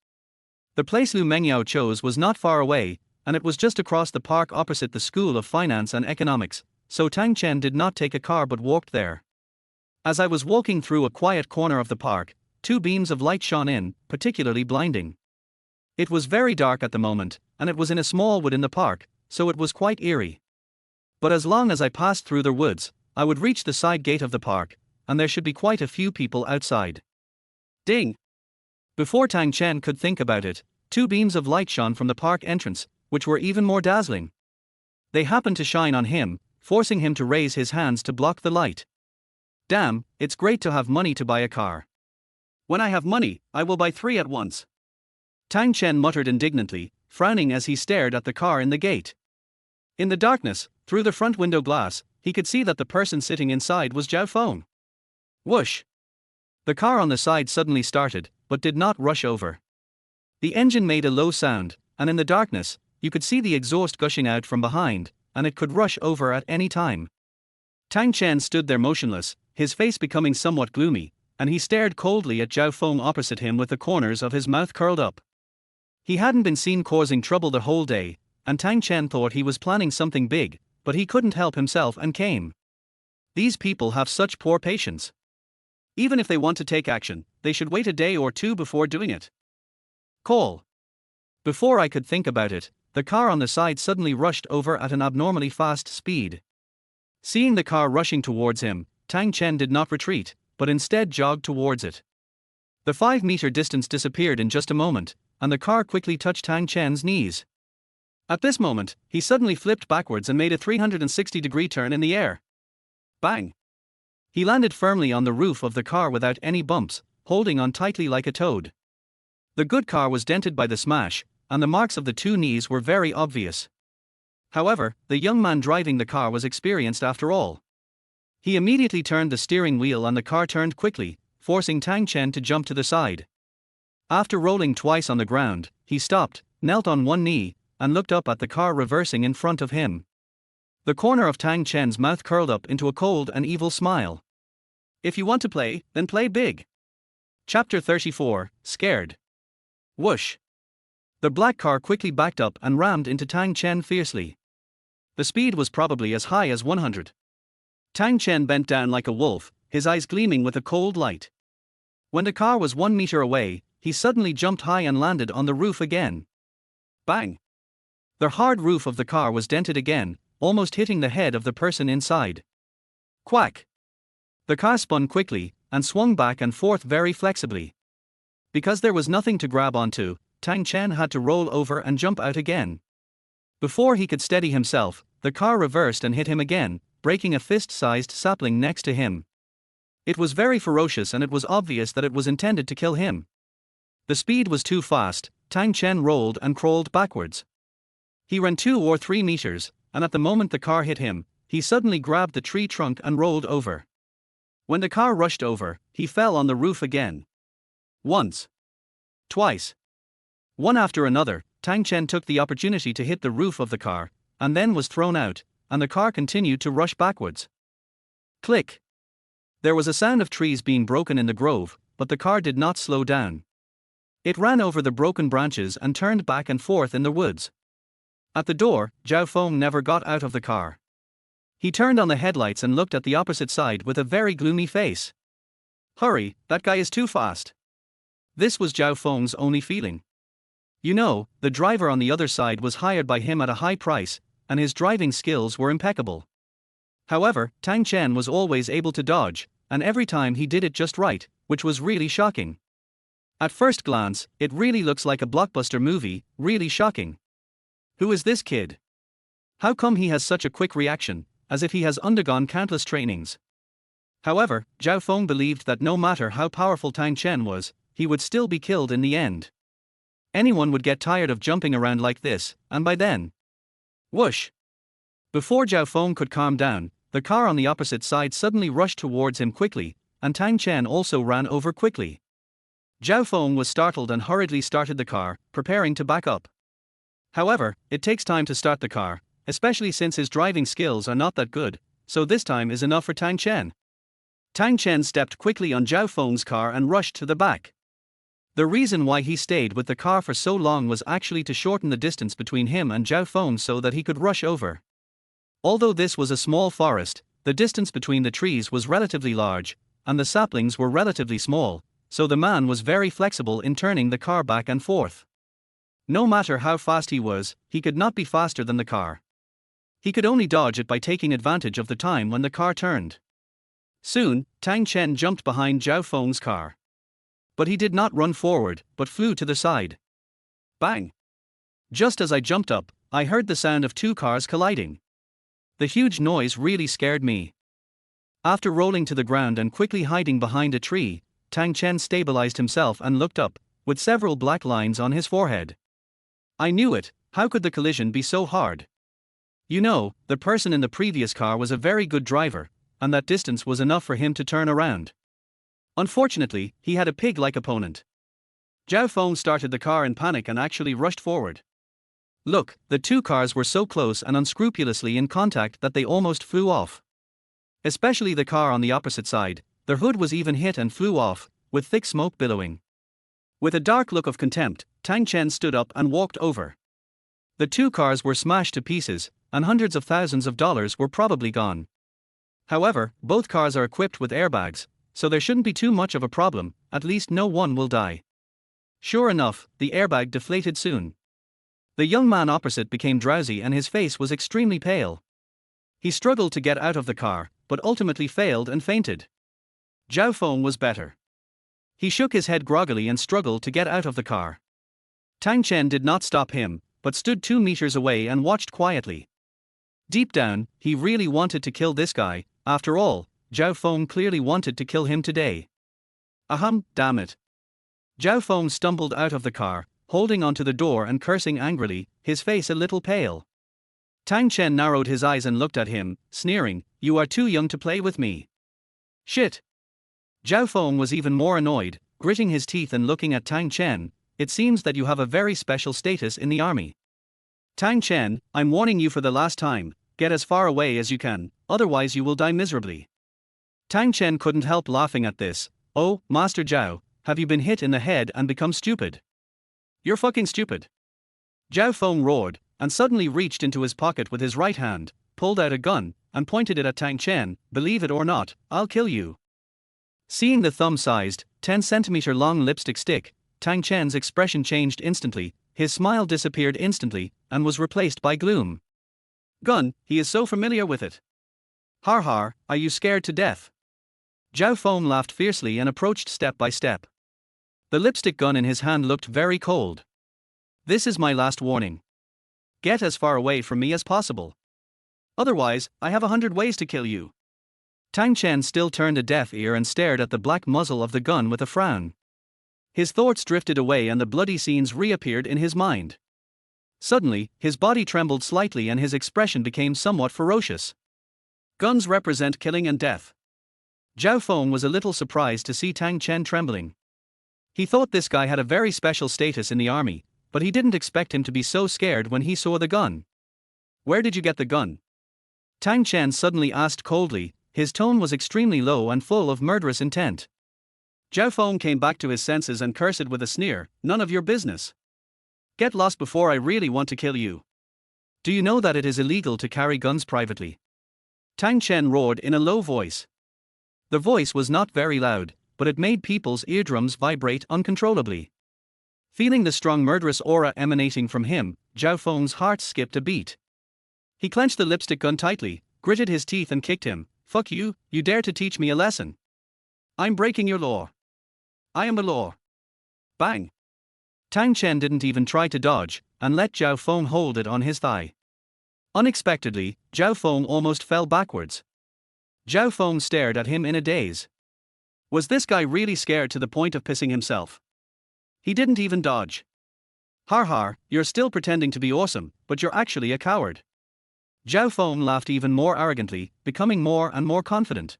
The place Lu Mengyao chose was not far away, and it was just across the park opposite the School of Finance and Economics, so Tang Chen did not take a car but walked there. As I was walking through a quiet corner of the park, 2 beams of light shone in, particularly blinding. It was very dark at the moment, and it was in a small wood in the park, so it was quite eerie. But as long as I passed through the woods, I would reach the side gate of the park, and there should be quite a few people outside. Ding! Before Tang Chen could think about it, 2 beams of light shone from the park entrance, which were even more dazzling. They happened to shine on him, forcing him to raise his hands to block the light. Damn, it's great to have money to buy a car. When I have money, I will buy 3 at once. Tang Chen muttered indignantly, frowning as he stared at the car in the gate. In the darkness, through the front window glass, he could see that the person sitting inside was Zhao Feng. Whoosh! The car on the side suddenly started, but did not rush over. The engine made a low sound, and in the darkness, you could see the exhaust gushing out from behind, and it could rush over at any time. Tang Chen stood there motionless, his face becoming somewhat gloomy, and he stared coldly at Zhao Feng opposite him with the corners of his mouth curled up. He hadn't been seen causing trouble the whole day, and Tang Chen thought he was planning something big, but he couldn't help himself and came. These people have such poor patience. Even if they want to take action, they should wait a day or two before doing it. Call. Before I could think about it, the car on the side suddenly rushed over at an abnormally fast speed. Seeing the car rushing towards him, Tang Chen did not retreat, but instead jogged towards it. The 5-meter distance disappeared in just a moment, and the car quickly touched Tang Chen's knees. At this moment, he suddenly flipped backwards and made a 360-degree turn in the air. Bang! He landed firmly on the roof of the car without any bumps, holding on tightly like a toad. The good car was dented by the smash, and the marks of the 2 knees were very obvious. However, the young man driving the car was experienced after all. He immediately turned the steering wheel and the car turned quickly, forcing Tang Chen to jump to the side. After rolling twice on the ground, he stopped, knelt on one knee, and looked up at the car reversing in front of him. The corner of Tang Chen's mouth curled up into a cold and evil smile. If you want to play, then play big. Chapter 34, Scared. Whoosh! The black car quickly backed up and rammed into Tang Chen fiercely. The speed was probably as high as 100. Tang Chen bent down like a wolf, his eyes gleaming with a cold light. When the car was 1 meter away, he suddenly jumped high and landed on the roof again. Bang! The hard roof of the car was dented again, almost hitting the head of the person inside. Quack! The car spun quickly, and swung back and forth very flexibly. Because there was nothing to grab onto, Tang Chen had to roll over and jump out again. Before he could steady himself, the car reversed and hit him again, breaking a fist-sized sapling next to him. It was very ferocious and it was obvious that it was intended to kill him. The speed was too fast. Tang Chen rolled and crawled backwards. He ran 2 or 3 meters, and at the moment the car hit him, he suddenly grabbed the tree trunk and rolled over. When the car rushed over, he fell on the roof again. Once. Twice. One after another, Tang Chen took the opportunity to hit the roof of the car, and then was thrown out, and the car continued to rush backwards. Click. There was a sound of trees being broken in the grove, but the car did not slow down. It ran over the broken branches and turned back and forth in the woods. At the door, Zhao Feng never got out of the car. He turned on the headlights and looked at the opposite side with a very gloomy face. Hurry, that guy is too fast. This was Zhao Feng's only feeling. You know, the driver on the other side was hired by him at a high price, and his driving skills were impeccable. However, Tang Chen was always able to dodge, and every time he did it just right, which was really shocking. At first glance, it really looks like a blockbuster movie, really shocking. Who is this kid? How come he has such a quick reaction, as if he has undergone countless trainings? However, Zhao Feng believed that no matter how powerful Tang Chen was, he would still be killed in the end. Anyone would get tired of jumping around like this, and by then. Whoosh! Before Zhao Feng could calm down, the car on the opposite side suddenly rushed towards him quickly, and Tang Chen also ran over quickly. Zhao Feng was startled and hurriedly started the car, preparing to back up. However, it takes time to start the car, especially since his driving skills are not that good, so this time is enough for Tang Chen. Tang Chen stepped quickly on Zhao Feng's car and rushed to the back. The reason why he stayed with the car for so long was actually to shorten the distance between him and Zhao Feng so that he could rush over. Although this was a small forest, the distance between the trees was relatively large, and the saplings were relatively small, so the man was very flexible in turning the car back and forth. No matter how fast he was, he could not be faster than the car. He could only dodge it by taking advantage of the time when the car turned. Soon, Tang Chen jumped behind Zhao Feng's car. But he did not run forward, but flew to the side. Bang! Just as I jumped up, I heard the sound of 2 cars colliding. The huge noise really scared me. After rolling to the ground and quickly hiding behind a tree, Tang Chen stabilized himself and looked up, with several black lines on his forehead. I knew it, how could the collision be so hard? You know, the person in the previous car was a very good driver, and that distance was enough for him to turn around. Unfortunately, he had a pig-like opponent. Zhao Feng started the car in panic and actually rushed forward. Look, the two cars were so close and unscrupulously in contact that they almost flew off. Especially the car on the opposite side, their hood was even hit and flew off, with thick smoke billowing. With a dark look of contempt, Tang Chen stood up and walked over. The two cars were smashed to pieces, and hundreds of thousands of dollars were probably gone. However, both cars are equipped with airbags, so there shouldn't be too much of a problem, at least no one will die. Sure enough, the airbag deflated soon. The young man opposite became drowsy and his face was extremely pale. He struggled to get out of the car, but ultimately failed and fainted. Zhao Feng was better. He shook his head groggily and struggled to get out of the car. Tang Chen did not stop him, but stood 2 meters away and watched quietly. Deep down, he really wanted to kill this guy. After all, Zhao Feng clearly wanted to kill him today. Damn it. Zhao Feng stumbled out of the car, holding onto the door and cursing angrily, his face a little pale. Tang Chen narrowed his eyes and looked at him, sneering, "You are too young to play with me." Shit. Zhao Feng was even more annoyed, gritting his teeth and looking at Tang Chen. "It seems that you have a very special status in the army. Tang Chen, I'm warning you for the last time, get as far away as you can, otherwise you will die miserably." Tang Chen couldn't help laughing at this. "Oh, Master Zhao, have you been hit in the head and become stupid? You're fucking stupid." Zhao Feng roared, and suddenly reached into his pocket with his right hand, pulled out a gun, and pointed it at Tang Chen. "Believe it or not, I'll kill you." Seeing the thumb-sized, 10-centimeter long lipstick stick, Tang Chen's expression changed instantly, his smile disappeared instantly, and was replaced by gloom. Gun, he is so familiar with it. Har har, are you scared to death? Zhao Feng laughed fiercely and approached step by step. The lipstick gun in his hand looked very cold. "This is my last warning. Get as far away from me as possible. Otherwise, I have 100 ways to kill you." Tang Chen still turned a deaf ear and stared at the black muzzle of the gun with a frown. His thoughts drifted away and the bloody scenes reappeared in his mind. Suddenly, his body trembled slightly and his expression became somewhat ferocious. Guns represent killing and death. Zhao Feng was a little surprised to see Tang Chen trembling. He thought this guy had a very special status in the army, but he didn't expect him to be so scared when he saw the gun. "Where did you get the gun?" Tang Chen suddenly asked coldly. His tone was extremely low and full of murderous intent. Zhao Feng came back to his senses and cursed with a sneer, "None of your business. Get lost before I really want to kill you. Do you know that it is illegal to carry guns privately?" Tang Chen roared in a low voice. The voice was not very loud, but it made people's eardrums vibrate uncontrollably. Feeling the strong murderous aura emanating from him, Zhao Feng's heart skipped a beat. He clenched the lipstick gun tightly, gritted his teeth and kicked him. "Fuck you, you dare to teach me a lesson? I'm breaking your law. I am the law." Bang! Tang Chen didn't even try to dodge, and let Zhao Feng hold it on his thigh. Unexpectedly, Zhao Feng almost fell backwards. Zhao Feng stared at him in a daze. Was this guy really scared to the point of pissing himself? He didn't even dodge. "Har har, you're still pretending to be awesome, but you're actually a coward." Zhao Feng laughed even more arrogantly, becoming more and more confident.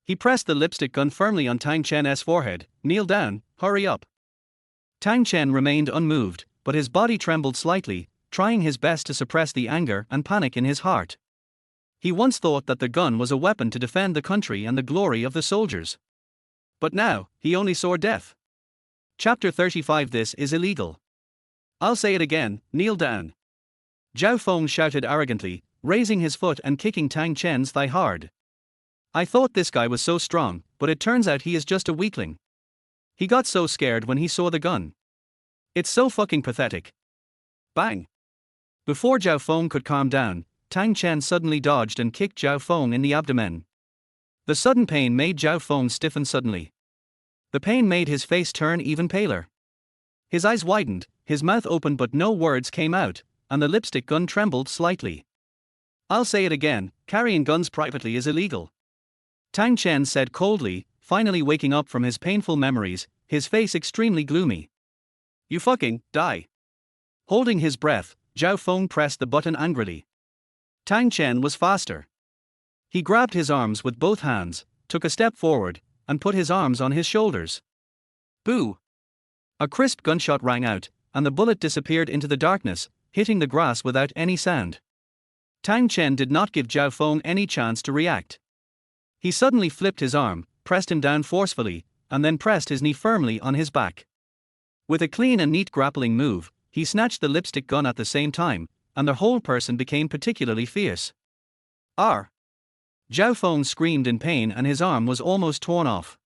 He pressed the lipstick gun firmly on Tang Chen's forehead. "Kneel down, hurry up." Tang Chen remained unmoved, but his body trembled slightly, trying his best to suppress the anger and panic in his heart. He once thought that the gun was a weapon to defend the country and the glory of the soldiers. But now, he only saw death. Chapter 35. This is illegal. I'll say it again, kneel down. Zhao Feng shouted arrogantly, raising his foot and kicking Tang Chen's thigh hard. "I thought this guy was so strong, but it turns out he is just a weakling. He got so scared when he saw the gun. It's so fucking pathetic." Bang! Before Zhao Feng could calm down, Tang Chen suddenly dodged and kicked Zhao Feng in the abdomen. The sudden pain made Zhao Feng stiffen suddenly. The pain made his face turn even paler. His eyes widened, his mouth opened but no words came out, and the lipstick gun trembled slightly. "I'll say it again, carrying guns privately is illegal," Tang Chen said coldly, finally waking up from his painful memories, his face extremely gloomy. You fucking die. Holding his breath, Zhao Feng pressed the button angrily. Tang Chen was faster. He grabbed his arms with both hands, took a step forward, and put his arms on his shoulders. Boo! A crisp gunshot rang out, and the bullet disappeared into the darkness, hitting the grass without any sound. Tang Chen did not give Zhao Feng any chance to react. He suddenly flipped his arm, pressed him down forcefully, and then pressed his knee firmly on his back. With a clean and neat grappling move, he snatched the lipstick gun at the same time, and the whole person became particularly fierce. Arr! Zhao Feng screamed in pain and his arm was almost torn off.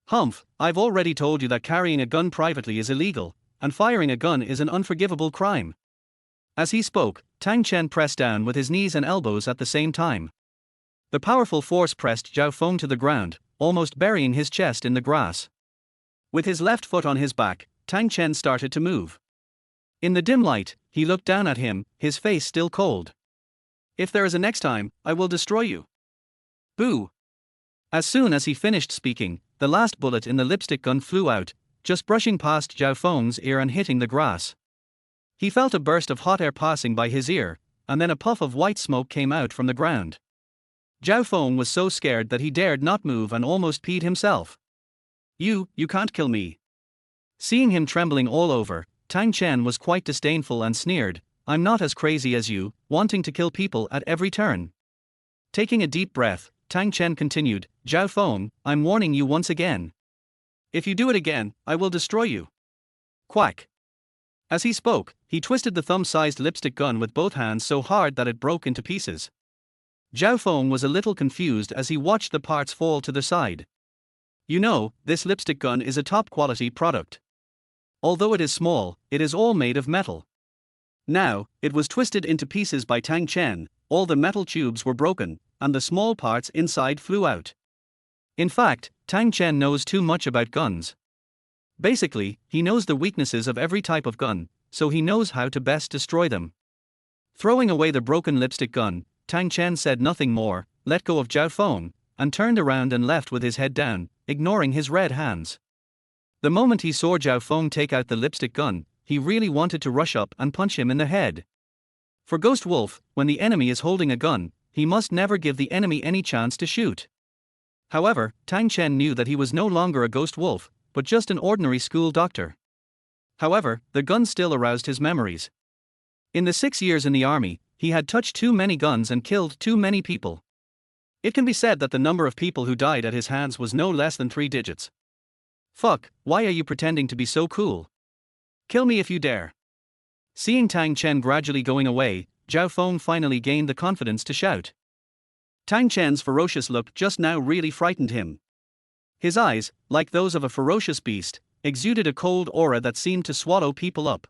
Humph, I've already told you that carrying a gun privately is illegal, and firing a gun is an unforgivable crime. As he spoke, Tang Chen pressed down with his knees and elbows at the same time. The powerful force pressed Zhao Feng to the ground, almost burying his chest in the grass. With his left foot on his back, Tang Chen started to move. In the dim light, he looked down at him, his face still cold. If there is a next time, I will destroy you. Boo! As soon as he finished speaking, the last bullet in the lipstick gun flew out, just brushing past Zhao Feng's ear and hitting the grass. He felt a burst of hot air passing by his ear, and then a puff of white smoke came out from the ground. Zhao Feng was so scared that he dared not move and almost peed himself. You can't kill me. Seeing him trembling all over, Tang Chen was quite disdainful and sneered, I'm not as crazy as you, wanting to kill people at every turn. Taking a deep breath, Tang Chen continued, Zhao Feng, I'm warning you once again. If you do it again, I will destroy you. Quack. As he spoke, he twisted the thumb-sized lipstick gun with both hands so hard that it broke into pieces. Zhao Feng was a little confused as he watched the parts fall to the side. You know, this lipstick gun is a top-quality product. Although it is small, it is all made of metal. Now, it was twisted into pieces by Tang Chen, all the metal tubes were broken, and the small parts inside flew out. In fact, Tang Chen knows too much about guns. Basically, he knows the weaknesses of every type of gun, so he knows how to best destroy them. Throwing away the broken lipstick gun, Tang Chen said nothing more, let go of Zhao Feng, and turned around and left with his head down, ignoring his red hands. The moment he saw Zhao Feng take out the lipstick gun, he really wanted to rush up and punch him in the head. For Ghost Wolf, when the enemy is holding a gun, he must never give the enemy any chance to shoot. However, Tang Chen knew that he was no longer a ghost wolf, but just an ordinary school doctor. However, the gun still aroused his memories. In the 6 years in the army, he had touched too many guns and killed too many people. It can be said that the number of people who died at his hands was no less than 3 digits. Fuck, why are you pretending to be so cool? Kill me if you dare. Seeing Tang Chen gradually going away, Zhao Feng finally gained the confidence to shout. Tang Chen's ferocious look just now really frightened him. His eyes, like those of a ferocious beast, exuded a cold aura that seemed to swallow people up.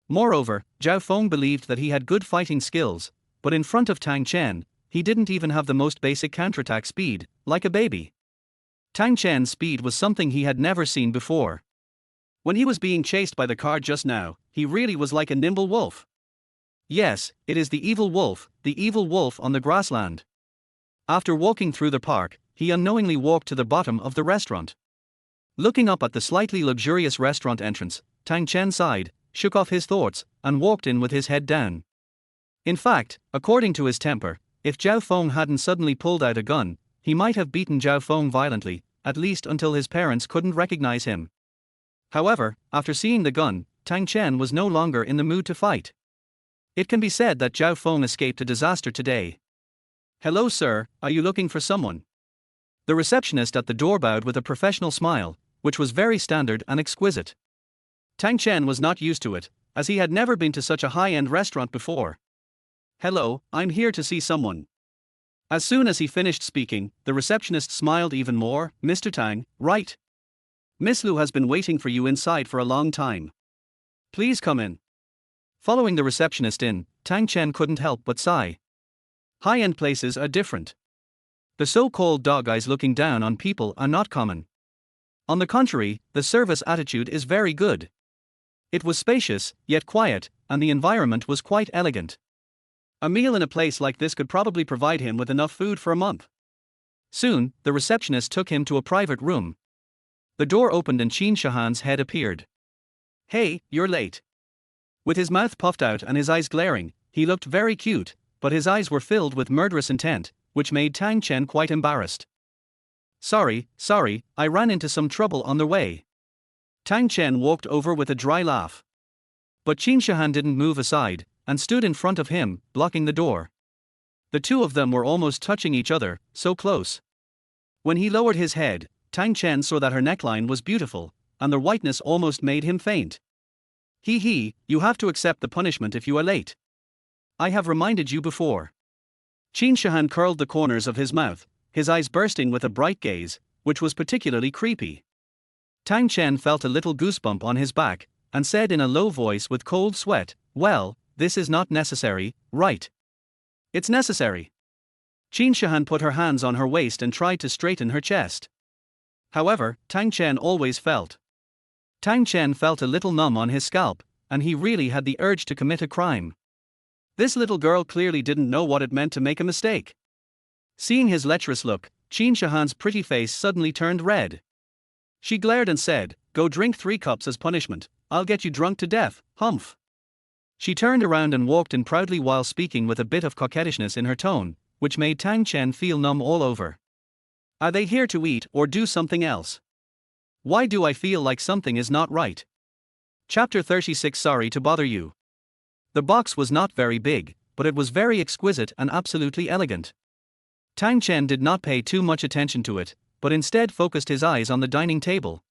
Moreover, Zhao Feng believed that he had good fighting skills, but in front of Tang Chen, he didn't even have the most basic counterattack speed, like a baby. Tang Chen's speed was something he had never seen before. When he was being chased by the car just now, he really was like a nimble wolf. Yes, it is the evil wolf on the grassland. After walking through the park, he unknowingly walked to the bottom of the restaurant. Looking up at the slightly luxurious restaurant entrance, Tang Chen sighed, shook off his thoughts, and walked in with his head down. In fact, according to his temper, if Zhao Feng hadn't suddenly pulled out a gun, he might have beaten Zhao Feng violently, at least until his parents couldn't recognize him. However, after seeing the gun, Tang Chen was no longer in the mood to fight. It can be said that Zhao Feng escaped a disaster today. Hello sir, are you looking for someone? The receptionist at the door bowed with a professional smile, which was very standard and exquisite. Tang Chen was not used to it, as he had never been to such a high-end restaurant before. Hello, I'm here to see someone. As soon as he finished speaking, the receptionist smiled even more, Mr. Tang, right? Miss Lu has been waiting for you inside for a long time. Please come in. Following the receptionist in, Tang Chen couldn't help but sigh. High-end places are different. The so-called dog eyes looking down on people are not common. On the contrary, the service attitude is very good. It was spacious, yet quiet, and the environment was quite elegant. A meal in a place like this could probably provide him with enough food for a month. Soon, the receptionist took him to a private room. The door opened and Qin Shahan's head appeared. "Hey, you're late." With his mouth puffed out and his eyes glaring, he looked very cute, but his eyes were filled with murderous intent, which made Tang Chen quite embarrassed. Sorry, I ran into some trouble on the way." Tang Chen walked over with a dry laugh. But Qin Shahan didn't move aside, and stood in front of him, blocking the door. The two of them were almost touching each other, so close. When he lowered his head, Tang Chen saw that her neckline was beautiful, and the whiteness almost made him faint. You have to accept the punishment if you are late. I have reminded you before." Qin Shahan curled the corners of his mouth, his eyes bursting with a bright gaze, which was particularly creepy. Tang Chen felt a little goosebump on his back, and said in a low voice with cold sweat, "Well, this is not necessary, right?" "It's necessary." Qin Shahan put her hands on her waist and tried to straighten her chest. However, Tang Chen felt a little numb on his scalp, and he really had the urge to commit a crime. This little girl clearly didn't know what it meant to make a mistake. Seeing his lecherous look, Qin Shahan's pretty face suddenly turned red. She glared and said, "Go drink 3 cups as punishment, I'll get you drunk to death, humph." She turned around and walked in proudly while speaking with a bit of coquettishness in her tone, which made Tang Chen feel numb all over. Are they here to eat or do something else? Why do I feel like something is not right? Chapter 36. Sorry to bother you. The box was not very big, but it was very exquisite and absolutely elegant. Tang Chen did not pay too much attention to it, but instead focused his eyes on the dining table.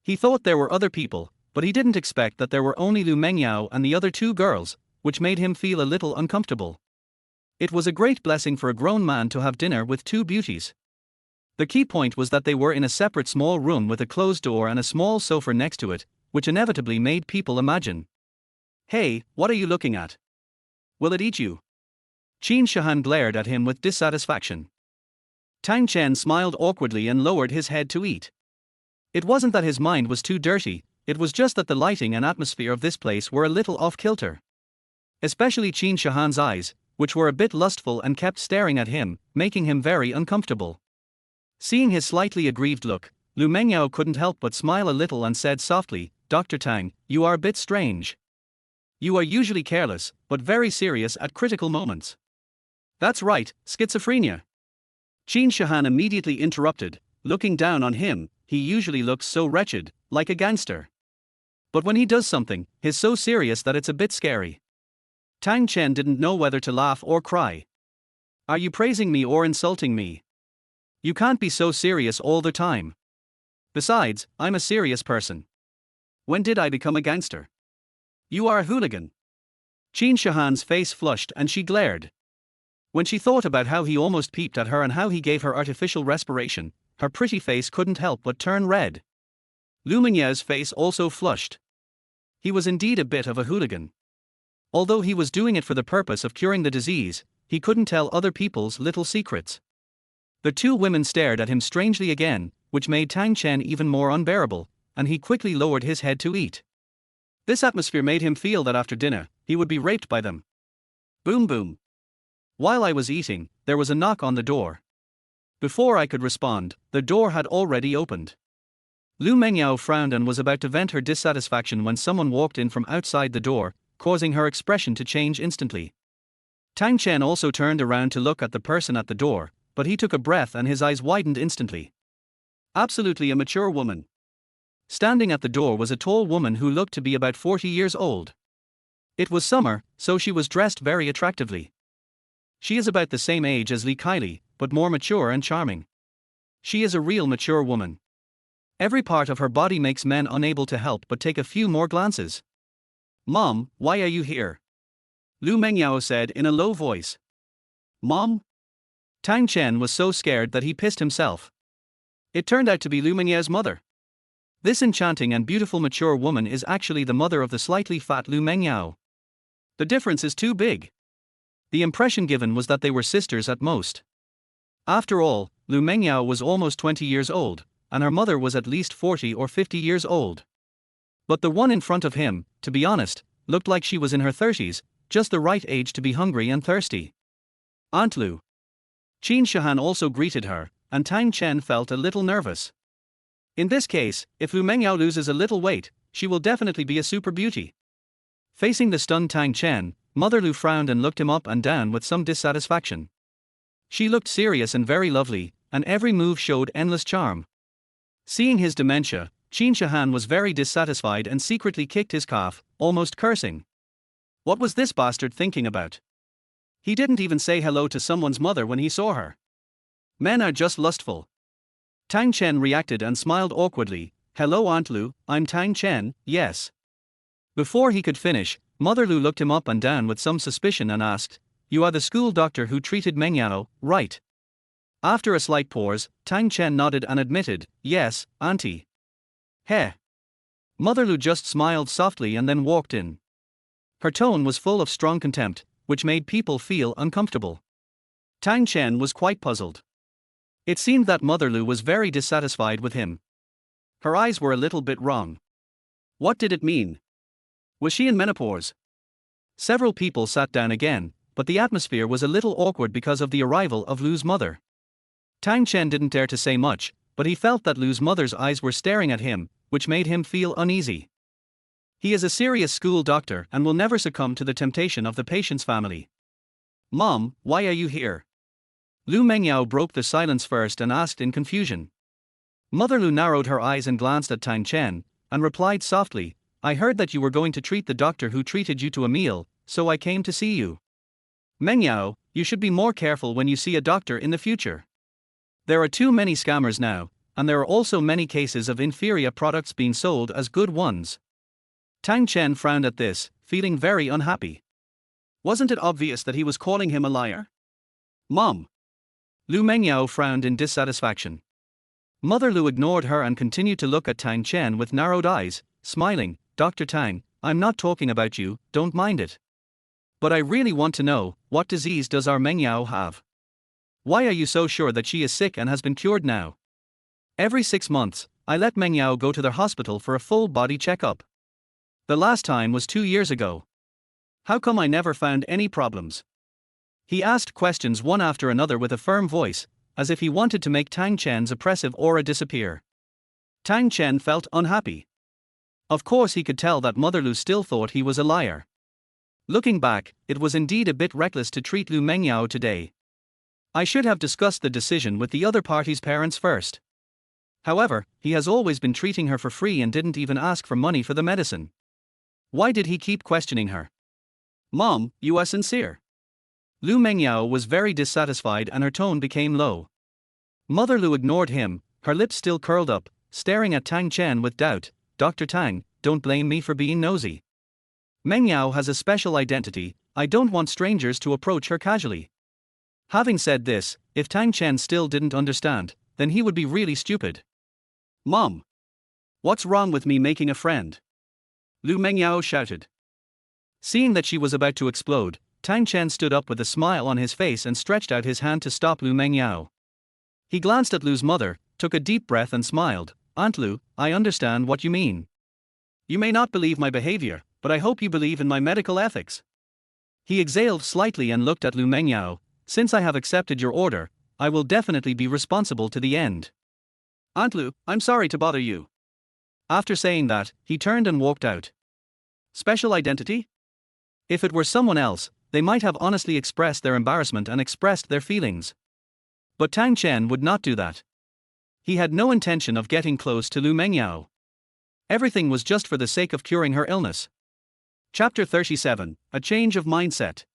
He thought there were other people, but he didn't expect that there were only Lu Mengyao and the other 2 girls, which made him feel a little uncomfortable. It was a great blessing for a grown man to have dinner with 2 beauties. The key point was that they were in a separate small room with a closed door and a small sofa next to it, which inevitably made people imagine. "Hey, what are you looking at? Will it eat you?" Qin Shahan glared at him with dissatisfaction. Tang Chen smiled awkwardly and lowered his head to eat. It wasn't that his mind was too dirty, it was just that the lighting and atmosphere of this place were a little off-kilter. Especially Qin Shahan's eyes, which were a bit lustful and kept staring at him, making him very uncomfortable. Seeing his slightly aggrieved look, Lu Mengyao couldn't help but smile a little and said softly, "Dr. Tang, you are a bit strange. You are usually careless, but very serious at critical moments." "That's right, schizophrenia." Qin Shahan immediately interrupted, looking down on him. "He usually looks so wretched, like a gangster. But when he does something, he's so serious that it's a bit scary." Tang Chen didn't know whether to laugh or cry. "Are you praising me or insulting me? You can't be so serious all the time. Besides, I'm a serious person. When did I become a gangster? You are a hooligan." Qin Shahan's face flushed and she glared. When she thought about how he almost peeped at her and how he gave her artificial respiration, her pretty face couldn't help but turn red. Lu Mengyao's face also flushed. He was indeed a bit of a hooligan. Although he was doing it for the purpose of curing the disease, he couldn't tell other people's little secrets. The 2 women stared at him strangely again, which made Tang Chen even more unbearable, and he quickly lowered his head to eat. This atmosphere made him feel that after dinner, he would be raped by them. Boom boom. While I was eating, there was a knock on the door. Before I could respond, the door had already opened. Lu Mengyao frowned and was about to vent her dissatisfaction when someone walked in from outside the door, causing her expression to change instantly. Tang Chen also turned around to look at the person at the door, but he took a breath and his eyes widened instantly. Absolutely a mature woman. Standing at the door was a tall woman who looked to be about 40 years old. It was summer, so she was dressed very attractively. She is about the same age as Li Kaili, but more mature and charming. She is a real mature woman. Every part of her body makes men unable to help but take a few more glances. "Mom, why are you here?" Lu Mengyao said in a low voice. "Mom?" Tang Chen was so scared that he pissed himself. It turned out to be Lu Mengyao's mother. This enchanting and beautiful mature woman is actually the mother of the slightly fat Lu Mengyao. The difference is too big. The impression given was that they were sisters at most. After all, Lu Mengyao was almost 20 years old, and her mother was at least 40 or 50 years old. But the one in front of him, to be honest, looked like she was in her 30s, just the right age to be hungry and thirsty. "Aunt Lu." Qin Shahan also greeted her, and Tang Chen felt a little nervous. In this case, if Lu Mengyao loses a little weight, she will definitely be a super beauty. Facing the stunned Tang Chen, Mother Lu frowned and looked him up and down with some dissatisfaction. She looked serious and very lovely, and every move showed endless charm. Seeing his dementia, Qin Shihan was very dissatisfied and secretly kicked his calf, almost cursing. What was this bastard thinking about? He didn't even say hello to someone's mother when he saw her. Men are just lustful. Tang Chen reacted and smiled awkwardly. Hello Aunt Lu, I'm Tang Chen, yes. Before he could finish, Mother Lu looked him up and down with some suspicion and asked, You are the school doctor who treated Mengyao, right? After a slight pause, Tang Chen nodded and admitted, Yes, Auntie. Heh. Mother Lu just smiled softly and then walked in. Her tone was full of strong contempt, which made people feel uncomfortable. Tang Chen was quite puzzled. It seemed that Mother Lu was very dissatisfied with him. Her eyes were a little bit wrong. What did it mean? Was she in menopause? Several people sat down again, but the atmosphere was a little awkward because of the arrival of Lu's mother. Tang Chen didn't dare to say much, but he felt that Lu's mother's eyes were staring at him, which made him feel uneasy. He is a serious school doctor and will never succumb to the temptation of the patient's family. Mom, why are you here? Lu Mengyao broke the silence first and asked in confusion. Mother Lu narrowed her eyes and glanced at Tang Chen, and replied softly, I heard that you were going to treat the doctor who treated you to a meal, so I came to see you. Mengyao, you should be more careful when you see a doctor in the future. There are too many scammers now, and there are also many cases of inferior products being sold as good ones. Tang Chen frowned at this, feeling very unhappy. Wasn't it obvious that he was calling him a liar? Mom. Lu Mengyao frowned in dissatisfaction. Mother Lu ignored her and continued to look at Tang Chen with narrowed eyes, smiling, Dr. Tang, I'm not talking about you, don't mind it. But I really want to know, what disease does our Mengyao have? Why are you so sure that she is sick and has been cured now? Every 6 months, I let Mengyao go to their hospital for a full body checkup. The last time was 2 years ago. How come I never found any problems? He asked questions one after another with a firm voice, as if he wanted to make Tang Chen's oppressive aura disappear. Tang Chen felt unhappy. Of course he could tell that Mother Lu still thought he was a liar. Looking back, it was indeed a bit reckless to treat Lu Mengyao today. I should have discussed the decision with the other party's parents first. However, he has always been treating her for free and didn't even ask for money for the medicine. Why did he keep questioning her? Mom, you are sincere. Lu Mengyao was very dissatisfied and her tone became low. Mother Lu ignored him, her lips still curled up, staring at Tang Chen with doubt. Dr. Tang, don't blame me for being nosy. Mengyao has a special identity, I don't want strangers to approach her casually. Having said this, if Tang Chen still didn't understand, then he would be really stupid. Mom. What's wrong with me making a friend? Lu Mengyao shouted. Seeing that she was about to explode, Tang Chen stood up with a smile on his face and stretched out his hand to stop Lu Mengyao. He glanced at Lu's mother, took a deep breath and smiled. Aunt Lu, I understand what you mean. You may not believe my behavior, but I hope you believe in my medical ethics. He exhaled slightly and looked at Lu Mengyao. Since I have accepted your order, I will definitely be responsible to the end. Aunt Lu, I'm sorry to bother you. After saying that, he turned and walked out. Special identity? If it were someone else, they might have honestly expressed their embarrassment and expressed their feelings. But Tang Chen would not do that. He had no intention of getting close to Lu Mengyao. Everything was just for the sake of curing her illness. Chapter 37, A Change of Mindset.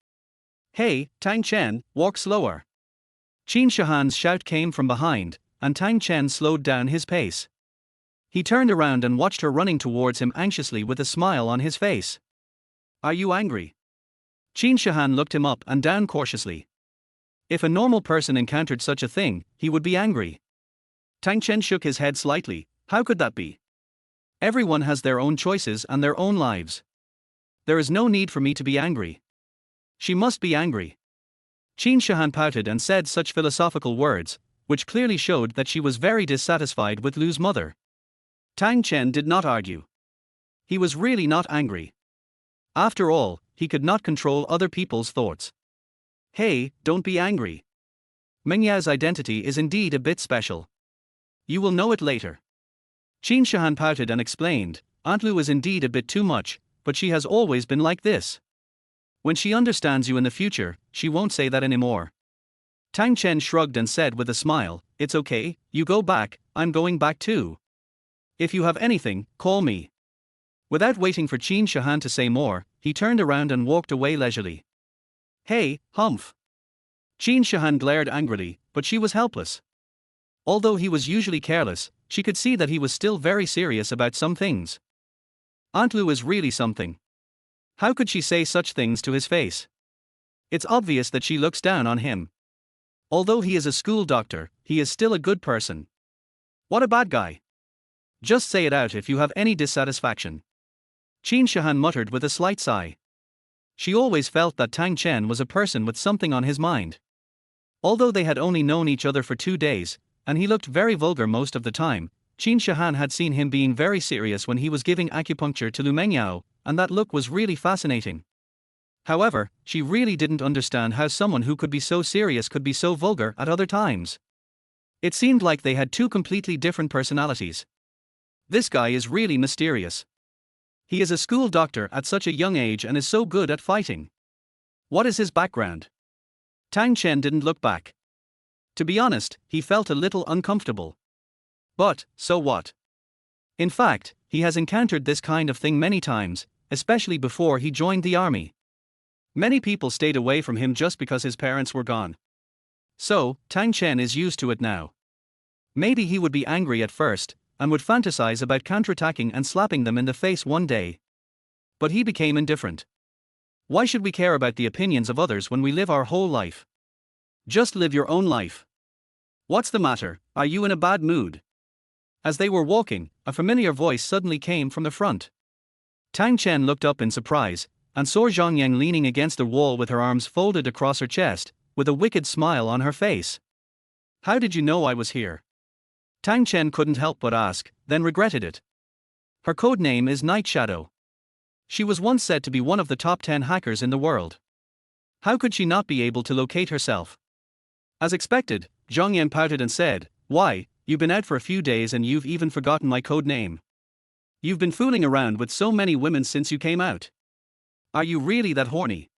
Hey, Tang Chen, walk slower. Qin Shihan's shout came from behind, and Tang Chen slowed down his pace. He turned around and watched her running towards him anxiously with a smile on his face. Are you angry? Qin Shihan looked him up and down cautiously. If a normal person encountered such a thing, he would be angry. Tang Chen shook his head slightly. How could that be? Everyone has their own choices and their own lives. There is no need for me to be angry. She must be angry. Qin Shihan pouted and said such philosophical words, which clearly showed that she was very dissatisfied with Lu's mother. Tang Chen did not argue. He was really not angry. After all, he could not control other people's thoughts. Hey, don't be angry. Mengyao's identity is indeed a bit special. You will know it later. Qin Shihan pouted and explained, Aunt Lu is indeed a bit too much, but she has always been like this. When she understands you in the future, she won't say that anymore. Tang Chen shrugged and said with a smile, it's okay, you go back, I'm going back too. If you have anything, call me. Without waiting for Qin Shihan to say more, he turned around and walked away leisurely. Hey, humph. Qin Shihan glared angrily, but she was helpless. Although he was usually careless, she could see that he was still very serious about some things. Aunt Lu is really something. How could she say such things to his face? It's obvious that she looks down on him. Although he is a school doctor, he is still a good person. What a bad guy. Just say it out if you have any dissatisfaction. Qin Shihan muttered with a slight sigh. She always felt that Tang Chen was a person with something on his mind. Although they had only known each other for 2 days, and he looked very vulgar most of the time, Qin Shihan had seen him being very serious when he was giving acupuncture to Lu Mengyao, and that look was really fascinating. However, she really didn't understand how someone who could be so serious could be so vulgar at other times. It seemed like they had two completely different personalities. This guy is really mysterious. He is a school doctor at such a young age and is so good at fighting. What is his background? Tang Chen didn't look back. To be honest, he felt a little uncomfortable. But, so what? In fact, he has encountered this kind of thing many times, especially before he joined the army. Many people stayed away from him just because his parents were gone. So, Tang Chen is used to it now. Maybe he would be angry at first, and would fantasize about counterattacking and slapping them in the face one day. But he became indifferent. Why should we care about the opinions of others when we live our whole life? Just live your own life. What's the matter, are you in a bad mood? As they were walking, a familiar voice suddenly came from the front. Tang Chen looked up in surprise, and saw Zhong Yan leaning against the wall with her arms folded across her chest, with a wicked smile on her face. How did you know I was here? Tang Chen couldn't help but ask, then regretted it. Her code name is Night Shadow. She was once said to be one of the top 10 hackers in the world. How could she not be able to locate herself? As expected, Zhong Yan pouted and said, why, you've been out for a few days and you've even forgotten my code name. You've been fooling around with so many women since you came out. Are you really that horny?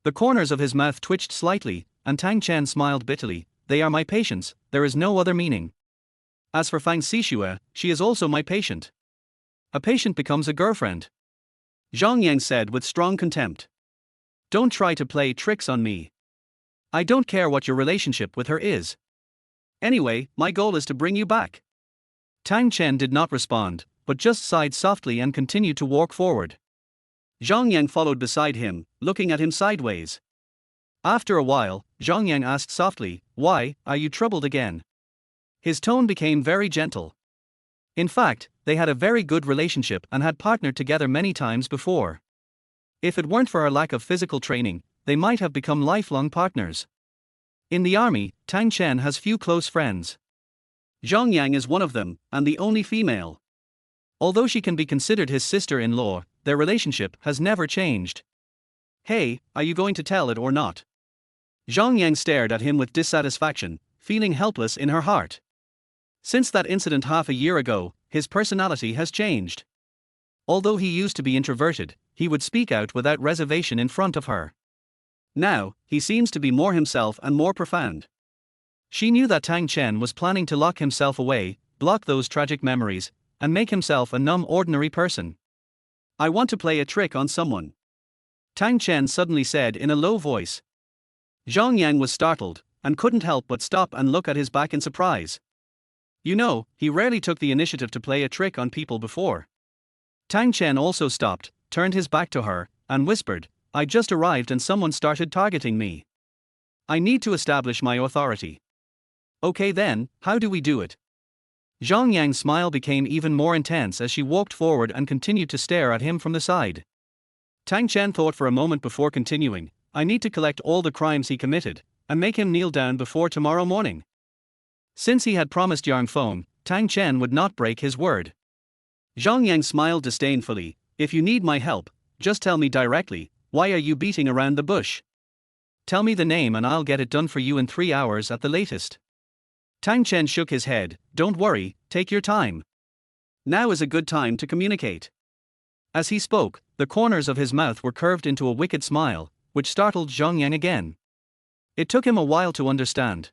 The corners of his mouth twitched slightly, and Tang Chen smiled bitterly, they are my patients, there is no other meaning. As for Fang Sixue, she is also my patient. A patient becomes a girlfriend. Zhong Yan said with strong contempt. Don't try to play tricks on me. I don't care what your relationship with her is. Anyway, my goal is to bring you back. Tang Chen did not respond, but just sighed softly and continued to walk forward. Zhong Yan followed beside him, looking at him sideways. After a while, Zhong Yan asked softly, why, are you troubled again? His tone became very gentle. In fact, they had a very good relationship and had partnered together many times before. If it weren't for her lack of physical training, they might have become lifelong partners. In the army, Tang Chen has few close friends. Zhong Yang is one of them, and the only female. Although she can be considered his sister-in-law, their relationship has never changed. Hey, are you going to tell it or not? Zhong Yang stared at him with dissatisfaction, feeling helpless in her heart. Since that incident half a year ago, his personality has changed. Although he used to be introverted, he would speak out without reservation in front of her. Now, he seems to be more himself and more profound. She knew that Tang Chen was planning to lock himself away, block those tragic memories, and make himself a numb ordinary person. I want to play a trick on someone. Tang Chen suddenly said in a low voice. Zhong Yan was startled, and couldn't help but stop and look at his back in surprise. You know, he rarely took the initiative to play a trick on people before. Tang Chen also stopped, turned his back to her, and whispered, I just arrived and someone started targeting me. I need to establish my authority. Okay then, how do we do it? Zhong Yang's smile became even more intense as she walked forward and continued to stare at him from the side. Tang Chen thought for a moment before continuing, I need to collect all the crimes he committed, and make him kneel down before tomorrow morning. Since he had promised Yang Feng, Tang Chen would not break his word. Zhong Yang smiled disdainfully, if you need my help, just tell me directly, why are you beating around the bush? Tell me the name and I'll get it done for you in 3 hours at the latest. Tang Chen shook his head. Don't worry, take your time. Now is a good time to communicate. As he spoke, the corners of his mouth were curved into a wicked smile, which startled Zhong Yan again. It took him a while to understand.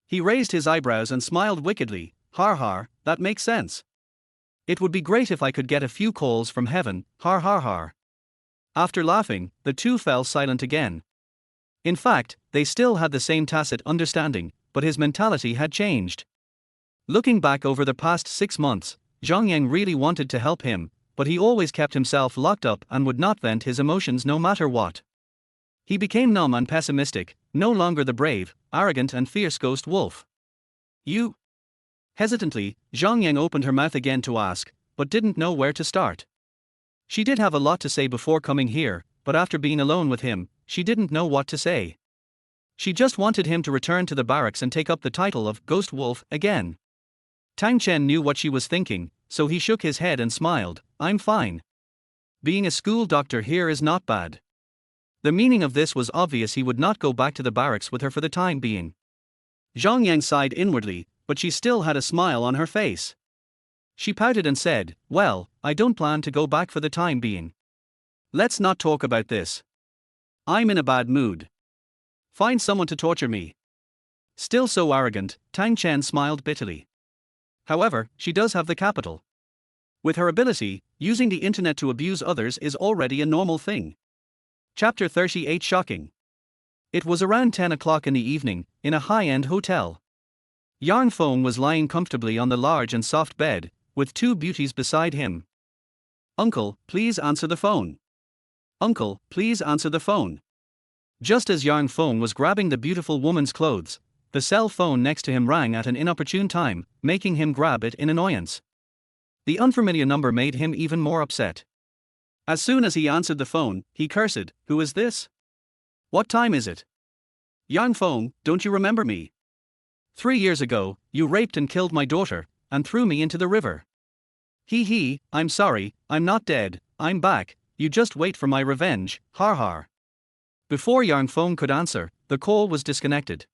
He raised his eyebrows and smiled wickedly. Har har, that makes sense. It would be great if I could get a few calls from heaven, har har har. After laughing, the two fell silent again. In fact, they still had the same tacit understanding, but his mentality had changed. Looking back over the past 6 months, Zhong Yan really wanted to help him, but he always kept himself locked up and would not vent his emotions no matter what. He became numb and pessimistic, no longer the brave, arrogant and fierce ghost wolf. You? Hesitantly, Zhong Yan opened her mouth again to ask, but didn't know where to start. She did have a lot to say before coming here, but after being alone with him, she didn't know what to say. She just wanted him to return to the barracks and take up the title of Ghost Wolf again. Tang Chen knew what she was thinking, so he shook his head and smiled. I'm fine. Being a school doctor here is not bad. The meaning of this was obvious. He would not go back to the barracks with her for the time being. Zhong Yang sighed inwardly, but she still had a smile on her face. She pouted and said, well, I don't plan to go back for the time being. Let's not talk about this. I'm in a bad mood. Find someone to torture me. Still so arrogant, Tang Chen smiled bitterly. However, she does have the capital. With her ability, using the internet to abuse others is already a normal thing. Chapter 38 Shocking. It was around 10 o'clock in the evening, in a high-end hotel. Yang Feng was lying comfortably on the large and soft bed, with two beauties beside him. Uncle, please answer the phone. Uncle, please answer the phone. Just as Yang Feng was grabbing the beautiful woman's clothes, the cell phone next to him rang at an inopportune time, making him grab it in annoyance. The unfamiliar number made him even more upset. As soon as he answered the phone, he cursed, "Who is this? What time is it? Yang Feng, don't you remember me? 3 years ago, you raped and killed my daughter, and threw me into the river. He, I'm sorry, I'm not dead, I'm back, you just wait for my revenge, har har." Before Yang Feng could answer, the call was disconnected.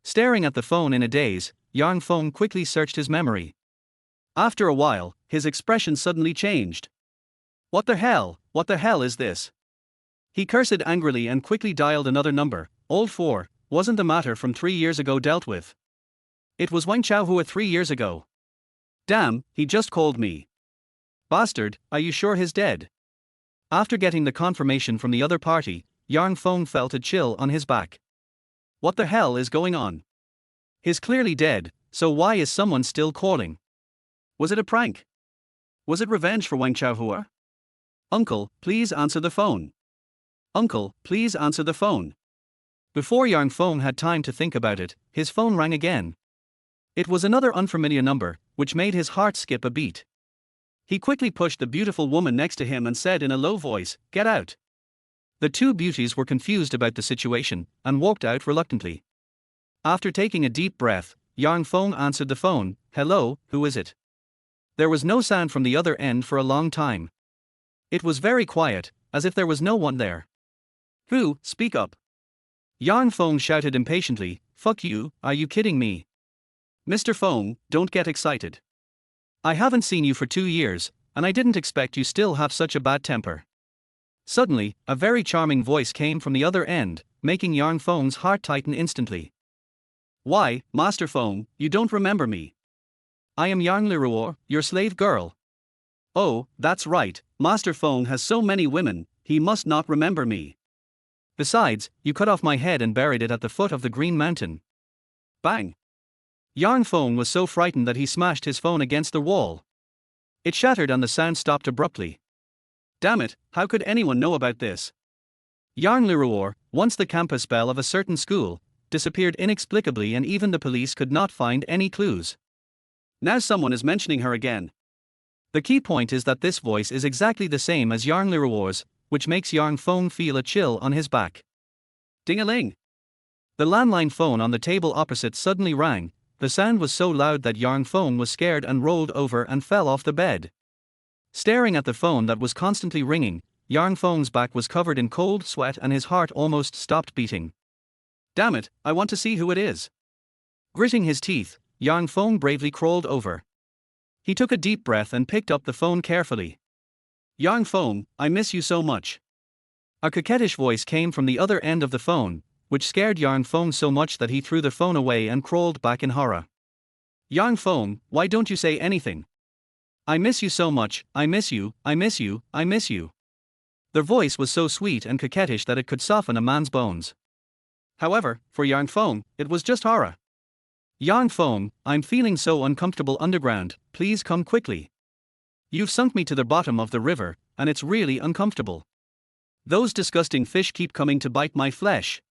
Staring at the phone in a daze, Yang Feng quickly searched his memory. After a while, his expression suddenly changed. What the hell is this? He cursed angrily and quickly dialed another number. Old 4, wasn't the matter from 3 years ago dealt with? It was Wang Xiaohua 3 years ago. Damn, he just called me. Bastard, are you sure he's dead? After getting the confirmation from the other party, Yang Feng felt a chill on his back. What the hell is going on? He's clearly dead, so why is someone still calling? Was it a prank? Was it revenge for Wang Xiaohua? Uncle, please answer the phone. Uncle, please answer the phone. Before Yang Feng had time to think about it, his phone rang again. It was another unfamiliar number, which made his heart skip a beat. He quickly pushed the beautiful woman next to him and said in a low voice, "Get out." The two beauties were confused about the situation, and walked out reluctantly. After taking a deep breath, Yang Feng answered the phone. Hello, who is it? There was no sound from the other end for a long time. It was very quiet, as if there was no one there. Who, speak up. Yang Feng shouted impatiently, fuck you, are you kidding me? Mr. Feng, don't get excited. I haven't seen you for 2 years, and I didn't expect you still have such a bad temper. Suddenly, a very charming voice came from the other end, making Yang Feng's heart tighten instantly. Why, Master Feng, you don't remember me. I am Yang Liruo, your slave girl. Oh, that's right, Master Feng has so many women, he must not remember me. Besides, you cut off my head and buried it at the foot of the Green Mountain. Bang! Yang Feng was so frightened that he smashed his phone against the wall. It shattered and the sound stopped abruptly. Damn it, how could anyone know about this? Yang Liruo, once the campus belle of a certain school, disappeared inexplicably and even the police could not find any clues. Now someone is mentioning her again. The key point is that this voice is exactly the same as Yang Liruo's, which makes Yang Feng feel a chill on his back. Ding-a-ling! The landline phone on the table opposite suddenly rang. The sound was so loud that Yang Feng was scared and rolled over and fell off the bed. Staring at the phone that was constantly ringing, Yang Feng's back was covered in cold sweat and his heart almost stopped beating. Damn it, I want to see who it is. Gritting his teeth, Yang Feng bravely crawled over. He took a deep breath and picked up the phone carefully. Yang Feng, I miss you so much. A coquettish voice came from the other end of the phone, which scared Yang Feng so much that he threw the phone away and crawled back in horror. Yang Feng, why don't you say anything? I miss you so much, I miss you, I miss you, I miss you. Their voice was so sweet and coquettish that it could soften a man's bones. However, for Yang Feng, it was just horror. Yang Feng, I'm feeling so uncomfortable underground, please come quickly. You've sunk me to the bottom of the river, and it's really uncomfortable. Those disgusting fish keep coming to bite my flesh.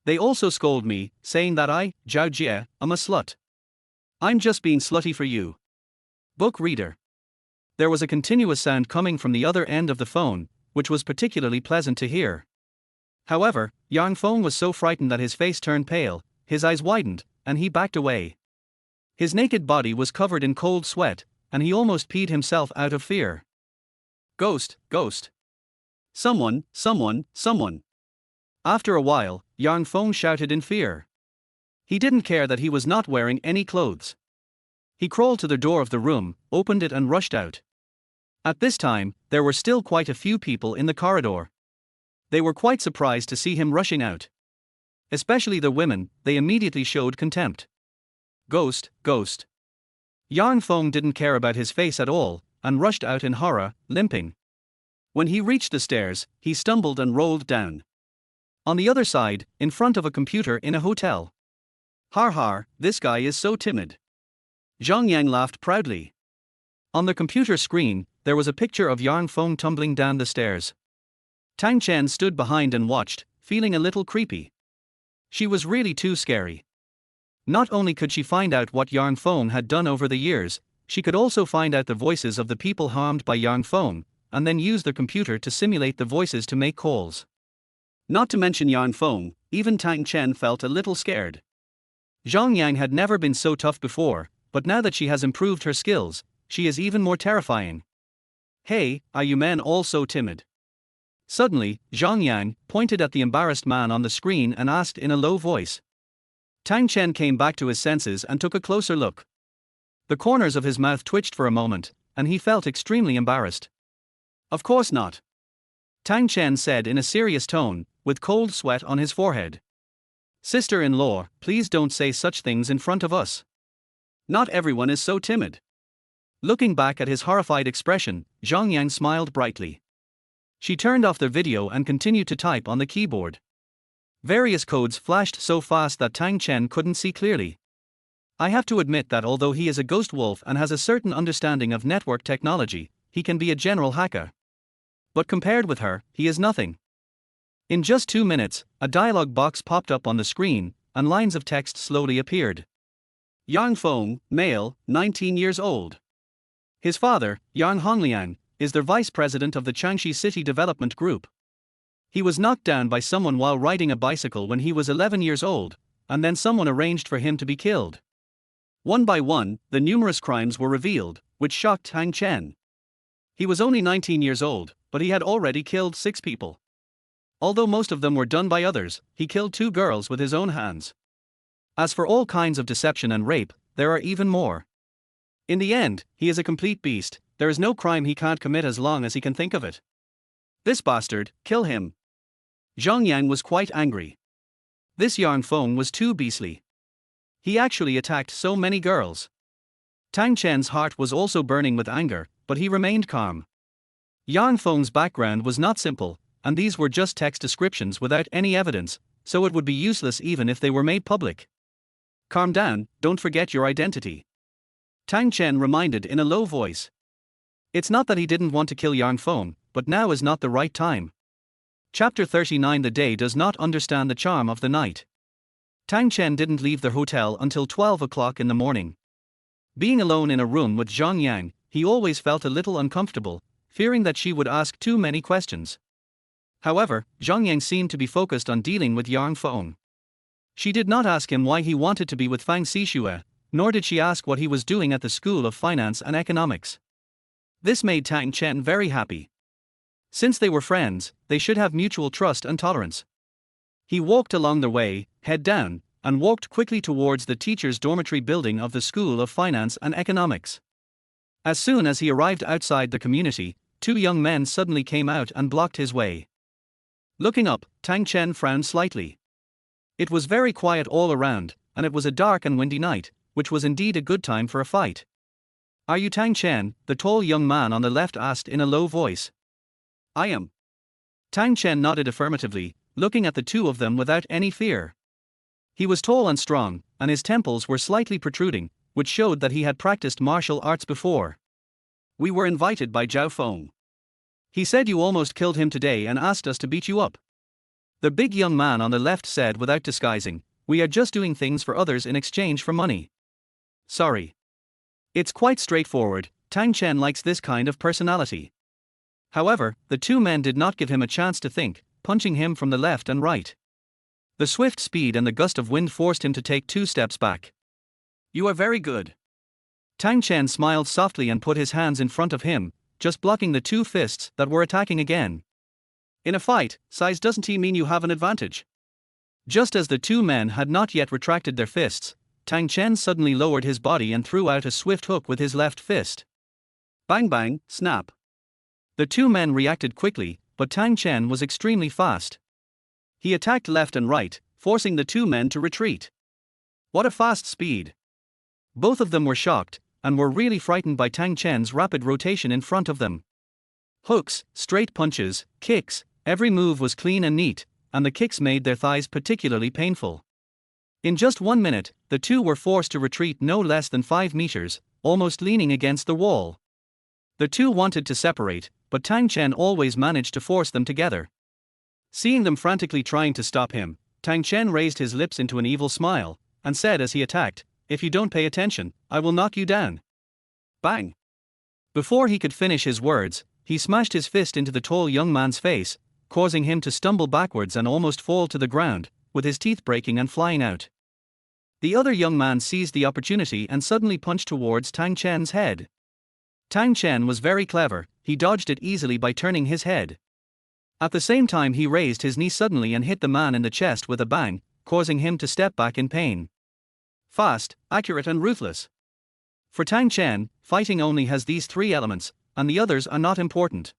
They also scold me, saying that I, Zhao Jie, am a slut. I'm just being slutty for you. Book reader. There was a continuous sound coming from the other end of the phone, which was particularly pleasant to hear. However, Yang Feng was so frightened that his face turned pale, his eyes widened, and he backed away. His naked body was covered in cold sweat, and he almost peed himself out of fear. Ghost, ghost. Someone, someone, someone. After a while, Yang Feng shouted in fear. He didn't care that he was not wearing any clothes. He crawled to the door of the room, opened it and rushed out. At this time, there were still quite a few people in the corridor. They were quite surprised to see him rushing out. Especially the women, they immediately showed contempt. Ghost, ghost. Yang Feng didn't care about his face at all, and rushed out in horror, limping. When he reached the stairs, he stumbled and rolled down. On the other side, in front of a computer in a hotel. Har har, this guy is so timid. Zhong Yan laughed proudly. On the computer screen, there was a picture of Yang Feng tumbling down the stairs. Tang Chen stood behind and watched, feeling a little creepy. She was really too scary. Not only could she find out what Yang Feng had done over the years, she could also find out the voices of the people harmed by Yang Feng, and then use the computer to simulate the voices to make calls. Not to mention Yang Feng, even Tang Chen felt a little scared. Zhong Yan had never been so tough before, but now that she has improved her skills, she is even more terrifying. Hey, are you men all so timid? Suddenly, Zhong Yan pointed at the embarrassed man on the screen and asked in a low voice. Tang Chen came back to his senses and took a closer look. The corners of his mouth twitched for a moment, and he felt extremely embarrassed. Of course not. Tang Chen said in a serious tone, with cold sweat on his forehead. Sister-in-law, please don't say such things in front of us. Not everyone is so timid. Looking back at his horrified expression, Zhong Yan smiled brightly. She turned off the video and continued to type on the keyboard. Various codes flashed so fast that Tang Chen couldn't see clearly. I have to admit that although he is a ghost wolf and has a certain understanding of network technology, he can be a general hacker. But compared with her, he is nothing. In just 2 minutes, a dialog box popped up on the screen, and lines of text slowly appeared. Yang Feng, male, 19 years old. His father, Yang Hongliang, is the vice president of the Changxi City Development Group. He was knocked down by someone while riding a bicycle when he was 11 years old, and then someone arranged for him to be killed. One by one, the numerous crimes were revealed, which shocked Tang Chen. He was only 19 years old, but he had already killed 6 people. Although most of them were done by others, he killed 2 girls with his own hands. As for all kinds of deception and rape, there are even more. In the end, he is a complete beast. There is no crime he can't commit as long as he can think of it. This bastard, kill him. Zhong Yan was quite angry. This Yang Feng was too beastly. He actually attacked so many girls. Tang Chen's heart was also burning with anger, but he remained calm. Yang Feng's background was not simple, and these were just text descriptions without any evidence, so it would be useless even if they were made public. Calm down, don't forget your identity. Tang Chen reminded in a low voice. It's not that he didn't want to kill Yang Feng, but now is not the right time. Chapter 39. The day does not understand the charm of the night. Tang Chen didn't leave the hotel until 12 o'clock in the morning. Being alone in a room with Zhong Yan, he always felt a little uncomfortable, fearing that she would ask too many questions. However, Zhong Yan seemed to be focused on dealing with Yang Feng. She did not ask him why he wanted to be with Fang Sixue, nor did she ask what he was doing at the School of Finance and Economics. This made Tang Chen very happy. Since they were friends, they should have mutual trust and tolerance. He walked along the way, head down, and walked quickly towards the teacher's dormitory building of the School of Finance and Economics. As soon as he arrived outside the community, two young men suddenly came out and blocked his way. Looking up, Tang Chen frowned slightly. It was very quiet all around, and it was a dark and windy night, which was indeed a good time for a fight. "Are you Tang Chen?" the tall young man on the left asked in a low voice. "I am." Tang Chen nodded affirmatively, looking at the two of them without any fear. He was tall and strong, and his temples were slightly protruding, which showed that he had practiced martial arts before. "We were invited by Zhao Feng. He said you almost killed him today and asked us to beat you up." The big young man on the left said without disguising, "We are just doing things for others in exchange for money." "Sorry. It's quite straightforward, Tang Chen likes this kind of personality." However, the two men did not give him a chance to think, punching him from the left and right. The swift speed and the gust of wind forced him to take 2 steps back. "You are very good." Tang Chen smiled softly and put his hands in front of him, just blocking the 2 fists that were attacking again. "In a fight, size doesn't mean you have an advantage." Just as the 2 men had not yet retracted their fists, Tang Chen suddenly lowered his body and threw out a swift hook with his left fist. Bang bang, snap. The 2 men reacted quickly, but Tang Chen was extremely fast. He attacked left and right, forcing the 2 men to retreat. What a fast speed! Both of them were shocked, and were really frightened by Tang Chen's rapid rotation in front of them. Hooks, straight punches, kicks, every move was clean and neat, and the kicks made their thighs particularly painful. In just 1 minute, the two were forced to retreat no less than 5 meters, almost leaning against the wall. The two wanted to separate, but Tang Chen always managed to force them together. Seeing them frantically trying to stop him, Tang Chen raised his lips into an evil smile, and said as he attacked, "If you don't pay attention, I will knock you down." Bang! Before he could finish his words, he smashed his fist into the tall young man's face, causing him to stumble backwards and almost fall to the ground, with his teeth breaking and flying out. The other young man seized the opportunity and suddenly punched towards Tang Chen's head. Tang Chen was very clever, he dodged it easily by turning his head. At the same time he raised his knee suddenly and hit the man in the chest with a bang, causing him to step back in pain. Fast, accurate and ruthless. For Tang Chen, fighting only has these 3 elements, and the others are not important.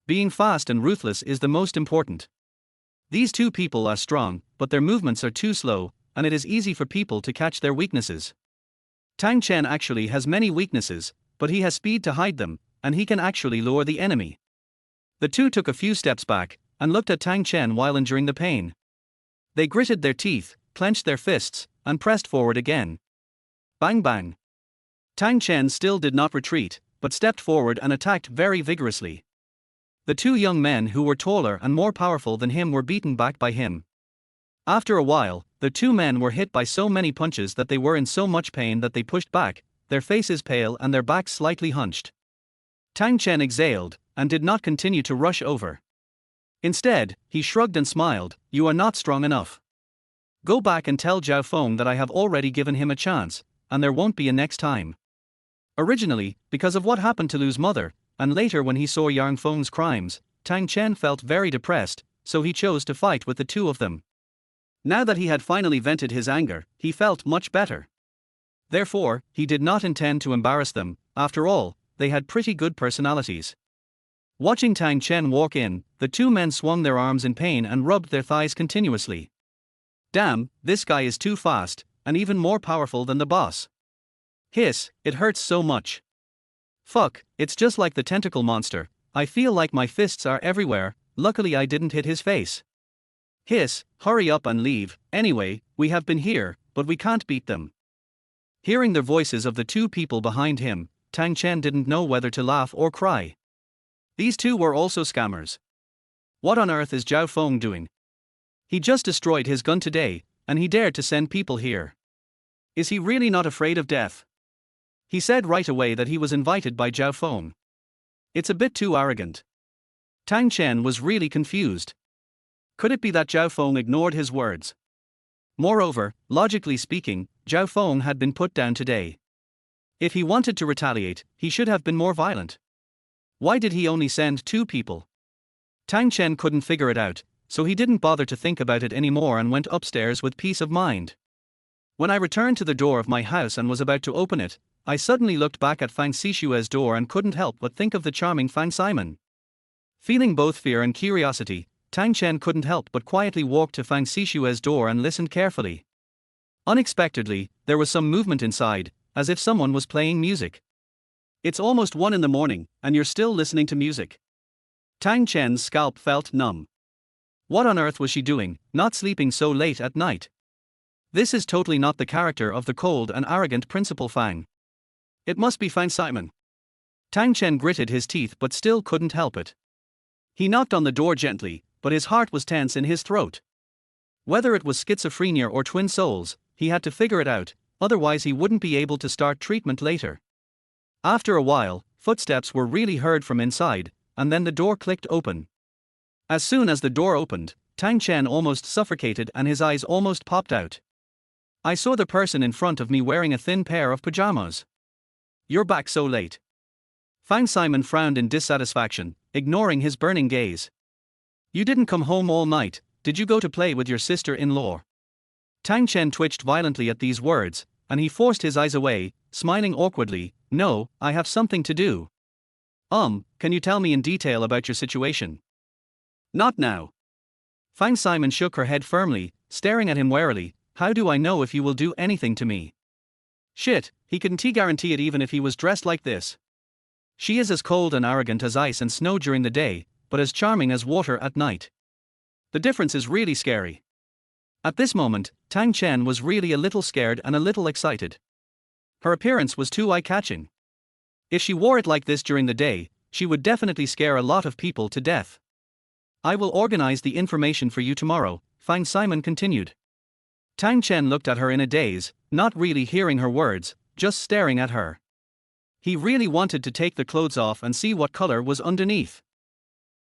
Being fast and ruthless is the most important. These 2 people are strong, but their movements are too slow, and it is easy for people to catch their weaknesses. Tang Chen actually has many weaknesses, but he has speed to hide them, and he can actually lure the enemy. The two took a few steps back, and looked at Tang Chen while enduring the pain. They gritted their teeth, clenched their fists, and pressed forward again. Bang bang. Tang Chen still did not retreat, but stepped forward and attacked very vigorously. The 2 young men who were taller and more powerful than him were beaten back by him. After a while, the 2 men were hit by so many punches that they were in so much pain that they pushed back, their faces pale and their backs slightly hunched. Tang Chen exhaled, and did not continue to rush over. Instead, he shrugged and smiled, "You are not strong enough. Go back and tell Zhao Feng that I have already given him a chance, and there won't be a next time." Originally, because of what happened to Lu's mother, and later when he saw Yang Feng's crimes, Tang Chen felt very depressed, so he chose to fight with the 2 of them. Now that he had finally vented his anger, he felt much better. Therefore, he did not intend to embarrass them, after all, they had pretty good personalities. Watching Tang Chen walk in, the 2 men swung their arms in pain and rubbed their thighs continuously. "Damn, this guy is too fast, and even more powerful than the boss. Hiss, it hurts so much. Fuck, it's just like the tentacle monster, I feel like my fists are everywhere, luckily I didn't hit his face. Hiss, hurry up and leave, anyway, we have been here, but we can't beat them." Hearing the voices of the 2 people behind him, Tang Chen didn't know whether to laugh or cry. These 2 were also scammers. What on earth is Zhao Feng doing? He just destroyed his gun today, and he dared to send people here. Is he really not afraid of death? He said right away that he was invited by Zhao Feng. It's a bit too arrogant. Tang Chen was really confused. Could it be that Zhao Feng ignored his words? Moreover, logically speaking, Zhao Feng had been put down today. If he wanted to retaliate, he should have been more violent. Why did he only send 2 people? Tang Chen couldn't figure it out, so he didn't bother to think about it anymore and went upstairs with peace of mind. When I returned to the door of my house and was about to open it, I suddenly looked back at Fang Sixue's door and couldn't help but think of the charming Fang Simon. Feeling both fear and curiosity, Tang Chen couldn't help but quietly walk to Fang Sixue's door and listened carefully. Unexpectedly, there was some movement inside, as if someone was playing music. It's almost 1 in the morning, and you're still listening to music. Tang Chen's scalp felt numb. What on earth was she doing, not sleeping so late at night? This is totally not the character of the cold and arrogant Principal Fang. It must be Fang Simon. Tang Chen gritted his teeth but still couldn't help it. He knocked on the door gently, but his heart was tense in his throat. Whether it was schizophrenia or twin souls, he had to figure it out, otherwise he wouldn't be able to start treatment later. After a while, footsteps were really heard from inside, and then the door clicked open. As soon as the door opened, Tang Chen almost suffocated and his eyes almost popped out. I saw the person in front of me wearing a thin pair of pajamas. You're back so late. Fang Simon frowned in dissatisfaction, ignoring his burning gaze. You didn't come home all night, did you go to play with your sister-in-law? Tang Chen twitched violently at these words, and he forced his eyes away, smiling awkwardly. No, I have something to do. Can you tell me in detail about your situation? Not now. Fang Simon shook her head firmly, staring at him warily. How do I know if you will do anything to me? Shit, he couldn't guarantee it even if he was dressed like this. She is as cold and arrogant as ice and snow during the day, but as charming as water at night. The difference is really scary. At this moment, Tang Chen was really a little scared and a little excited. Her appearance was too eye-catching. If she wore it like this during the day, she would definitely scare a lot of people to death. I will organize the information for you tomorrow, Fang Simon continued. Tang Chen looked at her in a daze, not really hearing her words, just staring at her. He really wanted to take the clothes off and see what color was underneath.